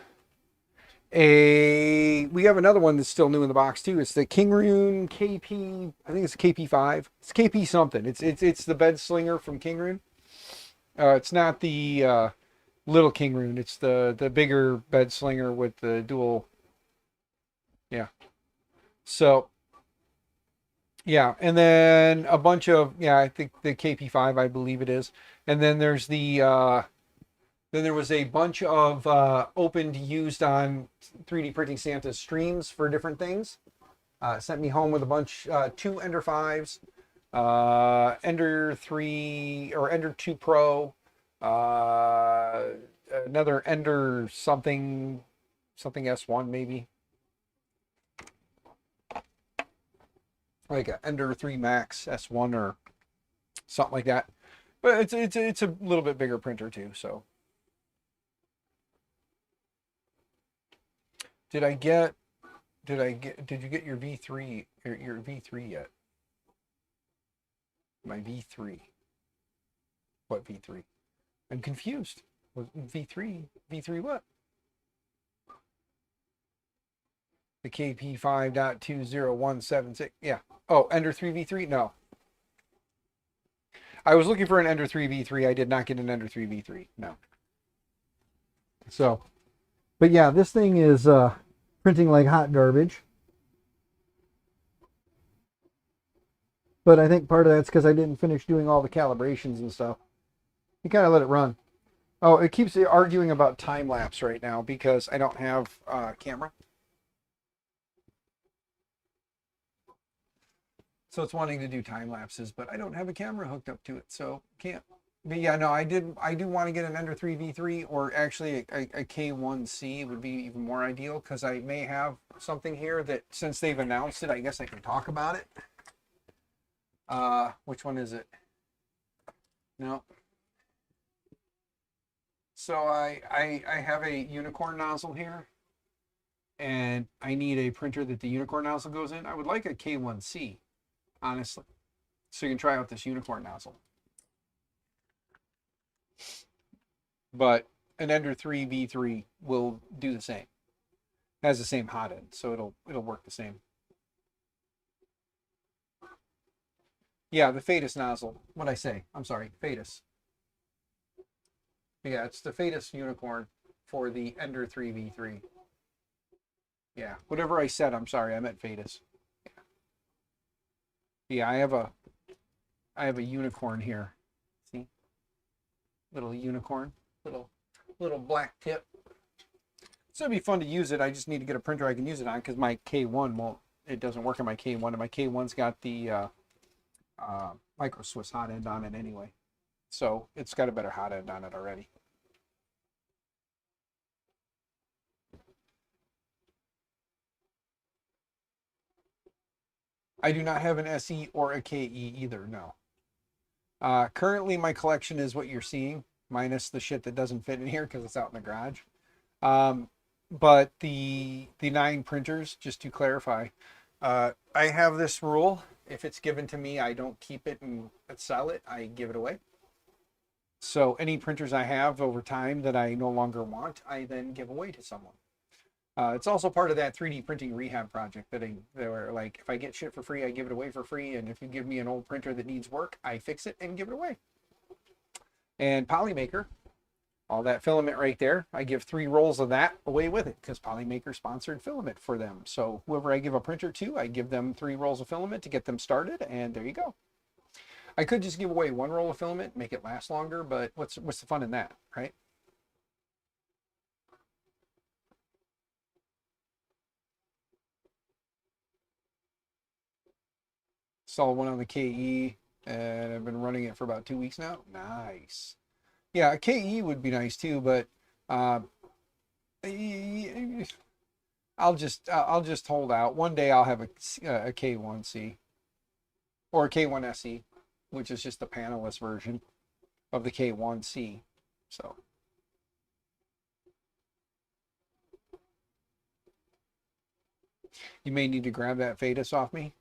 We have another one that's still new in the box too. It's the Kingroon KP. I think it's KP5. It's KP something. It's the bed slinger from Kingroon. It's not the little Kingroon. It's the bigger bed slinger with the dual. Yeah. So yeah, and then a bunch of I think the KP5 I believe it is, and then there's then there was a bunch of opened used on 3D Printing Santa's streams for different things. Sent me home with a bunch, 2 Ender 5s, Ender 3 or Ender 2 Pro, another Ender something S1 maybe. Like a Ender 3 Max S1 or something like that. But it's a little bit bigger printer too, so. Did you get your V3 or your V3 yet? My V3. What V3? I'm confused. V3 what? The KP5.20176. Yeah. Oh, Ender 3 V3? No. I was looking for an Ender 3 V3. I did not get an Ender 3 V3. No. So, but yeah, this thing is printing like hot garbage. But I think part of that's because I didn't finish doing all the calibrations and stuff. You kind of let it run. Oh, it keeps arguing about time lapse right now because I don't have camera. So it's wanting to do time lapses, but I don't have a camera hooked up to it, so can't. But yeah, no, I do want to get an Ender 3 V3 or actually a K1C would be even more ideal because I may have something here that since they've announced it, I guess I can talk about it. Which one is it? No. So I have a unicorn nozzle here and I need a printer that the unicorn nozzle goes in. I would like a K1C, honestly. So you can try out this unicorn nozzle. But an Ender 3 V3 will do the same. It has the same hot end, so it'll work the same. Yeah, the Fadus nozzle. What'd I say? I'm sorry, Fadus. Yeah, it's the Fadus unicorn for the Ender 3 V3. Yeah, whatever I said, I'm sorry, I meant Fadus. Yeah, I have a unicorn here. See? Little unicorn. Little black tip. So it'd be fun to use it. I just need to get a printer I can use it on because my K1 it doesn't work on my K1 and my K1's got the Micro Swiss hot end on it anyway. So it's got a better hot end on it already. I do not have an SE or a KE either, no. Currently my collection is what you're seeing, minus the shit that doesn't fit in here because it's out in the garage. But the 9 printers, just to clarify, I have this rule. If it's given to me, I don't keep it and sell it. I give it away. So any printers I have over time that I no longer want, I then give away to someone. It's also part of that 3D printing rehab project that were like, if I get shit for free, I give it away for free. And if you give me an old printer that needs work, I fix it and give it away. And Polymaker, all that filament right there, I give 3 rolls of that away with it because Polymaker sponsored filament for them. So whoever I give a printer to, I give them 3 rolls of filament to get them started, and there you go. I could just give away 1 roll of filament, make it last longer, but what's the fun in that, right? Installed one on the KE, and I've been running it for about 2 weeks now. Nice. Yeah, a KE would be nice too, but I'll just hold out. One day I'll have a K1C or a K1SE, which is just the panelless version of the K1C. So you may need to grab that Fadus off me.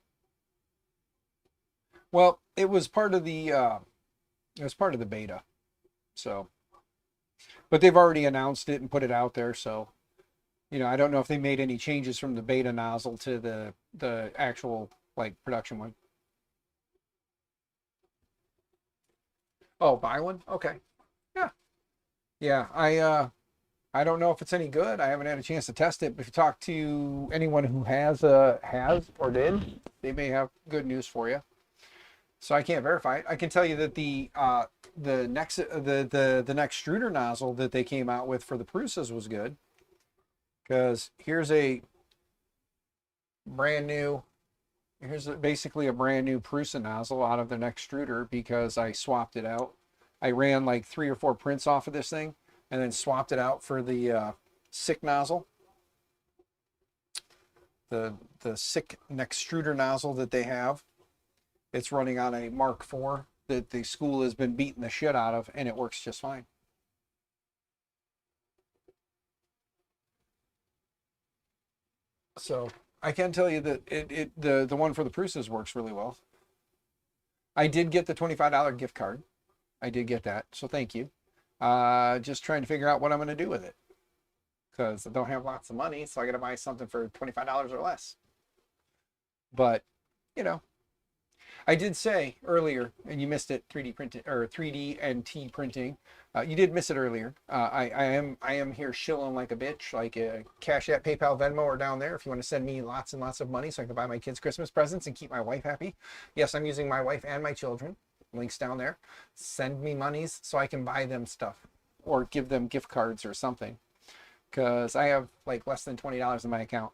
Well, it was part of the beta. So But they've already announced it and put it out there, so I don't know if they made any changes from the beta nozzle to the actual like production one. Oh, buy one? Okay. Yeah. Yeah, I don't know if it's any good. I haven't had a chance to test it, but if you talk to anyone who has or did, they may have good news for you. So I can't verify it. I can tell you that the next extruder nozzle that they came out with for the Prusas was good. Because here's basically a brand new Prusa nozzle out of the extruder because I swapped it out. I ran like 3 or 4 prints off of this thing and then swapped it out for the SICK nozzle. The SICK extruder nozzle that they have. It's running on a Mark IV that the school has been beating the shit out of, and it works just fine. So I can tell you that the one for the Prusas works really well. I did get the $25 gift card. I did get that, so thank you. Just trying to figure out what I'm going to do with it. Because I don't have lots of money, so I got to buy something for $25 or less. But, I did say earlier, and you missed it, 3D printing or 3D and T printing. You did miss it earlier. I am here shilling like a bitch. Like Cash App, PayPal, Venmo are down there if you want to send me lots and lots of money so I can buy my kids Christmas presents and keep my wife happy. Yes, I'm using my wife and my children. Links down there. Send me monies so I can buy them stuff or give them gift cards or something. Because I have like less than $20 in my account.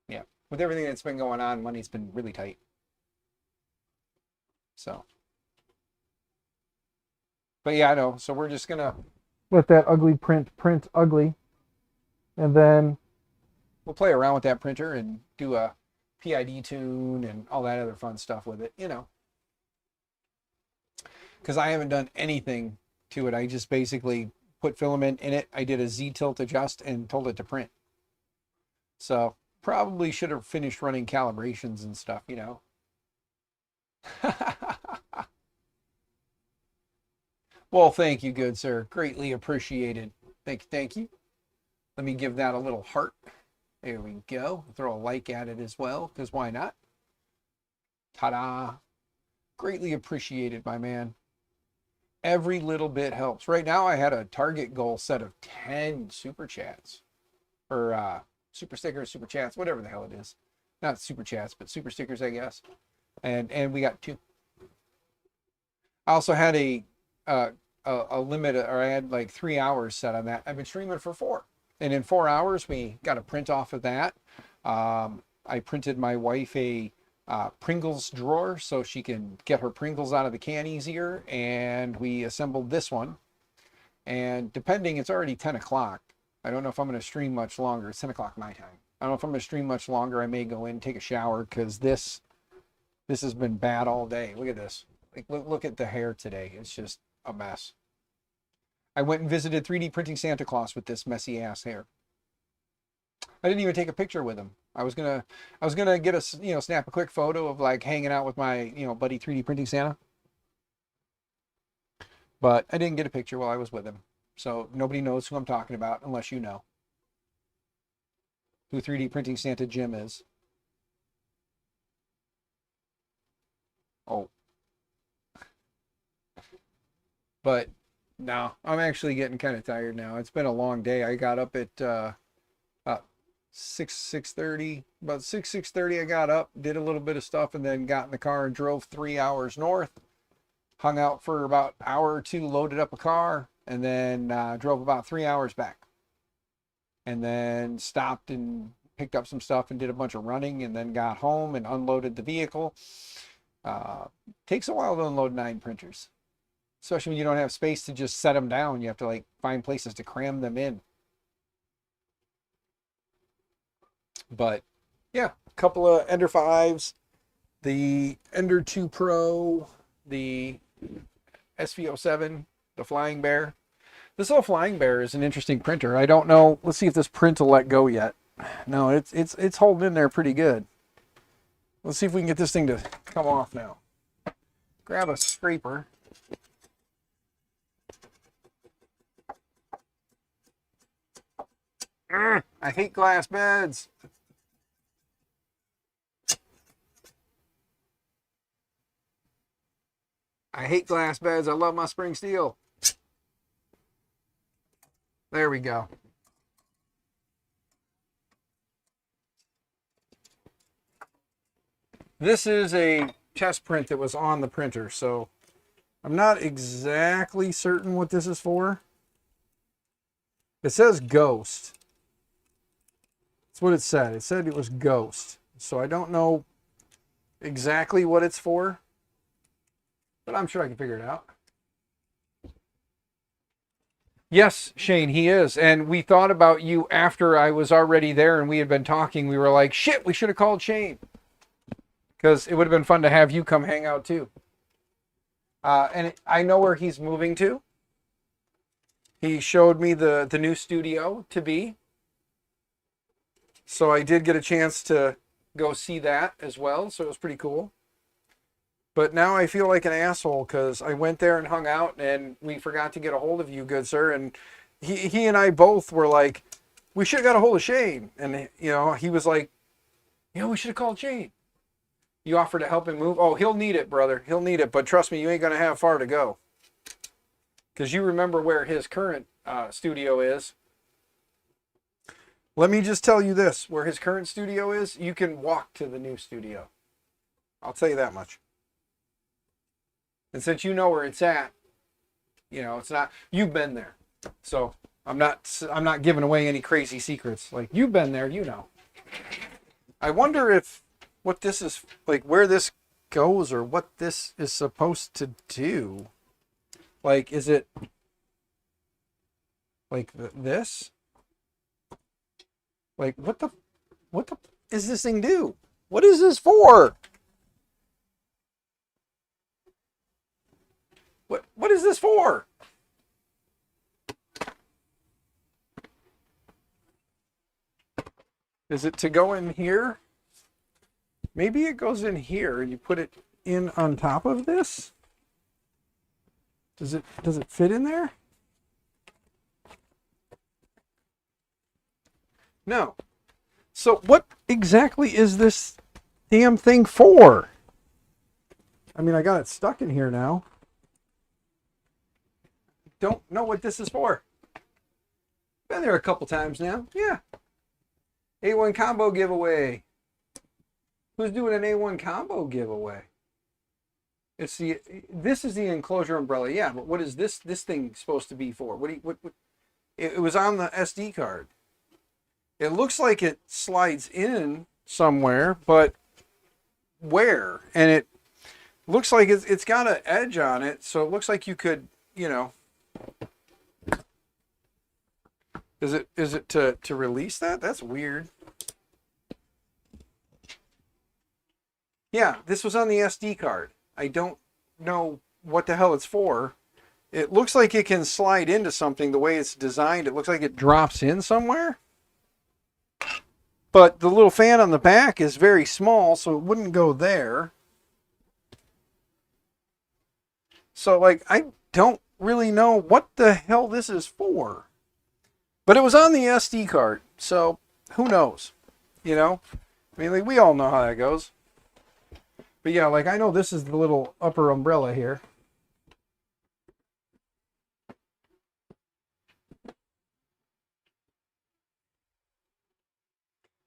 Yeah. With everything that's been going on, money's been really tight. So. But yeah, I know. So we're just going to let that ugly print ugly. And then we'll play around with that printer and do a PID tune and all that other fun stuff with it, Because I haven't done anything to it. I just basically put filament in it. I did a Z-tilt adjust and told it to print. So probably should have finished running calibrations and stuff, Well, thank you, good sir. Greatly appreciated. Thank you. Let me give that a little heart. There we go. Throw a like at it as well, because why not? Ta-da. Greatly appreciated, my man. Every little bit helps. Right now, I had a target goal set of 10 super chats. Or super stickers, super chats, whatever the hell it is. Not super chats, but super stickers, I guess. And we got 2. I also had a limit, or I had like 3 hours set on that. I've been streaming for 4. And in 4 hours, we got a print off of that. I printed my wife a Pringles drawer so she can get her Pringles out of the can easier. And we assembled this one. And depending, it's already 10 o'clock. I don't know if I'm going to stream much longer. It's 10 o'clock my time. I don't know if I'm going to stream much longer. I may go in and take a shower because this has been bad all day. Look at this. Like, look at the hair today. It's just a mess. I went and visited 3D printing Santa Claus with this messy ass hair. I didn't even take a picture with him. I was gonna get a snap a quick photo of like hanging out with my buddy 3D printing Santa, but I didn't get a picture while I was with him. So nobody knows who I'm talking about unless you know who 3D printing Santa Jim is. Oh, but no, I'm actually getting kind of tired now. It's been a long day. I got up at 6:30. About 6:30 I got up, did a little bit of stuff, and then got in the car and drove 3 hours north. Hung out for about an hour or 2, loaded up a car, and then drove about 3 hours back. And then stopped and picked up some stuff and did a bunch of running, and then got home and unloaded the vehicle. Takes a while to unload 9 printers. Especially when you don't have space to just set them down. You have to like find places to cram them in. But yeah, a couple of Ender 5s, the Ender 2 Pro, the SV07, the Flying Bear. This little Flying Bear is an interesting printer. I don't know. Let's see if this print will let go yet. No, it's holding in there pretty good. Let's see if we can get this thing to come off now. Grab a scraper. I hate glass beds. I hate glass beds. I love my spring steel. There we go. This is a test print that was on the printer, so I'm not exactly certain what this is for. It says ghost. That's what it said. It said it was ghost. So I don't know exactly what it's for, but I'm sure I can figure it out. Yes, Shane, he is. And we thought about you after I was already there and we had been talking. We were like, shit, we should have called Shane. Because it would have been fun to have you come hang out too. I know where he's moving to. He showed me the new studio to be. So I did get a chance to go see that as well. So it was pretty cool. But now I feel like an asshole because I went there and hung out and we forgot to get a hold of you, good sir. And he and I both were like, we should have got a hold of Shane. And, you know, he was like, you know, we should have called Shane. You offered to help him move? Oh, he'll need it, brother. He'll need it. But trust me, you ain't going to have far to go. Because you remember where his current studio is. Let me just tell you this. Where his current studio is, you can walk to the new studio. I'll tell you that much. And since you know where it's at, you know, it's not, you've been there. So I'm not giving away any crazy secrets. Like, you've been there, you know. I wonder if what this is, like, where this goes or what this is supposed to do. Like, is it like this? Like, what the is this thing do? What is this for? What is this for? Is it to go in here? Maybe it goes in here and you put it in on top of this? Does it fit in there? No. So what exactly is this damn thing for? I mean, I got it stuck in here now. Don't know what this is for. Been there a couple times now. Yeah. A1 combo giveaway. Who's doing an A1 combo giveaway? This is the enclosure umbrella. Yeah, but what is this thing supposed to be for? What it was on the SD card. It looks like it slides in somewhere, but where? And it looks like it's got an edge on it, so it looks like you could, you know. Is it to release that? That's weird. Yeah, this was on the SD card. I don't know what the hell it's for. It looks like it can slide into something the way it's designed. It looks like it drops in somewhere. But the little fan on the back is very small, so it wouldn't go there. So, like, I don't really know what the hell this is for. But it was on the SD card, so who knows? You know? I mean, like, we all know how that goes. But yeah, like, I know this is the little upper umbrella here.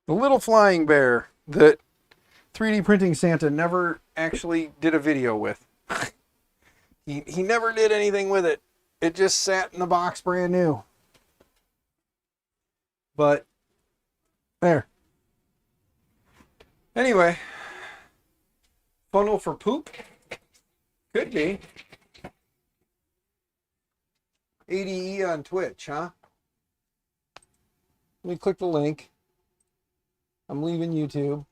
The little flying bear that 3D Printing Santa never actually did a video with. He never did anything with it. It just sat in the box brand new. But, there. Anyway. Funnel for poop? Could be. ADE on Twitch, huh? Let me click the link. I'm leaving YouTube.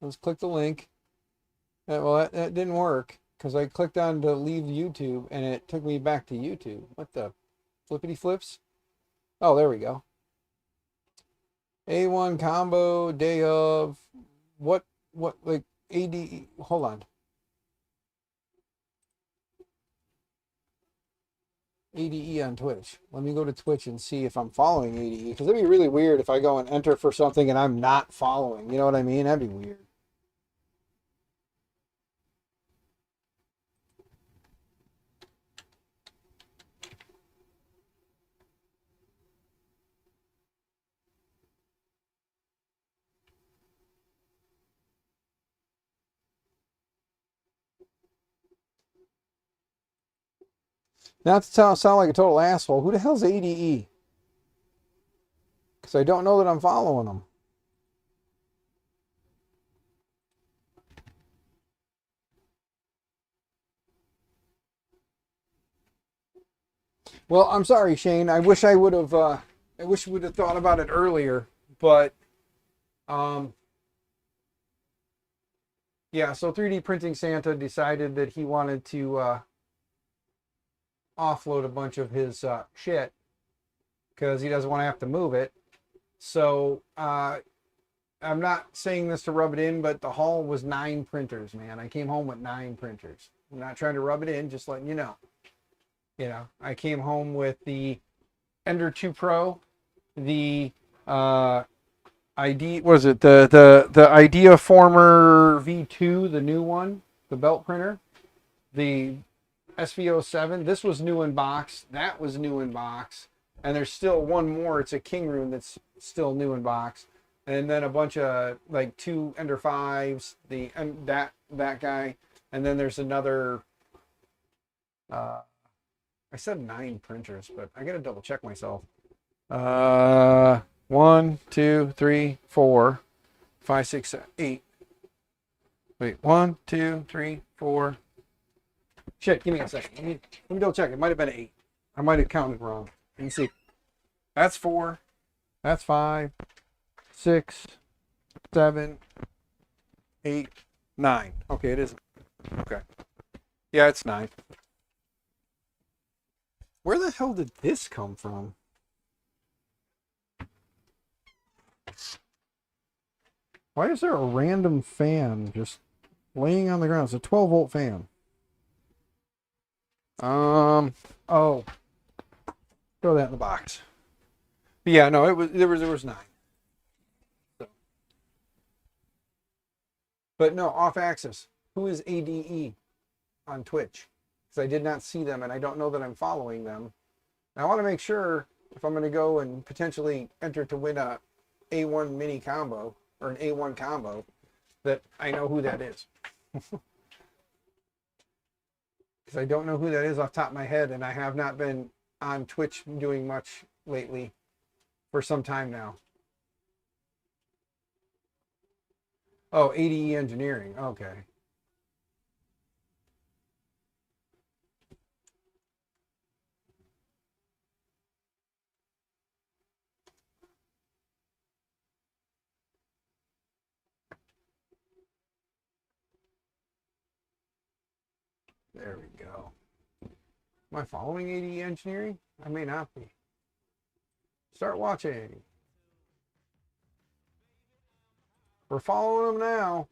Let's click the link. Well, that didn't work because I clicked on to leave YouTube and it took me back to YouTube. What the flippity flips? Oh, there we go. A1 combo, day of, what, like, AD, hold on. ADE on Twitch. Let me go to Twitch and see if I'm following ADE, because it'd be really weird if I go and enter for something and I'm not following. You know what I mean? That'd be weird. Not to sound like a total asshole, who the hell's ADE? Because I don't know that I'm following them. Well, I'm sorry, Shane. I wish I would have. I wish we would have thought about it earlier. But, yeah. So 3D Printing Santa decided that he wanted to offload a bunch of his shit because he doesn't want to have to move it. So I'm not saying this to rub it in, but the haul was 9 printers, man. I came home with 9 printers. I'm not trying to rub it in, just letting you know. You know, I came home with the Ender 2 Pro, the ID, what is it? The Idea Former V2, the new one, the belt printer, the SV07. This was new in box. That was new in box. And there's still one more. It's a King Rune that's still new in box. And then a bunch of like 2 Ender 5s, that guy. And then there's another I said 9 printers, but I gotta double check myself. 1, 2, 3, 4, 5, 6, 7, 8. Wait, 1, 2, 3, 4. Shit, give me a second. Let me double check. It might have been 8. I might have counted wrong. Let me see. That's 4. That's 5, 6, 7, 8, 9. Okay, it is. Okay. Yeah, it's 9. Where the hell did this come from? Why is there a random fan just laying on the ground? It's a 12-volt fan. Oh. Throw that in the box. But yeah, no, there was 9. So. But no, off axis. Who is ADE on Twitch? Because I did not see them and I don't know that I'm following them. And I want to make sure if I'm going to go and potentially enter to win a A1 mini combo or an A1 combo that I know who that is. Because I don't know who that is off the top of my head, and I have not been on Twitch doing much lately for some time now. Oh, ADE Engineering. Okay. There we go. Am I following ADE Engineering? I may not be. Start watching. We're following them now.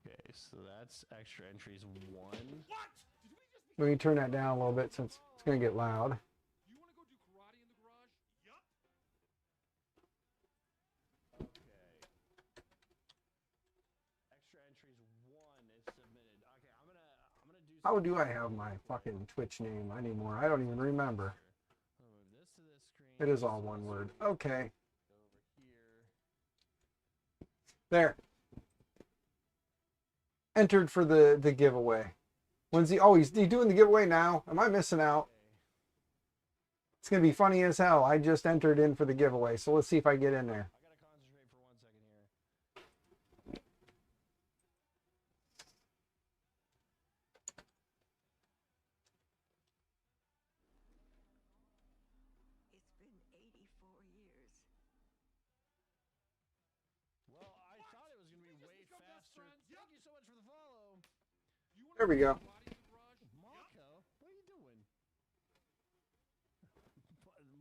Okay, so that's extra entries 1. Let me turn that down a little bit since it's going to get loud. Extra entries 1 is submitted. Okay, I'm gonna do. How do I have my fucking Twitch name anymore? I don't even remember. I'll move this to this screen. It is all one word. Okay. Over here. There. Entered for the giveaway. When's he? Oh, he's doing the giveaway now. Am I missing out? It's going to be funny as hell. I just entered in for the giveaway. So let's see if I get in there. I gotta concentrate for 1 second here. It's been 84 years. Well, I thought it was gonna be way faster. Thank you so much for the follow. There we go. Maka, what are you doing?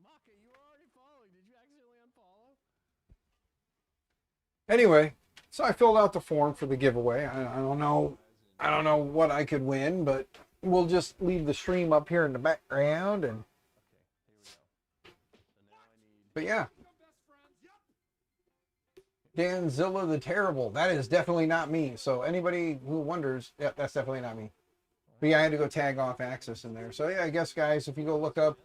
Maka, you were already following. Did you accidentally unfollow? Anyway, so I filled out the form for the giveaway. I don't know what I could win, but we'll just leave the stream up here in the background. And but yeah, Danzilla the Terrible. That is definitely not me. So anybody who wonders, yeah, that's definitely not me. But yeah, I had to go tag off Axis in there. So yeah, I guess guys, if you go look up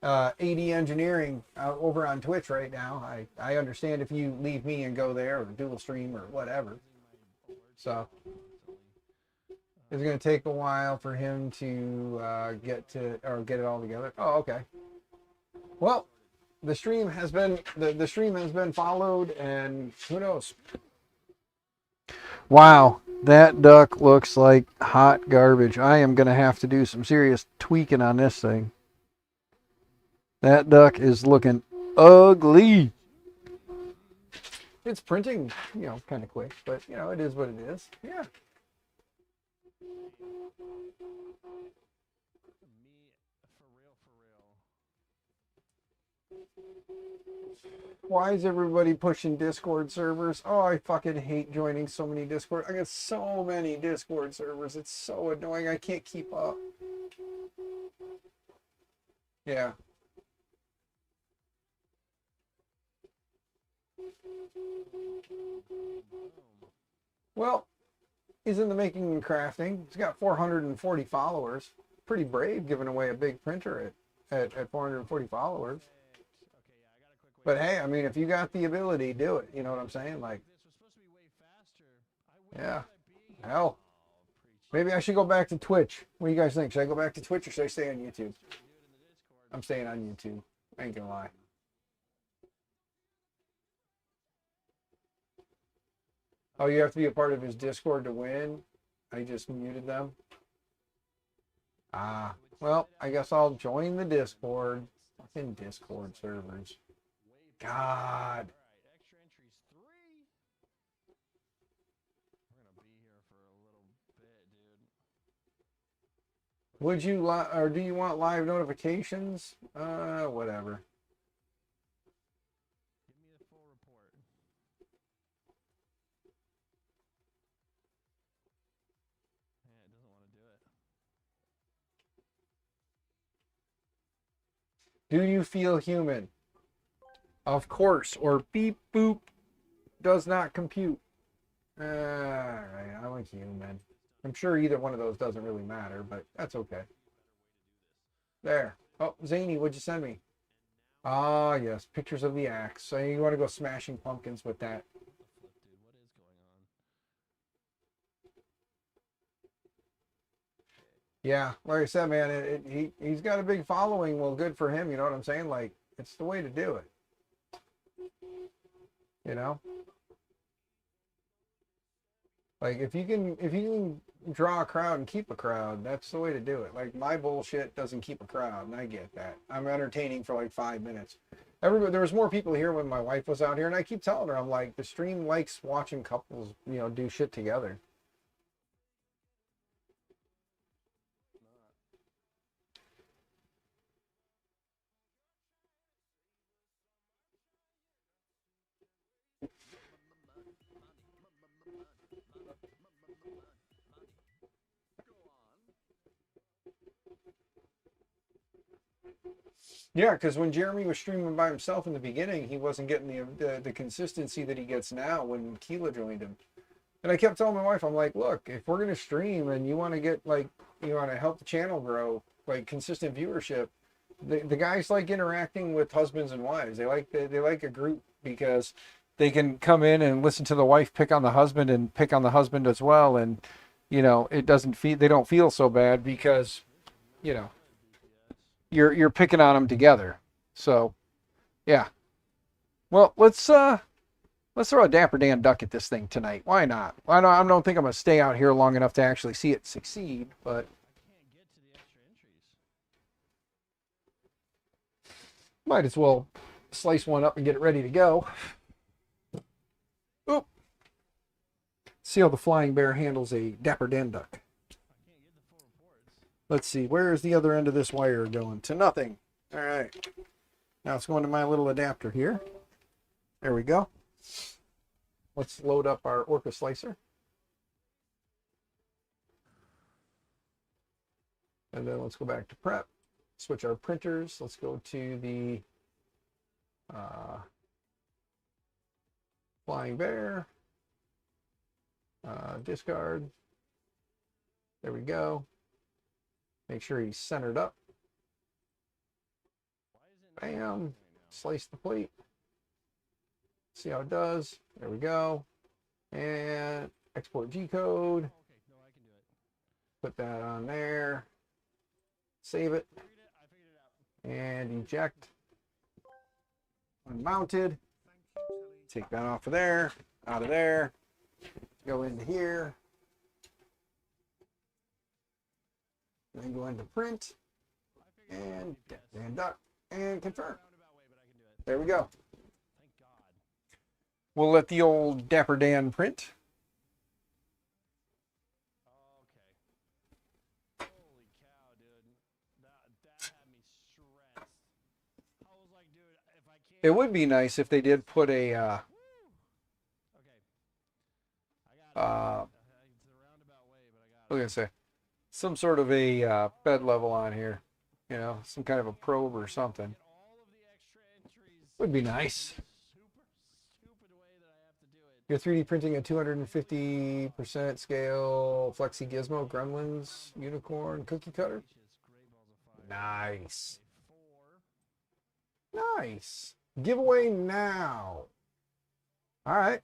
AD Engineering over on Twitch right now, I understand if you leave me and go there or dual stream or whatever. So it's going to take a while for him to get it all together. Oh, okay. Well, the stream has been the stream has been followed, and who knows? Wow, that duck looks like hot garbage. I am going to have to do some serious tweaking on this thing. That duck is looking ugly. It's printing, kind of quick, but it is what it is. Yeah. Why is everybody pushing Discord servers? Oh, I fucking hate joining so many Discord. I got so many Discord servers. It's so annoying. I can't keep up. Yeah. Well, he's in the making and crafting. He's got 440 followers. Pretty brave giving away a big printer at 440 followers. But hey, I mean, if you got the ability, do it. You know what I'm saying? Like, yeah. Hell, maybe I should go back to Twitch. What do you guys think? Should I go back to Twitch or should I stay on YouTube? I'm staying on YouTube. I ain't gonna lie. Oh, you have to be a part of his Discord to win? I just muted them. Ah, well, I guess I'll join the Discord. Fucking Discord servers. God. Extra entries 3. We're gonna be here for a little bit, dude. Would you or do you want live notifications? Whatever. Give me a full report. Yeah, it doesn't want to do it. Do you feel human? Of course. Or beep boop does not compute. Alright, I like human. I'm sure either one of those doesn't really matter, but that's okay. There. Oh, Zany, what'd you send me? Ah, yes, pictures of the axe. So you want to go smashing pumpkins with that. What the flip, dude? What is going on? Yeah, like I said, man, he's got a big following. Well, good for him. You know what I'm saying? Like, it's the way to do it. You know? Like, if you can draw a crowd and keep a crowd, that's the way to do it. Like, my bullshit doesn't keep a crowd, and I get that. I'm entertaining for like 5 minutes. There was more people here when my wife was out here, and I keep telling her, I'm like, the stream likes watching couples, do shit together. Yeah, because when Jeremy was streaming by himself in the beginning, he wasn't getting the consistency that he gets now when Keela joined him. And I kept telling my wife, I'm like, look, if we're gonna stream and you want to get you want to help the channel grow, like consistent viewership, the guys like interacting with husbands and wives. They like a group because they can come in and listen to the wife pick on the husband and pick on the husband as well, and it doesn't feel they don't feel so bad because you're picking on them together. So, yeah. Well, let's throw a Dapper Dan duck at this thing tonight. Why not? I don't think I'm gonna stay out here long enough to actually see it succeed, but I can't get to the extra entries. might as well slice one up and get it ready to go. Oop. See how the flying bear handles a Dapper Dan duck. I can't get the full reports. Let's see, where is the other end of this wire going? To nothing. All right. Now it's going to my little adapter here. There we go. Let's load up our Orca slicer. And then let's go back to prep, switch our printers. Let's go to the Flying Bear, discard. There we go. Make sure he's centered up. Bam, slice the plate. See how it does. There we go. And export G code. Put that on there. Save it. And eject. Unmounted. Take that off of there. Out of there. Go into here. Then go into print. And duck. And confirm. There we go. We'll let the old Dapper Dan print. Okay. Holy cow, dude. That had me stressed. I was like, dude, if I can't. It would be nice if they did put a Okay. I got it. It's a roundabout way, but I got what was I gonna say, some sort of a bed level on here, you know, some kind of a probe or something. all of the extra entries. Would be nice. Stupid way that I have to do it. You're 3D printing at 250% scale, Flexi Gizmo, Gremlins, Unicorn, Cookie Cutter. Nice. Nice. Giveaway now. All right.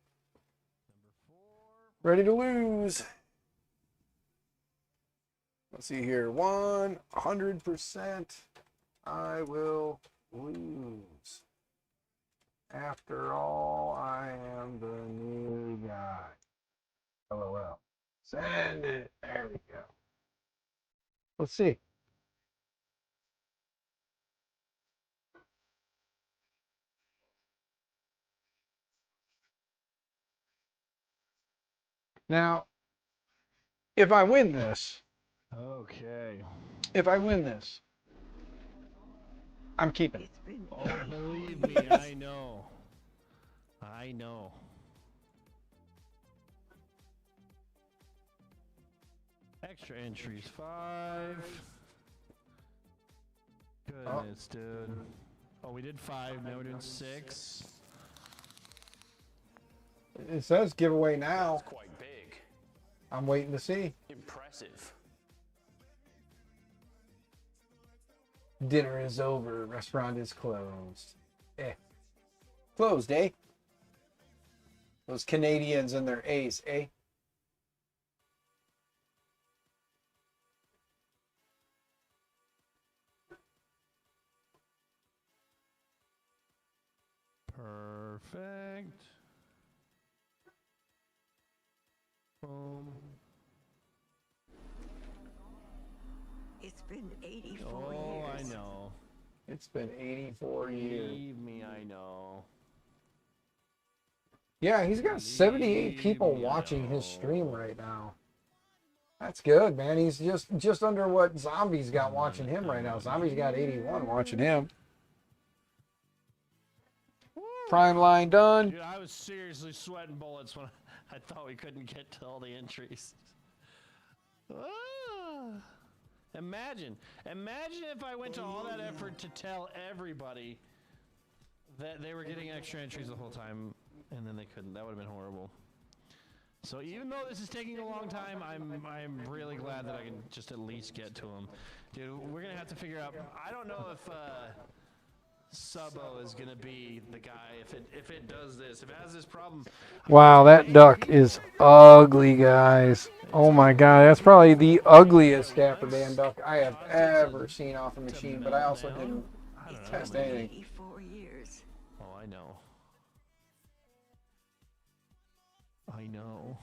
Ready to lose. Let's see here. 100%. I will lose. After all, I am the new guy. LOL. Send it. There we go. Let's see. Now, if I win this, Okay. I'm keeping it. It's been Oh, 84 believe me, years. I know. I know. Extra entries 5. Goodness, dude. Oh, we did 5. Now we're doing 6. It says giveaway now. Quite big. I'm waiting to see. Impressive. Dinner is over. Restaurant is closed. Closed, eh? Those Canadians and their A's, eh? Perfect. Boom. It's been 84 Oh, years. I know. It's been 84 years. Believe me, I know. Yeah, he's got 78 people watching his stream right now. That's good, man. He's just under what Zombie's got watching him right now. Zombie's got 81 watching him. Prime line done. Dude, I was seriously sweating bullets when I thought we couldn't get to all the entries. Ah. Imagine if I went to all that effort to tell everybody that they were getting extra entries the whole time, and then they couldn't. That would have been horrible. So even though this is taking a long time, I'm really glad that I can just at least get to them. Dude, we're gonna have to figure out. I don't know if Subbo is gonna be the guy if it does this. If it has this problem. Wow, that duck is ugly, guys. Oh my god, that's probably the ugliest Dapper Dan duck I have ever seen off a machine, but I also didn't I don't know. test man. anything. 84 years. Oh, I know. I know.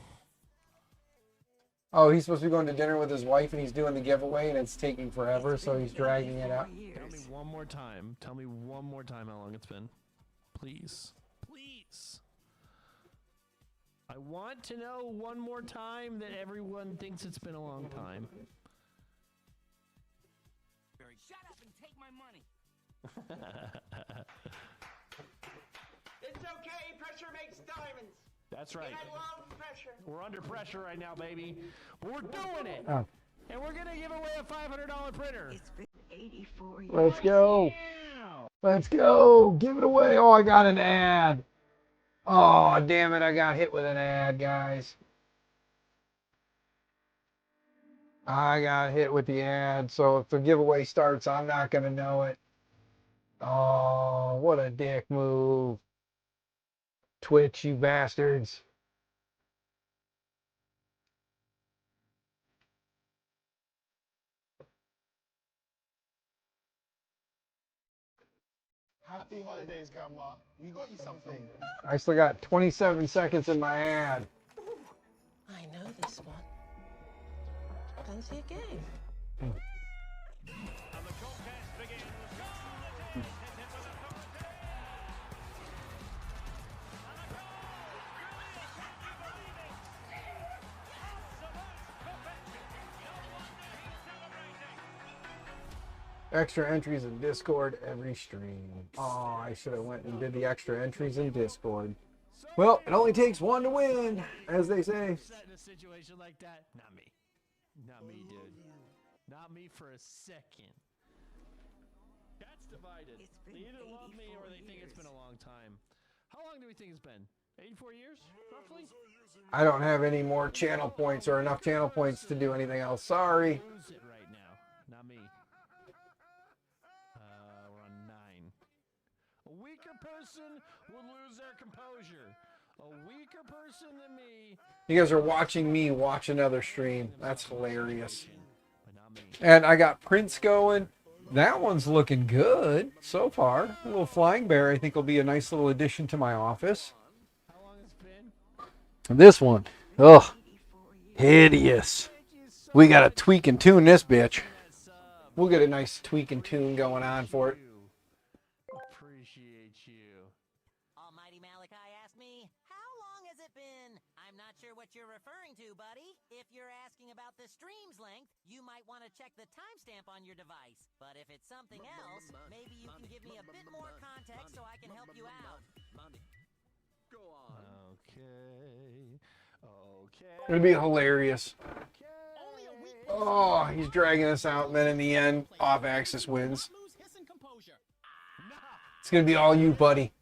Oh, he's supposed to be going to dinner with his wife and he's doing the giveaway and it's taking forever, It's so been he's dragging it 84 out. Tell me years. one more time. Tell me one more time how long it's been. Please. Please. I want to know one more time that everyone thinks it's been a long time. Shut up and take my money. It's okay. Pressure makes diamonds. That's right. And I love pressure. We're under pressure right now, baby. But we're doing it. Oh, And we're gonna give away a $500 printer. It's been 84 years. Let's go. Let's go. Give it away. Oh, I got an ad. Oh, damn it. I got hit with an ad, guys. I got hit with the ad. So if the giveaway starts, I'm not going to know it. Oh, what a dick move. Twitch, you bastards. Happy holidays, Grandma. We got you something. I still got 27 seconds in my ad. I know this one. Fancy a game? And the contest begins. Extra entries in Discord every stream. Oh, I should have went and did the extra entries in Discord. Well, it only takes one to win, as they say. Set in a situation like that? Not me. Not me, dude. Not me for a second. Cats divided. It's been They either love me or they 84 think it's been a years. long time. How long do we think it's been? 84 years, roughly? I don't have any more channel points or enough channel points to do anything else. Sorry. Lose it right now. Not me. We're on 9. A weaker person will lose their composure. A weaker person than me. You guys are watching me watch another stream. That's hilarious. But not me. And I got Prince going. That one's looking good so far. A little flying bear, I think, will be a nice little addition to my office. How long it's been? This one, ugh, hideous. We got to tweak and tune this bitch. We'll get a nice tweak and tune going on for it. Appreciate you. Almighty Malachi asked me, how long has it been? I'm not sure what you're referring to, buddy. If you're asking about the stream's length, you might want to check the timestamp on your device. But if it's something else, maybe you can give me a bit more context so I can help you out. Go on. Okay. Okay. It'll be hilarious. Oh, he's dragging us out, and then in the end, off-axis wins. It's gonna be all you, buddy.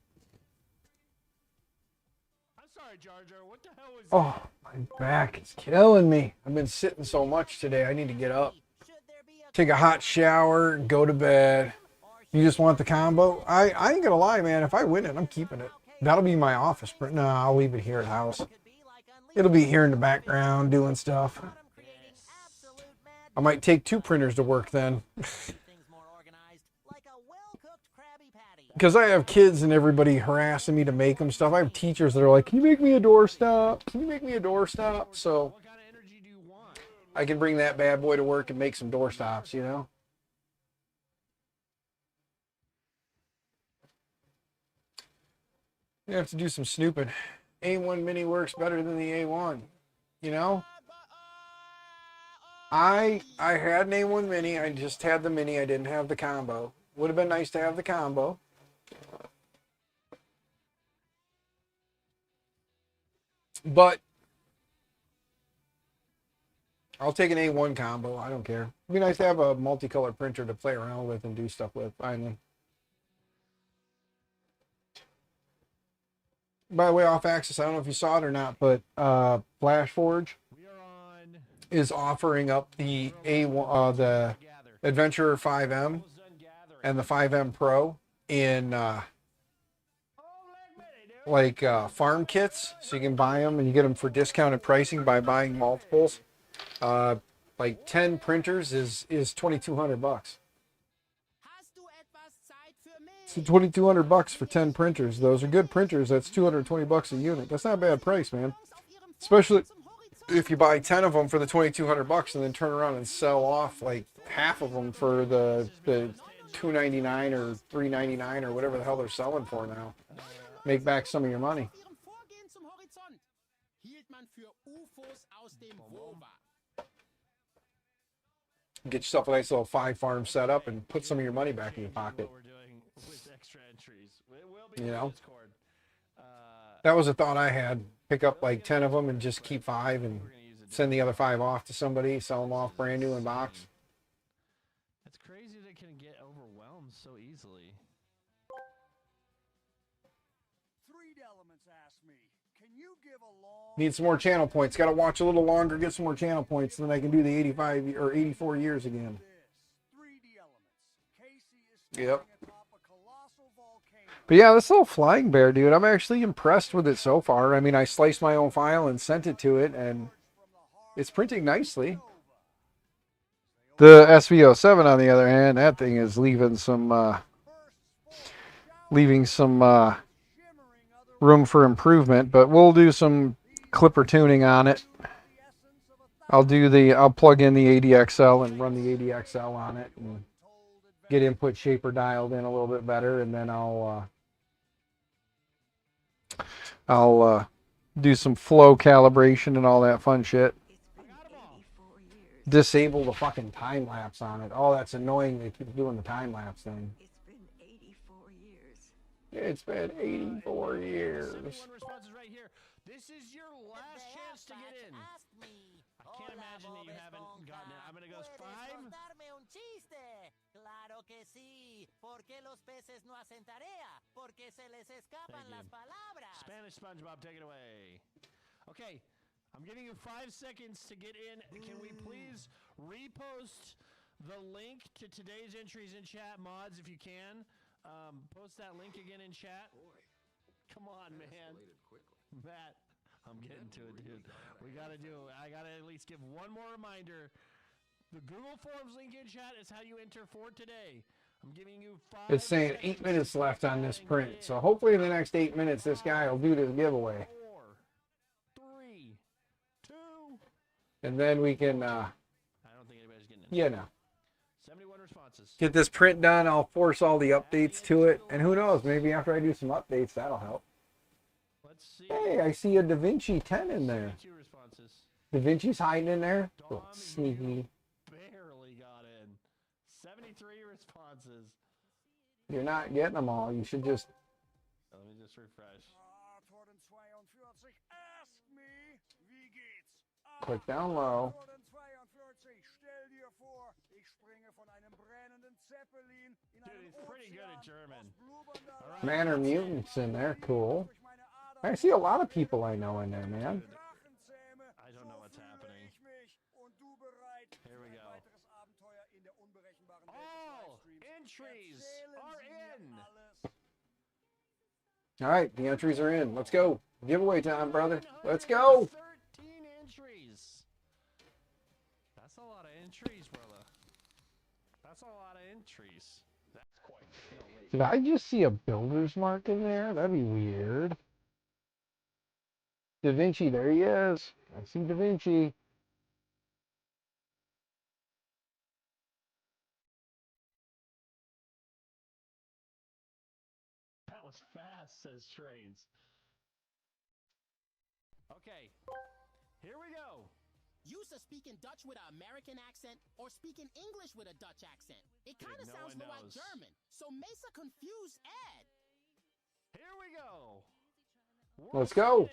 I'm sorry, Jar Jar. What the hell was Oh, my back is killing me. I've been sitting so much today. I need to get up, take a hot shower, go to bed. You just want the combo? I ain't gonna lie, man. If I win it, I'm keeping it. That'll be my office print. No, I'll leave it here at house. It'll be here in the background doing stuff. I might take 2 printers to work then. Because I have kids and everybody harassing me to make them stuff. I have teachers that are like, can you make me a doorstop? Can you make me a doorstop? So What kind of energy do you want? I can bring that bad boy to work and make some doorstops, you know? You have to do some snooping. A1 Mini works better than the A1, you know? I had an A1 Mini. I just had the Mini. I didn't have the combo. Would have been nice to have the combo. But I'll take an A1 combo. I don't care. It'd be nice to have a multicolor printer to play around with and do stuff with finally. By the way, off axis, I don't know if you saw it or not, but FlashForge We are on. is offering up the A1, the Adventurer 5M Almost done gathering. and the 5M Pro in like farm kits, so you can buy them and you get them for discounted pricing by buying multiples. Like 10 printers is $2,200. So $2,200 for 10 printers. Those are good printers. That's $220 a unit. That's not a bad price, man. Especially if you buy 10 of them for the $2,200 and then turn around and sell off like half of them for the $299 or $399 or whatever the hell they're selling for now. Make back some of your money. Get yourself a nice little 5-farm setup and put some of your money back in your pocket. What we're doing with extra entries. It will be You on know? Discord. That was a thought I had. Pick up like 10 of them and just keep 5 and send the other 5 off to somebody, sell them off brand new in box. It's crazy they can get overwhelmed so easily. Need some more channel points. Got to watch a little longer, get some more channel points, then I can do the 85 or 84 years again. Yep. But yeah, this little flying bear, dude, I'm actually impressed with it so far. I mean, I sliced my own file and sent it to it, and it's printing nicely. The SV07, on the other hand, that thing is leaving some room for improvement, but we'll do some clipper tuning on it. I'll plug in the ADXL and run the ADXL on it and get input shaper dialed in a little bit better, and then I'll do some flow calibration and all that fun shit. Disable the fucking time lapse on it. Oh, that's annoying. They keep doing the time lapse thing. It's been 84 years. 71 responses right here. This is your last chance to get in. I can't imagine that you haven't gotten it. I'm gonna go 5. Claro que sí. ¿Por qué los peces no hacen tarea? Porque se les escapan las palabras. Spanish SpongeBob, take it away. Okay, I'm giving you 5 seconds to get in. Can we please repost the link to today's entries in chat, mods, if you can? Post that link again in chat. Come on, man. Matt, I'm getting to it, dude. I gotta at least give one more reminder. The Google Forms link in chat is how you enter for today. I'm giving you 5. It's saying 8 minutes left on this print, so hopefully in the next 8 minutes this guy will do this giveaway. 4, 3, 2. And then we can, I don't think anybody's getting in. yeah, no. 71 responses. Get this print done. I'll force all the updates to it, and who knows? Maybe after I do some updates, that'll help. Let's see. Hey, I see a Da Vinci 10 in there. 72 responses. Da Vinci's hiding in there. Dom, Oh, sneaky. barely got in. 73 responses. You're not getting them all. You should just Let me just refresh. click down low. Dude, he's pretty good at German. All right. Manor Mutants in there. Cool. I see a lot of people I know in there, man. I don't know what's happening. Here we go. All entries are in. All right, the entries are in. Let's go. Giveaway time, brother. Let's go. 13 entries. That's a lot of entries, brother. That's a lot of entries. That's quite Did I just see a builder's mark in there? That'd be weird. Da Vinci, there he is. I see Da Vinci. That was fast, says Trains. Okay, here we go. Used to speaking Dutch with an American accent or speaking English with a Dutch accent. It kind of no sounds one more like knows. German. So Mesa confused Ed. Here we go. Let's go.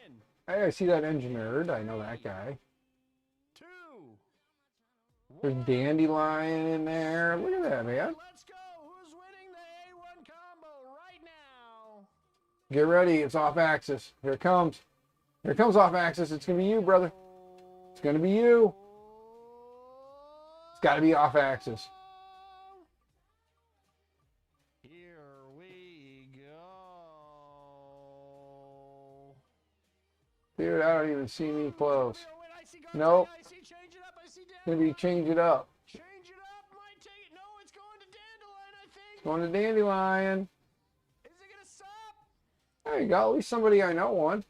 Hey, I see that engineered. I know that guy. 2. There's Dandelion in there. Look at that, man. Let's go. Who's winning the A1 combo right now? Get ready. It's off axis. Here it comes. Here it comes off axis. It's going to be you, brother. It's going to be you. It's got to be off axis. Here we go. Dude, I don't even see me close. I see Nope. I see change it up. I see Maybe change it up. Change it up. Might take it. No, it's going to Dandelion, I think. Going to Dandelion. Is it going to stop? There you go. At least somebody I know won.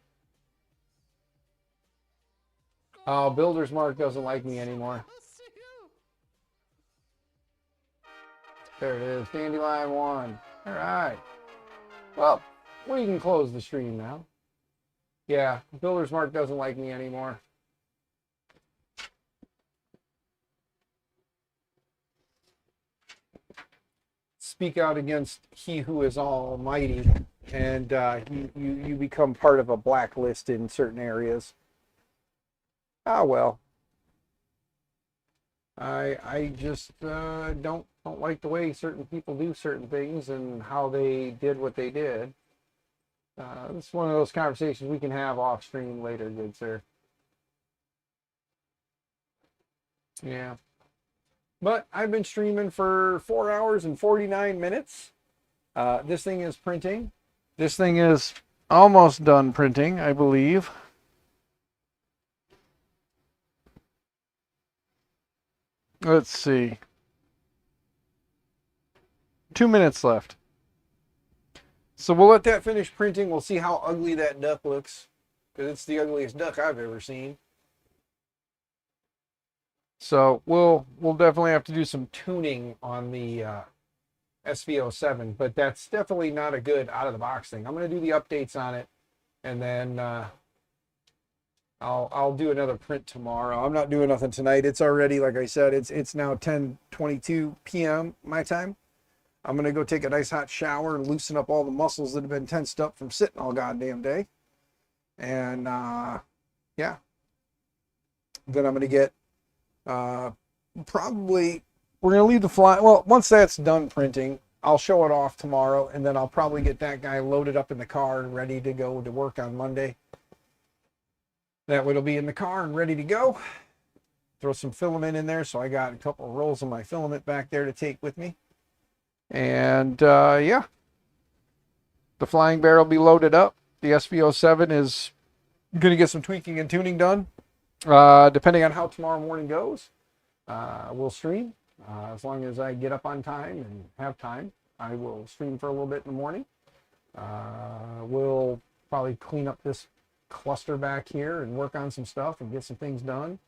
Oh, Builder's Mark doesn't like me anymore. Let's see you. There it is. Dandelion won. All right. Well, we can close the stream now. Yeah, Builder's Mark doesn't like me anymore. Speak out against he who is almighty, and you become part of a blacklist in certain areas. Ah, well, I just don't like the way certain people do certain things and how they did what they did. It's one of those conversations we can have off stream later, good sir. Yeah. But I've been streaming for 4 hours and 49 minutes. This thing is printing. This thing is almost done printing, I believe. Let's see. 2 minutes left. So we'll let that finish printing. We'll see how ugly that duck looks, because it's the ugliest duck I've ever seen. So we'll definitely have to do some tuning on the SV07, but that's definitely not a good out of the box thing. I'm going to do the updates on it, and then I'll do another print tomorrow. I'm not doing nothing tonight. It's already, like I said, it's now 10:22 p.m. my time. I'm going to go take a nice hot shower and loosen up all the muscles that have been tensed up from sitting all goddamn day. And yeah, then I'm going to get probably, we're going to leave the fly. Well, once that's done printing, I'll show it off tomorrow, and then I'll probably get that guy loaded up in the car and ready to go to work on Monday. That way it'll be in the car and ready to go. Throw some filament in there, so I got a couple of rolls of my filament back there to take with me. And yeah, the flying barrel will be loaded up. The SV07 is going to get some tweaking and tuning done. Depending on how tomorrow morning goes, we'll stream. As long as I get up on time and have time, I will stream for a little bit in the morning. We'll probably clean up this cluster back here and work on some stuff and get some things done.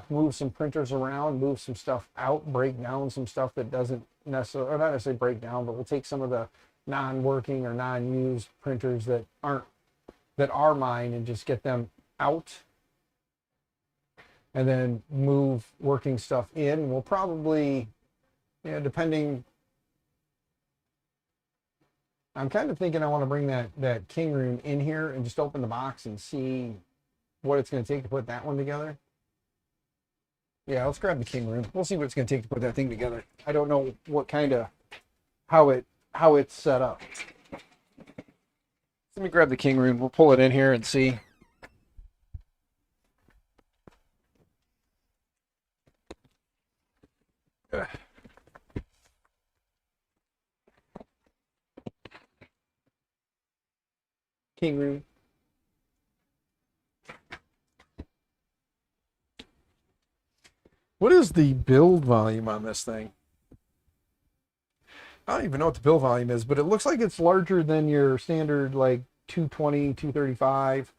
Move some printers around, move some stuff out, break down some stuff that doesn't necessarily, or not necessarily break down, but we'll take some of the non-working or non-used printers that are mine and just get them out, and then move working stuff in. We'll probably, yeah, depending, I'm kind of thinking I want to bring that king room in here and just open the box and see what it's going to take to put that one together. Yeah, let's grab the king room. We'll see what it's going to take to put that thing together. I don't know what kind of, how it's set up. Let me grab the king room. We'll pull it in here and see. King room. What is the build volume on this thing? I don't even know what the build volume is, but it looks like it's larger than your standard, like 220, 235.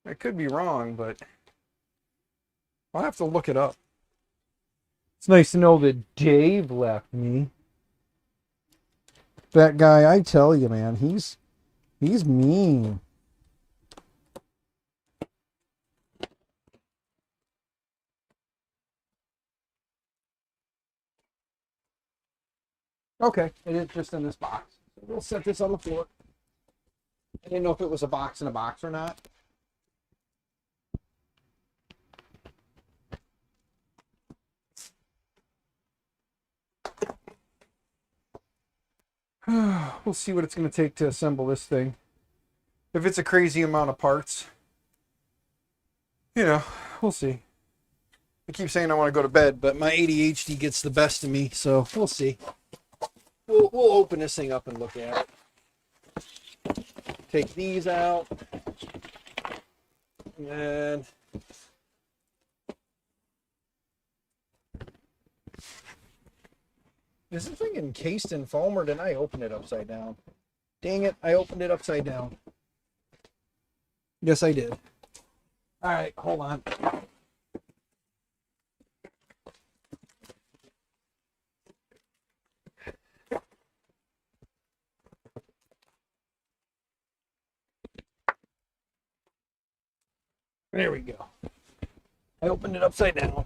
I could be wrong, but I'll have to look it up. It's nice to know that Dave left me. That guy, I tell you, man, he's mean. Okay, it is just in this box. We'll set this on the floor. I didn't know if it was a box in a box or not. We'll see what it's going to take to assemble this thing. If it's a crazy amount of parts, you know, we'll see. I keep saying I want to go to bed, but my ADHD gets the best of me, so we'll see. We'll open this thing up and look at it. Take these out. And is this thing encased in foam, or did I open it upside down? Dang it, I opened it upside down. Yes, I did. All right, hold on. There we go. I opened it upside down.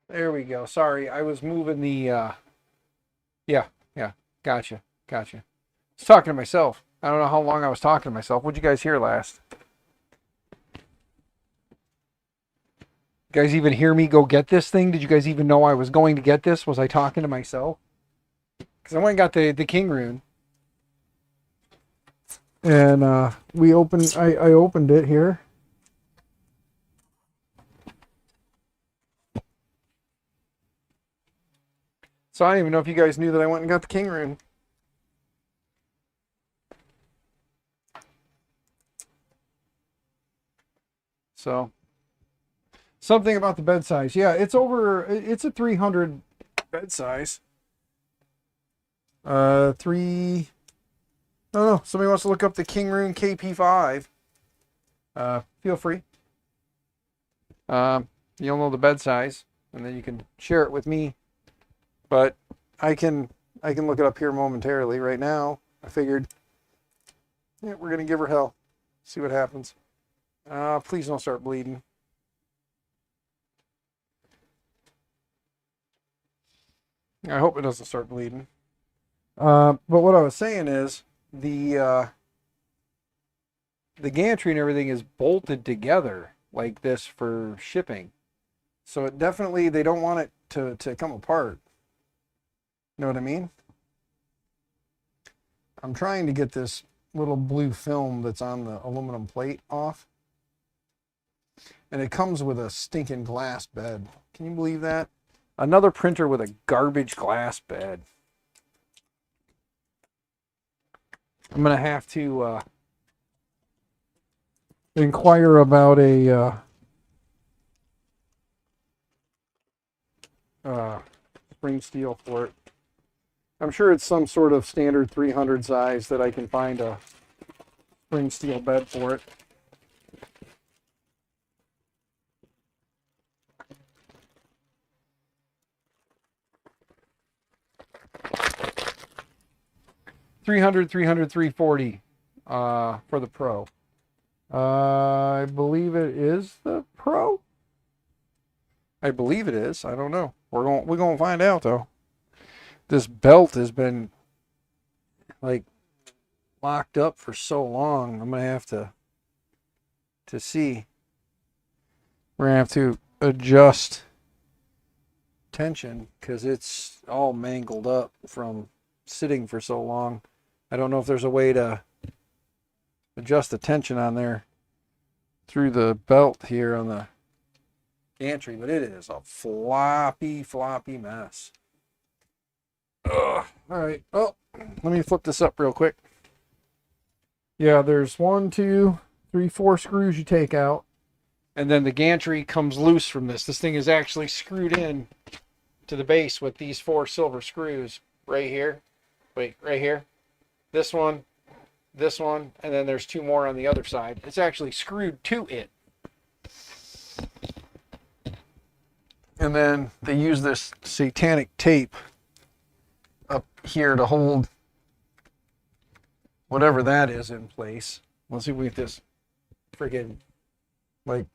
There we go. Sorry, I was moving the, yeah, gotcha. I was talking to myself. I don't know how long I was talking to myself. What'd you guys hear last? You guys even hear me go get this thing? Did you guys even know I was going to get this? Was I talking to myself? Because I went and got the king rune. And I opened it here. So I don't even know if you guys knew that I went and got the king rune. So, something about the bed size. Yeah, it's a 300 bed size. I don't know. Somebody wants to look up the king rune KP5. Feel free. You'll know the bed size, and then you can share it with me. But I can look it up here momentarily. Right now, I figured, yeah, we're gonna give her hell. See what happens. Please don't start bleeding. I hope it doesn't start bleeding. But what I was saying is the gantry and everything is bolted together like this for shipping. So it definitely, they don't want it to come apart. Know what I mean? I'm trying to get this little blue film that's on the aluminum plate off. And it comes with a stinking glass bed. Can you believe that? Another printer with a garbage glass bed. I'm going to have to inquire about a spring steel for it. I'm sure it's some sort of standard 300 size that I can find a spring steel bed for it. $300, $340 for the Pro. I believe it is the Pro. I believe it is. I don't know. We're going to find out though. This belt has been like locked up for so long. I'm going to have to see. We're going to have to adjust tension because it's all mangled up from sitting for so long. I don't know if there's a way to adjust the tension on there through the belt here on the gantry, but it is a floppy mess. Ugh. All right. Oh, let me flip this up real quick. Yeah, there's 1, 2, 3, 4 screws you take out, and then the gantry comes loose from this. This thing is actually screwed in to the base with these 4 silver screws right here. Wait, right here. This one, and then there's 2 more on the other side. It's actually screwed to it. And then they use this satanic tape up here to hold whatever that is in place. Let's see if we get this freaking like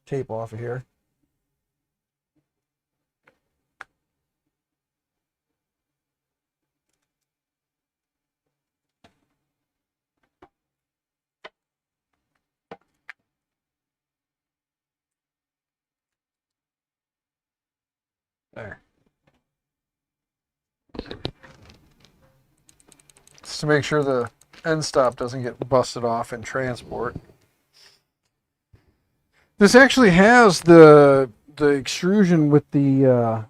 tape off of here. There. Just to make sure the end stop doesn't get busted off in transport. This actually has the extrusion with the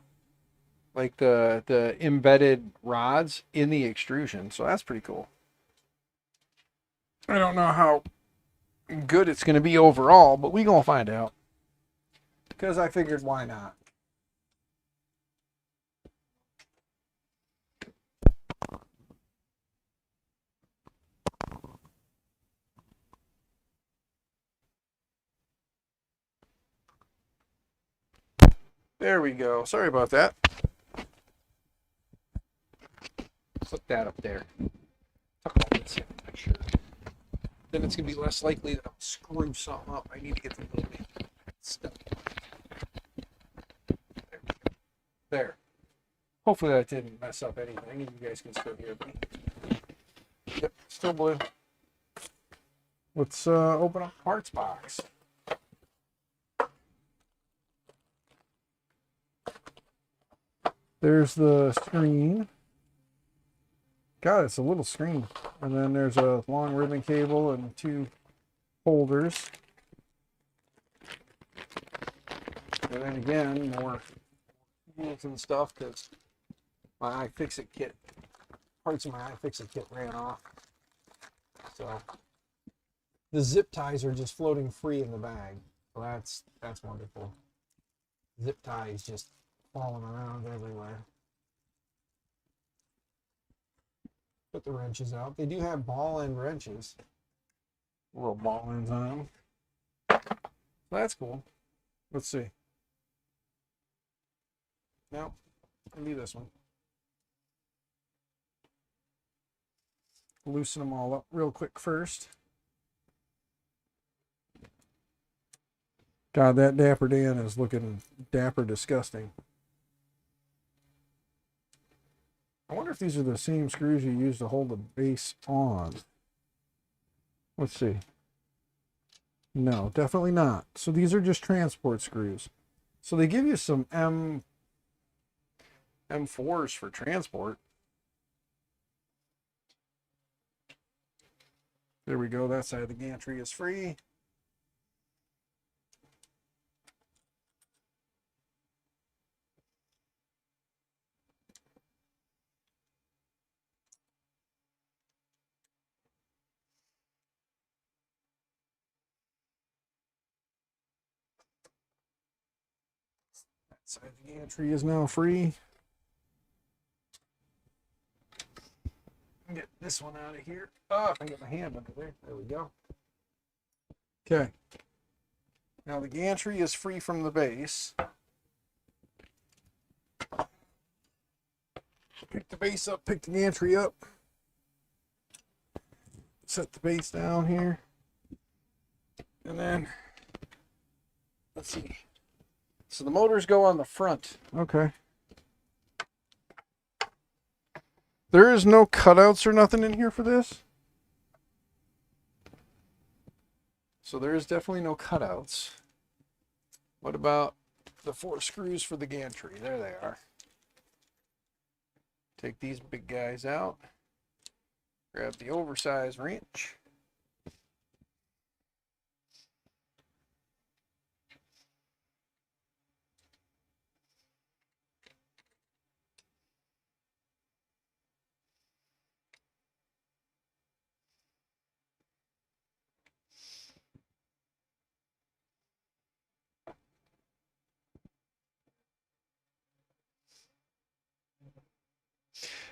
like the embedded rods in the extrusion, so that's pretty cool. I don't know how good it's going to be overall, but we gonna find out. Because I figured, why not? There we go. Sorry about that. Put that up there. Talk about this in the picture. Then it's going to be less likely that I'll screw something up. I need to get the little stuff. There we Hopefully that didn't mess up anything and you guys can still hear me. Yep, still blue. Let's open up parts box. There's the screen. God, it's a little screen. And then there's a long ribbon cable and 2 holders. And then again, more tools and stuff because my iFixit kit, parts of my iFixit kit ran off. So the zip ties are just floating free in the bag. So that's wonderful. Zip ties just falling around everywhere. Put the wrenches out. They do have ball end wrenches. Little ball ends on them. So that's cool. Let's see. No, I'll do this one. Loosen them all up real quick first. God, that Dapper Dan is looking dapper disgusting. I wonder if these are the same screws you use to hold the base on. Let's see. No, definitely not. So these are just transport screws. So they give you some M4s for transport. There we go. That side of the gantry is free. That side of the gantry is now free. Get this one out of here. Oh, I can get my hand under there. There we go. Okay. Now the gantry is free from the base. Pick the base up, pick the gantry up. Set the base down here. And then, let's see. So the motors go on the front. Okay. There is no cutouts or nothing in here for this. So there is definitely no cutouts. What about the 4 screws for the gantry? There they are. Take these big guys out. Grab the oversized wrench.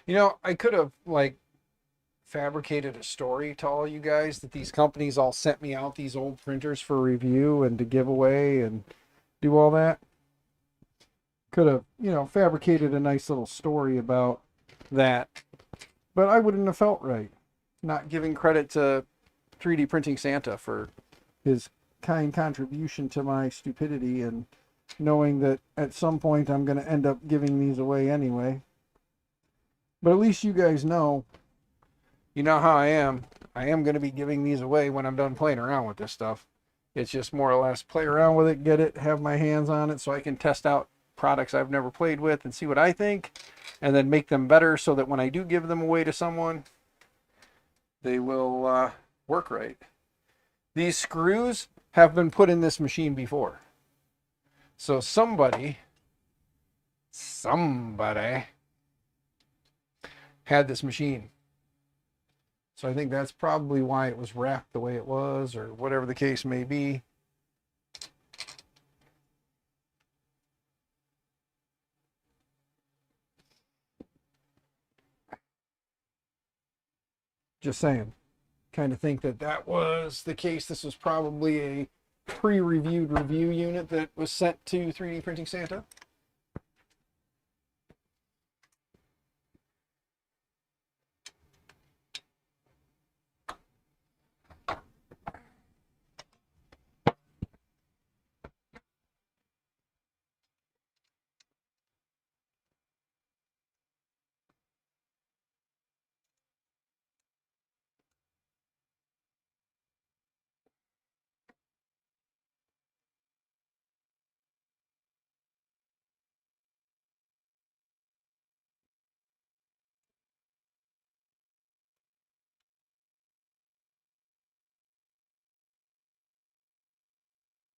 You know, I could have like fabricated a story to all you guys that these companies all sent me out these old printers for review and to give away and do all that. Could have, you know, fabricated a nice little story about that, but I wouldn't have felt right not giving credit to 3D Printing Santa for his kind contribution to my stupidity and knowing that at some point I'm going to end up giving these away anyway. But at least you guys know, you know how I am. I am going to be giving these away when I'm done playing around with this stuff. It's just more or less play around with it, get it, have my hands on it so I can test out products I've never played with and see what I think, and then make them better so that when I do give them away to someone, they will work right. These screws have been put in this machine before. So somebody had this machine. So I think that's probably why it was wrapped the way it was, or whatever the case may be. Just saying. Kind of think that that was the case. This was probably a pre-reviewed review unit that was sent to 3D Printing Santa.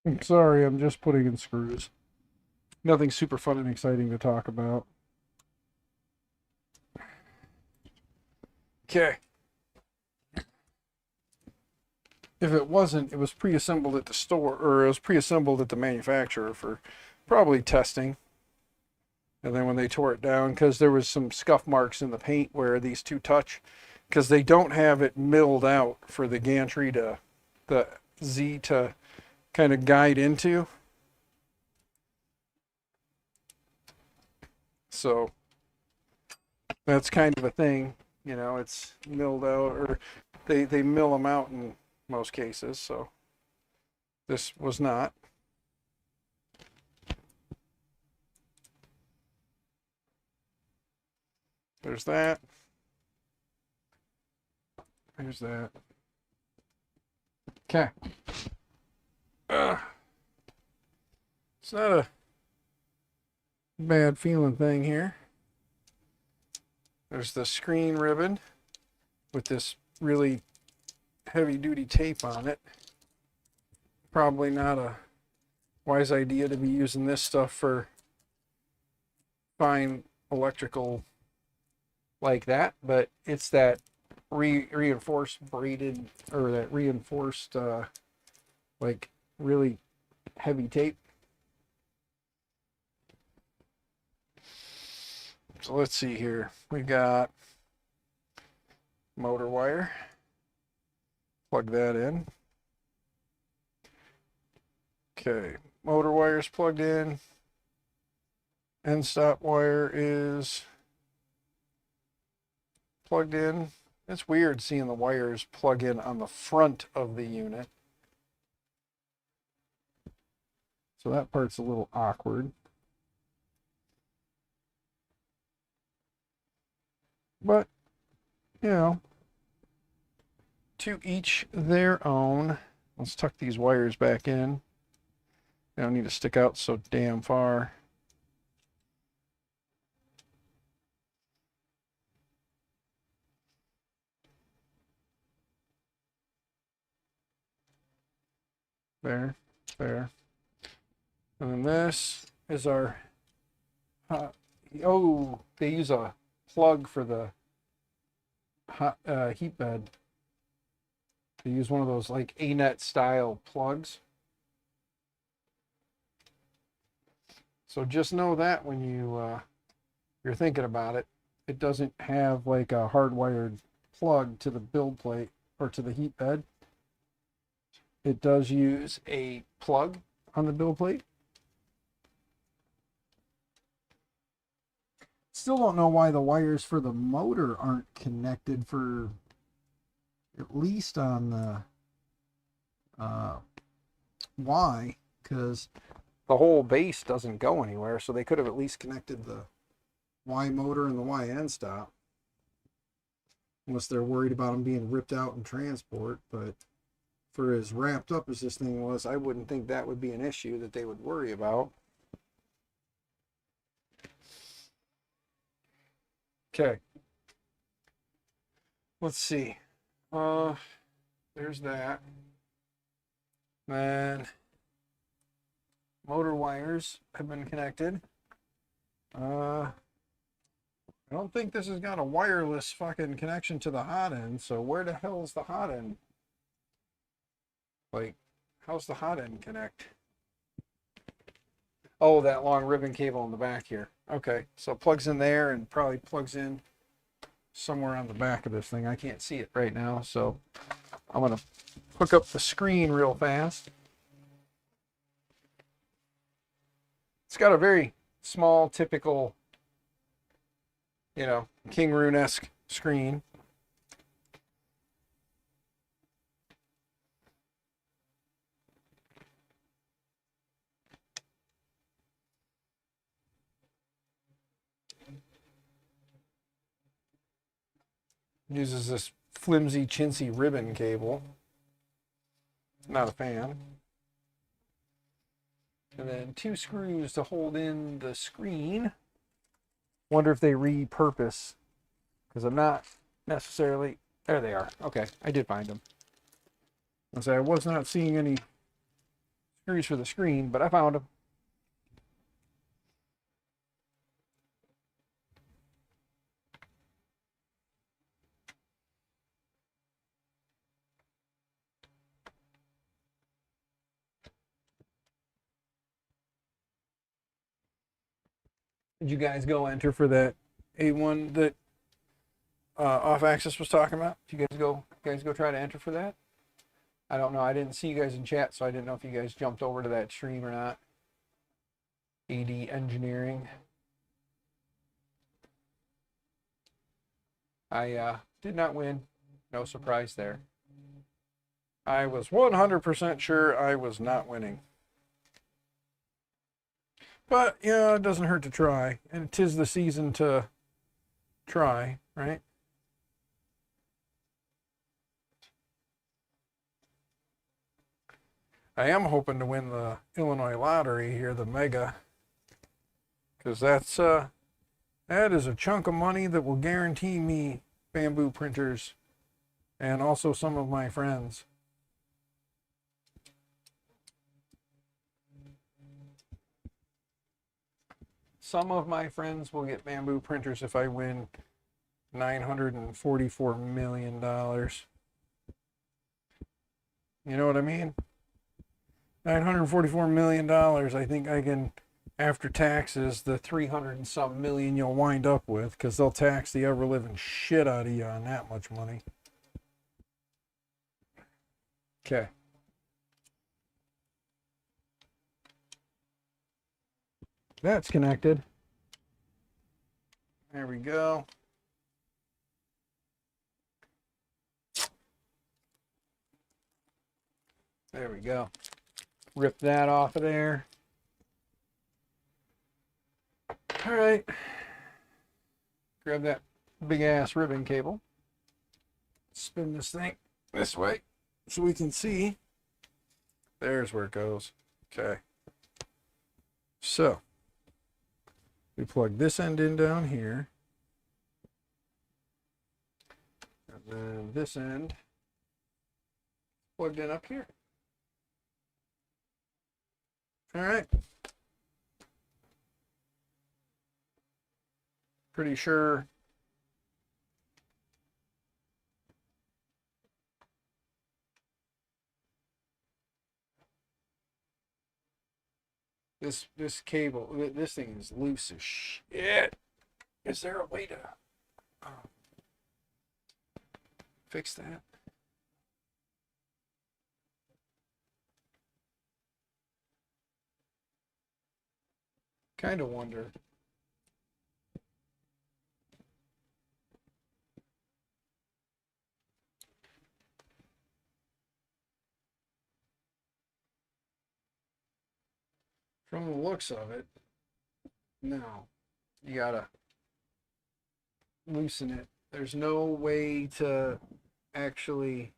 I'm sorry, I'm just putting in screws. Nothing super fun and exciting to talk about. Okay. If it wasn't, it was pre-assembled at the store, or it was pre-assembled at the manufacturer for probably testing. And then when they tore it down, because there was some scuff marks in the paint where these two touch, because they don't have it milled out for the gantry to, the Z to kind of guide into. So that's kind of a thing, you know, it's milled out, or they mill them out in most cases, so this was not. There's that. There's that. Okay. It's not a bad feeling thing here. There's the screen ribbon with this really heavy duty tape on it. Probably not a wise idea to be using this stuff for fine electrical like that, but it's that reinforced braided, or that reinforced like really heavy tape. So let's see here. We've got motor wire. Plug that in. Okay, motor wire's plugged in. End stop wire is plugged in. It's weird seeing the wires plug in on the front of the unit. So that part's a little awkward. But, you know, to each their own. Let's tuck these wires back in. They don't need to stick out so damn far. There, there. And then this is our, oh, they use a plug for the hot, heat bed. They use one of those like A-net style plugs. So just know that when you're thinking about it, it doesn't have like a hardwired plug to the build plate or to the heat bed. It does use a plug on the build plate. Still don't know why the wires for the motor aren't connected for at least on the Y, because the whole base doesn't go anywhere, so they could have at least connected the Y motor and the Y end stop, unless they're worried about them being ripped out in transport. But for as wrapped up as this thing was, I wouldn't think that would be an issue that they would worry about. Okay. Let's see. There's that. Then motor wires have been connected. I don't think this has got a wireless fucking connection to the hot end, so where the hell is the hot end? Like, how's the hot end connect? Oh, that long ribbon cable in the back here. Okay, so it plugs in there and probably plugs in somewhere on the back of this thing. I can't see it right now, so I'm going to hook up the screen real fast. It's got a very small, typical, you know, King Rune-esque screen. Uses this flimsy, chintzy ribbon cable. Not a fan. And then 2 screws to hold in the screen. Wonder if they repurpose, because I'm not necessarily... There they are. Okay, I did find them. I was not seeing any screws for the screen, but I found them. Did you guys go enter for that A1 that Off Axis was talking about? Did you guys go try to enter for that? I don't know. I didn't see you guys in chat, so I didn't know if you guys jumped over to that stream or not. AD Engineering. I did not win. No surprise there. I was 100% sure I was not winning. But, yeah, it doesn't hurt to try. And 'tis the season to try, right? I am hoping to win the Illinois lottery here, the Mega. Because that is a chunk of money that will guarantee me bamboo printers and also some of my friends. Some of my friends will get bamboo printers if I win $944 million. You know what I mean? $944 million. I think I can, after taxes, the 300 and some million you'll wind up with, because they'll tax the ever living shit out of you on that much money. Okay. That's connected. There we go. There we go. Rip that off of there. All right. Grab that big ass ribbon cable. Spin this thing this way so we can see. There's where it goes. Okay. So we plug this end in down here. And then this end plugged in up here. All right. Pretty sure this cable, this thing is loose as shit. Is there a way to fix that? Kind of wonder. From the looks of it, no. You gotta loosen it. There's no way to actually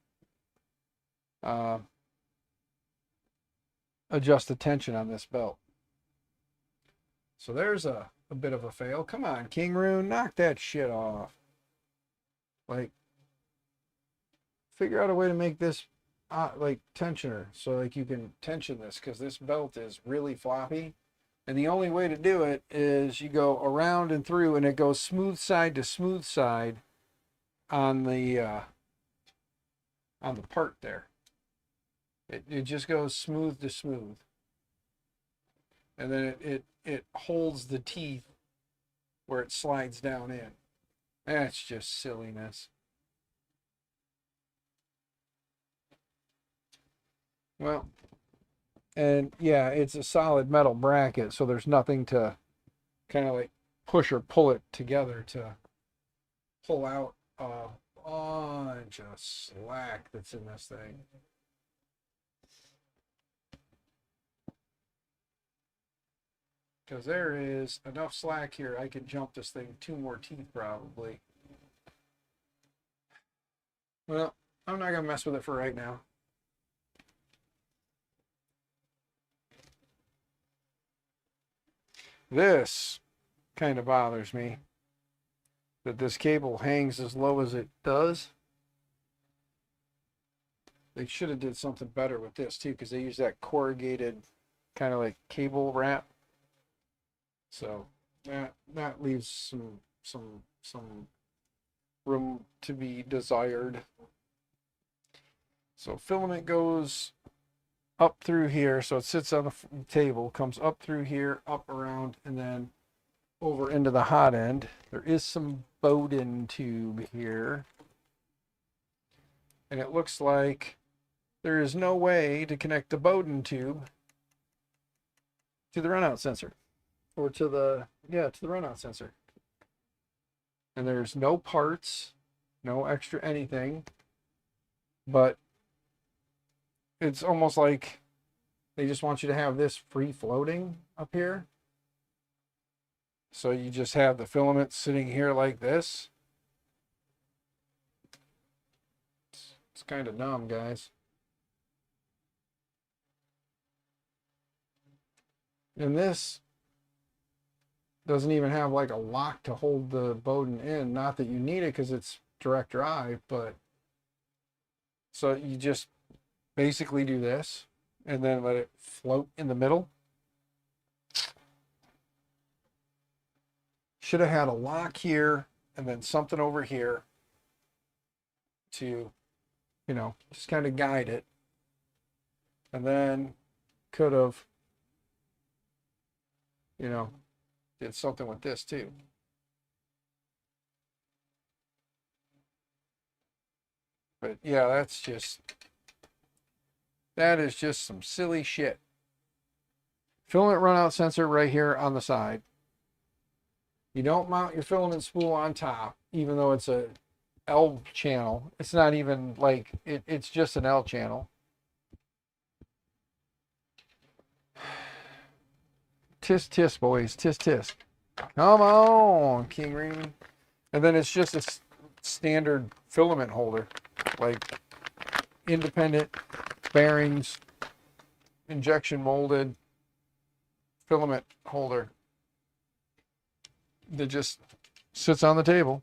adjust the tension on this belt. So there's a bit of a fail. Come on, King Rune, knock that shit off. Like, figure out a way to make this like tensioner, so like you can tension this, because this belt is really floppy, and the only way to do it is you go around and through, and it goes smooth side to smooth side on the part there. It just goes smooth to smooth, and then it holds the teeth where it slides down in. That's just silliness. Well, and yeah, it's a solid metal bracket, so there's nothing to kind of like push or pull it together to pull out a bunch of slack that's in this thing. Because there is enough slack here, I could jump this thing 2 more teeth probably. Well, I'm not going to mess with it for right now. This kind of bothers me, that this cable hangs as low as it does. they should have did something better with this too, because they use that corrugated kind of like cable wrap. So that leaves some room to be desired. So filament goes up through here, so it sits on the table, comes up through here, up around, and then over into the hot end. There is some Bowden tube here, and it looks like there is no way to connect the Bowden tube to the runout sensor, or to the runout sensor. And there's no parts, no extra anything, but it's almost like they just want you to have this free floating up here. So you just have the filament sitting here like this. It's kind of dumb, guys. And this doesn't even have like a lock to hold the Bowden in. Not that you need it because it's direct drive, but so you just basically do this and then let it float in the middle. Should have had a lock here and then something over here to, you know, just kind of guide it. And then could have, you know, did something with this too. But yeah, that is just some silly shit. Filament runout sensor right here on the side. You don't mount your filament spool on top, even though it's a L channel. It's not even like, it's just an L channel. Tisk tisk, boys. Tisk tisk. Come on, King Raymond. And then it's just a standard filament holder, like independent bearings, injection molded filament holder that just sits on the table.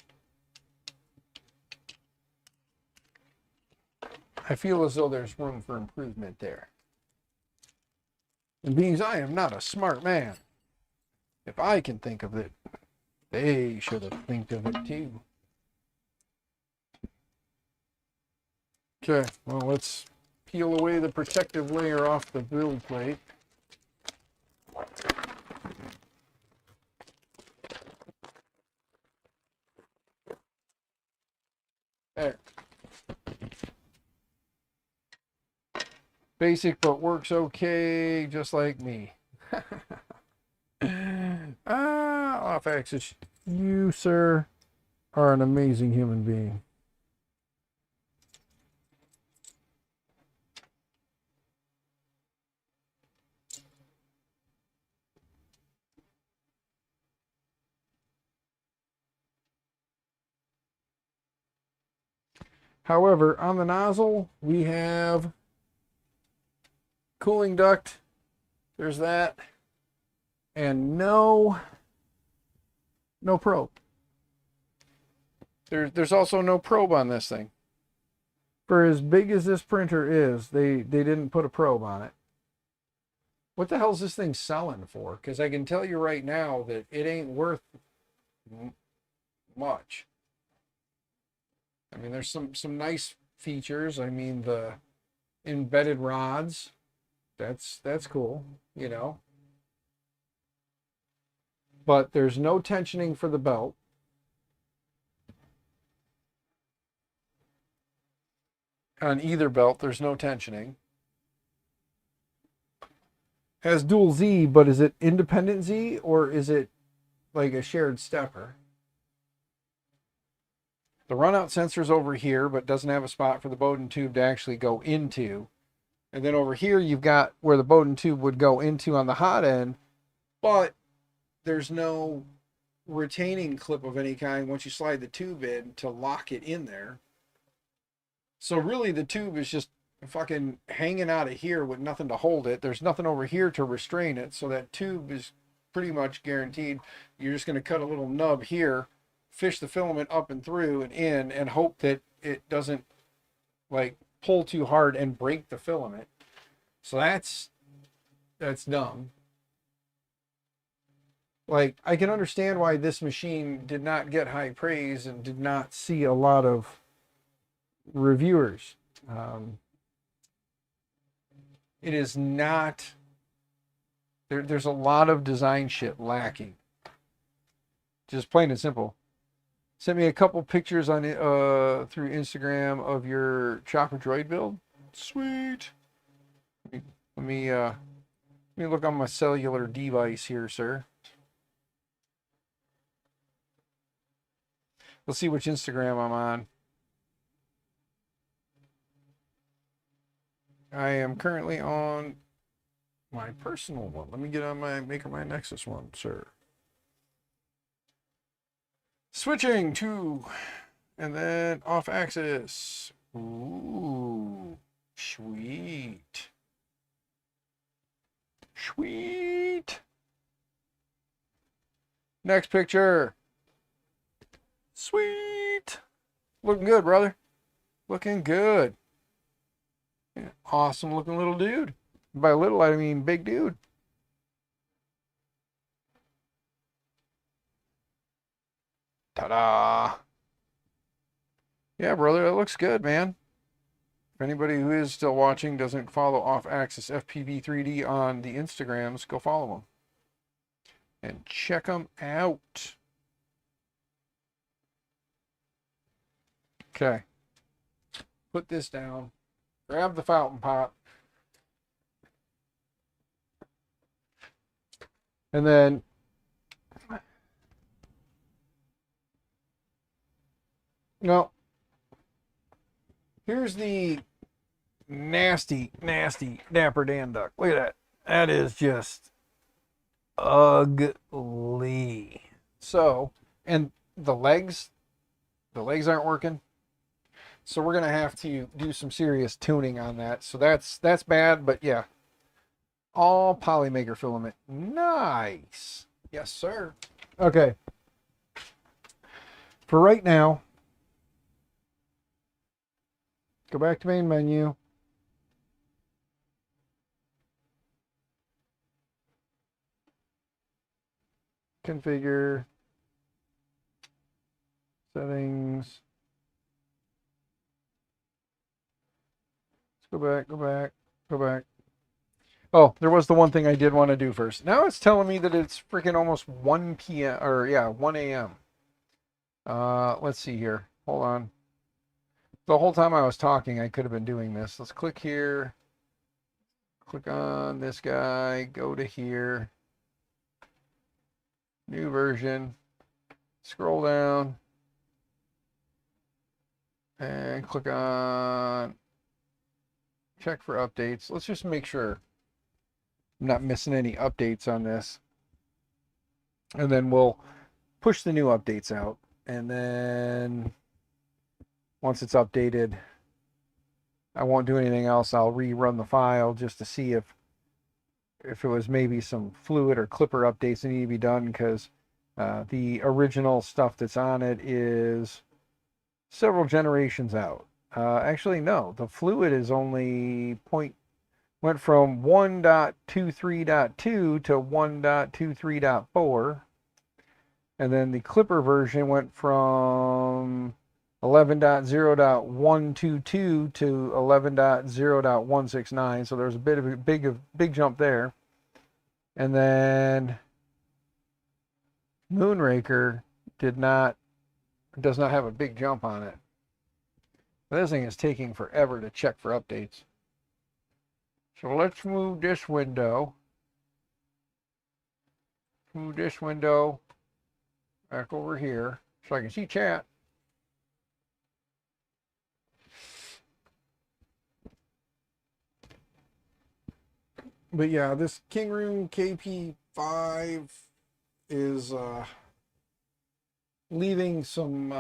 I feel as though there's room for improvement there. And being I am not a smart man, if I can think of it, they should have think of it too. Okay, well, let's peel away the protective layer off the build plate. There. Basic, but works okay, just like me. Off axis. You, sir, are an amazing human being. However, on the nozzle, we have cooling duct. There's that. And no probe. There's also no probe on this thing. For as big as this printer is, they didn't put a probe on it. What the hell is this thing selling for? Because I can tell you right now that it ain't worth much. I mean, there's some nice features. I mean, the embedded rods, that's cool, you know. But there's no tensioning for the belt. On either belt, there's no tensioning. Has dual Z, but is it independent Z or is it like a shared stepper? The runout sensor's over here, but doesn't have a spot for the Bowden tube to actually go into. And then over here, you've got where the Bowden tube would go into on the hot end, but there's no retaining clip of any kind once you slide the tube in to lock it in there. So really the tube is just fucking hanging out of here with nothing to hold it. There's nothing over here to restrain it. So that tube is pretty much guaranteed. You're just going to cut a little nub here, fish the filament up and through and in, and hope that it doesn't like pull too hard and break the filament. So that's dumb. Like, I can understand why this machine did not get high praise and did not see a lot of reviewers. It is not, there's a lot of design shit lacking. Just plain and simple. Sent me a couple pictures on through Instagram of your Chopper Droid build. Sweet. Let me look on my cellular device here, sir. Let's see which Instagram I'm on. I am currently on my personal one. Let me get on my Maker My Nexus one, sir. Switching to, and then off axis. Ooh, sweet. Sweet. Next picture. Sweet. Looking good, brother. Looking good. Yeah, awesome looking little dude. By little, I mean big dude. Ta-da. Yeah, brother, that looks good, man. If anybody who is still watching doesn't follow Off Axis FPV3D on the Instagrams, go follow them. And check them out. Okay. Put this down. Grab the fountain pot. And then here's the nasty Dapper Dan duck. Look at that. That is just ugly. So, and the legs aren't working. So we're going to have to do some serious tuning on that. So that's bad, but yeah. All Polymaker filament. Nice. Yes, sir. Okay. For right now, go back to main menu. Configure. Settings. Let's go back. Oh, there was the one thing I did want to do first. Now it's telling me that it's freaking almost 1 p.m. or yeah, 1 a.m. Let's see here. Hold on. The whole time I was talking, I could have been doing this. Let's click here. Click on this guy. Go to here. New version. Scroll down. And click on check for updates. Let's just make sure I'm not missing any updates on this. And then we'll push the new updates out. And then once it's updated, I won't do anything else. I'll rerun the file just to see if it was maybe some fluid or clipper updates that need to be done, because the original stuff that's on it is several generations out. Actually, no, the fluid is only went from 1.23.2 to 1.23.4. And then the clipper version went from 11.0.122 to 11.0.169. So there's a bit of a big jump there. And then Moonraker does not have a big jump on it. This thing is taking forever to check for updates. So let's move this window. Move this window back over here so I can see chat. But yeah, this King Room KP5 is leaving some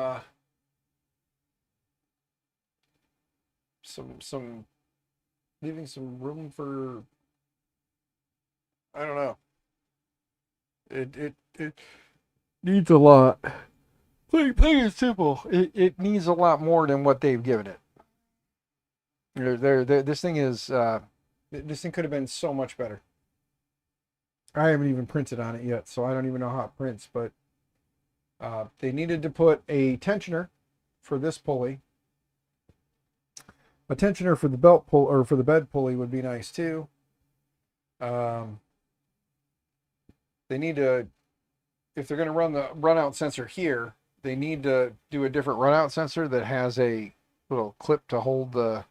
leaving some room for, I don't know. It needs a lot. Plain and simple. It needs a lot more than what they've given it. This thing is this thing could have been so much better. I haven't even printed on it yet, so I don't even know how it prints, but they needed to put a tensioner for this pulley. A tensioner for the belt pull or for the bed pulley would be nice too. They need to, if they're going to run the run out sensor here, they need to do a different run out sensor that has a little clip to hold the,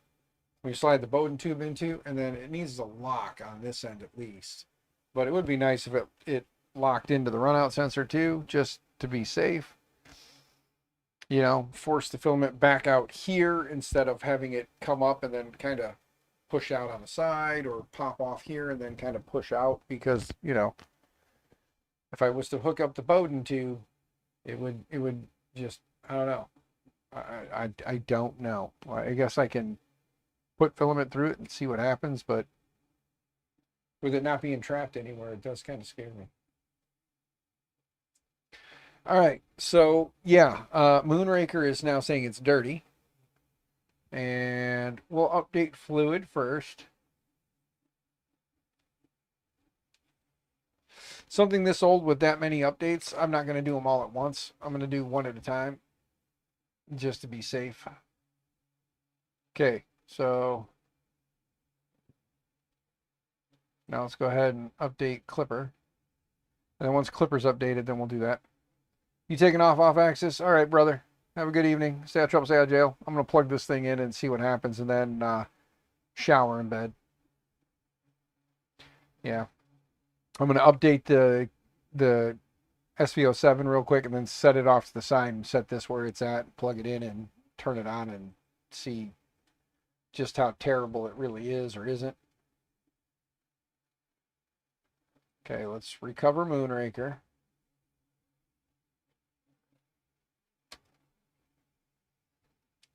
when you slide the Bowden tube into, and then it needs a lock on this end at least. But it would be nice if it locked into the run out sensor too, just to be safe. You know, force the filament back out here instead of having it come up and then kind of push out on the side, or pop off here and then kind of push out, because, you know, if I was to hook up the Bowden tube, it would just, I don't know. I don't know. I guess I can put filament through it and see what happens, but with it not being trapped anywhere, it does kind of scare me. All right, so yeah, Moonraker is now saying it's dirty. And we'll update fluid first. Something this old with that many updates, I'm not going to do them all at once. I'm going to do one at a time, just to be safe. Okay, so now let's go ahead and update Clipper. And then once Clipper's updated, then we'll do that. You taking off axis? All right, brother. Have a good evening. Stay out of trouble, stay out of jail. I'm going to plug this thing in and see what happens, and then shower in bed. Yeah. I'm going to update the SVO7 real quick, and then set it off to the side and set this where it's at, plug it in and turn it on and see just how terrible it really is or isn't. Okay, let's recover Moonraker.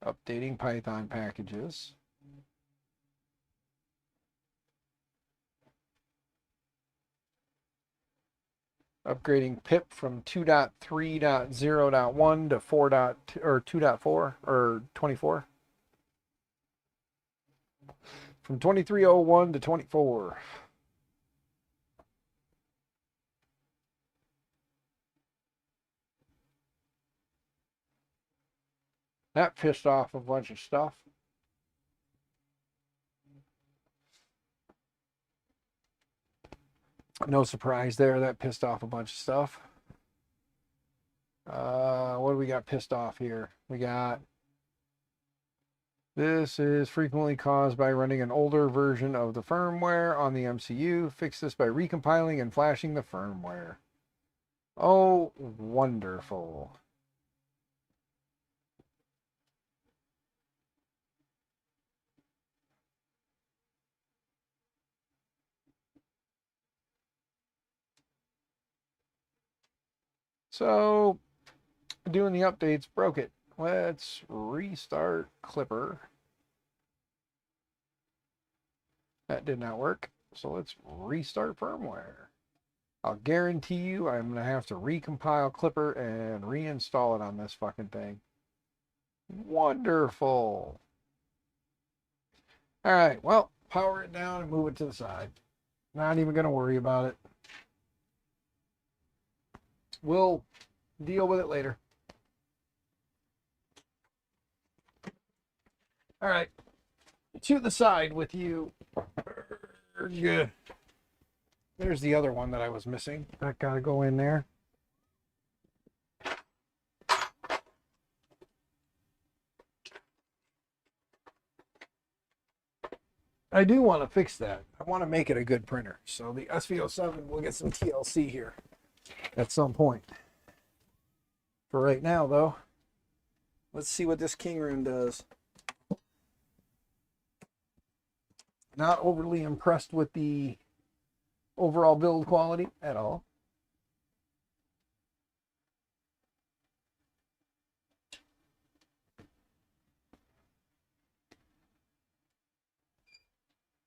Updating Python packages. Upgrading pip from 2.3.0.1 to 2.4 or 24. From 2301 to 24. That pissed off a bunch of stuff. No surprise there. That pissed off a bunch of stuff. What do we got pissed off here? We got, this is frequently caused by running an older version of the firmware on the MCU. Fix this by recompiling and flashing the firmware. Oh, wonderful. So, doing the updates broke it. Let's restart Clipper. That did not work. So let's restart firmware. I'll guarantee you I'm going to have to recompile Clipper and reinstall it on this fucking thing. Wonderful. All right, well, power it down and move it to the side. Not even going to worry about it. We'll deal with it later. All right, to the side with you. Good. There's the other one that I was missing. That got to go in there. I do want to fix that. I want to make it a good printer. So the SVO7 will get some TLC here at some point. For right now, though, let's see what this King Rune does. Not overly impressed with the overall build quality at all.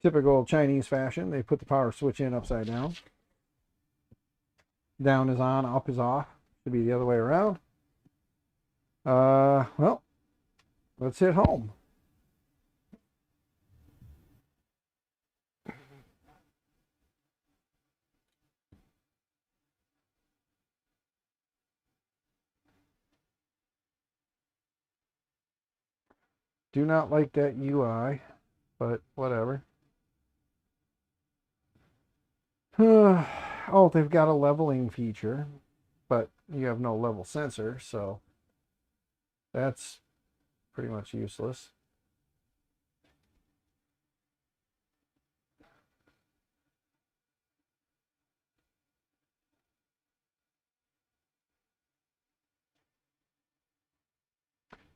Typical Chinese fashion, they put the power switch in upside down. Down is on, up is off. Should be the other way around. Well, let's hit home. Do not like that UI, but whatever. Oh, they've got a leveling feature, but you have no level sensor, so that's pretty much useless.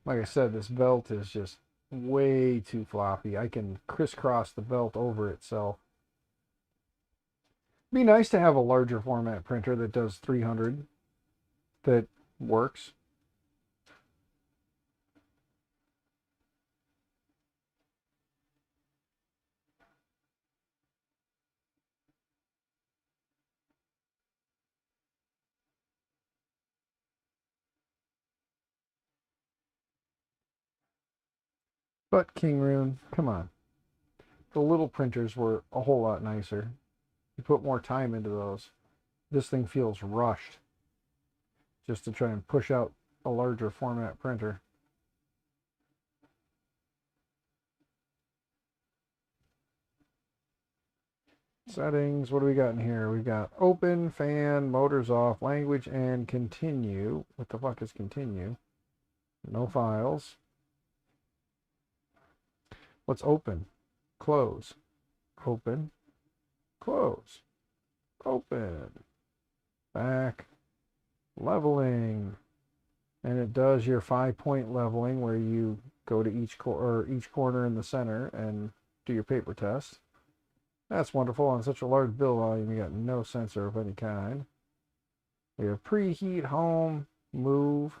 Like I said, this belt is just way too floppy. I can crisscross the belt over itself. Be nice to have a larger format printer that does 300 that works. But King Rune, come on. The little printers were a whole lot nicer. You put more time into those. This thing feels rushed just to try and push out a larger format printer. Settings, what do we got in here? We've got open, fan, motors off, language, and continue. What the fuck is continue? No files. What's open? Close. Open. Close. Open. Back. Leveling. And it does your 5-point leveling where you go to each corner in the center and do your paper test. That's wonderful. On such a large build volume, you got no sensor of any kind. We have preheat, home, move,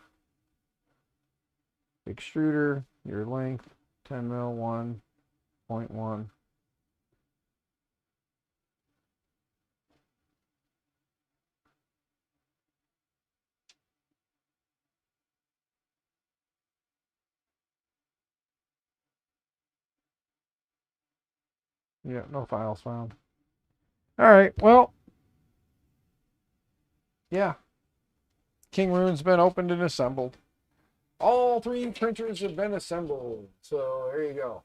extruder, your length, 10 mil, 1.1. Yeah, no files found. All right, well, yeah. King Rune's been opened and assembled. All 3 printers have been assembled. So there you go.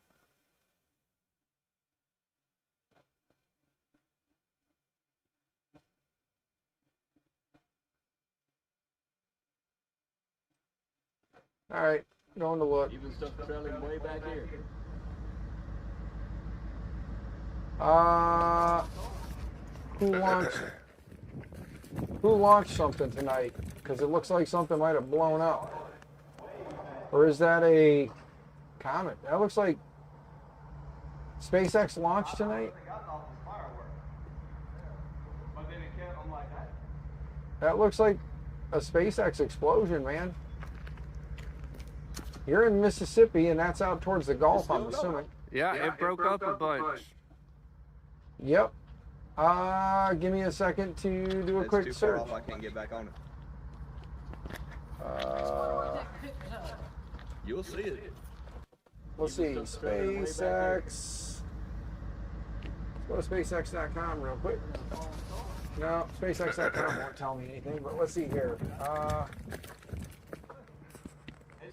All right, going to look. Even stuff trailing way back here. Who launched something tonight? Because it looks like something might have blown up. Or is that a comet? That looks like SpaceX launched tonight. That looks like a SpaceX explosion, man. You're in Mississippi, and that's out towards the Gulf, I'm assuming. Yeah, it broke up a bunch. Yep. Give me a second to do a quick search. I can't get back on it. You'll see it. Let's see. SpaceX. Let's go to SpaceX.com real quick. No, SpaceX.com won't tell me anything, but let's see here.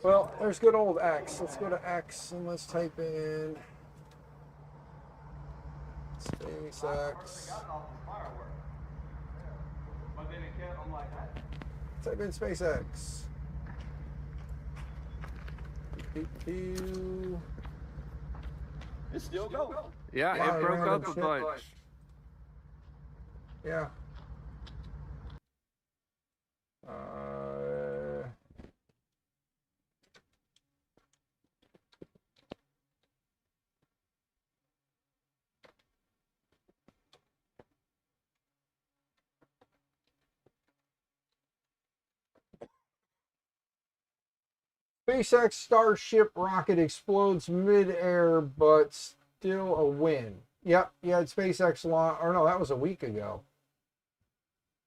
Well, there's good old X. Let's go to X and let's type in SpaceX. Type in SpaceX. It's still going. Yeah, it broke up a bunch. Yeah. SpaceX Starship rocket explodes mid-air, but still a win. Yep, yeah, SpaceX launch, or no, that was a week ago.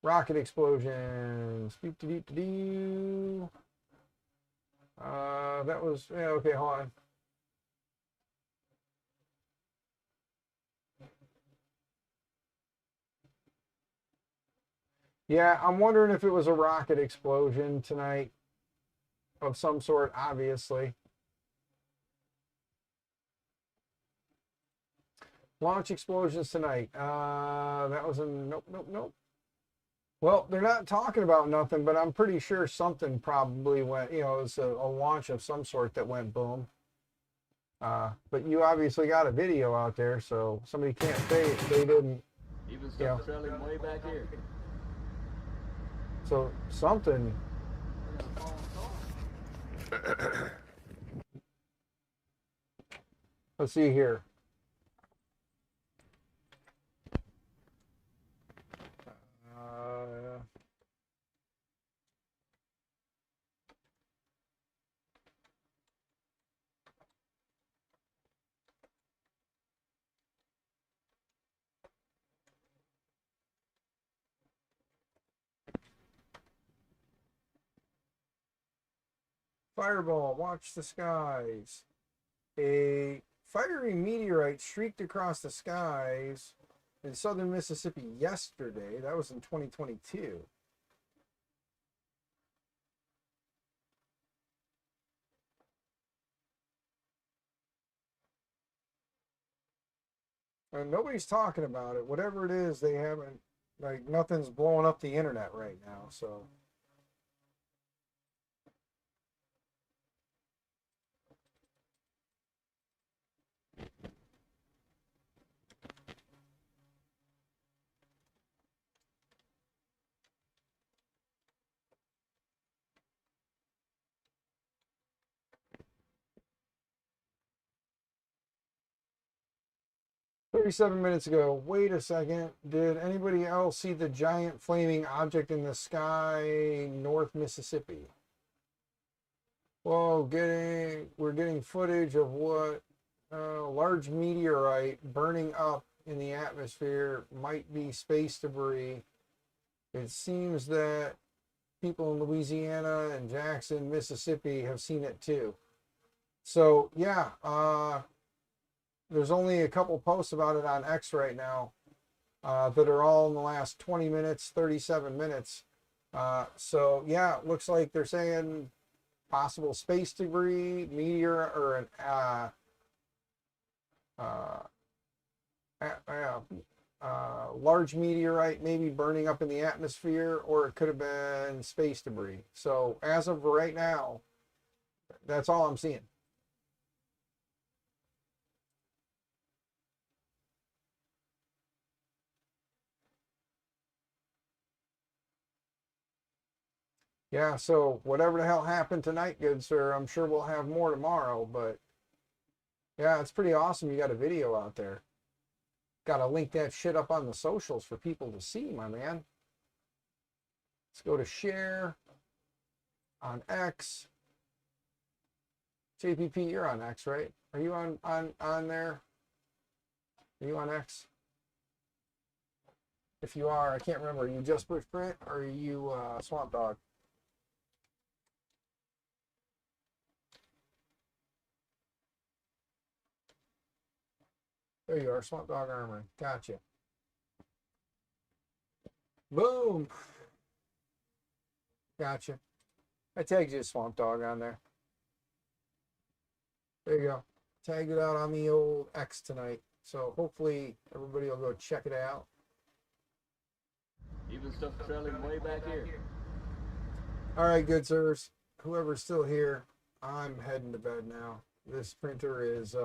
Rocket explosions. That was, yeah, okay, hold on. Yeah, I'm wondering if it was a rocket explosion tonight of some sort, obviously. Launch explosions tonight. That was a nope. Well, they're not talking about nothing, but I'm pretty sure something probably went, you know, it was a launch of some sort that went boom. But you obviously got a video out there, so somebody can't say they didn't. Even stuff trailing way back here. So something. Let's see here. Fireball, watch the skies. A fiery meteorite streaked across the skies in southern Mississippi yesterday. That was in 2022. And nobody's talking about it. Whatever it is, they haven't, like, nothing's blowing up the internet right now, so. 37 minutes ago. Wait a second. Did anybody else see the giant flaming object in the sky, North Mississippi? Well, we're getting footage of what a large meteorite burning up in the atmosphere might be space debris. It seems that people in Louisiana and Jackson, Mississippi have seen it too. So yeah, there's only a couple posts about it on X right now that are all in the last 20 minutes, 37 minutes. So yeah, it looks like they're saying possible space debris, meteor, or an large meteorite maybe burning up in the atmosphere, or it could have been space debris. So as of right now, that's all I'm seeing. Yeah, so whatever the hell happened tonight, good sir, I'm sure we'll have more tomorrow, but yeah, it's pretty awesome you got a video out there. Gotta link that shit up on the socials for people to see, my man. Let's go to share on X. JPP, you're on X, right? Are you on there? Are you on X? If you are, I can't remember. Are you Just Bush Print or are you Swamp Dog? There you are, Swamp Dog Armory. Gotcha. Boom. Gotcha. I tagged you a Swamp Dog on there. There you go. Tagged it out on the old X tonight. So hopefully everybody will go check it out. Even stuff trailing way back here. All right, good sirs. Whoever's still here, I'm heading to bed now. This printer is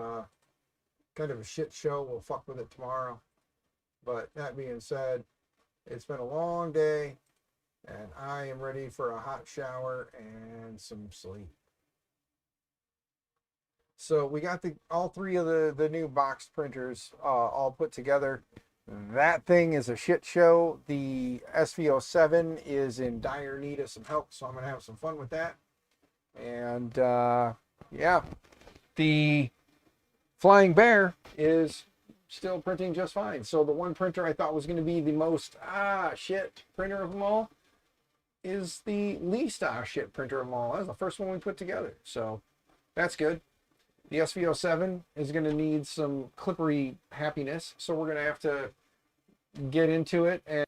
kind of a shit show. We'll fuck with it tomorrow. But that being said, it's been a long day and I am ready for a hot shower and some sleep. So we got all three of the new boxed printers all put together. That thing is a shit show. The SV07 is in dire need of some help, so I'm gonna have some fun with that. And yeah, the Flying Bear is still printing just fine. So the one printer I thought was going to be the most shit printer of them all is the least shit printer of them all. That was the first one we put together, so that's good. The SV07 is going to need some clippery happiness, so we're going to have to get into it and